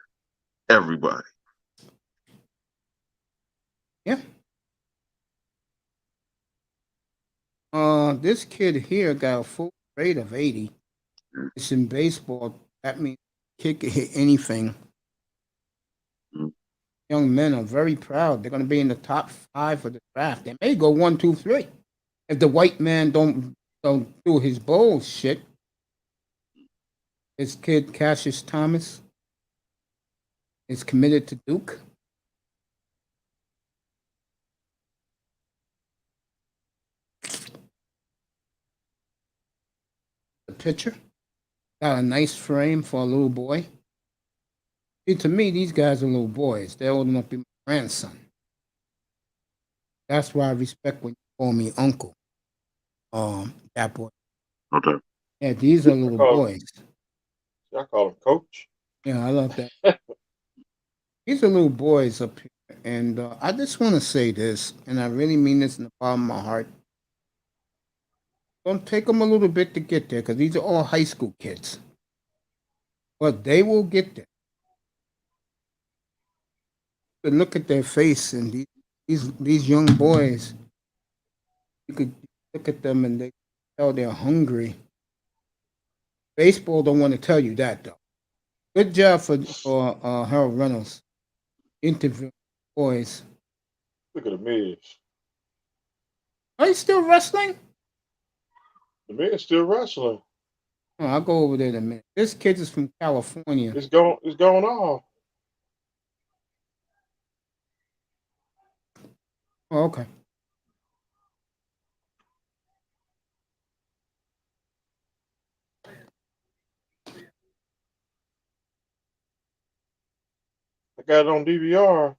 Everybody. Yeah. This kid here got a full grade of 80. It's in baseball. That means kid can hit anything. Young men are very proud. They're going to be in the top 5 of the draft. They may go 1, 2, 3 if the white man don't do his bullshit. This kid Cassius Thomas is committed to Duke. The pitcher got a nice frame for a little boy. See, to me, these guys are little boys. They're old enough to be my grandson. That's why I respect when you call me uncle. That boy. Okay. Yeah, these are little boys. I call him Coach. Yeah, I love that. These are little boys up here, and I just want to say this, and I really mean this in the bottom of my heart. Don't take them a little bit to get there, because these are all high school kids, but they will get there. But look at their face, and these young boys. You could look at them, and they tell they're hungry. Baseball don't want to tell you that though. Good job for Harold Reynolds interviewing boys. Look at the Miz. Are you still wrestling? The Miz still wrestling. Oh, I'll go over there in a minute. This kid is from California. It's going off. Oh, okay. I got it on DVR.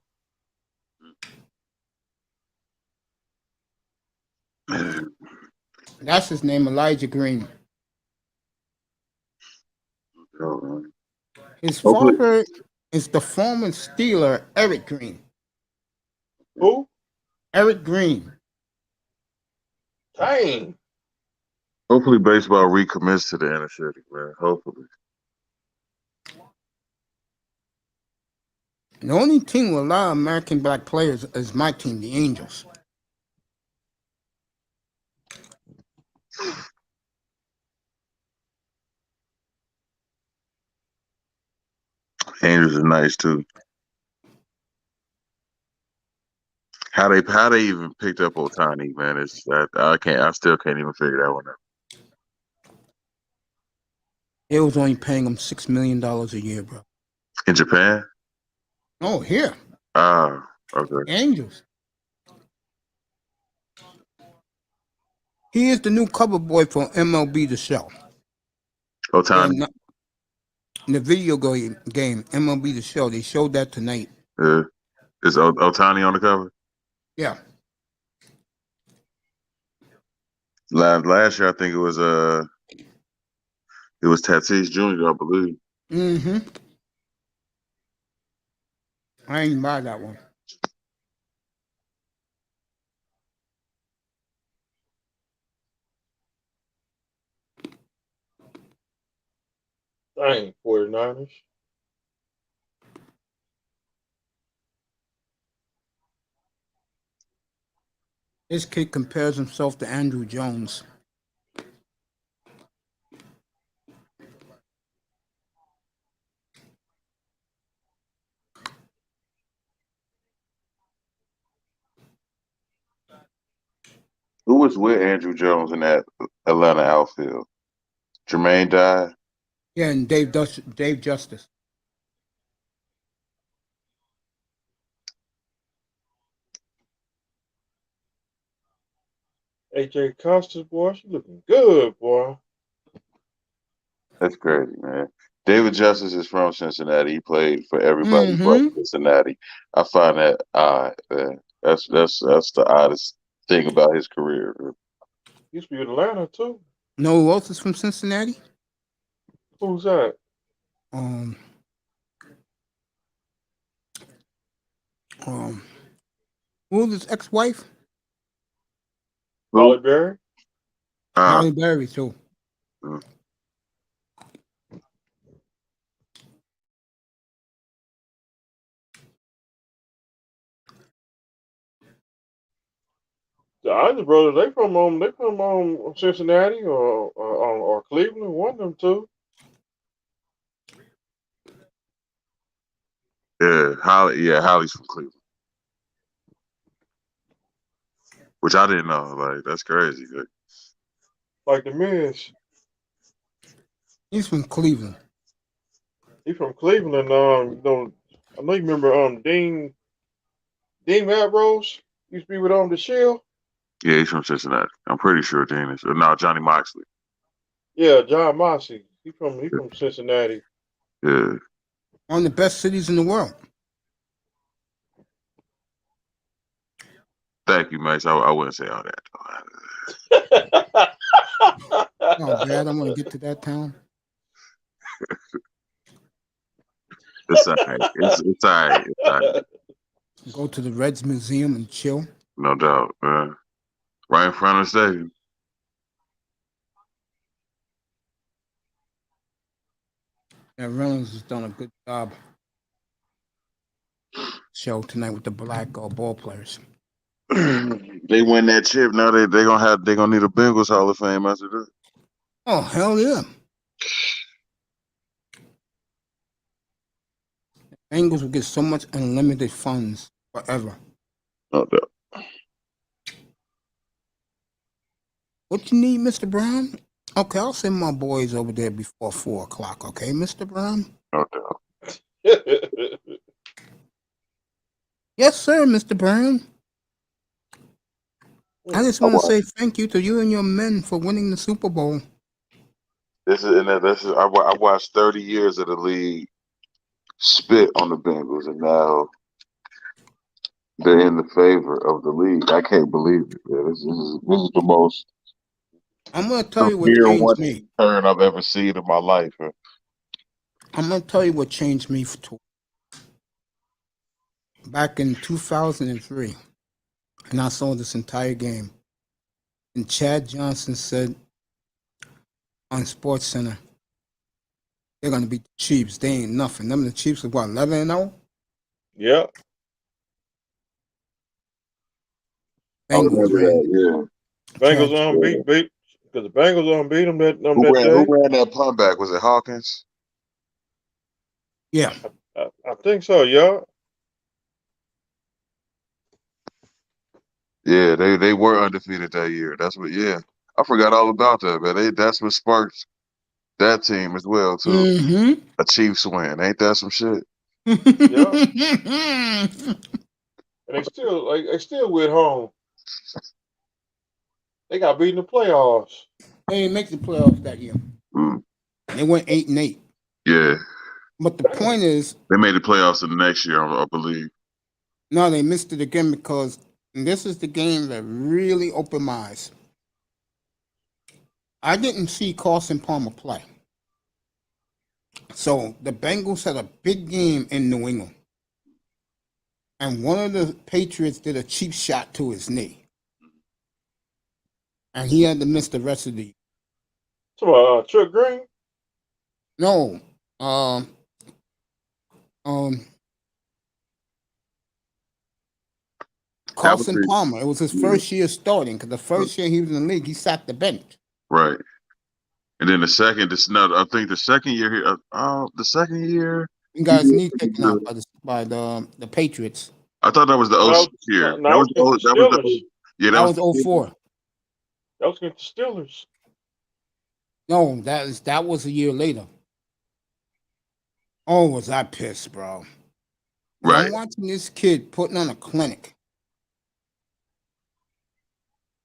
That's his name, Elijah Green. His Hopefully- father is the former Steeler, Eric Green. Who? Eric Green. Dang. Hopefully, baseball recommits to the inner city, man. Hopefully. The only team with a lot of American black players is my team, the Angels. Angels are nice too. How they even picked up Otani, man? It's that I still can't even figure that one out. They was only paying him $6 million a year, bro. In Japan? Oh, here. Ah, okay. Angels. He is the new cover boy for MLB The Show. Otani. And in the video game MLB The Show, they showed that tonight. Is Otani on the cover? Yeah. Last year, I think it was Tatis Jr., I believe. Mm-hmm. I ain't buy that one. Dang, 49ers. This kid compares himself to Andrew Jones. Who was with Andrew Jones in that Atlanta outfield? Jermaine died. Yeah, and Dave Justice. AJ Costas, boy, she looking good, boy. That's crazy, man. David Justice is from Cincinnati. He played for everybody from Cincinnati. I find that odd, man. That's the oddest thing about his career. He used to be in Atlanta too. Know who else is from Cincinnati? Who's that? Who's his ex-wife? Holly Berry. Halle Berry too. The other brothers, they from Cincinnati or Cleveland, one of them two. Holly's from Cleveland. Which I didn't know. Like, that's crazy. Like the Miz. He's from Cleveland. He's from Cleveland. I know you remember Dean Ambrose used to be with the Shield. Yeah, he's from Cincinnati. I'm pretty sure Dean is. No, Johnny Moxley. Yeah, John Moxley. He from Cincinnati. Yeah. One of the best cities in the world. Thank you, Max. I wouldn't say all that. Oh, bad. I'm going to get to that town. It's all right. It's all right. It's all right. Go to the Reds Museum and chill. No doubt, man. Right in front of the stadium. And Reynolds has done a good job show tonight with the black ball players. They win that chip. Now they gonna need a Bengals Hall of Fame after that. Oh hell yeah! Bengals will get so much unlimited funds forever. No doubt. What you need, Mr. Brown? Okay, I'll send my boys over there before 4 o'clock. Okay, Mr. Brown? No doubt. Yes, sir, Mr. Brown. I just want to say thank you to you and your men for winning the Super Bowl. I watched 30 years of the league spit on the Bengals, and now they're in the favor of the league. I can't believe it. Man. This is the most I'm going to tell you what severe changed one me. turn I've ever seen in my life. Man. I'm going to tell you what changed me back in 2003, and I saw this entire game. And Chad Johnson said on SportsCenter, they're going to beat the Chiefs. They ain't nothing. Them the Chiefs are what, 11-0? Yeah. Bengals ran. Yeah. Bengals unbeat, because the Bengals unbeat them that Who ran that punt back? Was it Hawkins? Yeah. I think so, yeah. Yeah, they were undefeated that year. That's what. Yeah, I forgot all about that, man. That's what sparked that team as well too. Mm-hmm. A Chiefs win, ain't that some shit? Yeah. And they still went home. They got beat in the playoffs. They didn't make the playoffs that year. They went 8-8. Yeah. But the point is, they made the playoffs in the next year, I believe. No, they missed it again because this is the game that really opened my eyes. I didn't see Carson Palmer play. So the Bengals had a big game in New England. And one of the Patriots did a cheap shot to his knee. And he had to miss the rest of the year. So, Chuck Green? No. Carson Palmer. It was his first year starting because the first year he was in the league, he sat the bench. Right. And then I think the second year, he got his knee taken out by the Patriots. I thought that was the 06 year. That was 04. That was against the Steelers. No, that was a year later. Oh, was I pissed, bro? Right. I'm watching this kid putting on a clinic.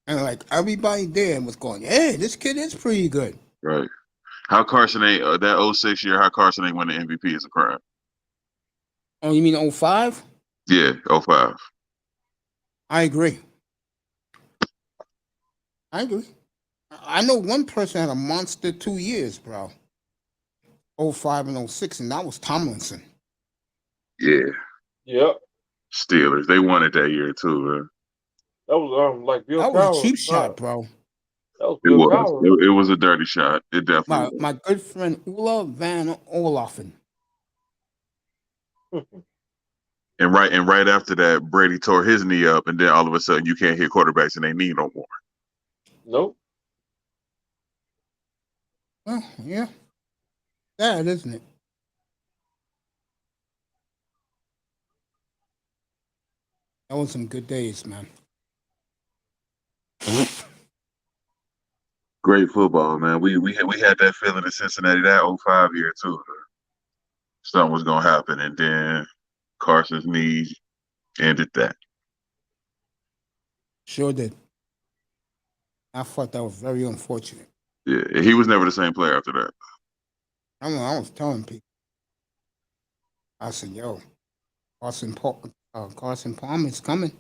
And like everybody there was going, hey, this kid is pretty good. Right. How Carson ain't that 06 year, how Carson ain't win the MVP is a crime. Oh, you mean 05? Yeah, 05. I agree. I know one person had a monster 2 years, bro. 05 and 06, and that was Tomlinson. Yeah. Yep. Steelers. They won it that year too, man. That was like Bill That was a cheap shot, bro. That was Bill Cowher. It was a dirty shot. It definitely was. My good friend Ulla Van Olaffen. And right after that, Brady tore his knee up, and then all of a sudden you can't hit quarterbacks in their knee no more. Nope. Well, yeah. Sad, isn't it? That was some good days, man. Great football, man. We had that feeling in Cincinnati that 05 year too. Something was gonna happen, and then Carson's knee ended that. Sure did. I thought that was very unfortunate. Yeah, he was never the same player after that. I was telling people. I said, yo, Carson Palmer's coming.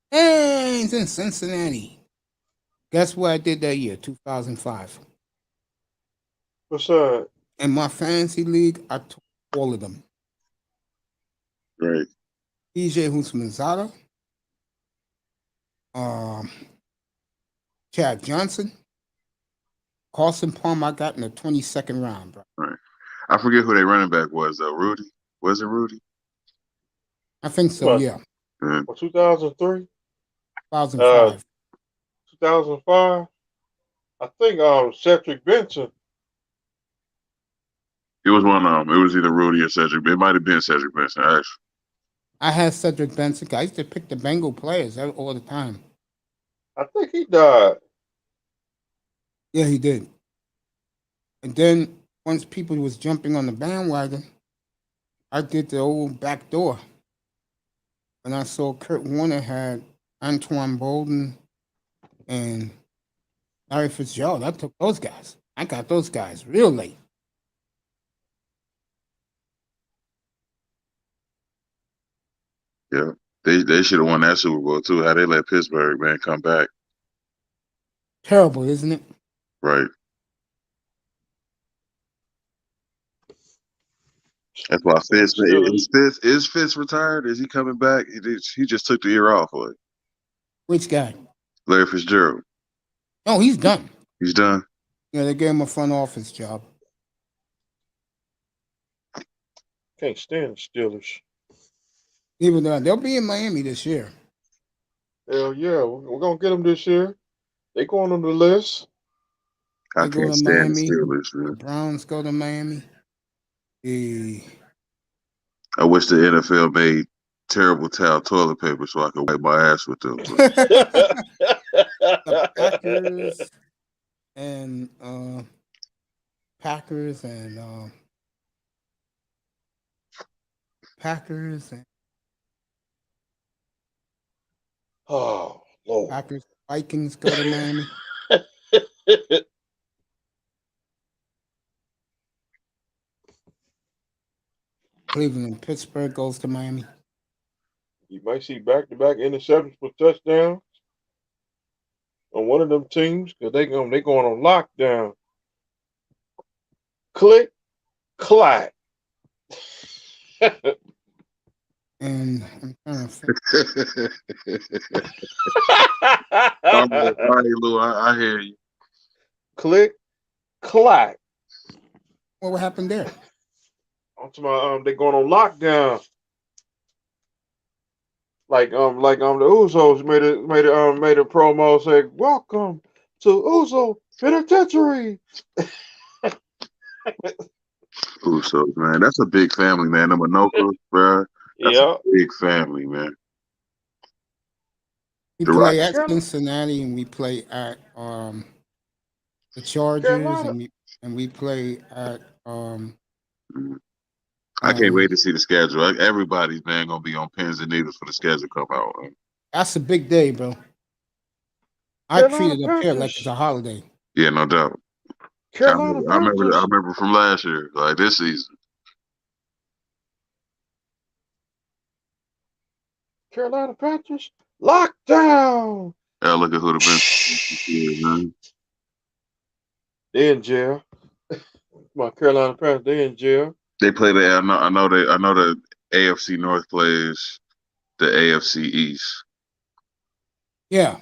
Hey, he's in Cincinnati. Guess what I did that year, 2005? What's that? In my fantasy league, I took all of them. Right. TJ Houshmandzadeh, Chad Johnson, Carson Palmer. I got in the 22nd round, bro. Right. I forget who their running back was though. Rudy. Was it Rudy? I think so. What? Yeah. Yeah. 2003, 2005. 2005. I think Cedric Benson. It was one of them. It was either Rudy or Cedric. It might have been Cedric Benson, actually. I had Cedric Benson. I used to pick the Bengal players all the time. I think he died. Yeah, he did. And then once people was jumping on the bandwagon, I did the old back door. And I saw Kurt Warner had Antoine Bolden and Larry Fitzgerald. I took those guys. I got those guys real late. Yeah. They should have won that Super Bowl too. How they let Pittsburgh, man, come back. Terrible, isn't it? Right. That's why Fitz is Fitz retired? Is he coming back? He just took the year off. Like Which guy? Larry Fitzgerald. Oh, he's done. He's done. Yeah, they gave him a front office job. Can't stand the Steelers. Even though they'll be in Miami this year. Hell yeah, we're gonna get them this year. They going on the list. I They go can't to stand Miami. the Steelers, The man. Browns go to Miami. I wish the NFL made terrible towel toilet paper so I could wipe my ass with them. The Packers and Packers and Oh Lord. Packers Vikings go to Miami. Cleveland and Pittsburgh goes to Miami. You might see back-to-back interceptions for touchdowns on one of them teams because they going on lockdown. Click, clack. And I'm trying to All right, Lou, I hear you. Click, clack. what happened there? I'm talking about they going on lockdown. Like the Usos made a promo saying, "Welcome to Uso Penitentiary." Usos, man, that's a big family, man. The Minokas, bro. That's a big family, man. We play at Cincinnati and we play at the Chargers and we play at I can't wait to see the schedule. Everybody's, man, gonna be on pins and needles for the schedule come out. Man. That's a big day, bro. I treat it up here like it's a holiday. Yeah, no doubt. I remember from last year, like this season. Carolina Panthers lockdown. Yeah, look at who the been. Man. They in jail. My Carolina Panthers, they in jail. They play the. I know the AFC North plays the AFC East. Yeah,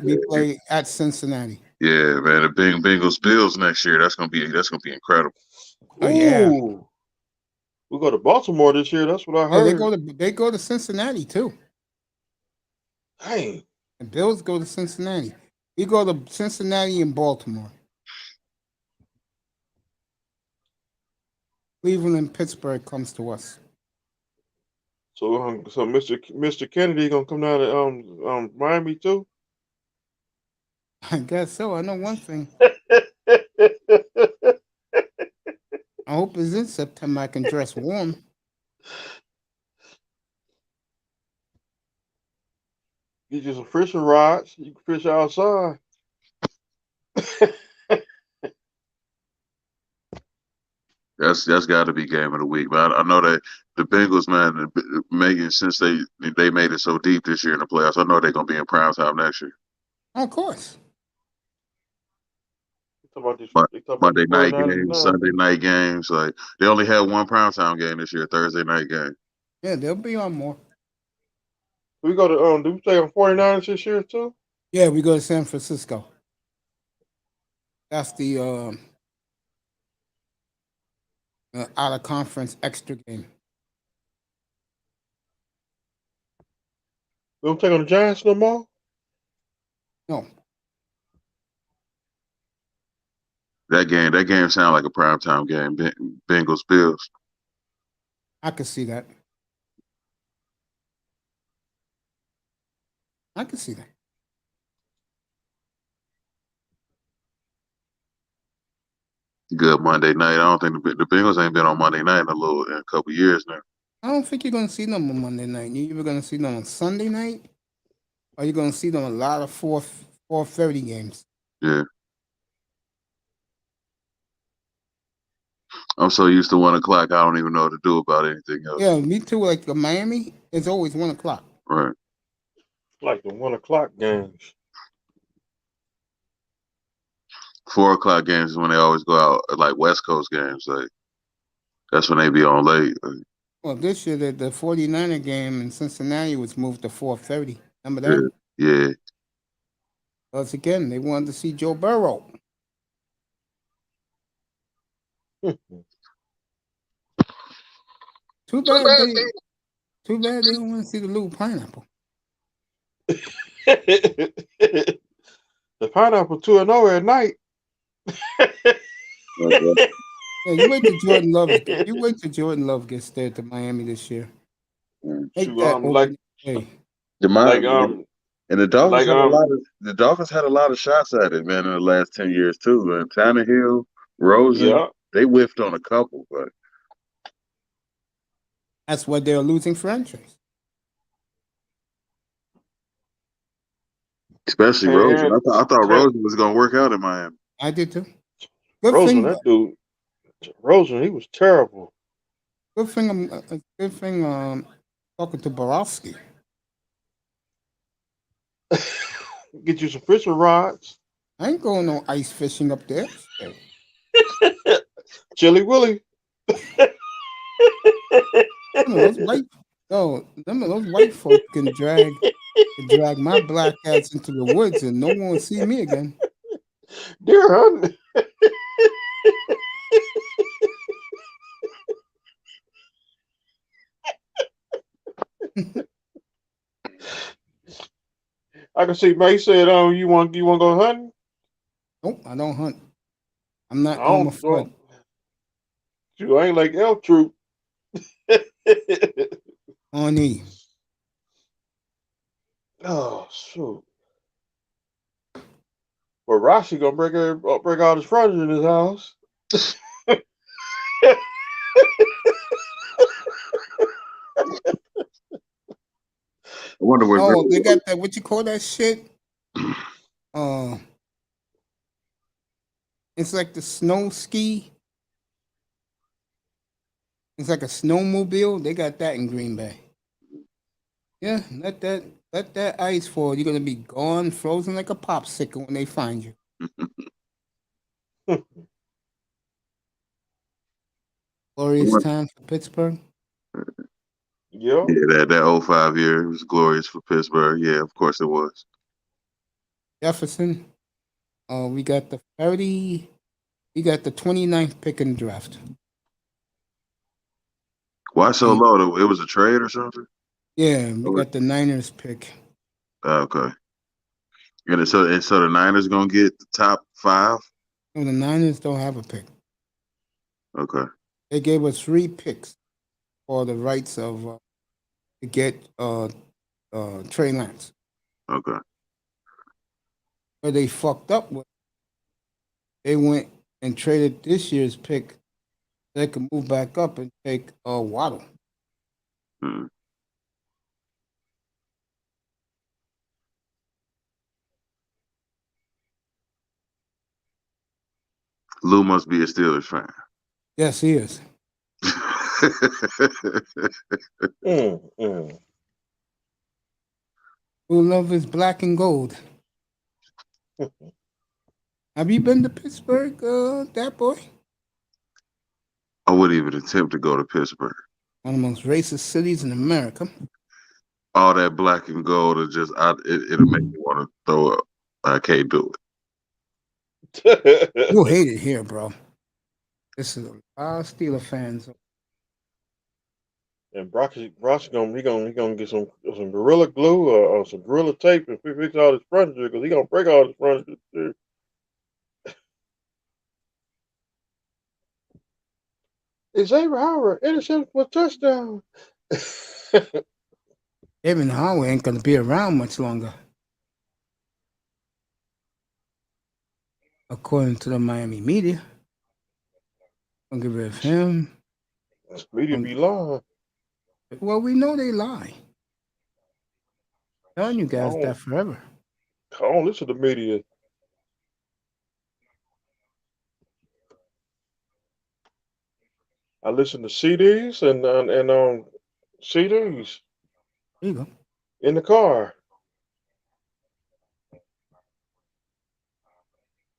we play at Cincinnati. Yeah, man, the Bengals Bills next year. That's gonna be incredible. Oh yeah, we go to Baltimore this year. That's what I heard. They go to Cincinnati too. Dang. The Bills go to Cincinnati. We go to Cincinnati and Baltimore. Cleveland and Pittsburgh comes to us. So Mr. Kennedy gonna come down to Miami too? I guess so. I know one thing. I hope it's in September. I can dress warm. Get you some fishing rods. You can fish outside. That's got to be game of the week, man. I know that the Bengals, man, since they made it so deep this year in the playoffs, I know they're gonna be in prime time next year. Of course. Monday night games, Sunday night games. Like they only had one primetime game this year, Thursday night game. Yeah, they'll be on more. We go to do we stay on 49ers this year too? Yeah, we go to San Francisco. That's the out of conference extra game. We don't take on the Giants no more. No, That game sounded like a primetime game. Bengals Bills. I could see that. I could see that. Good Monday night. I don't think the Bengals ain't been on Monday night in a couple years now. I don't think you're gonna see them on Monday night. You're either gonna see them on Sunday night, or you're gonna see them a lot of 4:30 games. Yeah. I'm so used to 1:00. I don't even know what to do about anything else. Yeah, me too. Like Miami, it's always 1:00. Right. Like the 1:00 games. 4:00 games is when they always go out, like West Coast games. Like that's when they be on late. Well, this year the 49er game in Cincinnati was moved to 4:30. Remember that? Yeah. Once again, they wanted to see Joe Burrow. Too bad they don't want to see the little pineapple. The pineapple 2-0 at night. Yeah, you wait till Jordan Love. You wait till Jordan Love gets there to Miami this year. Make that opening day. And the Dolphins had a lot of shots at it, man, in the last 10 years too, man. Tannehill, Rosen, they whiffed on a couple, but that's why they're a losing franchise. especially Rosen. I thought Rosen was gonna work out in Miami. I did too. Rosen, that dude. Rosen, he was terrible. Good thing. Talking to Borowski. Get you some fishing rods. I ain't going no ice fishing up there. Chili Willy. Those white folk can drag my black ass into the woods and no one will see me again. Dear hunting. I can see May said, you want to go hunting?" Nope, I don't hunt. I'm not on my foot. You ain't like Elk Troop. On E. Oh shoot! Well, Rashi gonna break all his furniture in his house. I wonder where. Oh, they got that. What you call that shit? It's like the snow ski. It's like a snowmobile. They got that in Green Bay. Yeah, let that ice fall. You're gonna be gone, frozen like a popsicle when they find you. Glorious time for Pittsburgh. Yeah. Yeah, that 05 year was glorious for Pittsburgh. Yeah, of course it was. Jefferson. We got the 29th pick in the draft. Why so low? It was a trade or something? Yeah, we got the Niners pick. Okay. And so the Niners gonna get the top 5? No, the Niners don't have a pick. Okay. They gave us 3 picks for the rights of to get Trey Lance. Okay. But they fucked up with. They went and traded this year's pick. They could move back up and take Waddle. Hmm. Lou must be a Steelers fan. Yes, he is. Who love is black and gold. Have you been to Pittsburgh, that boy? I wouldn't even attempt to go to Pittsburgh. One of the most racist cities in America. All that black and gold is just it'll make me want to throw up. I can't do it. You'll hate it here, bro. This is a lot of Steeler fans. And Brock's gonna get some gorilla glue or some gorilla tape and fix all this furniture because he gonna break all this furniture. Too. Xavier Howard intercepted for a touchdown. David Howard ain't gonna be around much longer, according to the Miami media. Don't get rid of him. Media be lying. Well, we know they lie. Telling you guys that forever. I don't listen to media. I listen to CDs and CDs. There you go. In the car.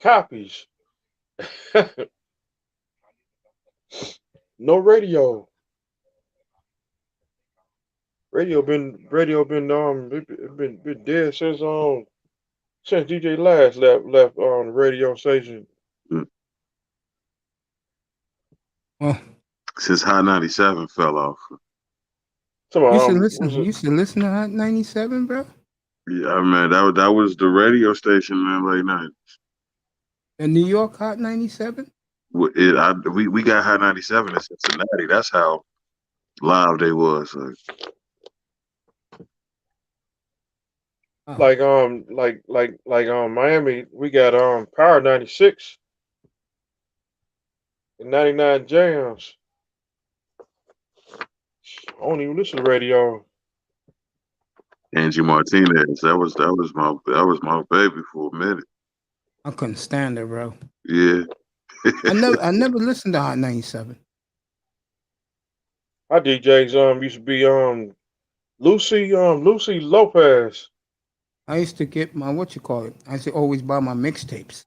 Copies. No radio. Radio been dead since DJ Last left on the radio station. Well, since Hot 97 fell off. You should listen to Hot 97, bro. Yeah, man, that was the radio station, man, late night. The New York Hot 97. We got Hot 97 in Cincinnati. That's how live they was. Like Miami, we got Power 96 and 99 Jams. I don't even listen to radio. Angie Martinez, that was my baby for a minute. I couldn't stand her, bro. Yeah. I never listened to Hot 97. Our DJs used to be Lucy Lopez. I used to get my I used to always buy my mixtapes.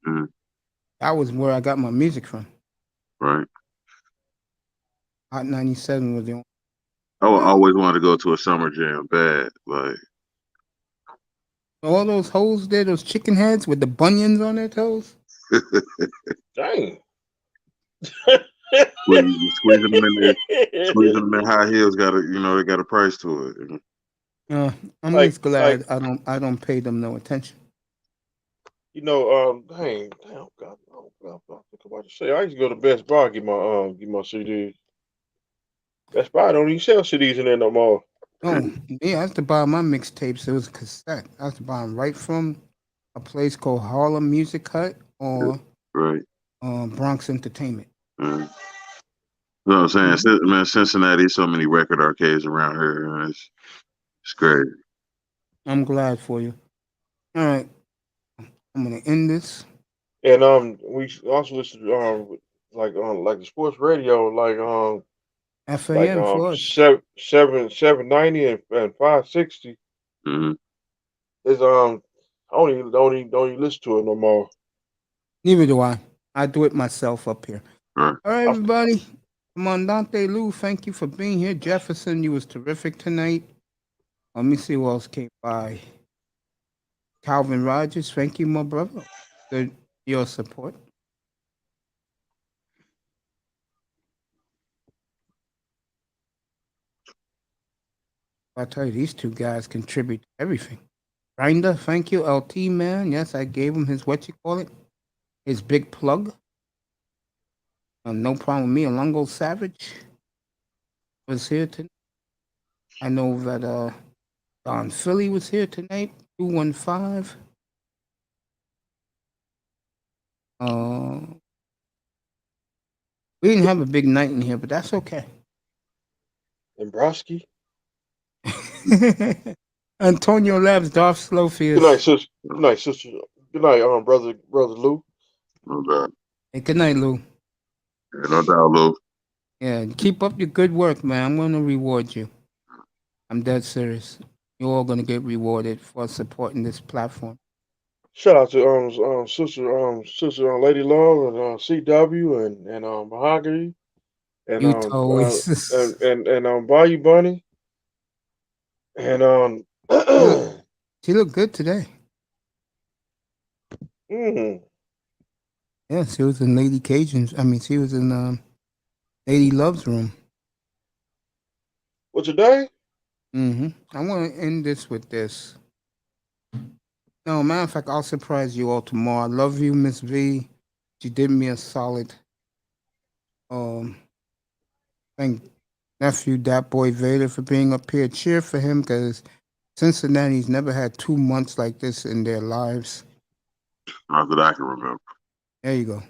Mm. That was where I got my music from. Right. Hot 97 was the only. I always wanted to go to a summer jam bad. Like all those hoes there, those chicken heads with the bunions on their toes. Dang. Squeezing them in high heels they got a price to it. I'm just glad I don't pay them no attention. Dang, God, what to say? I used to go to Best Buy get my CDs. Best Buy don't even sell CDs in there no more. Oh, yeah, I used to buy my mixtapes. It was a cassette. I used to buy them right from a place called Harlem Music Hut or Bronx Entertainment. You know what I'm saying? Man, Cincinnati, so many record arcades around here. Man. It's great. I'm glad for you. All right. I'm going to end this. And we also listen to like the sports radio, FAM for us. 790 and 560. Mm-hmm. Is I don't even listen to it no more. Neither do I. I do it myself up here. All right, everybody. Comandante Lou, thank you for being here. Jefferson, you was terrific tonight. Let me see who else came by. Calvin Rodgers, thank you, my brother. Good, your support. I tell you, these two guys contribute to everything. Grinder, thank you. LT, man. Yes, I gave him his, his big plug. No problem with me. Alongo Savage was here tonight. I know that Don Philly was here tonight. 215. We didn't have a big night in here, but that's okay. Dombrowski. Antonio Labs, Darth Slowfield. Good night, sister. Good night, sister. Good night, brother Lou. No doubt. Hey, good night, Lou. Yeah, no doubt, Lou. Yeah, keep up your good work, man. I'm going to reward you. I'm dead serious. You're all going to get rewarded for supporting this platform. Shout out to sister Lady Love and CW and Mahogany and Utah Oasis. Bayou Bunny, and She looked good today. mm, Yeah, she was in Lady Cajun's. I mean, she was in Lady Love's room. what today? I want to end this with this. No, matter of fact, I'll surprise you all tomorrow. I love you, Miss V. You did me a solid. Thank nephew Dat Boy Vader for being up here. Cheer for him because Cincinnati's never had 2 months like this in their lives. Not that I can remember. There you go.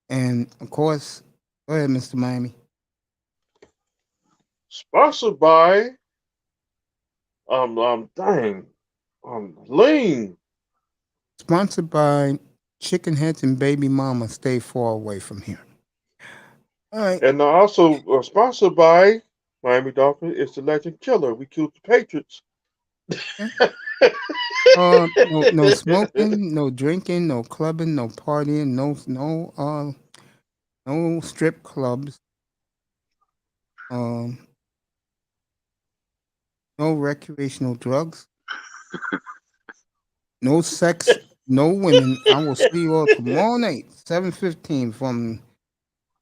And of course, go ahead, Mr. Miami. Sponsored by Lean. Sponsored by Chicken Heads and Baby Mama. Stay far away from here. All right. And also sponsored by Miami Dolphins. It's the Legend Killer. We killed the Patriots. No smoking, no drinking, no clubbing, no partying, no strip clubs. No recreational drugs. No sex, no women. I will see you all tomorrow night, 7:15 from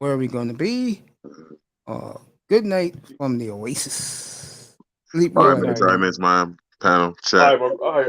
where are we gonna be? Good night from the Oasis. Sleep All well. right, man. Sorry, Miss Mom. Panel chat. All right.